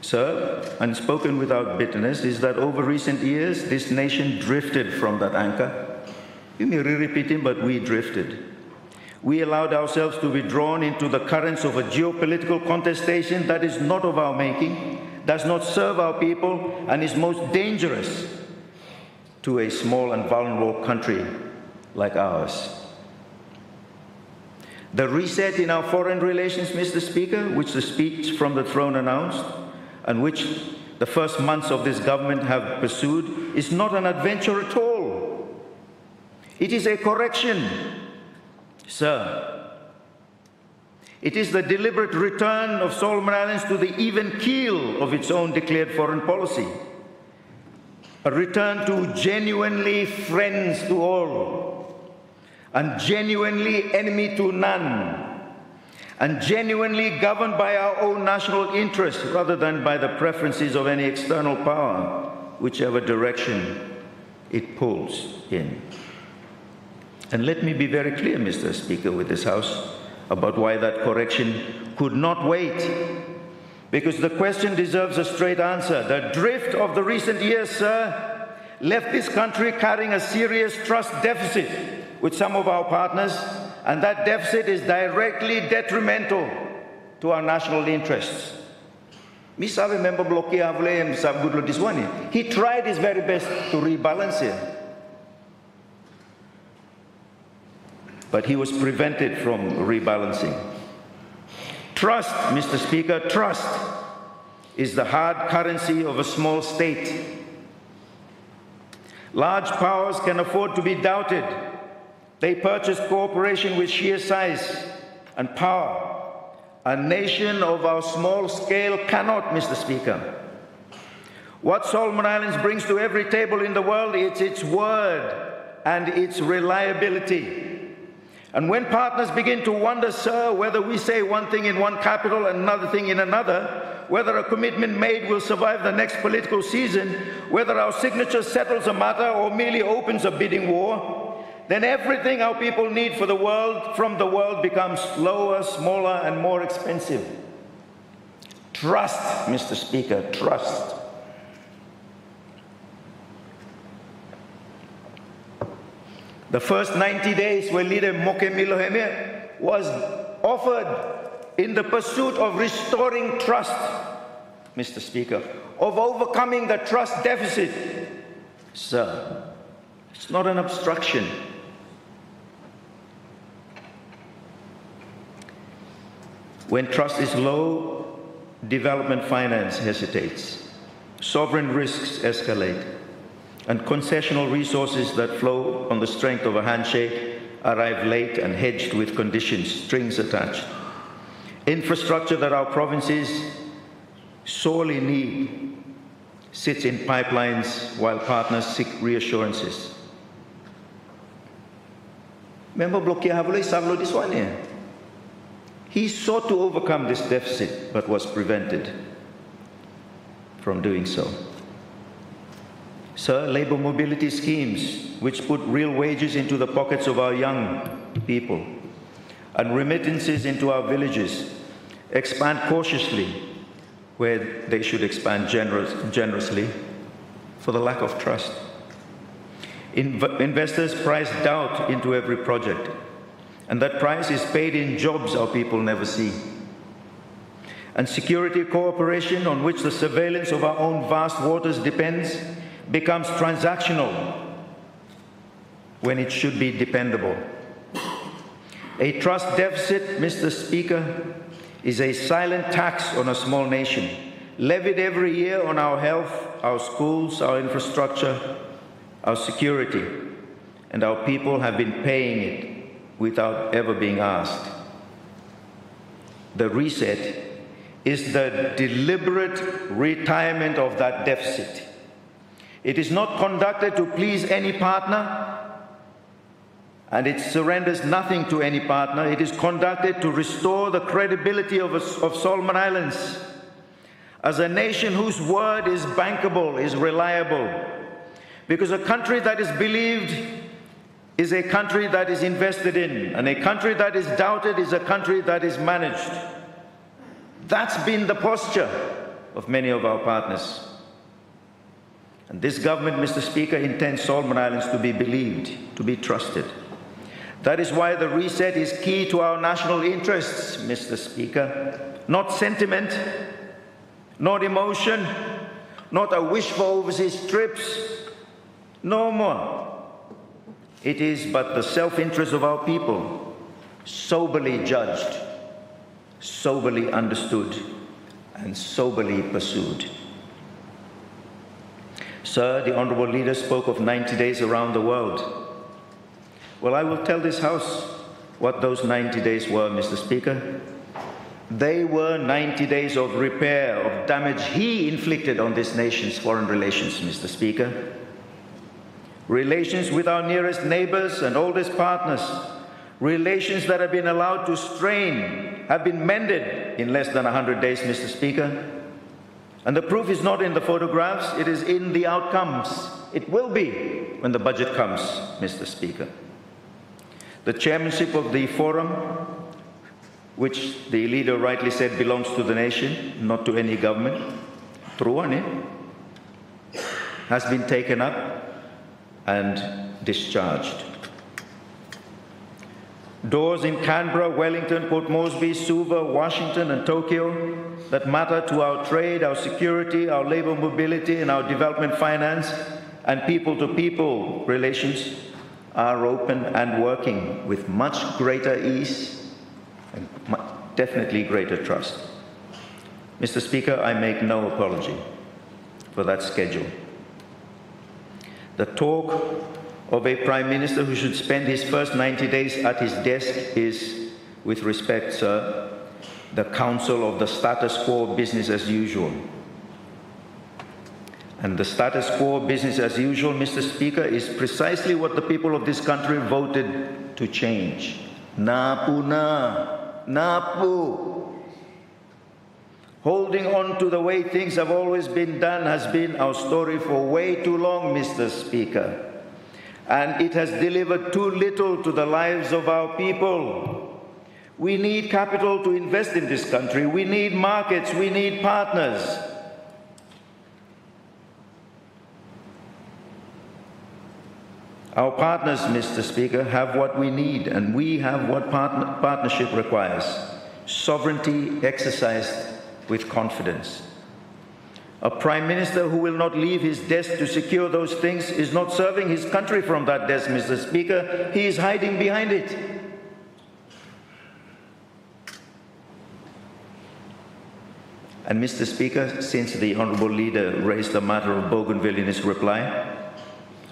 sir, and spoken without bitterness, is that over recent years, this nation drifted from that anchor. You may re-repeat him, but we drifted. We allowed ourselves to be drawn into the currents of a geopolitical contestation that is not of our making, does not serve our people, and is most dangerous to a small and vulnerable country like ours. The reset in our foreign relations, Mr. Speaker, which the speech from the throne announced, and which the first months of this government have pursued, is not an adventure at all. It is a correction, sir. It is the deliberate return of Solomon Islands to the even keel of its own declared foreign policy. A return to genuinely friends to all, and genuinely enemy to none, and genuinely governed by our own national interests rather than by the preferences of any external power, whichever direction it pulls in. And let me be very clear, Mr. Speaker, with this House about why that correction could not wait, because the question deserves a straight answer. The drift of the recent years, sir, left this country carrying a serious trust deficit with some of our partners, and that deficit is directly detrimental to our national interests. He tried his very best to rebalance it, but he was prevented from rebalancing. Trust, Mr. Speaker, trust is the hard currency of a small state. Large powers can afford to be doubted. They purchase cooperation with sheer size and power. A nation of our small scale cannot, Mr. Speaker. What Solomon Islands brings to every table in the world is its word and its reliability. And when partners begin to wonder, sir, whether we say one thing in one capital and another thing in another, whether a commitment made will survive the next political season, whether our signature settles a matter or merely opens a bidding war, then everything our people need for the world, from the world, becomes slower, smaller, and more expensive. Trust, Mr. Speaker, trust. The first 90 days where leader Moke Miloheme was offered in the pursuit of restoring trust, Mr. Speaker, of overcoming the trust deficit. Sir, it's not an obstruction. When trust is low, development finance hesitates, sovereign risks escalate, and concessional resources that flow on the strength of a handshake arrive late and hedged with conditions, strings attached. Infrastructure that our provinces sorely need sits in pipelines while partners seek reassurances. Member Blokia Havule Savlo this one here. He sought to overcome this deficit, but was prevented from doing so. Sir, labor mobility schemes, which put real wages into the pockets of our young people, and remittances into our villages, expand cautiously where they should expand generously for the lack of trust. Investors price doubt into every project, and that price is paid in jobs our people never see. And security cooperation, on which the surveillance of our own vast waters depends, becomes transactional when it should be dependable. A trust deficit, Mr. Speaker, is a silent tax on a small nation, levied every year on our health, our schools, our infrastructure, our security, and our people have been paying it without ever being asked. The reset is the deliberate retirement of that deficit. It is not conducted to please any partner, and it surrenders nothing to any partner. It is conducted to restore the credibility of Solomon Islands as a nation whose word is bankable, is reliable. Because a country that is believed is a country that is invested in, and a country that is doubted is a country that is managed. That's been the posture of many of our partners. And this government, Mr. Speaker, intends Solomon Islands to be believed, to be trusted. That is why the reset is key to our national interests, Mr. Speaker. Not sentiment, not emotion, not a wish for overseas trips, no more. It is but the self-interest of our people, soberly judged, soberly understood, and soberly pursued. Sir, the Honourable Leader spoke of 90 days around the world. Well, I will tell this House what those 90 days were, Mr. Speaker. They were 90 days of repair of damage he inflicted on this nation's foreign relations, Mr. Speaker. Relations with our nearest neighbours and oldest partners, relations that have been allowed to strain, have been mended in less than 100 days, Mr. Speaker. And the proof is not in the photographs, it is in the outcomes. It will be when the budget comes, Mr. Speaker. The chairmanship of the forum, which the leader rightly said belongs to the nation, not to any government, has been taken up and discharged. Doors in Canberra, Wellington, Port Moresby, Suva, Washington, and Tokyo that matter to our trade, our security, our labor mobility, and our development finance and people-to-people relations are open and working with much greater ease and definitely greater trust. Mr. Speaker, I make no apology for that schedule. The talk of a Prime Minister who should spend his first 90 days at his desk is, with respect, sir, the counsel of the status quo business as usual. And the status quo business as usual, Mr. Speaker, is precisely what the people of this country voted to change. Napu na, napu. Holding on to the way things have always been done has been our story for way too long, Mr. Speaker. And it has delivered too little to the lives of our people. We need capital to invest in this country. We need markets. We need partners. Our partners, Mr. Speaker, have what we need, and we have what partnership requires. Sovereignty exercised with confidence. A Prime Minister who will not leave his desk to secure those things is not serving his country from that desk, Mr. Speaker. He is hiding behind it. And Mr. Speaker, since the Honourable Leader raised the matter of Bougainville in his reply,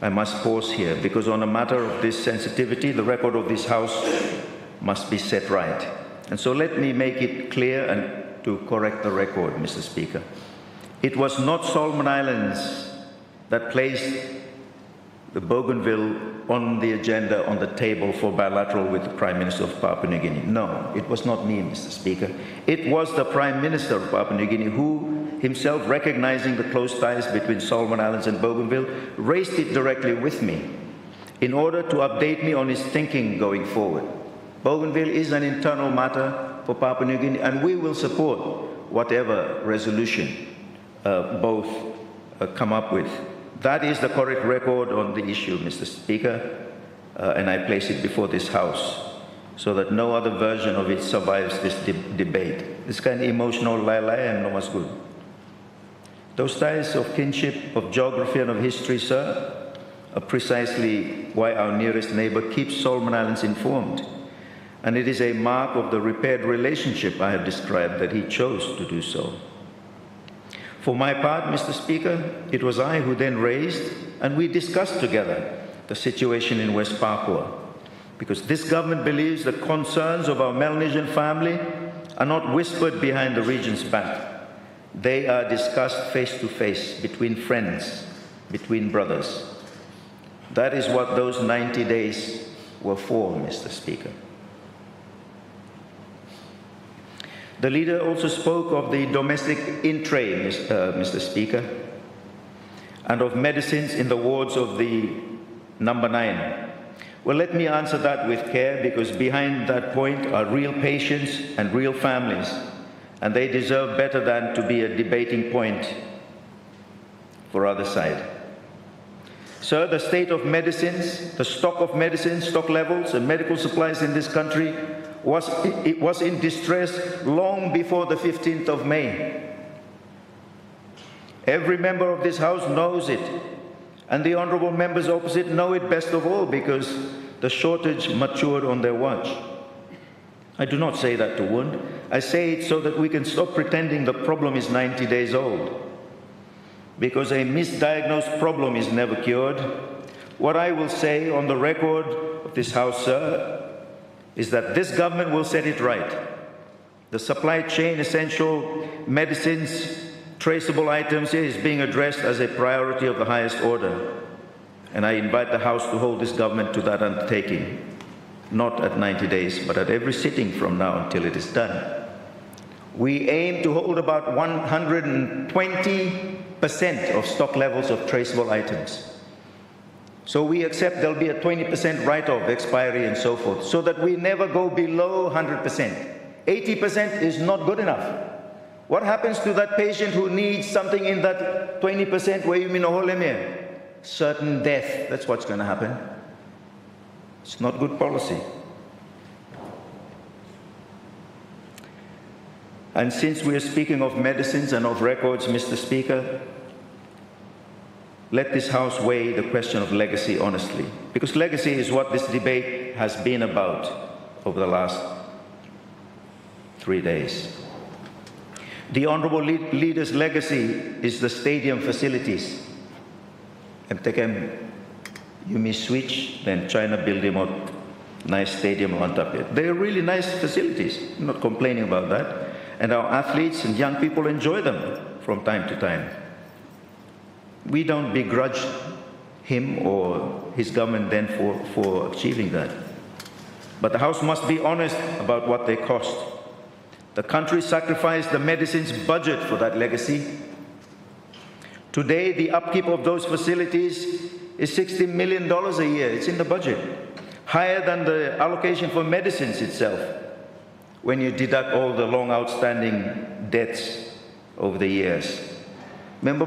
I must pause here, because on a matter of this sensitivity, the record of this House must be set right. And so let me make it clear and to correct the record, Mr. Speaker. It was not Solomon Islands that placed the Bougainville on the agenda, on the table for bilateral with the Prime Minister of Papua New Guinea. No, it was not me, Mr. Speaker. It was the Prime Minister of Papua New Guinea who, himself recognizing the close ties between Solomon Islands and Bougainville, raised it directly with me in order to update me on his thinking going forward. Bougainville is an internal matter for Papua New Guinea, and we will support whatever resolution both come up with. That is the correct record on the issue, Mr. Speaker, and I place it before this House so that no other version of it survives this debate. This kind of emotional lie and no one's good. Those ties of kinship, of geography and of history, sir, are precisely why our nearest neighbor keeps Solomon Islands informed. And it is a mark of the repaired relationship I have described that he chose to do so. For my part, Mr. Speaker, it was I who then raised and we discussed together the situation in West Papua, because this government believes the concerns of our Melanesian family are not whispered behind the region's back. They are discussed face to face between friends, between brothers. That is what those 90 days were for, Mr. Speaker. The leader also spoke of the domestic in-trade, Mr. Speaker, and of medicines in the wards of the number 9. Well, let me answer that with care, because behind that point are real patients and real families, and they deserve better than to be a debating point for other side. Sir, the state of medicines, the stock of medicines, stock levels and medical supplies in this country was in distress long before the 15th of May. Every member of this House knows it, and the honourable members opposite know it best of all, because the shortage matured on their watch. I do not say that to wound. I say it so that we can stop pretending the problem is 90 days old, because a misdiagnosed problem is never cured. What I will say on the record of this House, sir, is that this government will set it right. The supply chain essential medicines, traceable items is being addressed as a priority of the highest order. And I invite the House to hold this government to that undertaking, not at 90 days, but at every sitting from now until it is done. We aim to hold about 120% of stock levels of traceable items. So we accept there'll be a 20% write-off, expiry and so forth, so that we never go below 100%. 80% is not good enough. What happens to that patient who needs something in that 20% where you mean a holemir? Certain death, that's what's going to happen. It's not good policy. And since we are speaking of medicines and of records, Mr. Speaker, let this House weigh the question of legacy honestly, because legacy is what this debate has been about over the last 3 days. The honourable leader's legacy is the stadium facilities. And you may switch, then China build him a nice stadium on top of it. They're really nice facilities, I'm not complaining about that. And our athletes and young people enjoy them from time to time. We don't begrudge him or his government then for achieving that. But the House must be honest about what they cost. The country sacrificed the medicines budget for that legacy. Today, the upkeep of those facilities is $60 million a year. It's in the budget, higher than the allocation for medicines itself, when you deduct all the long outstanding debts over the years. Remember,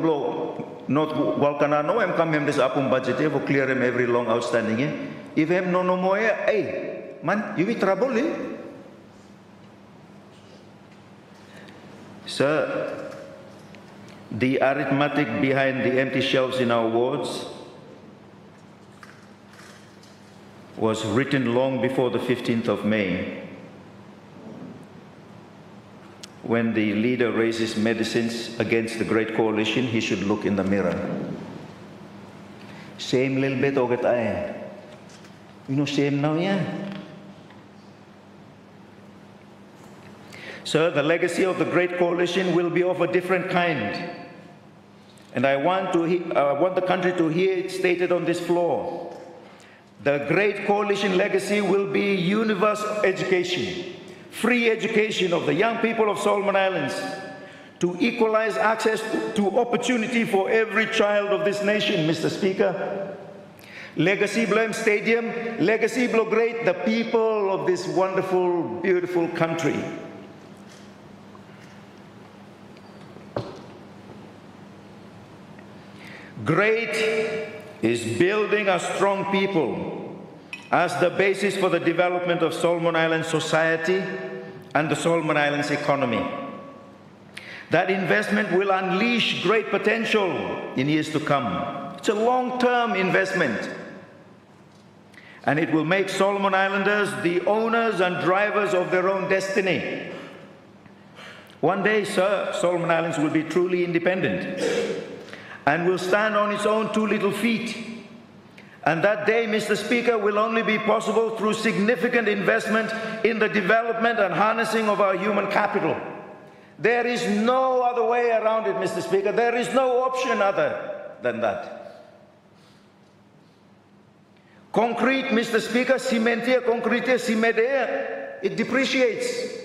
not walkana no em come him this apum budget for clear him every long outstanding. If him no more, hey man, you be trouble, eh? Sir, the arithmetic behind the empty shelves in our wards was written long before the 15th of May. When the leader raises medicines against the Great Coalition, he should look in the mirror. Same little bit of it, you know, same now, yeah. Sir, the legacy of the Great Coalition will be of a different kind. And I want the country to hear it stated on this floor. The Great Coalition legacy will be universal education, free education of the young people of Solomon Islands, to equalize access to opportunity for every child of this nation, Mr. Speaker. Legacy Blem Stadium, legacy Blo Great, the people of this wonderful, beautiful country. Great is building a strong people as the basis for the development of Solomon Islands society and the Solomon Islands economy. That investment will unleash great potential in years to come. It's a long-term investment. And it will make Solomon Islanders the owners and drivers of their own destiny. One day, sir, Solomon Islands will be truly independent and will stand on its own two little feet. And that day, Mr. Speaker, will only be possible through significant investment in the development and harnessing of our human capital. There is no other way around it, Mr. Speaker. There is no option other than that. Concrete, Mr. Speaker, cimentia, concretia, cimedea, it depreciates.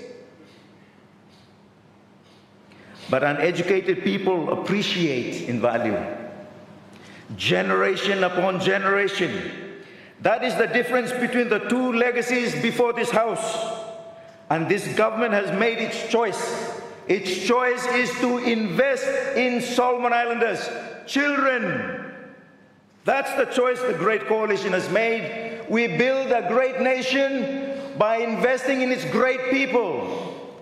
But uneducated people appreciate in value. Generation upon generation. That is the difference between the two legacies before this House. And this government has made its choice. Its choice is to invest in Solomon Islanders, children. That's the choice the Great Coalition has made. We build a great nation by investing in its great people.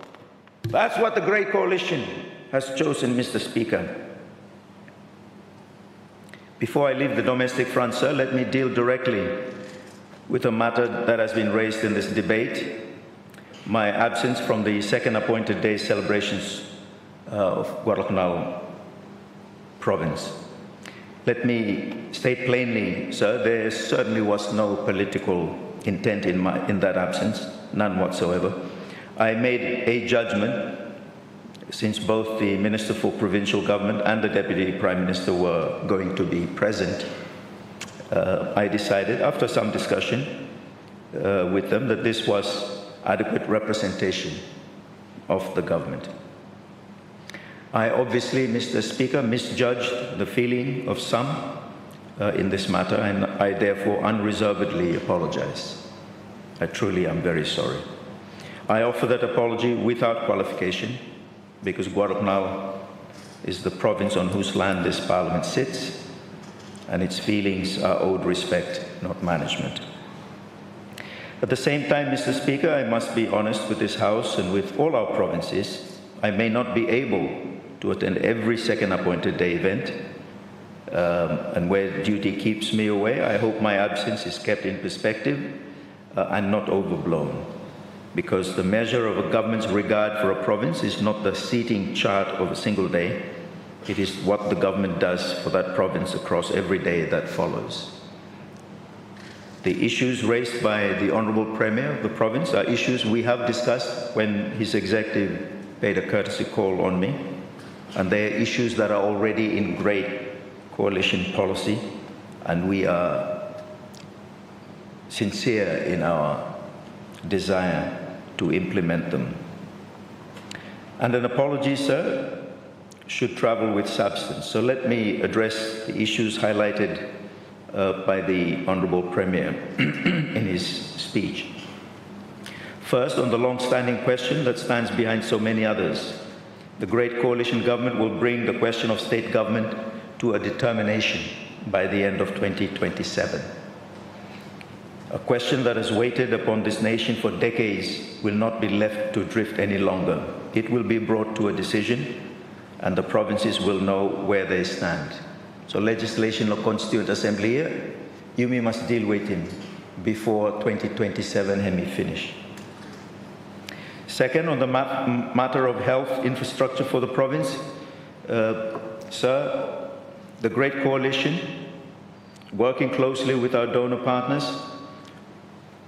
That's what the Great Coalition has chosen, Mr. Speaker. Before I leave the domestic front, sir, let me deal directly with a matter that has been raised in this debate, my absence from the second appointed day celebrations of Guadalcanal province. Let me state plainly, sir, there certainly was no political intent in that absence, none whatsoever. I made a judgment, since both the Minister for Provincial Government and the Deputy Prime Minister were going to be present. I decided, after some discussion with them, that this was adequate representation of the government. I obviously, Mr. Speaker, misjudged the feeling of some in this matter, and I therefore unreservedly apologize. I truly am very sorry. I offer that apology without qualification, because Guadalcanal is the province on whose land this parliament sits, and its feelings are owed respect, not management. At the same time, Mr. Speaker, I must be honest with this House and with all our provinces. I may not be able to attend every second appointed day event, and where duty keeps me away, I hope my absence is kept in perspective and not overblown, because the measure of a government's regard for a province is not the seating chart of a single day. It is what the government does for that province across every day that follows. The issues raised by the Honourable Premier of the province are issues we have discussed when His Executive paid a courtesy call on me, and they are issues that are already in great coalition policy, and we are sincere in our desire to implement them. And an apology, sir, should travel with substance. So let me address the issues highlighted by the Honourable Premier in his speech. First, on the long-standing question that stands behind so many others, the Great Coalition Government will bring the question of state government to a determination by the end of 2027. A question that has waited upon this nation for decades will not be left to drift any longer. It will be brought to a decision, and the provinces will know where they stand. So legislation of Constituent Assembly here, you must deal with him before 2027 hemi finish. Second, on the matter of health infrastructure for the province, sir, the Great Coalition, working closely with our donor partners,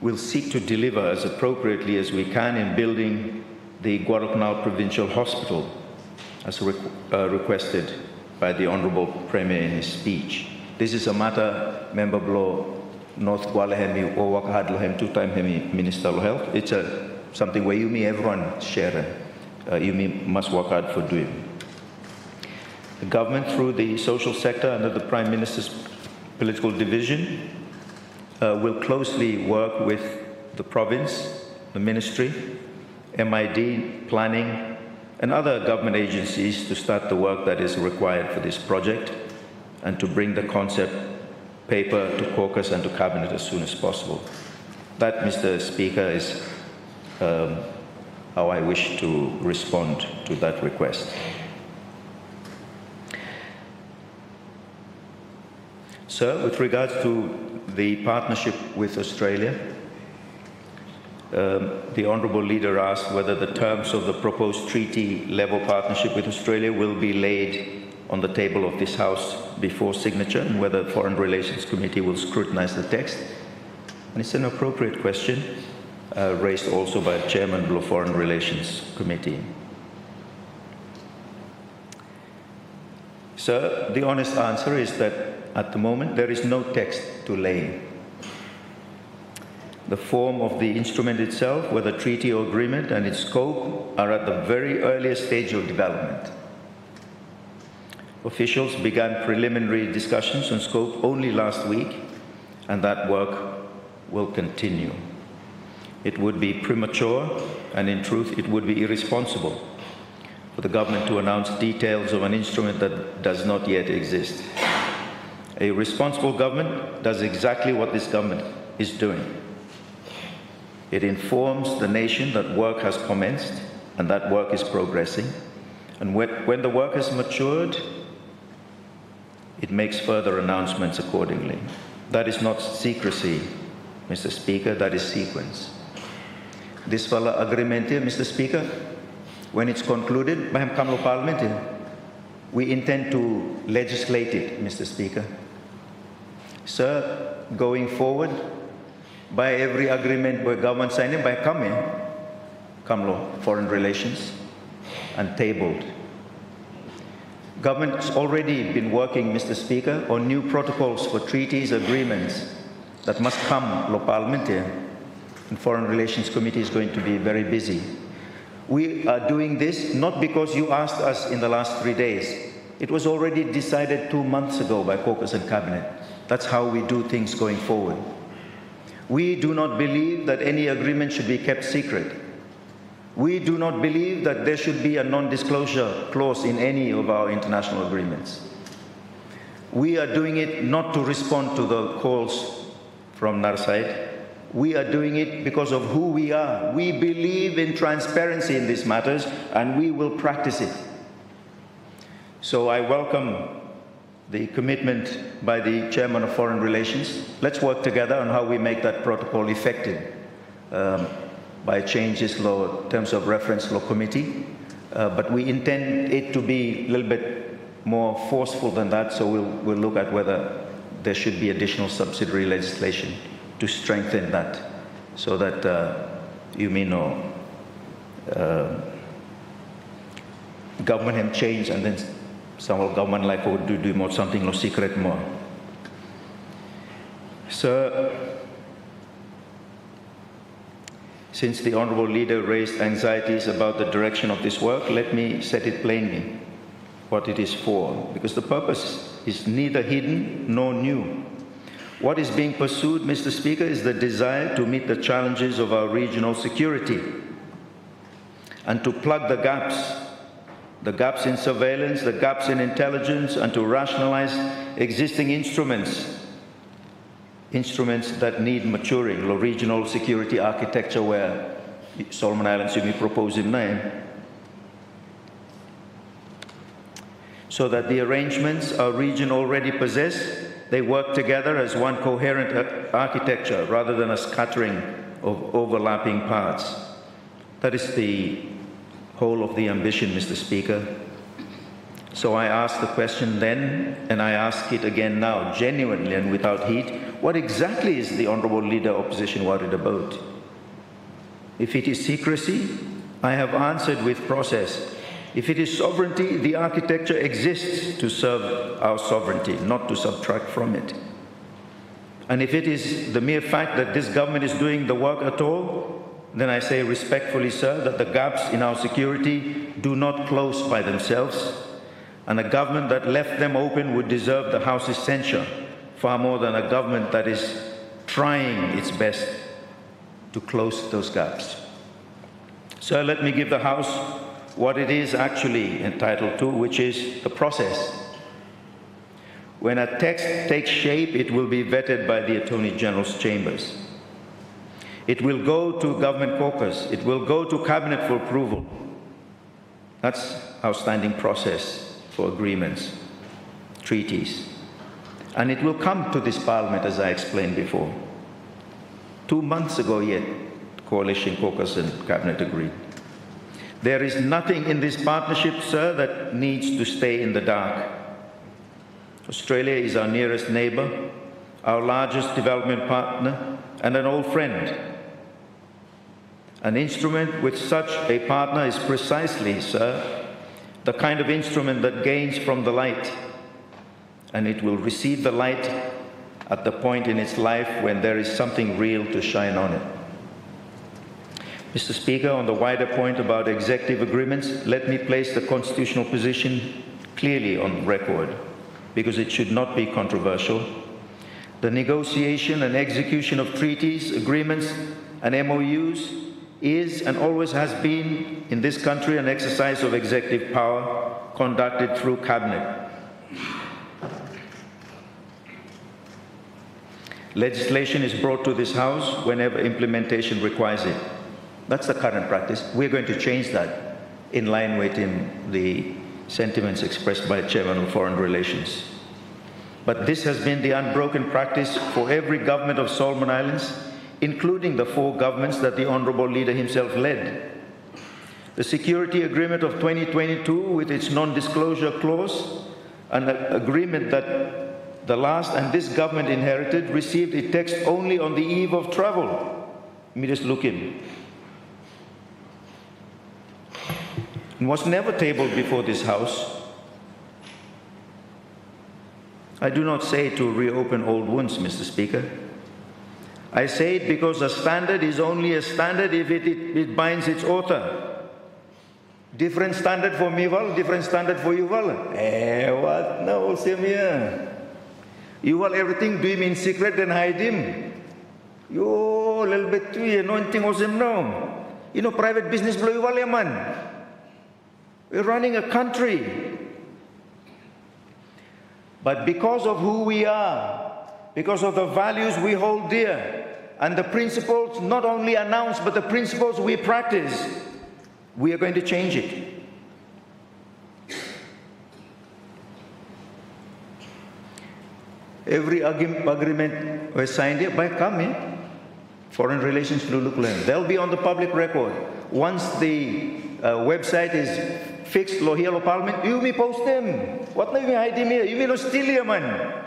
will seek to deliver as appropriately as we can in building the Guadalcanal Provincial Hospital, as requested by the Honourable Premier in his speech. This is a matter, Member Blow, North Gualahemi, or Wakahadlohem, two-time Hemi Minister of Health. It's something where everyone share. Must work hard for doing. The government, through the social sector under the Prime Minister's political division, will closely work with the province, the ministry, MID, planning, and other government agencies to start the work that is required for this project. and to bring the concept paper to caucus and to cabinet as soon as possible. That, Mr. Speaker, is how I wish to respond to that request. Sir, with regards to the partnership with Australia, the Honourable Leader asked whether the terms of the proposed treaty-level partnership with Australia will be laid on the table of this House before signature, and whether the Foreign Relations Committee will scrutinise the text. And it's an appropriate question, raised also by the Chairman of the Foreign Relations Committee. Sir, the honest answer is that at the moment there is no text to lay. The form of the instrument itself, whether treaty or agreement, and its scope are at the very earliest stage of development. Officials began preliminary discussions on scope only last week, and that work will continue. It would be premature, and in truth, it would be irresponsible for the government to announce details of an instrument that does not yet exist. A responsible government does exactly what this government is doing. It informs the nation that work has commenced and that work is progressing. And when the work has matured, it makes further announcements accordingly. That is not secrecy, Mr. Speaker, that is sequence. This fella agreement here, Mr. Speaker, when it's concluded, by Kamlo Parliament, we intend to legislate it, Mr. Speaker. Sir, going forward, by every agreement by government signing, by Kamlo, Foreign Relations, and tabled. Government's already been working, Mr. Speaker, on new protocols for treaties, agreements that must come lo Parliament, and Foreign Relations Committee is going to be very busy. We are doing this not because you asked us in the last 3 days. It was already decided 2 months ago by caucus and cabinet. That's how we do things going forward. We do not believe that any agreement should be kept secret. We do not believe that there should be a non-disclosure clause in any of our international agreements. We are doing it not to respond to the calls from our side. We are doing it because of who we are. We believe in transparency in these matters, and we will practice it. So I welcome the commitment by the Chairman of Foreign Relations. Let's work together on how we make that protocol effective by changes law, terms of reference law committee. But we intend it to be a little bit more forceful than that, so we'll look at whether there should be additional subsidiary legislation to strengthen that, so that you may know government have changed, and then some of government like would do more something no secret more. So, since the Honourable Leader raised anxieties about the direction of this work, let me set it plainly what it is for, because the purpose is neither hidden nor new. What is being pursued, Mr. Speaker, is the desire to meet the challenges of our regional security and to plug the gaps in surveillance, the gaps in intelligence, and to rationalize existing instruments that need maturing, the regional security architecture where Solomon Islands should be proposed in name, so that the arrangements our region already possess, they work together as one coherent architecture rather than a scattering of overlapping parts. That is the whole of the ambition, Mr. Speaker. So I asked the question then, and I ask it again now, genuinely and without heat, what exactly is the Honourable Leader Opposition worried about? If it is secrecy, I have answered with process. If it is sovereignty, the architecture exists to serve our sovereignty, not to subtract from it. And if it is the mere fact that this government is doing the work at all, then I say respectfully, sir, that the gaps in our security do not close by themselves, and a government that left them open would deserve the House's censure far more than a government that is trying its best to close those gaps. Sir, let me give the House what it is actually entitled to, which is the process. When a text takes shape, it will be vetted by the Attorney General's chambers. It will go to government caucus. It will go to cabinet for approval. That's our standing process for agreements, treaties. And it will come to this parliament, as I explained before. 2 months ago yet, coalition caucus and cabinet agreed. There is nothing in this partnership, sir, that needs to stay in the dark. Australia is our nearest neighbor, our largest development partner, and an old friend. An instrument with such a partner is precisely, sir, the kind of instrument that gains from the light, and it will receive the light at the point in its life when there is something real to shine on it. Mr. Speaker, on the wider point about executive agreements, let me place the constitutional position clearly on record, because it should not be controversial. The negotiation and execution of treaties, agreements, and MOUs is and always has been in this country an exercise of executive power conducted through cabinet. Legislation is brought to this House whenever implementation requires it. That's the current practice. We're going to change that in line with the sentiments expressed by the Chairman of Foreign Relations. But this has been the unbroken practice for every government of Solomon Islands, including the 4 governments that the Honourable Leader himself led. The Security Agreement of 2022, with its non-disclosure clause, an agreement that the last and this government inherited, received a text only on the eve of travel. Let me just look in. It was never tabled before this House. I do not say it to reopen old wounds, Mr. Speaker. I say it because a standard is only a standard if it binds its author. Different standard for Mival, different standard for Yuval. What? No, same here. Yuval, everything do him in secret and hide him. Yo, little bit too, anointing was him now. You know, private business blow Yuval, man. We're running a country. But because of who we are, because of the values we hold dear, and the principles not only announced, but the principles we practice, we are going to change it. Every agreement was signed here by coming. Foreign Relations Lulukulan. They'll be on the public record. Once the website is fixed, Lohia Parliament, you may post them. What may we hide him here? You may not steal here, man.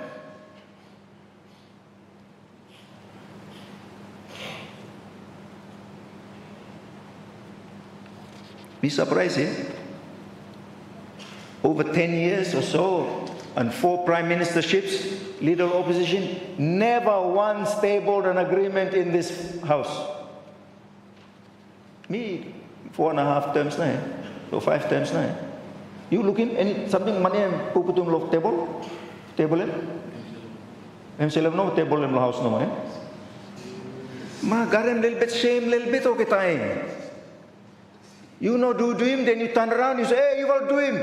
Be surprised, eh? Over 10 years or so, and 4 prime ministerships, leader of opposition, never once tabled an agreement in this House. Me, 4.5 terms now, or 5 terms now. You looking any something money and puputum lo table it? I'm saying no table in the House no eh? Ma garam little bit shame little bit okay time. You know do him, then you turn around, you say, hey, you will do him.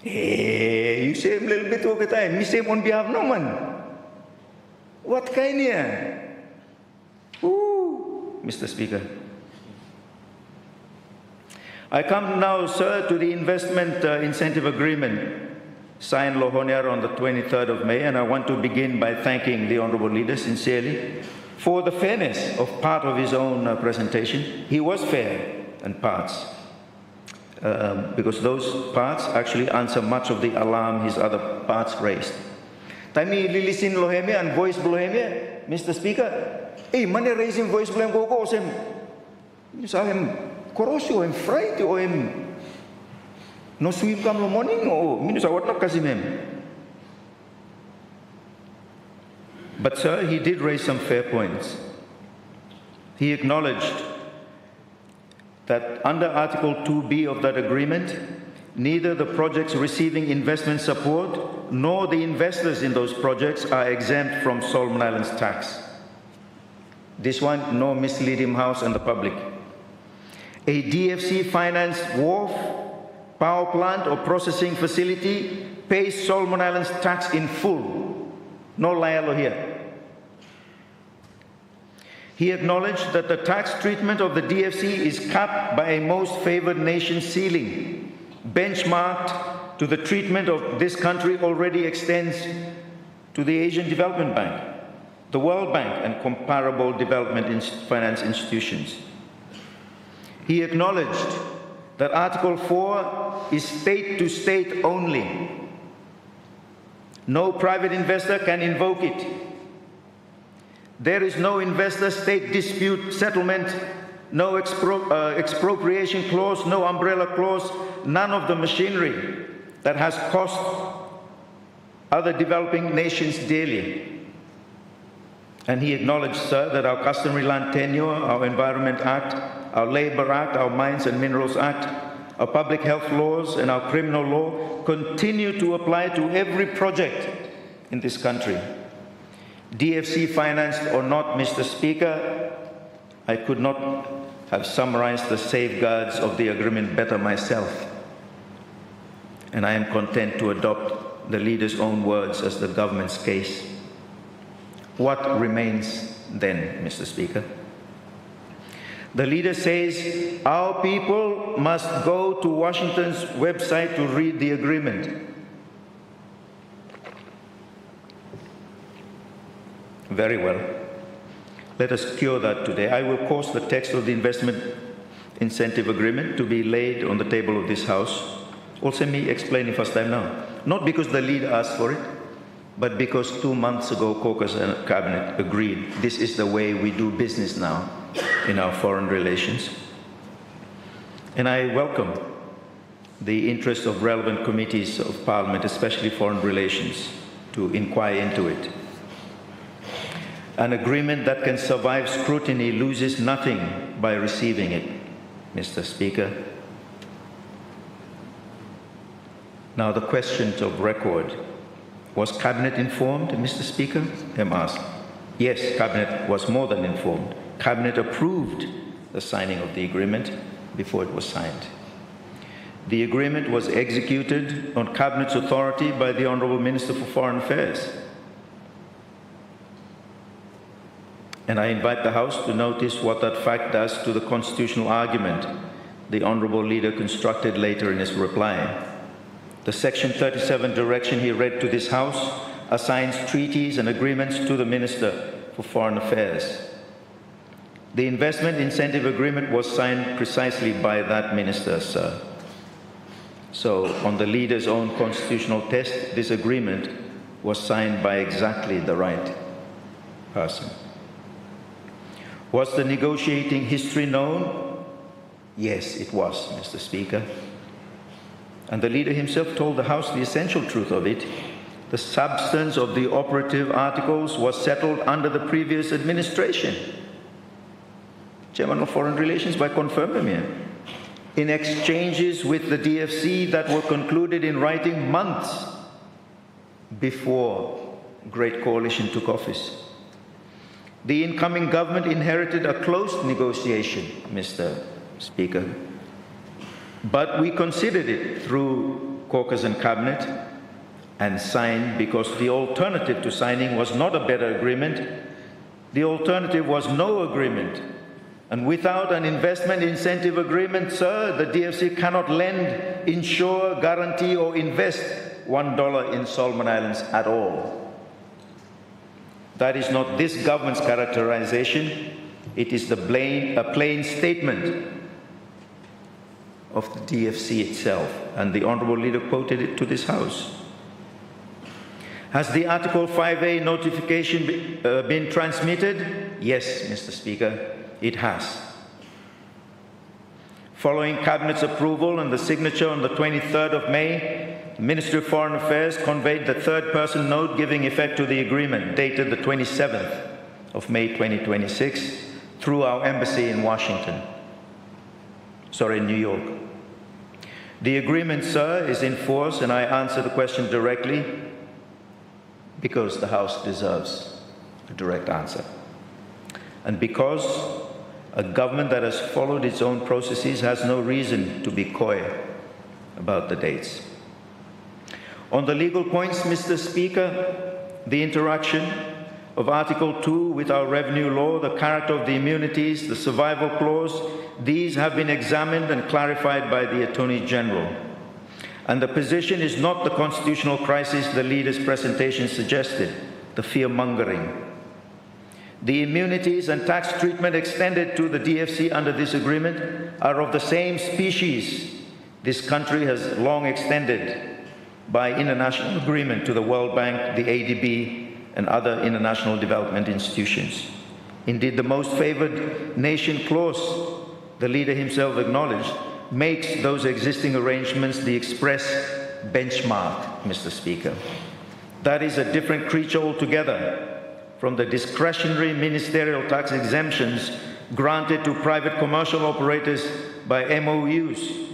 Hey, you say a little bit okay time. Me same on behalf no man. What kind here? Ooh, Mr. Speaker. I come now, sir, to the investment incentive agreement signed Lohoniar on the 23rd of May, and I want to begin by thanking the Honourable Leader sincerely for the fairness of part of his own presentation. He was fair in parts, because those parts actually answer much of the alarm his other parts raised. Tami lilisin Lohemia and voice Lohemia, Mr. Speaker, money raising voice blame go go sem. Sahem korosyo em fright o em no swim kam lo morning o minus awat nak kasi mem. But sir, he did raise some fair points. He acknowledged that under Article 2B of that agreement, neither the projects receiving investment support nor the investors in those projects are exempt from Solomon Islands tax. This one, no mislead him House and the public. A DFC financed wharf, power plant or processing facility pays Solomon Islands tax in full. No Layalo here. He acknowledged that the tax treatment of the DFC is capped by a most favored nation ceiling, benchmarked to the treatment of this country already extends to the Asian Development Bank, the World Bank, and comparable development finance institutions. He acknowledged that Article 4 is state-to-state only. No private investor can invoke it. There is no investor-state dispute settlement, no expropriation clause, no umbrella clause, none of the machinery that has cost other developing nations dearly. And he acknowledged, sir, that our customary land tenure, our Environment Act, our Labor Act, our Mines and Minerals Act, our public health laws, and our criminal law continue to apply to every project in this country. DFC financed or not, Mr. Speaker, I could not have summarized the safeguards of the agreement better myself. And I am content to adopt the leader's own words as the government's case. What remains then, Mr. Speaker? The leader says our people must go to Washington's website to read the agreement. Very well. Let us cure that today. I will cause the text of the investment incentive agreement to be laid on the table of this House. Also me explaining first time now. Not because the leader asked for it, but because 2 months ago caucus and cabinet agreed this is the way we do business now in our foreign relations. And I welcome the interest of relevant committees of Parliament, especially foreign relations, to inquire into it. An agreement that can survive scrutiny loses nothing by receiving it, Mr. Speaker. Now the questions of record. Was Cabinet informed, Mr. Speaker? I'm asked. Yes, Cabinet was more than informed. Cabinet approved the signing of the agreement before it was signed. The agreement was executed on Cabinet's authority by the Honourable Minister for Foreign Affairs. And I invite the House to notice what that fact does to the constitutional argument the Honourable Leader constructed later in his reply. The Section 37 direction he read to this House assigns treaties and agreements to the Minister for Foreign Affairs. The investment incentive agreement was signed precisely by that minister, sir. So, on the leader's own constitutional test, this agreement was signed by exactly the right person. Was the negotiating history known? Yes, it was, Mr. Speaker. And the leader himself told the House the essential truth of it. The substance of the operative articles was settled under the previous administration. Chairman of Foreign Relations, by confirming here, in exchanges with the DFC that were concluded in writing months before Great Coalition took office. The incoming government inherited a close negotiation, Mr. Speaker, but we considered it through caucus and cabinet and signed because the alternative to signing was not a better agreement. The alternative was no agreement. And without an investment incentive agreement, sir, the DFC cannot lend, insure, guarantee, or invest $1 in Solomon Islands at all. That is not this government's characterization. It is a plain statement of the DFC itself, and the Honourable Leader quoted it to this House. Has the Article 5A notification been transmitted? Yes, Mr. Speaker, it has. Following Cabinet's approval and the signature on the 23rd of May, the Ministry of Foreign Affairs conveyed the third-person note giving effect to the agreement, dated the 27th of May 2026, through our embassy in New York. The agreement, sir, is in force, and I answer the question directly because the House deserves a direct answer. And because a government that has followed its own processes has no reason to be coy about the dates. On the legal points, Mr. Speaker, the interaction of Article 2 with our revenue law, the character of the immunities, the survival clause, these have been examined and clarified by the Attorney General. And the position is not the constitutional crisis the leader's presentation suggested, the fear-mongering. The immunities and tax treatment extended to the DFC under this agreement are of the same species this country has long extended by international agreement to the World Bank, the ADB, and other international development institutions. Indeed, the most favored nation clause, the leader himself acknowledged, makes those existing arrangements the express benchmark, Mr. Speaker. That is a different creature altogether from the discretionary ministerial tax exemptions granted to private commercial operators by MOUs.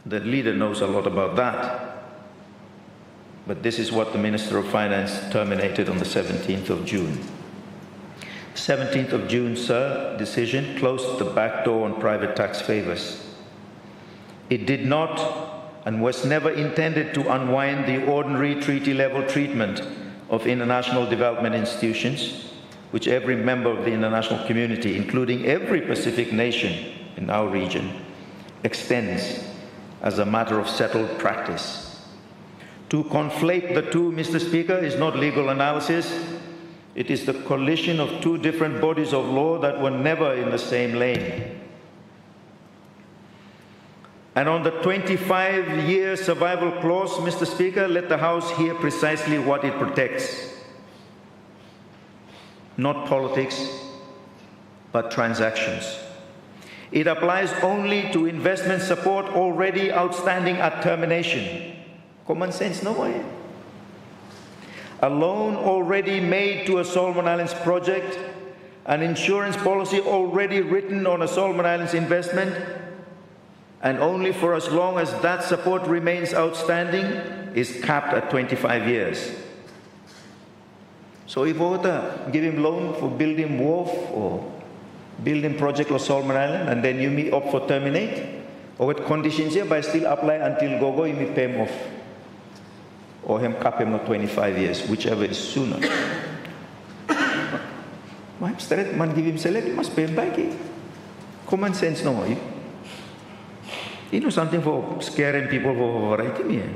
The leader knows a lot about that. But this is what the Minister of Finance terminated on the 17th of June. 17th of June, sir, decision closed the back door on private tax favors. It did not and was never intended to unwind the ordinary treaty-level treatment of international development institutions, which every member of the international community, including every Pacific nation in our region, extends as a matter of settled practice. To conflate the two, Mr. Speaker, is not legal analysis. It is the collision of two different bodies of law that were never in the same lane. And on the 25-year survival clause, Mr. Speaker, let the House hear precisely what it protects. Not politics, but transactions. It applies only to investment support already outstanding at termination. Common sense, no way. A loan already made to a Solomon Islands project, an insurance policy already written on a Solomon Islands investment, and only for as long as that support remains outstanding, is capped at 25 years. So if we were to give him loan for building wharf or building project of Solomon Island, and then you may opt for terminate, or with conditions here, but still apply until go-go, you may pay him off. Or him cap him not 25 years, whichever is sooner. Why straight man give him select, you must pay him back. Common sense, no. You know something for scaring people for variety here.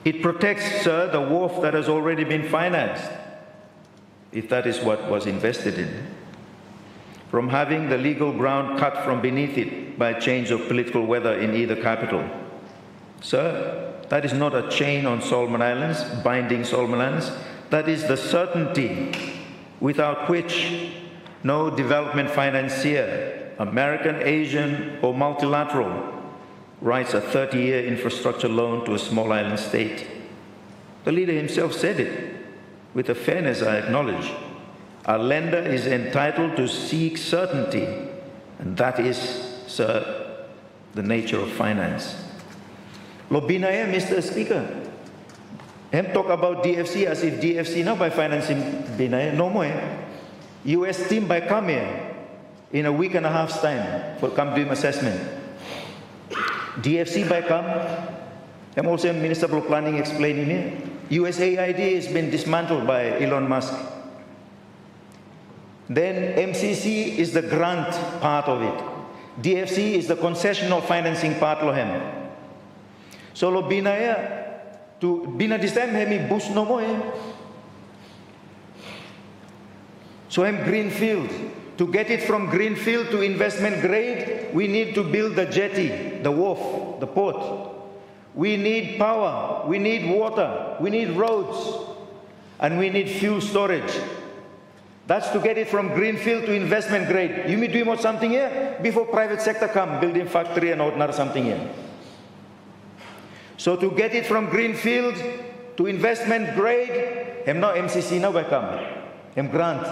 It protects, sir, the wharf that has already been financed, if that is what was invested in, from having the legal ground cut from beneath it by a change of political weather in either capital. Sir, that is not a chain on Solomon Islands, binding Solomon Islands. That is the certainty without which no development financier, American, Asian, or multilateral, writes a 30-year infrastructure loan to a small island state. The leader himself said it, with a fairness I acknowledge. A lender is entitled to seek certainty, and that is, sir, the nature of finance. Lobinaya, Mr. Speaker, him talk about DFC as if DFC now by financing Binaya, no more. US team by come here in a week and a half's time for come do him assessment. DFC by come, I'm also Minister of Planning explaining here. USAID has been dismantled by Elon Musk. Then MCC is the grant part of it. DFC is the concessional financing part of him. So lo binaya to bina this time hemi boost no more. So I'm greenfield. To get it from greenfield to investment grade, we need to build the jetty, the wharf, the port. We need power, we need water, we need roads, and we need fuel storage. That's to get it from greenfield to investment grade. You may do something here before private sector come, building factory and another something here. So to get it from greenfield to investment grade, hem no MCC now by come, hem grant.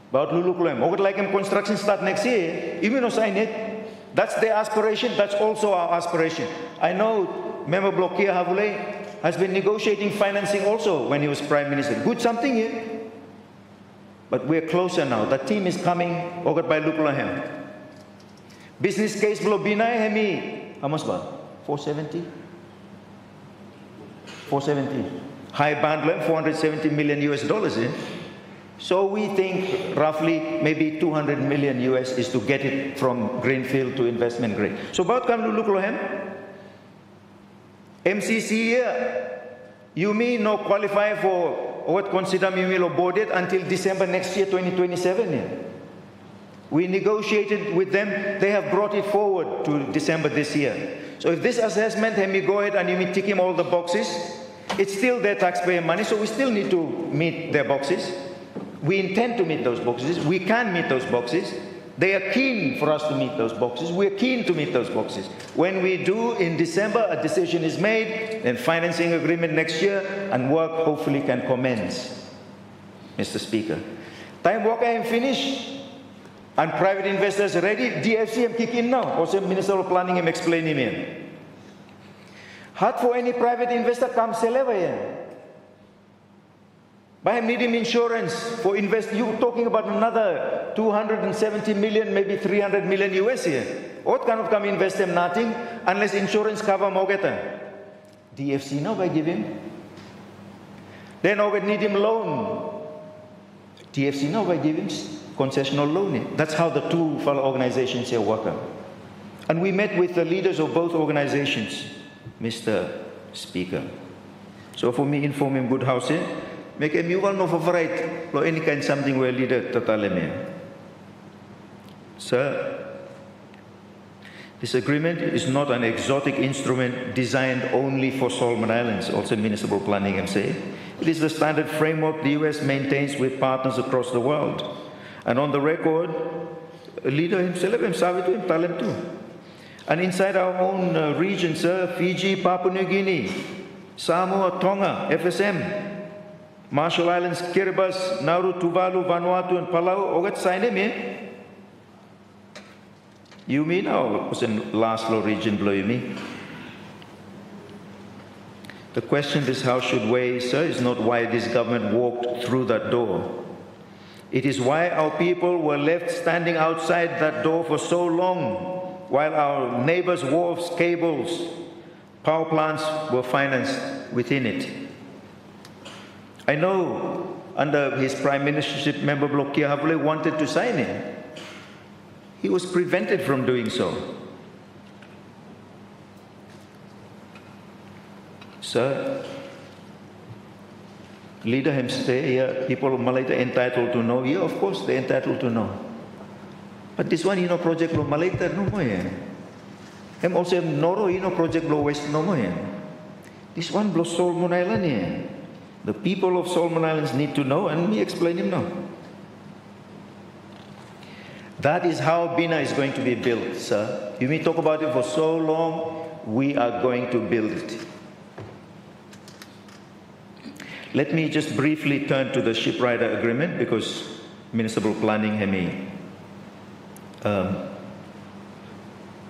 About lulukulem, or like him construction start next year, you may not sign it. That's their aspiration, that's also our aspiration. I know Member Blokia Havule has been negotiating financing also when he was Prime Minister. Good something here. But we're closer now. The team is coming, ordered by Lukulahem. Business case below binay hemi. How much ba? 470? 470. High band 470 million US dollars in. So we think roughly maybe 200 million US is to get it from greenfield to investment grade. So about come to look lohem. MCC here, you mean no qualify for what consider me will boarded until December next year, 2027. Yeah. We negotiated with them. They have brought it forward to December this year. So if this assessment, let me go ahead and you may tick him all the boxes, it's still their taxpayer money, so we still need to meet their boxes. We intend to meet those boxes. We can meet those boxes. They are keen for us to meet those boxes. We're keen to meet those boxes. When we do, in December, a decision is made, then financing agreement next year, and work hopefully can commence, Mr. Speaker. Time work I am finished, and private investors ready, DFC am kick in now. Also, Minister of Planning am explaining me. Hard for any private investor come sell ever here. By needing insurance for invest, you talking about another 270 million, maybe 300 million US here. What kind of come invest them nothing unless insurance cover mogeta? DFC now by give him. Then I would need him loan. DFC now by give him concessional loan. That's how the two fellow organizations here work. And we met with the leaders of both organizations, Mr. Speaker. So for me, inform him good house here. Make a new one of a right, or any kind something where leader totaleme. Sir, this agreement is not an exotic instrument designed only for Solomon Islands, also municipal planning and say. It is the standard framework the US maintains with partners across the world. And on the record, a leader himself, him talent too. And inside our own region, sir, Fiji, Papua New Guinea, Samoa, Tonga, FSM, Marshall Islands, Kiribati, Nauru, Tuvalu, Vanuatu, and Palau, ogat sign me. You mean now was in last low region below you mean? The question this House should weigh, sir, is not why this government walked through that door. It is why our people were left standing outside that door for so long, while our neighbors' wharves, cables, power plants were financed within it. I know under his prime ministership, member Blokia Havule wanted to sign it. He was prevented from doing so. Sir, leader him stay here, people of Malaysia entitled to know. Yeah, of course they're entitled to know. But this one, project lo Malaysia no more. Hem also Noro, project lo West no more. This one blow Solomon Island. The people of Solomon Islands need to know, and me explain him now. That is how Bina is going to be built, sir. You may talk about it for so long, we are going to build it. Let me just briefly turn to the shipwrighter agreement, because municipal planning Hemi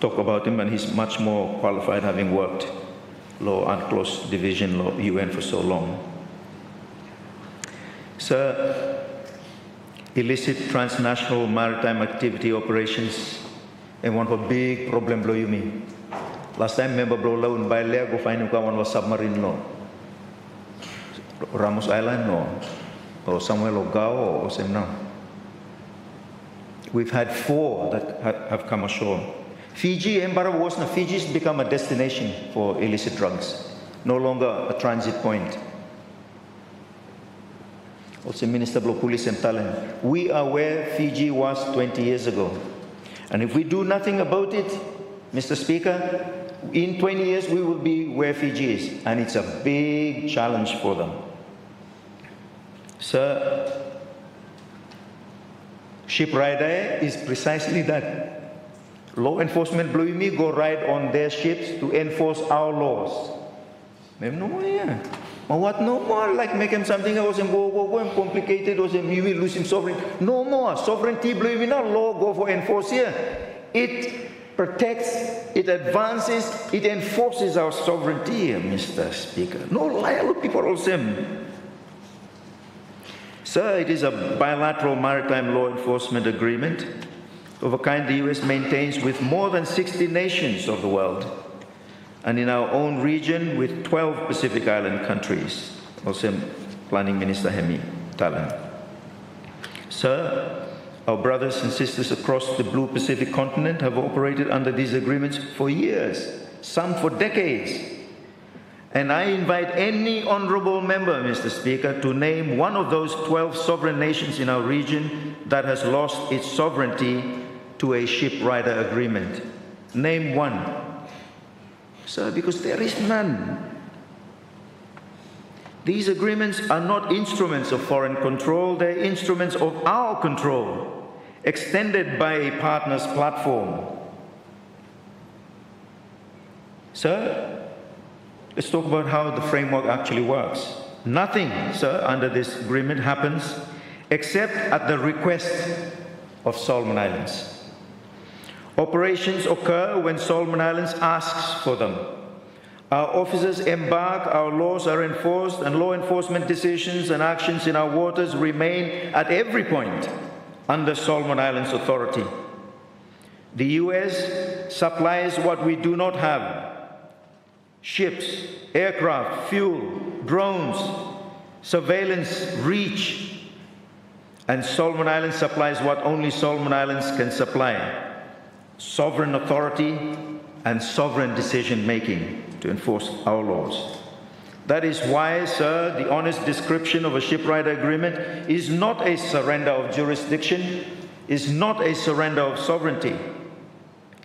talk about him, and he's much more qualified having worked law and close division law UN for so long. Sir, illicit transnational maritime activity operations and one of a big problem blow you mean. Last time member blow loan by leg go find one was submarine law. Ramos Island or somewhere Logao or same now. We've had 4 that have come ashore. Fiji, Fiji's become a destination for illicit drugs, no longer a transit point. Also, Minister Blow Police and Talent. We are where Fiji was 20 years ago. And if we do nothing about it, Mr. Speaker, in 20 years we will be where Fiji is. And it's a big challenge for them. Sir, shipwrighter is precisely that. Law enforcement Blue Me go ride on their ships to enforce our laws. No more, yeah. But what no more, like make him something else and go complicated or you will lose him sovereignty. No more. Sovereignty Blue Me not law go for enforce here. It protects, it advances, it enforces our sovereignty here, Mr. Speaker. No liable people also. Sir, it is a bilateral maritime law enforcement agreement of a kind the US maintains with more than 60 nations of the world, and in our own region with 12 Pacific Island countries. Also, Planning Minister Hemi Talan. Sir, our brothers and sisters across the Blue Pacific continent have operated under these agreements for years, some for decades. And I invite any honorable member, Mr. Speaker, to name one of those 12 sovereign nations in our region that has lost its sovereignty to a ship rider agreement. Name one. Sir, because there is none. These agreements are not instruments of foreign control, they're instruments of our control, extended by a partner's platform. Sir, let's talk about how the framework actually works. Nothing, sir, under this agreement happens except at the request of Solomon Islands. Operations occur when Solomon Islands asks for them. Our officers embark, our laws are enforced, and law enforcement decisions and actions in our waters remain at every point under Solomon Islands authority. The US supplies what we do not have: ships, aircraft, fuel, drones, surveillance, reach. And Solomon Islands supplies what only Solomon Islands can supply: sovereign authority and sovereign decision-making to enforce our laws. That is why, sir, the honest description of a ship rider agreement is not a surrender of jurisdiction, is not a surrender of sovereignty.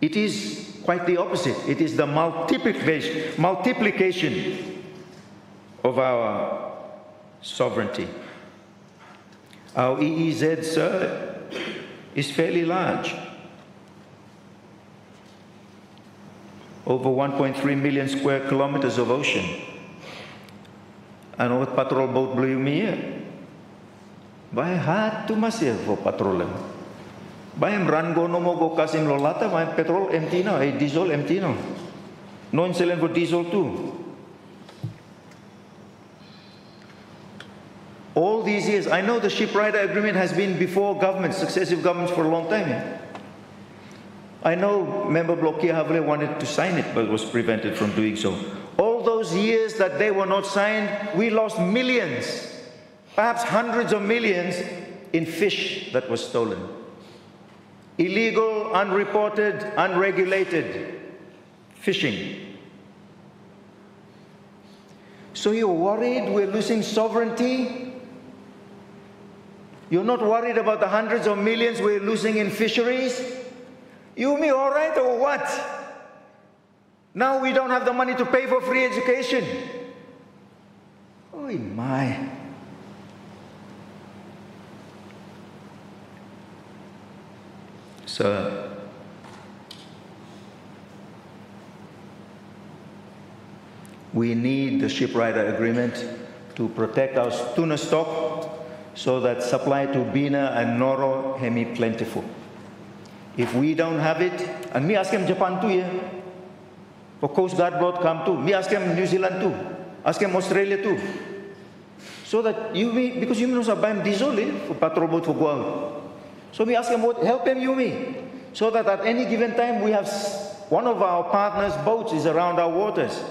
It is quite the opposite. It is the multiplication of our sovereignty. Our EEZ, sir, is fairly large. Over 1.3 million square kilometers of ocean. And over patrol boat blue me. By hat to masih for patrol. By rango no mo go kasim lolata, by petrol empty now, a diesel empty now. No insulin for diesel too. All these years, I know the ship rider agreement has been before governments, successive governments, for a long time. I know Member Blokia Havle wanted to sign it, but was prevented from doing so. All those years that they were not signed, we lost millions, perhaps hundreds of millions, in fish that was stolen. Illegal, unreported, unregulated fishing. So you're worried we're losing sovereignty? You're not worried about the hundreds of millions we're losing in fisheries? You me all right or what? Now we don't have the money to pay for free education. Oh my. Sir, we need the ship rider agreement to protect our tuna stock so that supply to Bina and Noro hemi plentiful. If we don't have it, and me ask him Japan too, yeah. For Coast Guard boat come too. Me ask him New Zealand too. Ask him Australia too. So that you me, because you know buy diesel for patrol boat for go out. So me ask him what help him you me. So that at any given time we have one of our partners' boats is around our waters.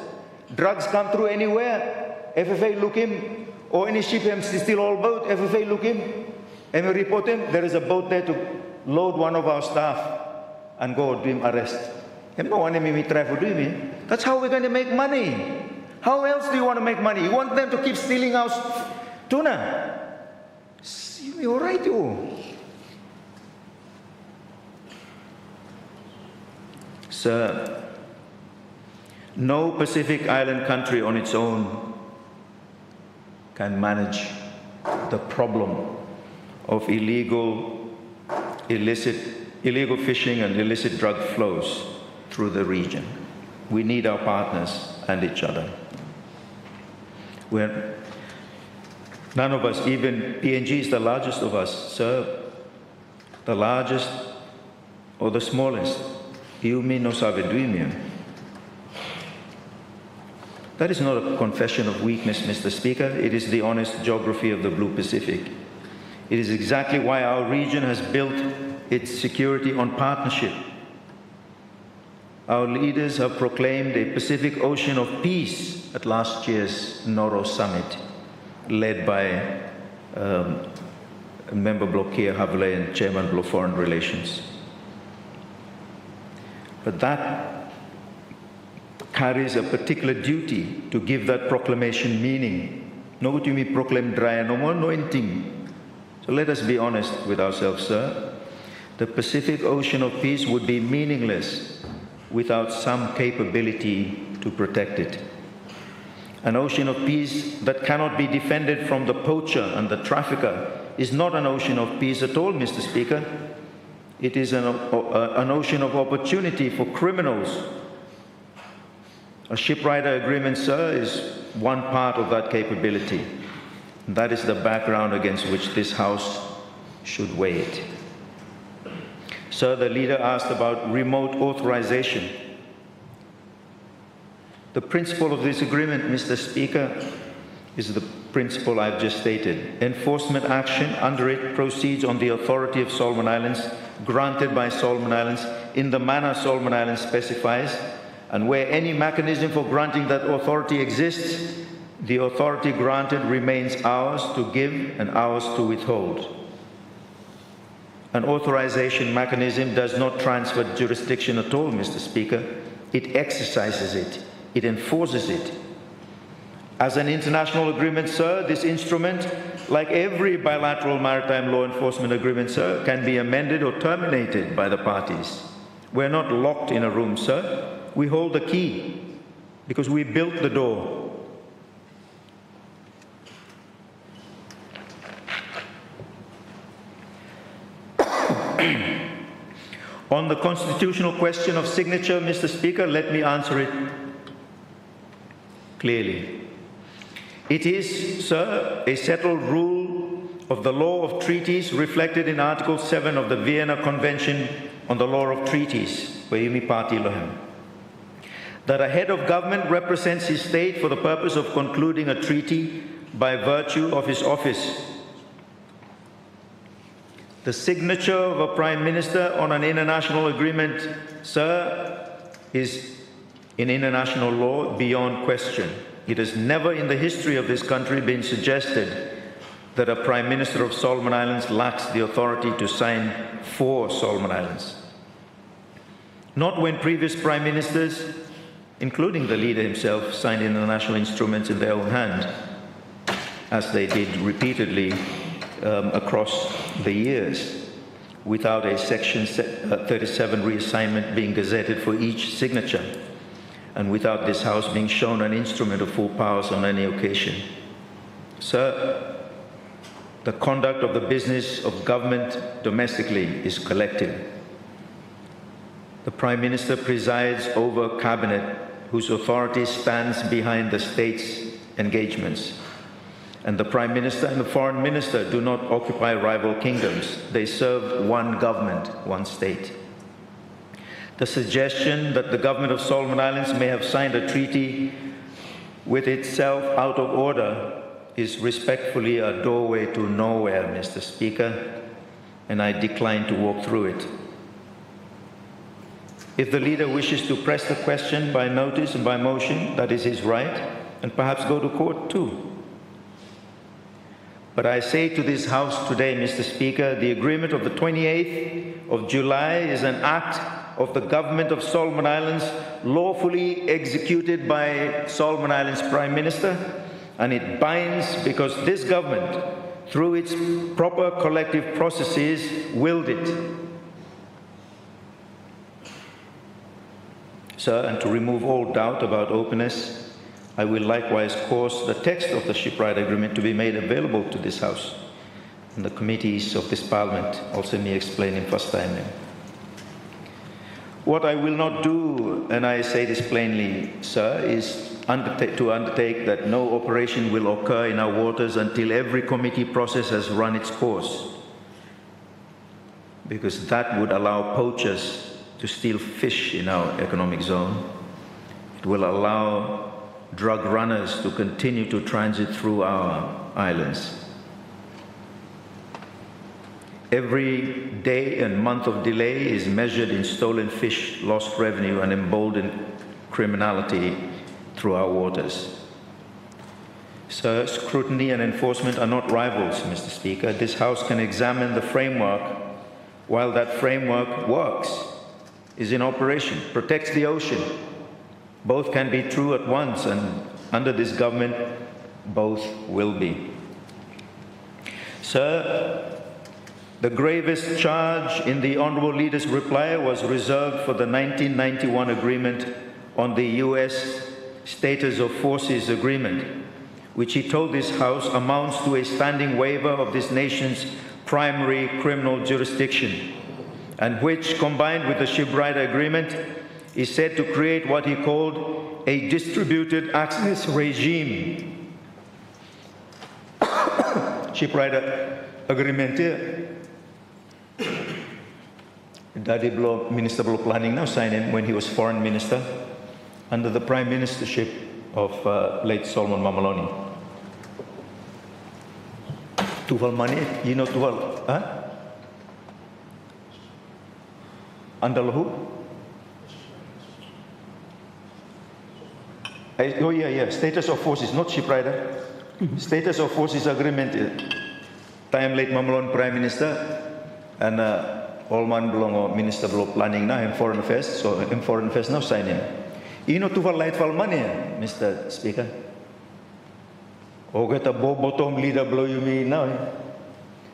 Drugs come through anywhere. FFA look him, or any ship him still all boat, FFA look him, and we report him, there is a boat there to load one of our staff and go do him arrest. That's how we're going to make money. How else do you want to make money? You want them to keep stealing our tuna? You're right, you. Sir, no Pacific Island country on its own can manage the problem of illegal fishing and illicit drug flows through the region. We need our partners and each other. None of us, even PNG is the largest of us, sir, the largest or the smallest. That is not a confession of weakness, Mr. Speaker. It is the honest geography of the Blue Pacific. It is exactly why our region has built its security on partnership. Our leaders have proclaimed a Pacific Ocean of peace at last year's Noro Summit, led by Member Blokier Havle and Chairman Bloc Foreign Relations. But that carries a particular duty to give that proclamation meaning. No what you mean proclaim dry, no more anointing. So let us be honest with ourselves, sir. The Pacific Ocean of peace would be meaningless without some capability to protect it. An ocean of peace that cannot be defended from the poacher and the trafficker is not an ocean of peace at all, Mr. Speaker. It is an ocean of opportunity for criminals. A shipwrighter agreement, sir, is one part of that capability. That is the background against which this House should weigh it. Sir, the leader asked about remote authorization. The principle of this agreement, Mr. Speaker, is the principle I've just stated. Enforcement action under it proceeds on the authority of Solomon Islands, granted by Solomon Islands, in the manner Solomon Islands specifies, and where any mechanism for granting that authority exists, the authority granted remains ours to give and ours to withhold. An authorization mechanism does not transfer jurisdiction at all, Mr. Speaker. It exercises it. It enforces it. As an international agreement, sir, this instrument, like every bilateral maritime law enforcement agreement, sir, can be amended or terminated by the parties. We're not locked in a room, sir. We hold the key because we built the door. On the constitutional question of signature, Mr. Speaker, let me answer it clearly. It is, sir, a settled rule of the law of treaties reflected in Article 7 of the Vienna Convention on the Law of Treaties, that a head of government represents his state for the purpose of concluding a treaty by virtue of his office. The signature of a Prime Minister on an international agreement, sir, is in international law beyond question. It has never in the history of this country been suggested that a Prime Minister of Solomon Islands lacks the authority to sign for Solomon Islands. Not when previous Prime Ministers, including the leader himself, signed international instruments in their own hand, as they did repeatedly across the years, without a Section 37 reassignment being gazetted for each signature, and without this House being shown an instrument of full powers on any occasion. Sir, the conduct of the business of government domestically is collective. The Prime Minister presides over a cabinet whose authority stands behind the state's engagements. And the Prime Minister and the Foreign Minister do not occupy rival kingdoms. They serve one government, one state. The suggestion that the government of Solomon Islands may have signed a treaty with itself out of order is respectfully a doorway to nowhere, Mr. Speaker, and I decline to walk through it. If the leader wishes to press the question by notice and by motion, that is his right, and perhaps go to court too. But I say to this House today, Mr. Speaker, the agreement of the 28th of July is an act of the government of Solomon Islands, lawfully executed by Solomon Islands Prime Minister, and it binds because this government, through its proper collective processes, willed it. Sir, and to remove all doubt about openness, I will likewise cause the text of the shipwright agreement to be made available to this House and the committees of this Parliament, also me explaining first time. What I will not do, and I say this plainly, sir, is to undertake that no operation will occur in our waters until every committee process has run its course, because that would allow poachers to steal fish in our economic zone. It will allow drug runners to continue to transit through our islands. Every day and month of delay is measured in stolen fish, lost revenue, and emboldened criminality through our waters. So scrutiny and enforcement are not rivals, Mr. Speaker. This House can examine the framework while that framework works, is in operation, protects the ocean. Both can be true at once, and under this government, both will be. Sir, the gravest charge in the Honourable Leader's reply was reserved for the 1991 agreement on the US Status of Forces Agreement, which he told this House amounts to a standing waiver of this nation's primary criminal jurisdiction, and which, combined with the Shipwright Agreement, is said to create what he called a distributed access regime. Shipwright Agreement Daddy Minister of Planning now signed him when he was Foreign Minister under the Prime Ministership of late Solomon Mamaloni. Tuval money, you know Tuval, huh? Under who? Oh yeah, Status of Forces, not Shipwriter. Status of Forces Agreement. Time late Mamalon Prime Minister and Olman belong Minister of Planning now in Foreign Affairs, so in Foreign Affairs now sign him. You know Tuval light fal money, Mr. Speaker. O get a bottom leader blow you me now.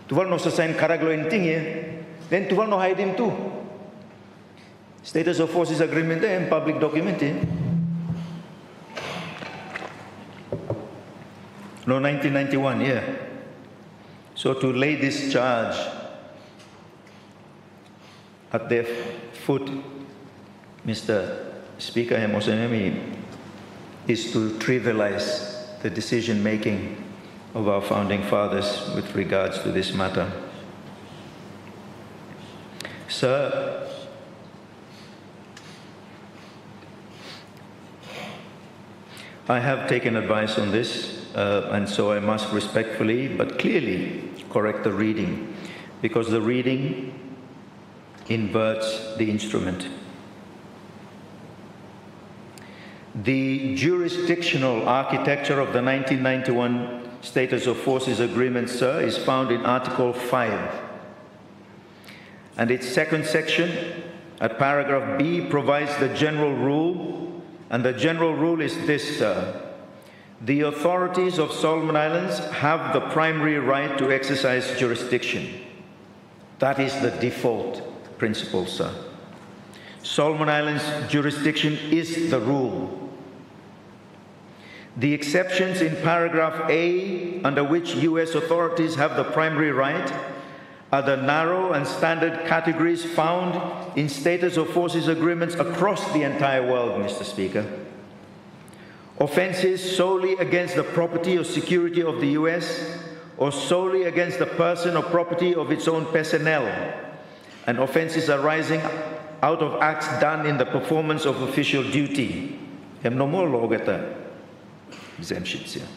Tuval no sign karaglo anything here. Then Tuval no hide him too. Status of Forces Agreement and public document. No, 1991, yeah. So to lay this charge at their foot, Mr. Speaker, is to trivialize the decision-making of our founding fathers with regards to this matter. Sir, I have taken advice on this, and so I must respectfully but clearly correct the reading, because the reading inverts the instrument. The jurisdictional architecture of the 1991 Status of Forces Agreement, sir, is found in Article 5. And its second section, at paragraph B, provides the general rule, and the general rule is this, sir. The authorities of Solomon Islands have the primary right to exercise jurisdiction. That is the default principle, sir. Solomon Islands jurisdiction is the rule. The exceptions in paragraph A, under which US authorities have the primary right, are the narrow and standard categories found in Status of Forces agreements across the entire world, Mr. Speaker. Offenses solely against the property or security of the US, or solely against the person or property of its own personnel, and offenses arising out of acts done in the performance of official duty. No more law get that exemptions here.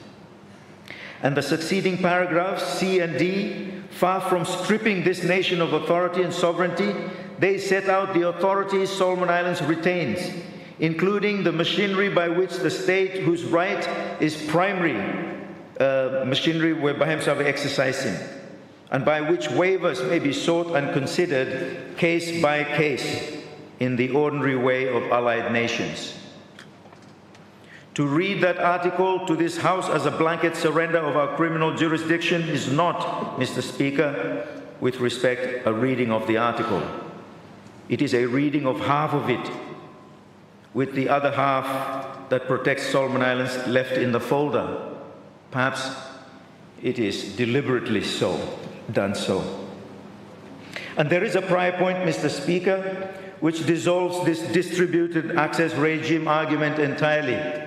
And the succeeding paragraphs, C and D, far from stripping this nation of authority and sovereignty, they set out the authorities Solomon Islands retains, including the machinery by which the state, whose right is primary machinery whereby himself exercising, and by which waivers may be sought and considered case by case in the ordinary way of allied nations. To read that article to this House as a blanket surrender of our criminal jurisdiction is not, Mr. Speaker, with respect, a reading of the article. It is a reading of half of it, with the other half that protects Solomon Islands left in the folder. Perhaps it is deliberately so, done so. And there is a prior point, Mr. Speaker, which dissolves this distributed access regime argument entirely.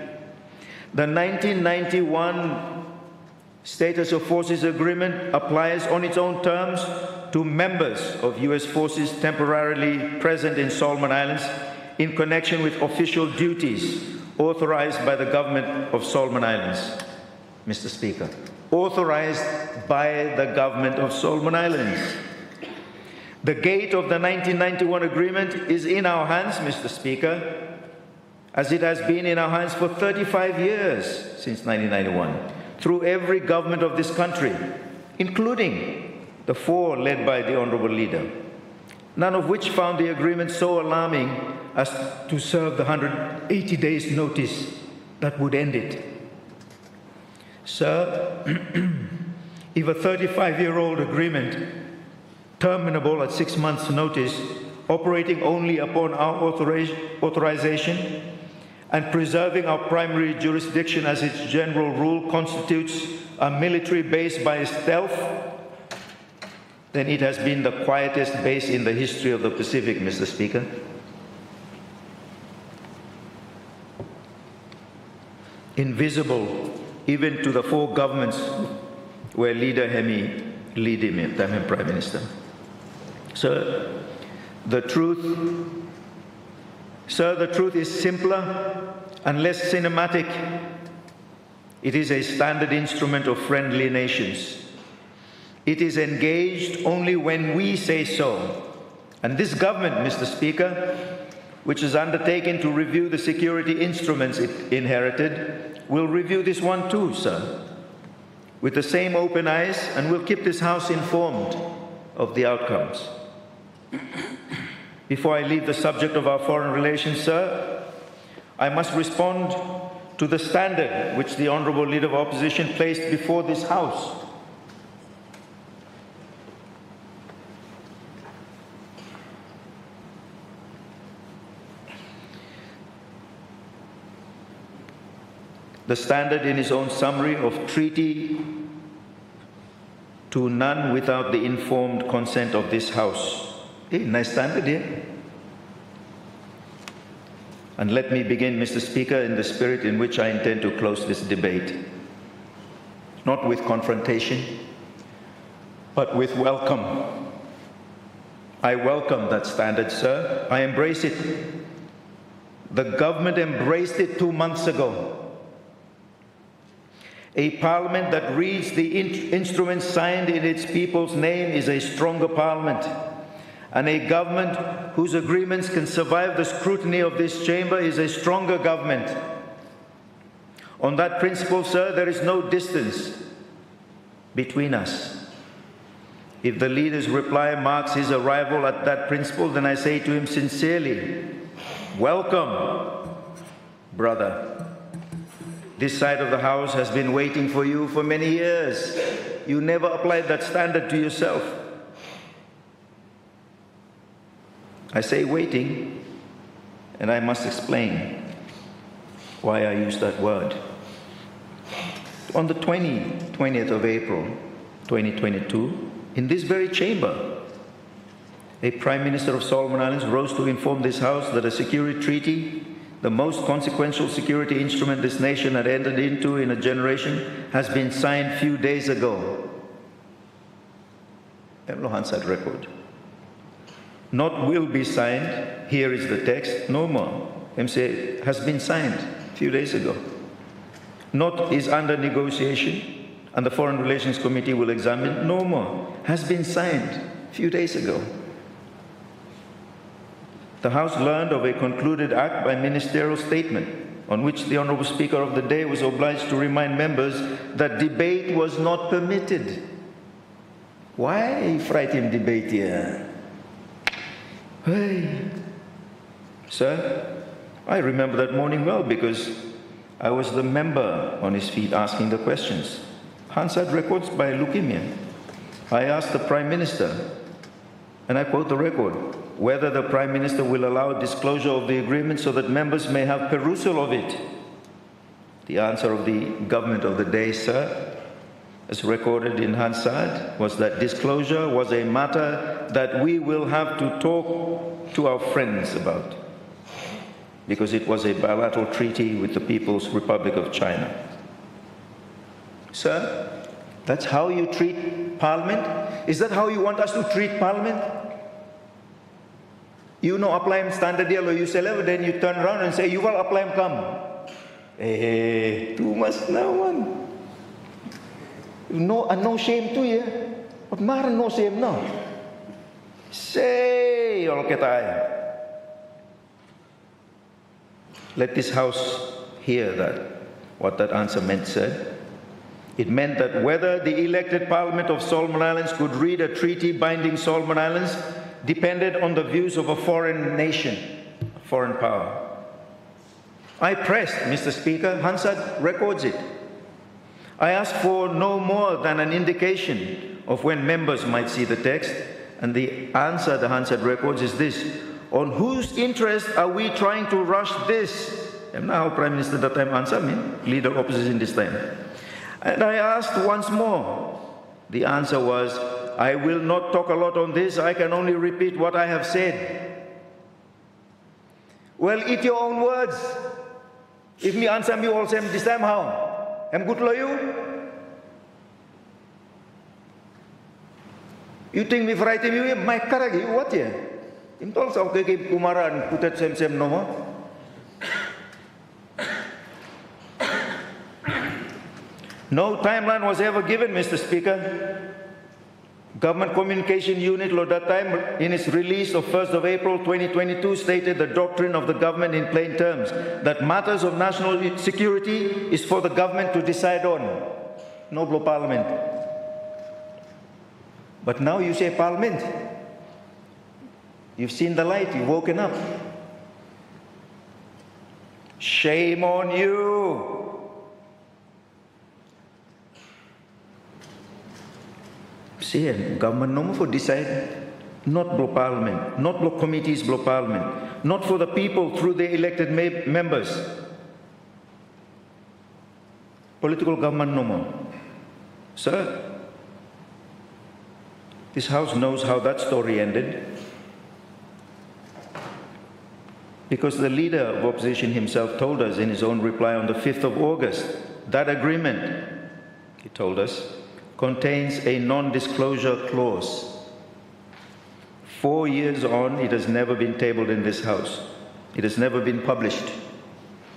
The 1991 Status of Forces Agreement applies on its own terms to members of US forces temporarily present in Solomon Islands in connection with official duties authorized by the government of Solomon Islands, Mr. Speaker. Authorized by the government of Solomon Islands. The gate of the 1991 agreement is in our hands, Mr. Speaker, as it has been in our hands for 35 years since 1991, through every government of this country, including the 4 led by the Honourable Leader, none of which found the agreement so alarming as to serve the 180 days notice that would end it. Sir, if a 35-year-old agreement, terminable at 6 months' notice, operating only upon our authorization, and preserving our primary jurisdiction as its general rule, constitutes a military base by stealth, then it has been the quietest base in the history of the Pacific, Mr. Speaker. Invisible even to the 4 governments where Leader Hemi lead him, Prime Minister. Sir, the truth is simpler and less cinematic. It is a standard instrument of friendly nations. It is engaged only when we say so. And this government, Mr. Speaker, which is undertaken to review the security instruments it inherited, will review this one too, sir, with the same open eyes, and will keep this House informed of the outcomes. Before I leave the subject of our foreign relations, sir, I must respond to the standard which the Honourable Leader of Opposition placed before this House. The standard in his own summary of treaty to none without the informed consent of this House. Hey, nice standard here. And let me begin, Mr. Speaker, in the spirit in which I intend to close this debate. Not with confrontation, but with welcome. I welcome that standard, sir. I embrace it. The government embraced it 2 months ago. A parliament that reads the instruments signed in its people's name is a stronger parliament. And a government whose agreements can survive the scrutiny of this chamber is a stronger government. On that principle, sir, there is no distance between us. If the leader's reply marks his arrival at that principle, then I say to him sincerely, welcome, brother. This side of the House has been waiting for you for many years. You never applied that standard to yourself. I say waiting, and I must explain why I use that word. On the 20th of April, 2022, in this very chamber, a Prime Minister of Solomon Islands rose to inform this House that a security treaty, the most consequential security instrument this nation had entered into in a generation, has been signed few days ago. Hansard record. Not will be signed, here is the text, no more. MCA has been signed a few days ago. Not is under negotiation, and the Foreign Relations Committee will examine, no more. Has been signed a few days ago. The House learned of a concluded act by ministerial statement on which the Honourable Speaker of the day was obliged to remind members that debate was not permitted. Why fight him debate here? Hey. Sir, I remember that morning well because I was the member on his feet asking the questions. Hansard records by leukemia. I asked the Prime Minister, and I quote the record, whether the Prime Minister will allow disclosure of the agreement so that members may have perusal of it. The answer of the government of the day, sir, as recorded in Hansard, was that disclosure was a matter that we will have to talk to our friends about, because it was a bilateral treaty with the People's Republic of China. Sir, that's how you treat Parliament? Is that how you want us to treat Parliament? You know apply standard yellow, you say then you turn around and say, you will apply come. Too much now one. No shame to you. But no shame now. Say, let this House hear that, what that answer meant, sir. It meant that whether the elected Parliament of Solomon Islands could read a treaty binding Solomon Islands depended on the views of a foreign nation, a foreign power. I pressed, Mr. Speaker, Hansard records it. I asked for no more than an indication of when members might see the text, and the answer the Hansard records is this: on whose interest are we trying to rush this? And now Prime Minister that time answered me, leader of opposition this time. And I asked once more. The answer was, I will not talk a lot on this, I can only repeat what I have said. Well, eat your own words. If me answer me all same this time, how? Am good you? You think me frighten you? My karagi, what ya? Im tol sa okay kumaran putet sem no mo. No timeline was ever given, Mr. Speaker. Government Communication Unit at that time, in its release of 1st of April 2022, stated the doctrine of the government in plain terms, that matters of national security is for the government to decide on, noble Parliament. But now you say Parliament. You've seen the light, you've woken up. Shame on you. See, government no more for decide, not blow Parliament, not blow committees blow Parliament, not for the people through the elected members. Political government no more. Sir, this House knows how that story ended. Because the leader of opposition himself told us in his own reply on the 5th of August, that agreement, he told us, contains a non-disclosure clause. 4 years on, it has never been tabled in this House. It has never been published.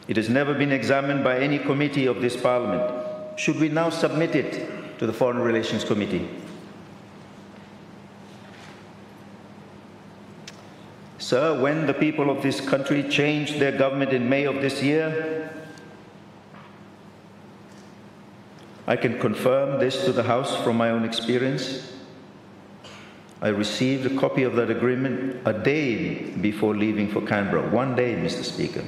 It has never been examined by any committee of this Parliament. Should we now submit it to the Foreign Relations Committee? Sir, when the people of this country changed their government in May of this year, I can confirm this to the House from my own experience. I received a copy of that agreement a day before leaving for Canberra. 1 day, Mr. Speaker.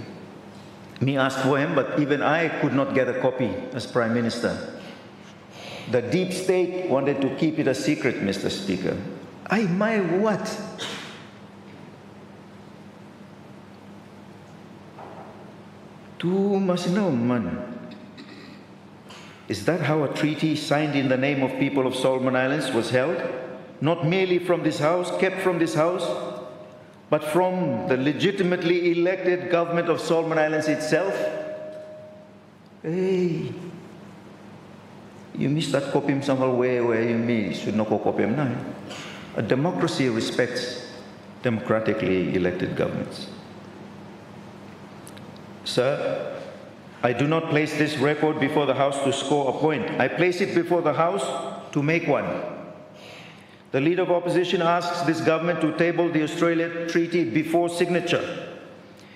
Me asked for him, but even I could not get a copy as Prime Minister. The deep state wanted to keep it a secret, Mr. Speaker. My what? Tu must know, man. Is that how a treaty signed in the name of people of Solomon Islands was held? Not merely from this House, kept from this House, but from the legitimately elected government of Solomon Islands itself? Hey, you missed that copy somewhere where you may should not copy him now. A democracy respects democratically elected governments. Sir, I do not place this record before the House to score a point. I place it before the House to make one. The Leader of Opposition asks this government to table the Australia Treaty before signature.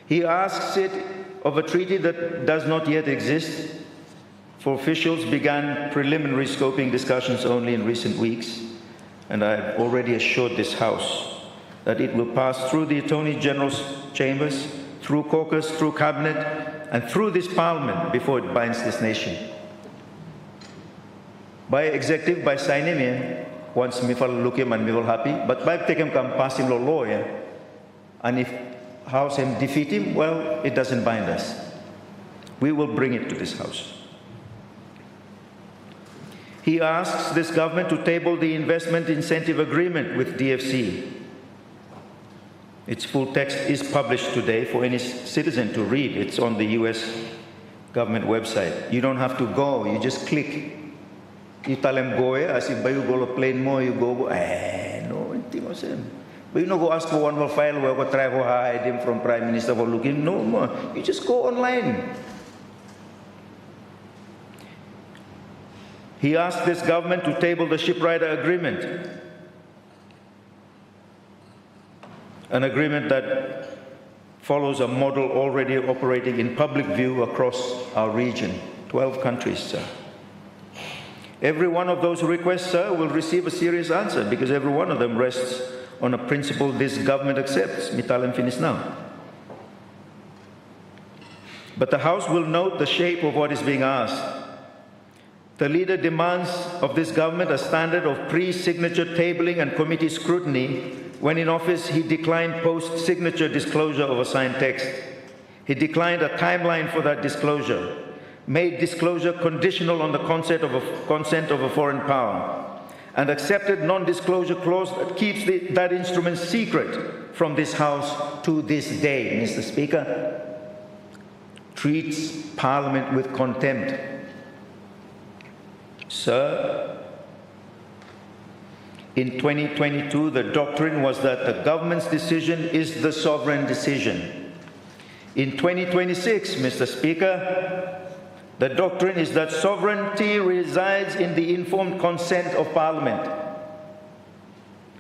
He asks it of a treaty that does not yet exist, for officials began preliminary scoping discussions only in recent weeks, and I have already assured this House that it will pass through the Attorney General's chambers, through caucus, through cabinet, and through this Parliament before it binds this nation. By executive, by signing him, once me will look him and me will happy, but by take him come pass him law, and if House him defeat him, well, it doesn't bind us. We will bring it to this House. He asks this government to table the investment incentive agreement with DFC. Its full text is published today for any citizen to read. It's on the US government website. You don't have to go, you just click. You tell them go, as if you go to plane more, you go, no, but you don't go ask for one more file where we try to hide him from Prime Minister for looking, no more. You just go online. He asked this government to table the shipwrighter agreement. an agreement that follows a model already operating in public view across our region, 12 countries, sir. Every one of those requests, sir, will receive a serious answer because every one of them rests on a principle this government accepts. Mitalan finish now. But the House will note the shape of what is being asked. The leader demands of this government a standard of pre-signature tabling and committee scrutiny. When in office, he declined post-signature disclosure of a signed text. He declined a timeline for that disclosure, made disclosure conditional on the consent of a foreign power, and accepted non-disclosure clause that keeps that instrument secret from this House to this day. Mr. Speaker, treats Parliament with contempt. Sir, in 2022, the doctrine was that the government's decision is the sovereign decision. In 2026, Mr. Speaker, the doctrine is that sovereignty resides in the informed consent of Parliament.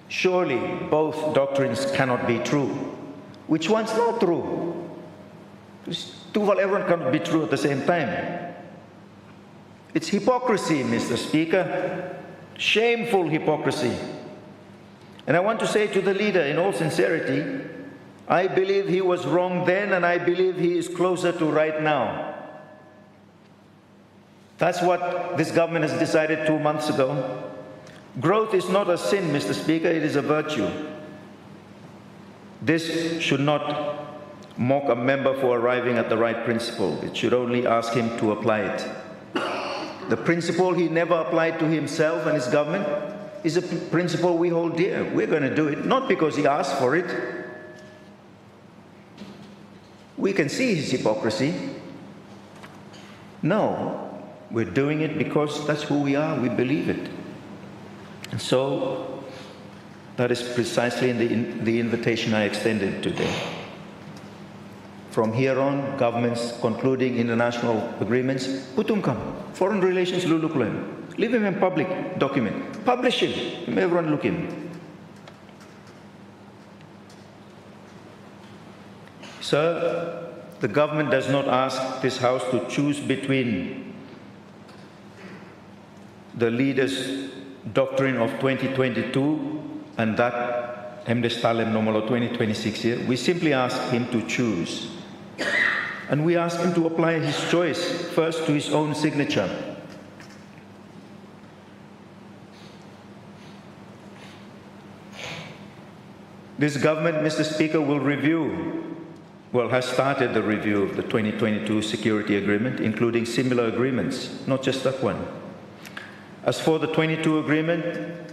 Surely both doctrines cannot be true. Which one's not true? Everyone cannot be true at the same time. It's hypocrisy, Mr. Speaker. Shameful hypocrisy. And I want to say to the leader, in all sincerity, I believe he was wrong then, and I believe he is closer to right now. That's what this government has decided 2 months ago. Growth is not a sin, Mr. Speaker, it is a virtue. This should not mock a member for arriving at the right principle. It should only ask him to apply it. The principle he never applied to himself and his government is a principle we hold dear. We're going to do it, not because he asked for it. We can see his hypocrisy. No, we're doing it because that's who we are, we believe it. And so, that is precisely the invitation I extended today. From here on, governments concluding international agreements, putumkam, foreign relations lulukulem, leave him in public document, publish him, everyone look him. Sir, the government does not ask this House to choose between the leader's doctrine of 2022 and that Emdestalem Nomolo 2026 here. We simply ask him to choose. And we ask him to apply his choice first to his own signature. This government, Mr. Speaker, will has started the review of the 2022 security agreement, including similar agreements, not just that one. As for the 22 agreement,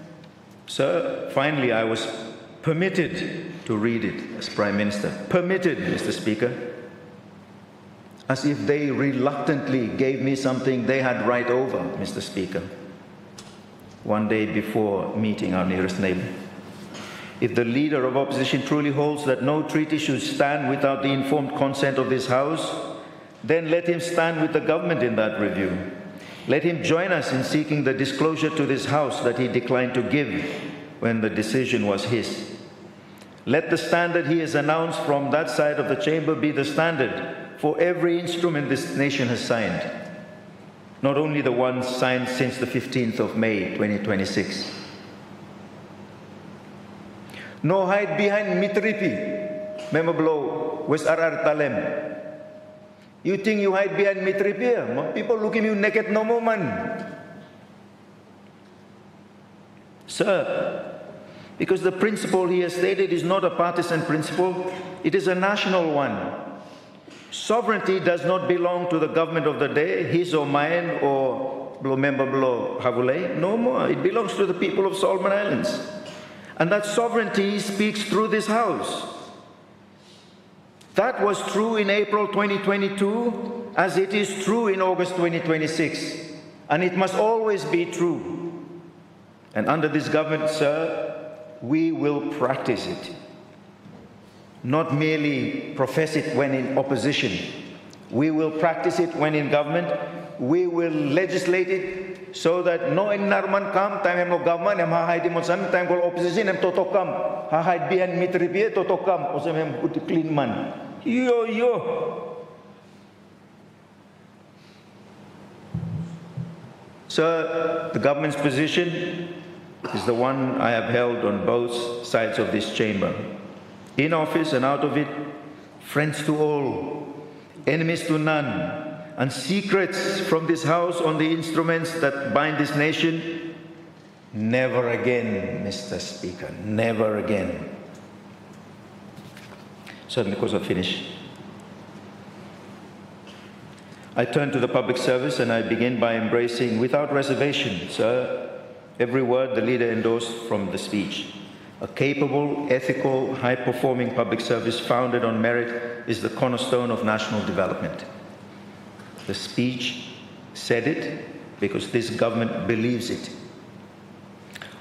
sir, finally I was permitted to read it as Prime Minister. Permitted, Mr. Speaker. As if they reluctantly gave me something they had right over, Mr. Speaker, one day before meeting our nearest neighbor. If the leader of opposition truly holds that no treaty should stand without the informed consent of this House, then let him stand with the government in that review. Let him join us in seeking the disclosure to this House that he declined to give when the decision was his. Let the standard he has announced from that side of the chamber be the standard for every instrument this nation has signed, not only the ones signed since the 15th of May, 2026. No hide behind Mitripi, Memablo, West Arar Talem. You think you hide behind Mitripi? People look at you naked no more, man. Sir, because the principle he has stated is not a partisan principle, it is a national one. Sovereignty does not belong to the government of the day, his or mine or member Blo Havule. No more. It belongs to the people of Solomon Islands. And that sovereignty speaks through this House. That was true in April 2022, as it is true in August 2026. And it must always be true. And under this government, sir, we will practice it. Not merely profess it when in opposition. We will practice it when in government. We will legislate it so that no narman come time no government em hide mon sam time call opposition em totok kam hide behind mitri be totok kam o sem em put clean man yo so the government's position is the one I have held on both sides of this chamber, in office and out of it, friends to all, enemies to none, and secrets from this house on the instruments that bind this nation. Never again, Mr. Speaker, never again. Certainly, because I finish. I turn to the public service and I begin by embracing without reservation, sir, every word the leader endorsed from the speech. A capable, ethical, high-performing public service founded on merit is the cornerstone of national development. The speech said it because this government believes it.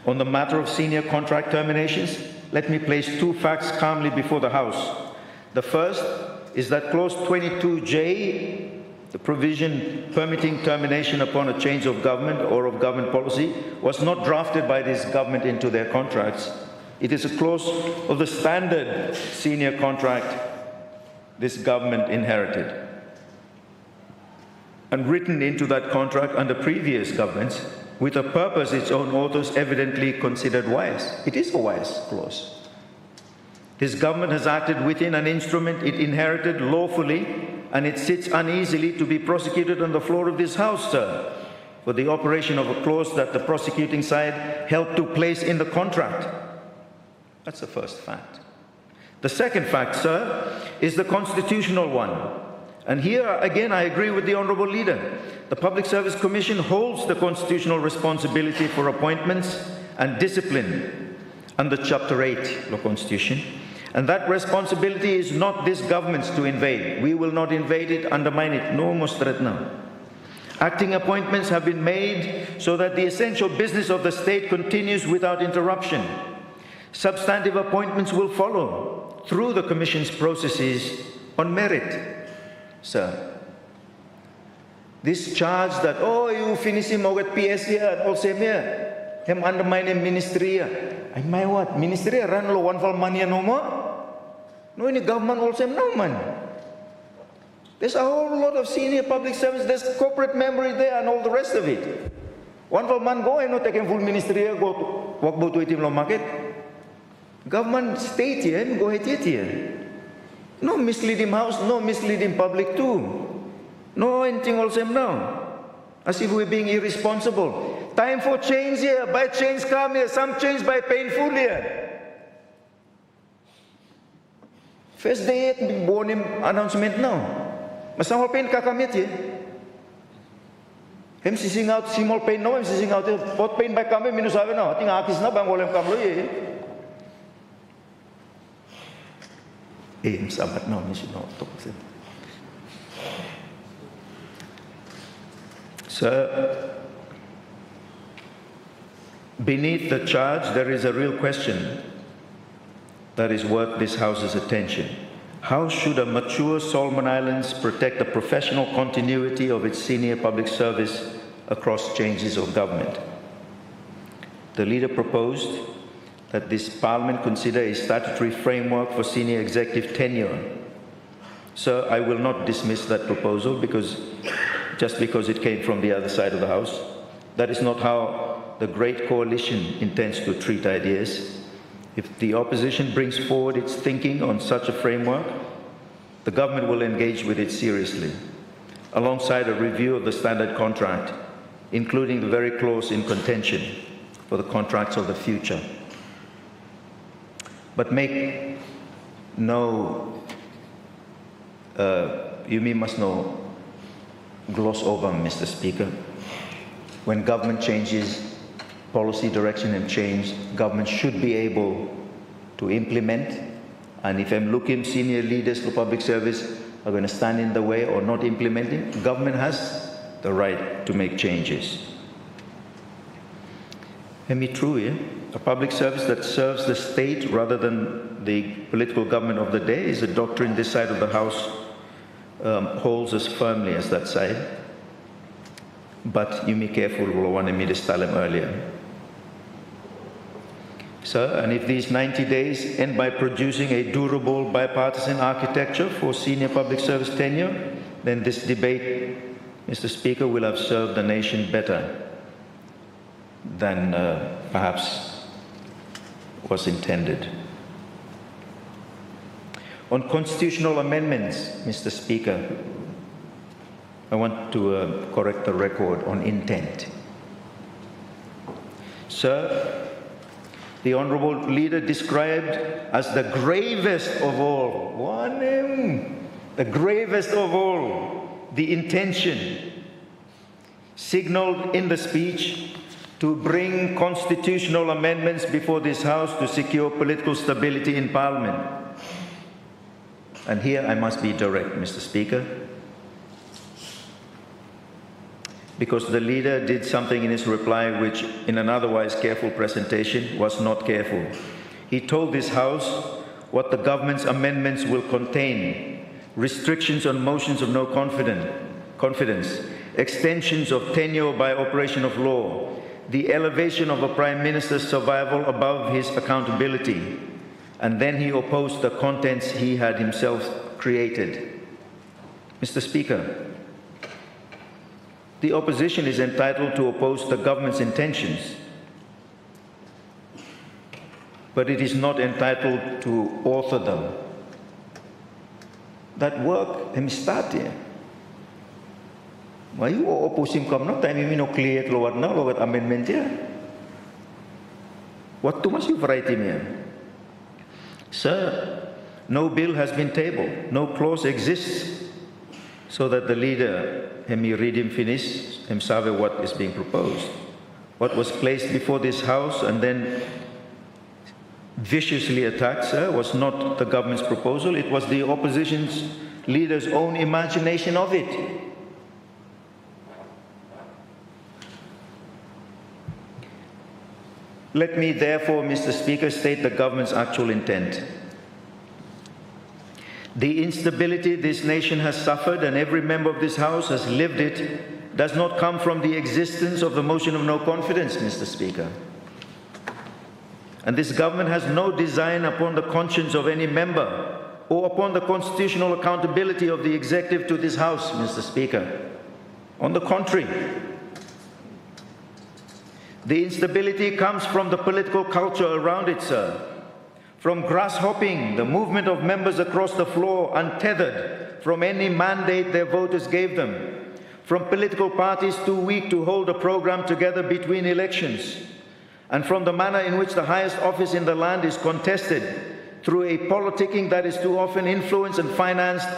On the matter of senior contract terminations, let me place two facts calmly before the House. The first is that Clause 22J, the provision permitting termination upon a change of government or of government policy, was not drafted by this government into their contracts. It is a clause of the standard senior contract this government inherited and written into that contract under previous governments with a purpose its own authors evidently considered wise. It is a wise clause. This government has acted within an instrument it inherited lawfully, and it sits uneasily to be prosecuted on the floor of this House, sir, for the operation of a clause that the prosecuting side helped to place in the contract. That's the first fact. The second fact, sir, is the constitutional one. And here, again, I agree with the Honourable Leader. The Public Service Commission holds the constitutional responsibility for appointments and discipline under Chapter 8 of the Constitution. And that responsibility is not this government's to invade. We will not invade it, undermine it. No more threat now. Acting appointments have been made so that the essential business of the state continues without interruption. Substantive appointments will follow through the Commission's processes on merit, sir. This charge that, oh, you finish him over at PS here and all same here, him undermine him ministry here. I my what? Ministry run lo one for money no more. No, in the government all same no man. There's a whole lot of senior public service, there's corporate memory there and all the rest of it. One for man go and not taking full ministry here, go to walk both with him lo market. Government state here, go ahead here. No misleading house, no misleading public too. No anything all same now. As if we're being irresponsible. Time for change here. By change come here. Some change by painful here. First day it born him announcement now. Masama pain kakamit here. Hem sising out small pain now. Hem sising out pot pain by kami minus sabi now. Ting akis na bang wolem kamlo ye. Sabat now ni sino to. Sir, beneath the charge, there is a real question that is worth this House's attention. How should a mature Solomon Islands protect the professional continuity of its senior public service across changes of government? The leader proposed that this Parliament consider a statutory framework for senior executive tenure. Sir, I will not dismiss that proposal just because it came from the other side of the House. That is not how the great coalition intends to treat ideas. If the opposition brings forward its thinking on such a framework, the government will engage with it seriously, alongside a review of the standard contract, including the very clause in contention for the contracts of the future. But make no, you must know, gloss over, Mr. Speaker. When government changes, policy direction and change, government should be able to implement. And if I'm looking, senior leaders for public service are going to stand in the way or not implementing, government has the right to make changes. Let me true here. A public service that serves the state rather than the political government of the day is a doctrine this side of the House holds as firmly as that side. but you be careful, will want me to tell him earlier. Sir, and if these 90 days end by producing a durable bipartisan architecture for senior public service tenure, then this debate, Mr. Speaker, will have served the nation better than perhaps was intended. On constitutional amendments, Mr. Speaker, I want to correct the record on intent. Sir, the Honourable Leader described as the gravest of all, the gravest of all, the intention signalled in the speech to bring constitutional amendments before this House to secure political stability in Parliament. And here I must be direct, Mr. Speaker, because the leader did something in his reply which, in an otherwise careful presentation, was not careful. He told this House what the government's amendments will contain: restrictions on motions of no confidence, extensions of tenure by operation of law, the elevation of a Prime Minister's survival above his accountability, and then he opposed the contents he had himself created. Mr. Speaker, the opposition is entitled to oppose the government's intentions, but it is not entitled to author them. That work, hem start here. Why you opposing come now? Time you no clear lower now, lower amendment here. What too much you variety me? Sir, no bill has been tabled, no clause exists, so that the leader, let me read him finish, him sabe what is being proposed. What was placed before this House and then viciously attacked, sir, was not the government's proposal, it was the opposition's leader's own imagination of it. Let me therefore, Mr. Speaker, state the government's actual intent. The instability this nation has suffered, and every member of this House has lived it, does not come from the existence of the motion of no confidence, Mr. Speaker. And this government has no design upon the conscience of any member or upon the constitutional accountability of the executive to this House, Mr. Speaker. On the contrary, the instability comes from the political culture around it, sir. From grasshopping, the movement of members across the floor untethered from any mandate their voters gave them. From political parties too weak to hold a program together between elections. And from the manner in which the highest office in the land is contested through a politicking that is too often influenced and financed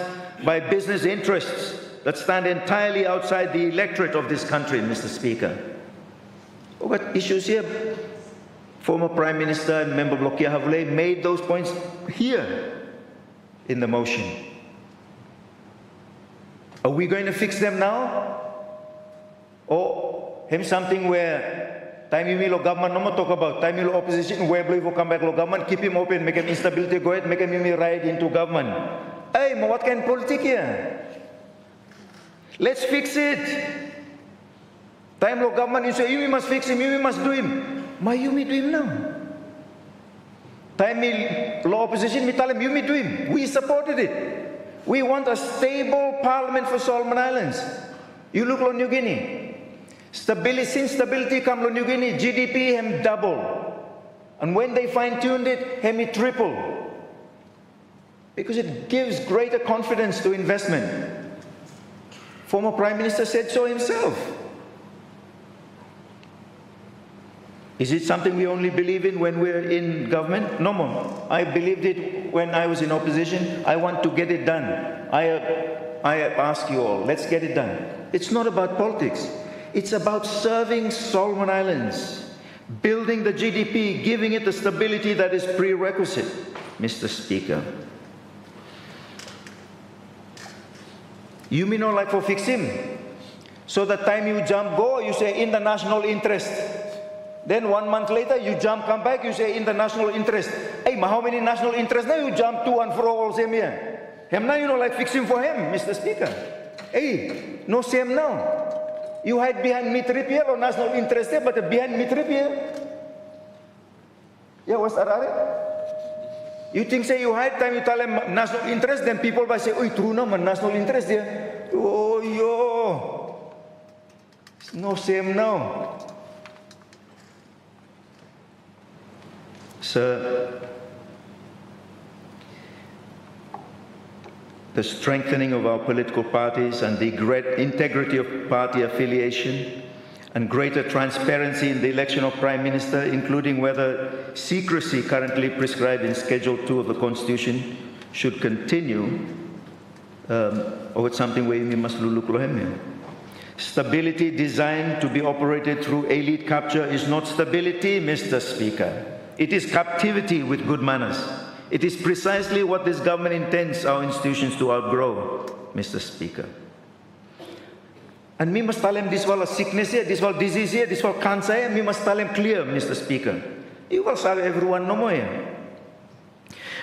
by business interests that stand entirely outside the electorate of this country, Mr. Speaker. What issues here? Former Prime Minister and Member Blokia Havule made those points here in the motion. Are we going to fix them now? Or have something where time you will government no more talk about, time you opposition where will come back to government, keep him open, make him instability, go ahead, make him ride into government. Hey, what kind of politics here? Let's fix it. Time lo government, you say, you must fix him, you must do him. Ma you me do him now. Time me law opposition, me tell him, you me do him. We supported it. We want a stable parliament for Solomon Islands. You look on New Guinea. Stability, since stability come to New Guinea, GDP hem double. And when they fine-tuned it, hem triple. Because it gives greater confidence to investment. Former Prime Minister said so himself. Is it something we only believe in when we're in government? No more. I believed it when I was in opposition. I want to get it done. I ask you all, let's get it done. It's not about politics. It's about serving Solomon Islands, building the GDP, giving it the stability that is prerequisite, Mr. Speaker. You may not like for fix him. So the time you jump, go, you say in the national interest. Then 1 month later, you jump, come back, you say in the national interest. Hey, how many national interests now you jump to and for all same here? Him now you know like fixing for him, Mr. Speaker. Hey, no same now. You hide behind Mitripia or national interest there, but behind Mitripia. Yeah, what's that? You think say you hide time, you tell them national interest, then people will say, oh, true naman, national interest there. Oh, yo. It's no same now. Sir, the strengthening of our political parties and the great integrity of party affiliation and greater transparency in the election of Prime Minister, including whether secrecy currently prescribed in Schedule 2 of the Constitution should continue, or it's something where we must look. Stability designed to be operated through elite capture is not stability, Mr. Speaker. It is captivity with good manners. It is precisely what this government intends our institutions to outgrow, Mr. Speaker. And we must tell them this was a sickness here, this was disease here, this was cancer here. We must tell them clear, Mr. Speaker. You will serve everyone no more.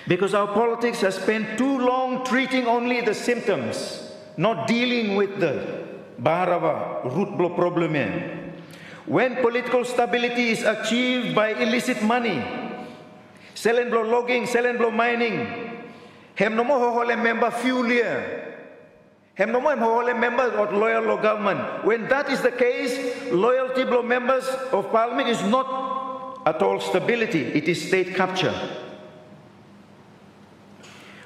Because our politics has spent too long treating only the symptoms, not dealing with the Baharava root problem here. When political stability is achieved by illicit money, sell and blow logging, sell and blow mining, hem no mo hohole member fuel here, hem no mo hohole member of loyal government. When that is the case, loyalty blow members of parliament is not at all stability, it is state capture.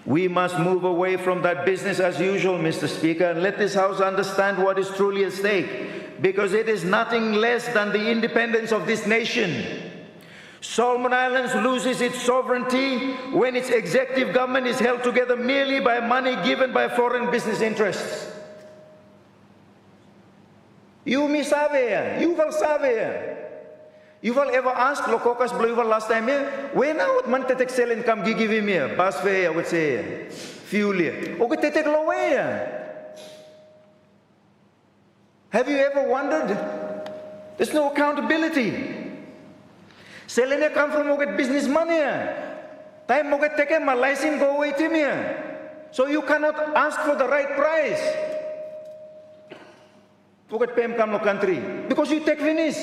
We must move away from that business as usual, Mr. Speaker, and let this House understand what is truly at stake. Because it is nothing less than the independence of this nation. Solomon Islands loses its sovereignty when its executive government is held together merely by money given by foreign business interests. You mi sabe, you will sabe. You will ever ask Lokokas Blue last time here, when out man tetek sell income give him here, bus fare, I would say, fuel here. Okay, tetek low here. Have you ever wondered? There's no accountability. Selena come from Moget business money. Time Moget take my license go away to me. So you cannot ask for the right price. Moget PM come no country. Because you take finish.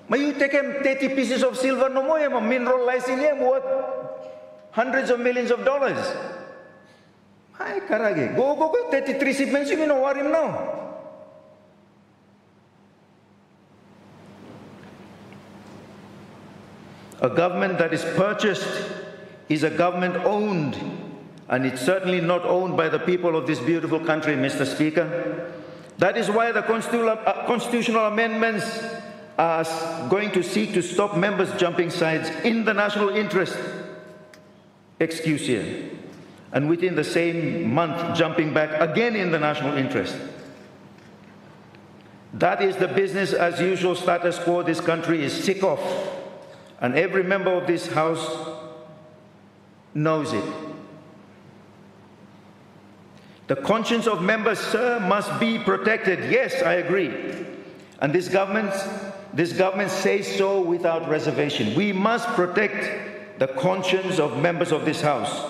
But you take him 30 pieces of silver no more, a mineral license here worth hundreds of millions of dollars. Ay, karage. Go, 33 shipments, you know what him now. A government that is purchased is a government owned, and it's certainly not owned by the people of this beautiful country, Mr. Speaker. That is why the constitutional amendments are going to seek to stop members jumping sides in the national interest, excuse here, and within the same month jumping back again in the national interest. That is the business as usual status quo this country is sick of. And every member of this House knows it. The conscience of members, sir, must be protected. Yes, I agree. And this government says so without reservation. We must protect the conscience of members of this House.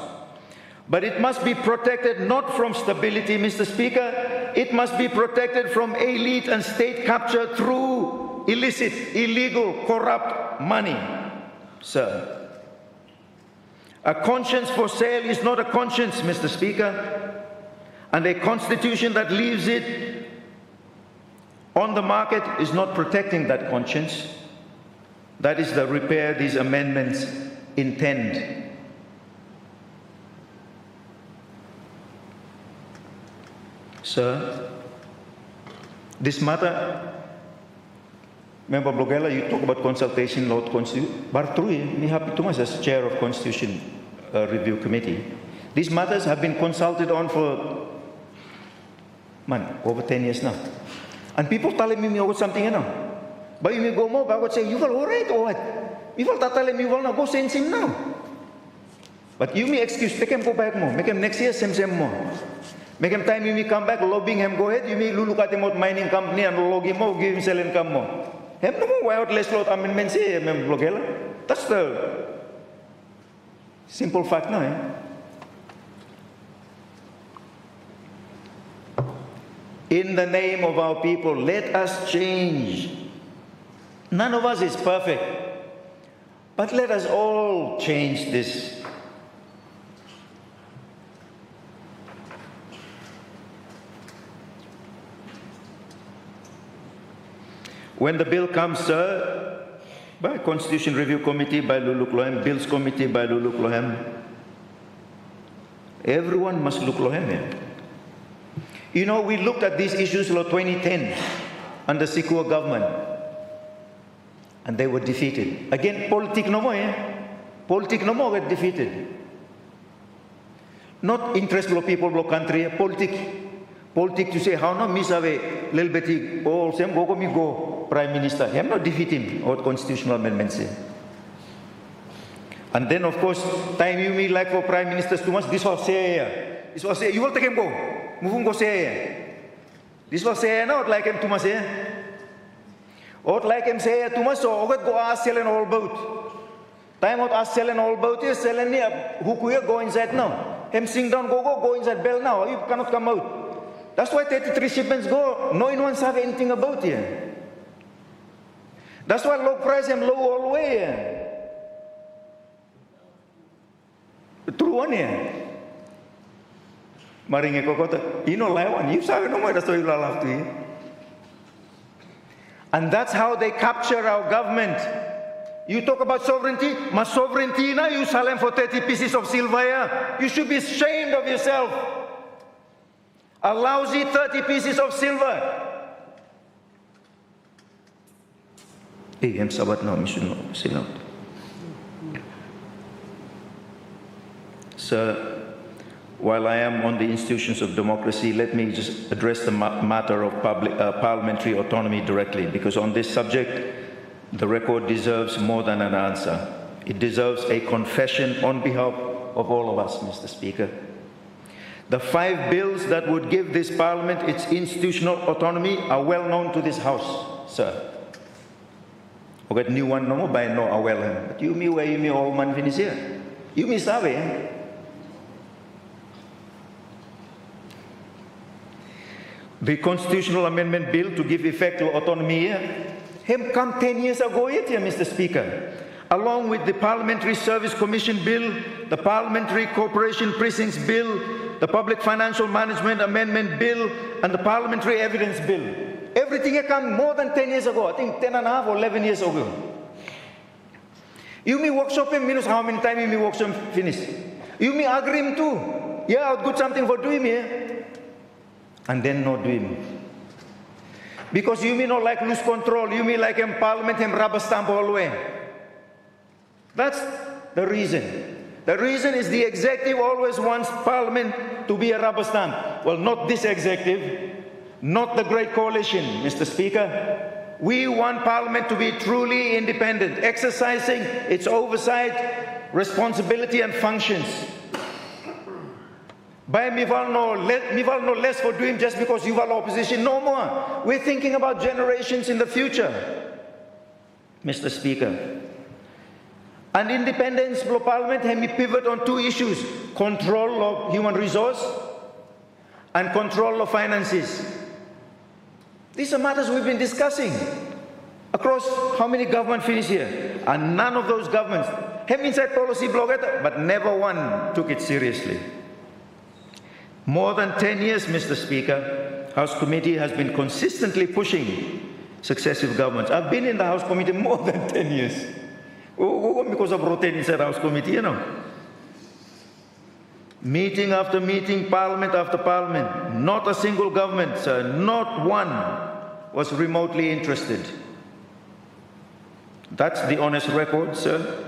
But it must be protected not from stability, Mr. Speaker. It must be protected from elite and state capture through illicit, illegal, corrupt money, sir. A conscience for sale is not a conscience, Mr. Speaker, and a constitution that leaves it on the market is not protecting that conscience. That is the repair these amendments intend. Sir, this matter, Member Blogella, you talk about consultation, Lord Constitution. Bartrui, me happy to much as chair of Constitution Review Committee. These matters have been consulted on for over 10 years now. And people telling me about something, you know. But you may go more, but I would say, you will all right or what? You will tell him you will not go send him now. But you may excuse, make him go back more. Make him next year, same more. Make him time you may come back, lobbying him, go ahead. You may look at him out mining company and log him more, give him sell income more. Him no more, why out less lot amendments here, that's the simple fact now, eh? In the name of our people, let us change. None of us is perfect, but let us all change this. When the bill comes, sir, by Constitution Review Committee by Luluk Lohem, Bills Committee by Luluk Lohem, everyone must look Lohem. You know, we looked at these issues in 2010 under Sikua government, and they were defeated. Again, politik no more, politik no more get defeated. Not interest of people of country, politik. Politik to say, how no misave, little bit, oh, same go me go, Prime Minister. He am not defeat him, or constitutional amendments. And then, of course, time you mean like for Prime Ministers too much, this was say, you will take him go, move go say. This was say, not like him too much, or like him say too much, so go ask selling all boat. Time out ask selling all boat is selling near who could go inside now. Him sing down, go inside bell now, you cannot come out. That's why 33 shipments go, no one have anything about here. That's why low price and low all the way. True one here. Maringe kokota, you know like one, you saw no more, that's why you love to hear. And that's how they capture our government. You talk about sovereignty, my sovereignty now you sell them for 30 pieces of silver here. You should be ashamed of yourself. A lousy 30 pieces of silver. Hey, I'm sabat now, mission no, sit out. Sir, while I am on the institutions of democracy, let me just address the matter of parliamentary autonomy directly, because on this subject, the record deserves more than an answer. It deserves a confession on behalf of all of us, Mr. Speaker. The 5 bills that would give this parliament its institutional autonomy are well known to this house, sir. Okay, new one no by no are well known. But you me where you me all man finish here. You me sabe. The constitutional amendment bill to give effect to autonomy here, him come 10 years ago yet here, Mr. Speaker. Along with the Parliamentary Service Commission Bill, the Parliamentary Corporation Precincts Bill, the Public Financial Management Amendment Bill, and the Parliamentary Evidence Bill. Everything had come more than 10 years ago, I think 10 and a half or 11 years ago. You may workshop him, minus how many times you may workshop finish. You may agree him too. Yeah, I'll good something for doing here. And then not do him. Because you may not like lose control, you may like him parliament, him rubber stamp all the way. That's the reason. The reason is the executive always wants parliament to be a rubber stamp. Well, not this executive, not the great coalition, Mr. Speaker. We want parliament to be truly independent, exercising its oversight, responsibility and functions. By Mival no less for doing just because you are opposition, no more. We're thinking about generations in the future, Mr. Speaker. And independence of parliament can be pivot on 2 issues: control of human resource and control of finances. These are matters we've been discussing across how many governments finish here, and none of those governments have inside policy block it, but never one took it seriously. More than 10 years, Mr. Speaker, House Committee has been consistently pushing successive governments. I've been in the House Committee more than 10 years. Because of rotating inside House Committee, you know. Meeting after meeting, parliament after parliament, not a single government, sir, not one was remotely interested. That's the honest record, sir.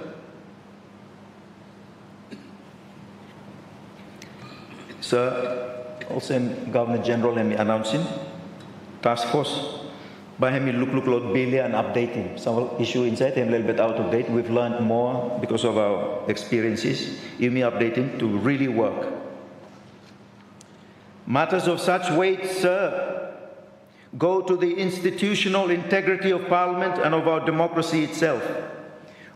Sir, also Governor-General announcing task force. By him, look billion and updating. Some issue inside him a little bit out of date. We've learned more because of our experiences. You may update him to really work. Matters of such weight, sir, go to the institutional integrity of Parliament and of our democracy itself.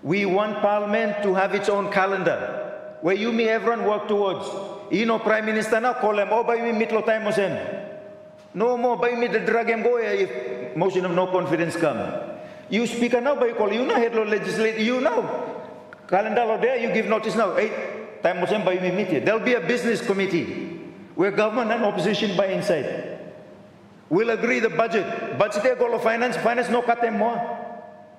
We want Parliament to have its own calendar, where you may everyone work towards. You know, Prime Minister now call him, oh, by me meet lo time No more by me the drag and go if motion of no confidence come. You speaker now by call, you know head law legislator, you know. Calendar law there, you give notice now. Hey, time was by me meet here. There'll be a business committee where government and opposition by inside. We'll agree the budget. Budget goal of finance no cut them more.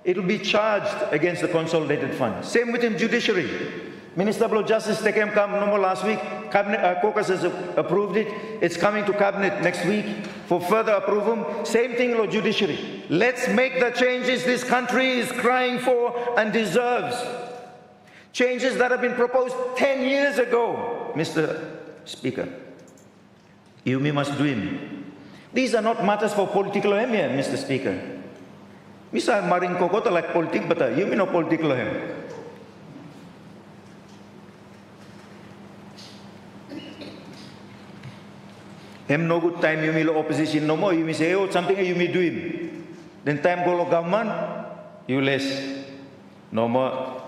It'll be charged against the consolidated fund. Same with the judiciary. Minister of Justice came no more last week. Cabinet caucus has approved it. It's coming to cabinet next week for further approval. Same thing with judiciary. Let's make the changes this country is crying for and deserves. Changes that have been proposed 10 years ago, Mr. Speaker. You must do him. These are not matters for political aim here, Mr. Speaker. Misa maring kokota like politik, but you mean no political aim. No good time you mean opposition no more. You may say, oh, something you may do him. Then time go to government, you less. No more.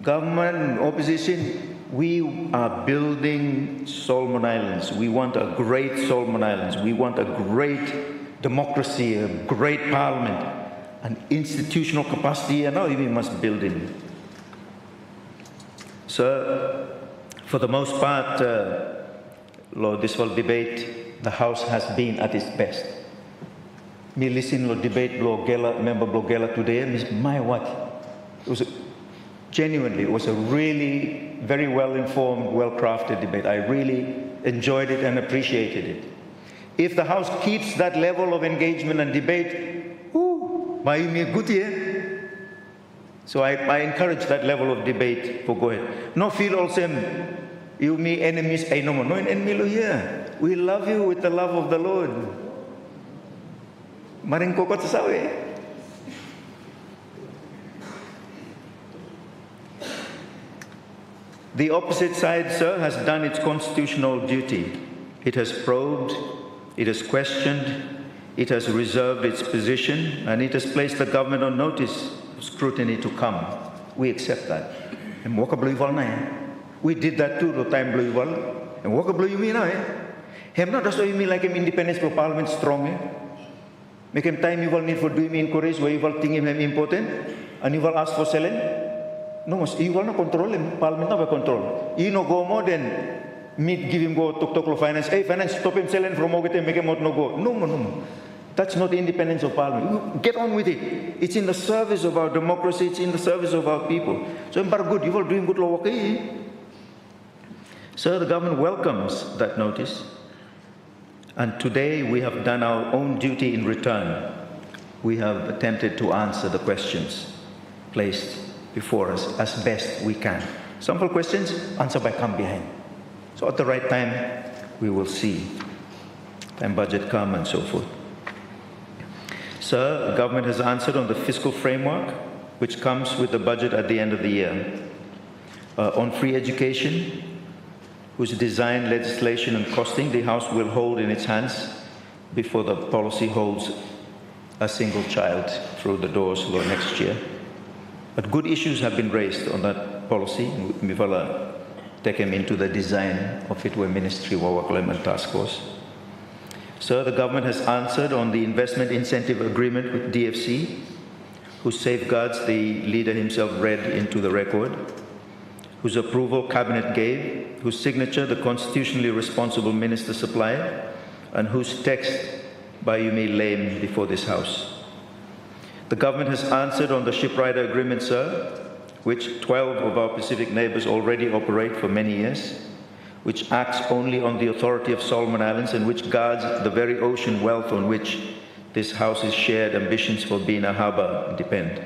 Government, opposition, we are building Solomon Islands. We want a great Solomon Islands. We want a great democracy, a great parliament, an institutional capacity, and now we must build it. So, for the most part, Lord, this whole debate, the House has been at its best. Me listen to debate member Blogela today, my what? It was genuinely, it was a really very well-informed, well-crafted debate. I really enjoyed it and appreciated it. If the House keeps that level of engagement and debate, good here. So I encourage that level of debate for go ahead. No feel also you me enemies, no more. No enemy here. We love you with the love of the Lord. Maring kokot sawe. The opposite side, sir, has done its constitutional duty. It has probed, it has questioned, it has reserved its position, and it has placed the government on notice of scrutiny to come. We accept that. And we did that too, the time blue wall. And what blue you mean now? Him not also you mean like him independence for parliament strong. Make him time you will need for doing inquiries where you will think him important and you will ask for selling. No, you will not control him. Parliament not control. You no go more than meet give him go talk finance. Hey, finance stop him selling from Mogate, make him not no go. No. That's not the independence of parliament. You get on with it. It's in the service of our democracy. It's in the service of our people. So, good. You will doing good law. Sir, the government welcomes that notice. And today we have done our own duty in return. We have attempted to answer the questions placed before us as best we can. Some of the questions, answer by come behind. So at the right time, we will see. Time budget come and so forth. Sir, the government has answered on the fiscal framework, which comes with the budget at the end of the year. On free education, whose design, legislation and costing the House will hold in its hands before the policy holds a single child through the doors next year. But good issues have been raised on that policy. We will take them into the design of it with Ministry of Work and Task Force. Sir, the government has answered on the investment incentive agreement with DFC, whose safeguards the leader himself read into the record, whose approval Cabinet gave, whose signature the constitutionally responsible minister supplied, and whose text by Yumi lame before this House. The government has answered on the shipwrighter agreement, sir, which 12 of our Pacific neighbors already operate for many years, which acts only on the authority of Solomon Islands and which guards the very ocean wealth on which this House's shared ambitions for being a harbor depend.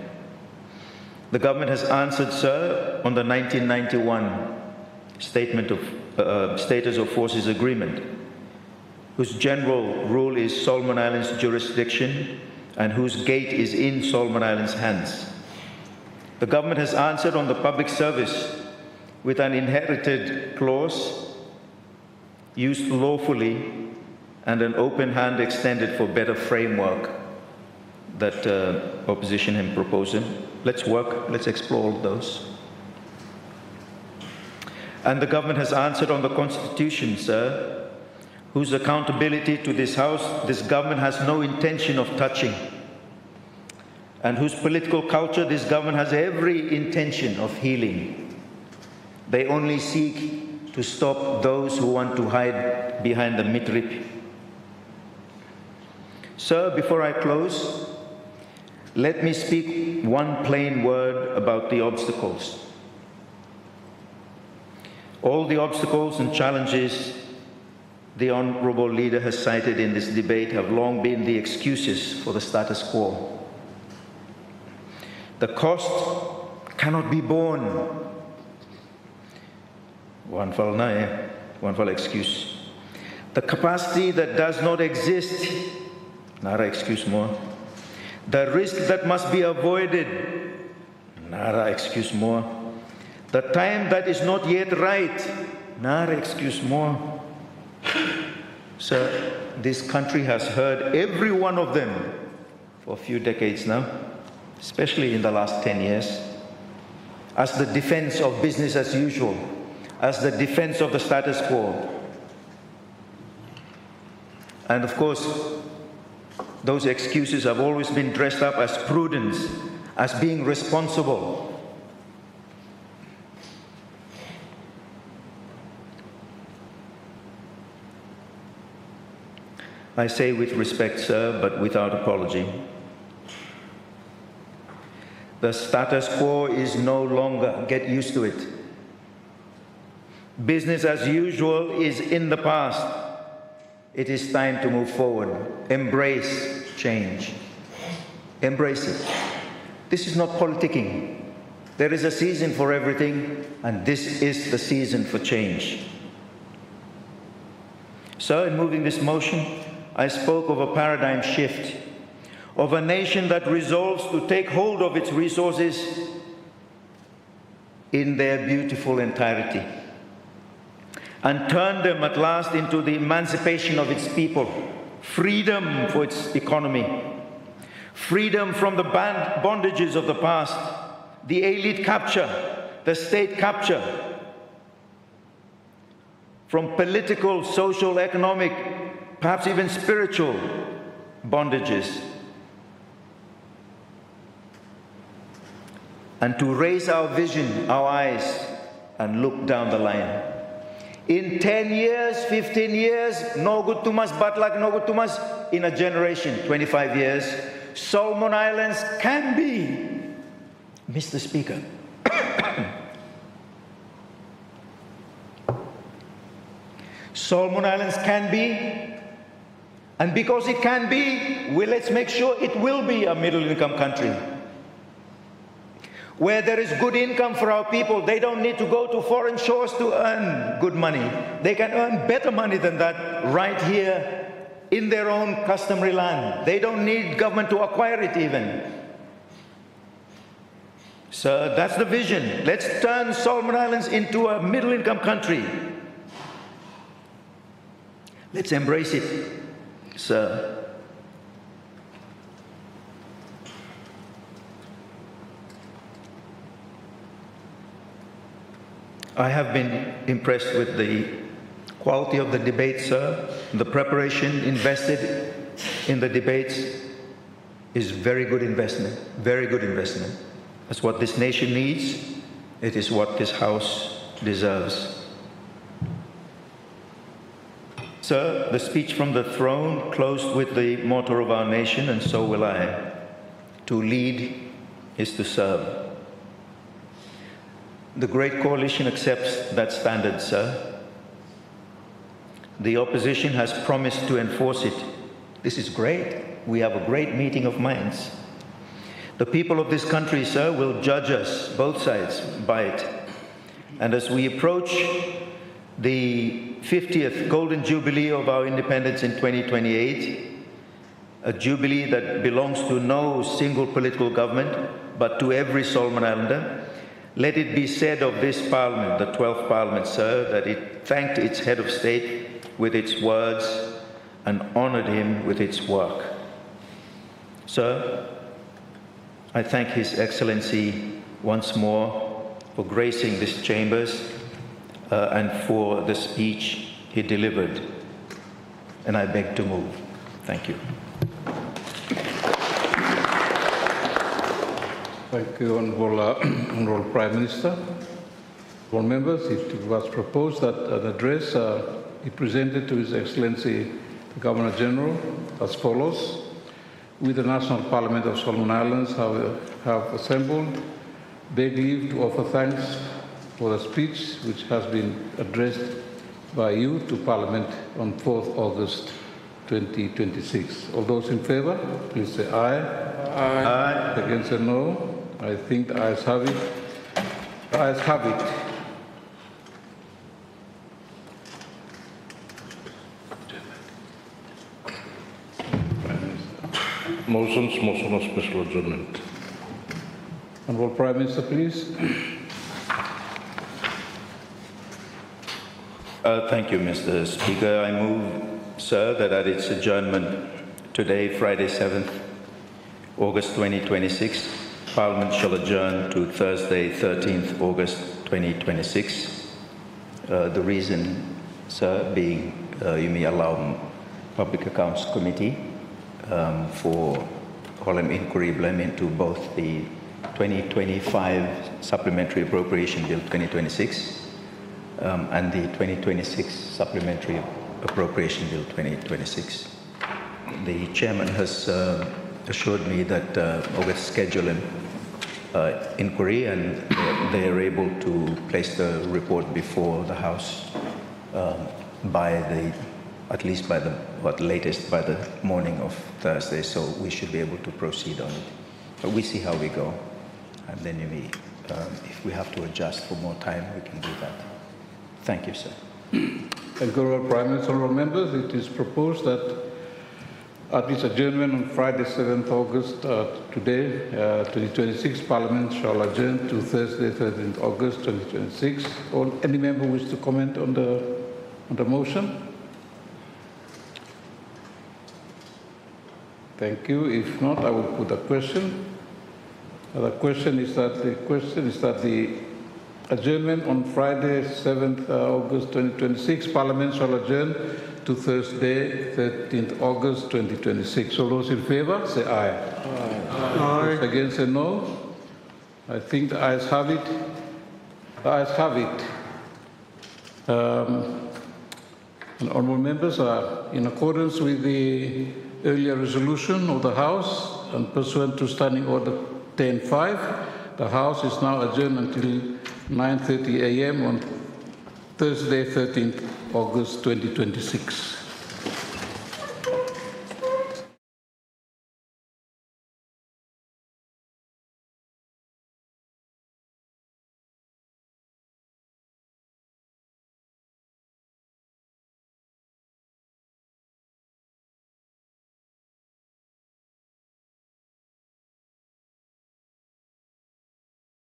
The government has answered, sir, on the 1991 statement of Status of Forces Agreement, whose general rule is Solomon Islands jurisdiction and whose gate is in Solomon Islands' hands. The government has answered on the public service with an inherited clause used lawfully and an open hand extended for better framework that opposition had proposed. Let's work, let's explore all those. And the government has answered on the Constitution, sir, whose accountability to this House this government has no intention of touching, and whose political culture this government has every intention of healing. They only seek to stop those who want to hide behind the mitrip. Sir, before I close, let me speak one plain word about the obstacles. All the obstacles and challenges the Honourable Leader has cited in this debate have long been the excuses for the status quo. The cost cannot be borne. One fal excuse. The capacity that does not exist, nara excuse more. The risk that must be avoided, nara excuse more. The time that is not yet right, nara excuse more. Sir, this country has heard every one of them for a few decades now, especially in the last 10 years, as the defense of business as usual, as the defense of the status quo. And of course, those excuses have always been dressed up as prudence, as being responsible. I say with respect, sir, but without apology. The status quo is no longer, get used to it. Business as usual is in the past. It is time to move forward. Embrace change. Embrace it. This is not politicking. There is a season for everything, and this is the season for change. So, in moving this motion, I spoke of a paradigm shift, of a nation that resolves to take hold of its resources in their beautiful entirety and turn them at last into the emancipation of its people, freedom for its economy, freedom from the bondages of the past, the elite capture, the state capture, from political, social, economic, perhaps even spiritual bondages, and to raise our vision, our eyes, and look down the line. In 10 years, 15 years, no good to us, but like no good to us, in a generation, 25 years, Solomon Islands can be, Mr. Speaker, Solomon Islands can be, and because it can be, well, let's make sure it will be a middle-income country, where there is good income for our people. They don't need to go to foreign shores to earn good money. They can earn better money than that right here in their own customary land. They don't need government to acquire it even. So that's the vision. Let's turn Solomon Islands into a middle-income country. Let's embrace it, sir. I have been impressed with the quality of the debate, sir. The preparation invested in the debates is very good investment, very good investment. That's what this nation needs. It is what this House deserves. Sir, the speech from the throne closed with the motto of our nation, and so will I. To lead is to serve. The Great Coalition accepts that standard, sir. The opposition has promised to enforce it. This is great. We have a great meeting of minds. The people of this country, sir, will judge us, both sides, by it. And as we approach the 50th Golden Jubilee of our independence in 2028, a jubilee that belongs to no single political government, but to every Solomon Islander, let it be said of this Parliament, the 12th Parliament, sir, that it thanked its head of state with its words and honored him with its work. Sir, I thank His Excellency once more for gracing this chambers and for the speech he delivered. and I beg to move. Thank you. Thank you, Honourable Prime Minister. All members, it was proposed that an address be presented to His Excellency the Governor-General as follows. We, the National Parliament of Solomon Islands, have assembled, beg leave to offer thanks for the speech which has been addressed by you to Parliament on 4th August 2026. All those in favour, please say aye. Aye. Aye. Against say no. I think the ayes have it. The ayes have it. Motion of special adjournment. Honourable Prime Minister, please. Thank you, Mr. Speaker. I move, sir, that at its adjournment today, Friday, 7th August 2026, Parliament shall adjourn to Thursday, 13th August 2026. The reason, sir, being you may allow Public Accounts Committee for Holland inquiry into both the 2025 Supplementary Appropriation Bill 2026 and the 2026 Supplementary Appropriation Bill 2026. The chairman has assured me that August schedule an inquiry and they are able to place the report before the House at least by the latest by the morning of Thursday, so we should be able to proceed on it. But we see how we go, and then if we have to adjust for more time, we can do that. Thank you, sir. Thank you, Honourable Prime Minister. Honourable members, it is proposed that at this adjournment on Friday, 7th August, today, 2026, Parliament shall adjourn to Thursday, 13th August, 2026. Any member wish to comment on the motion? Thank you. If not, I will put a question. The question is that the adjournment on Friday, 7th August 2026, Parliament shall adjourn to Thursday, 13th August 2026. All those in favour, say aye. Aye. Those against, say no. I think the ayes have it. The ayes have it. And honourable members, in accordance with the earlier resolution of the House and pursuant to Standing Order 10.5, the House is now adjourned until 9:30 a.m. on Thursday, 13th August 2026.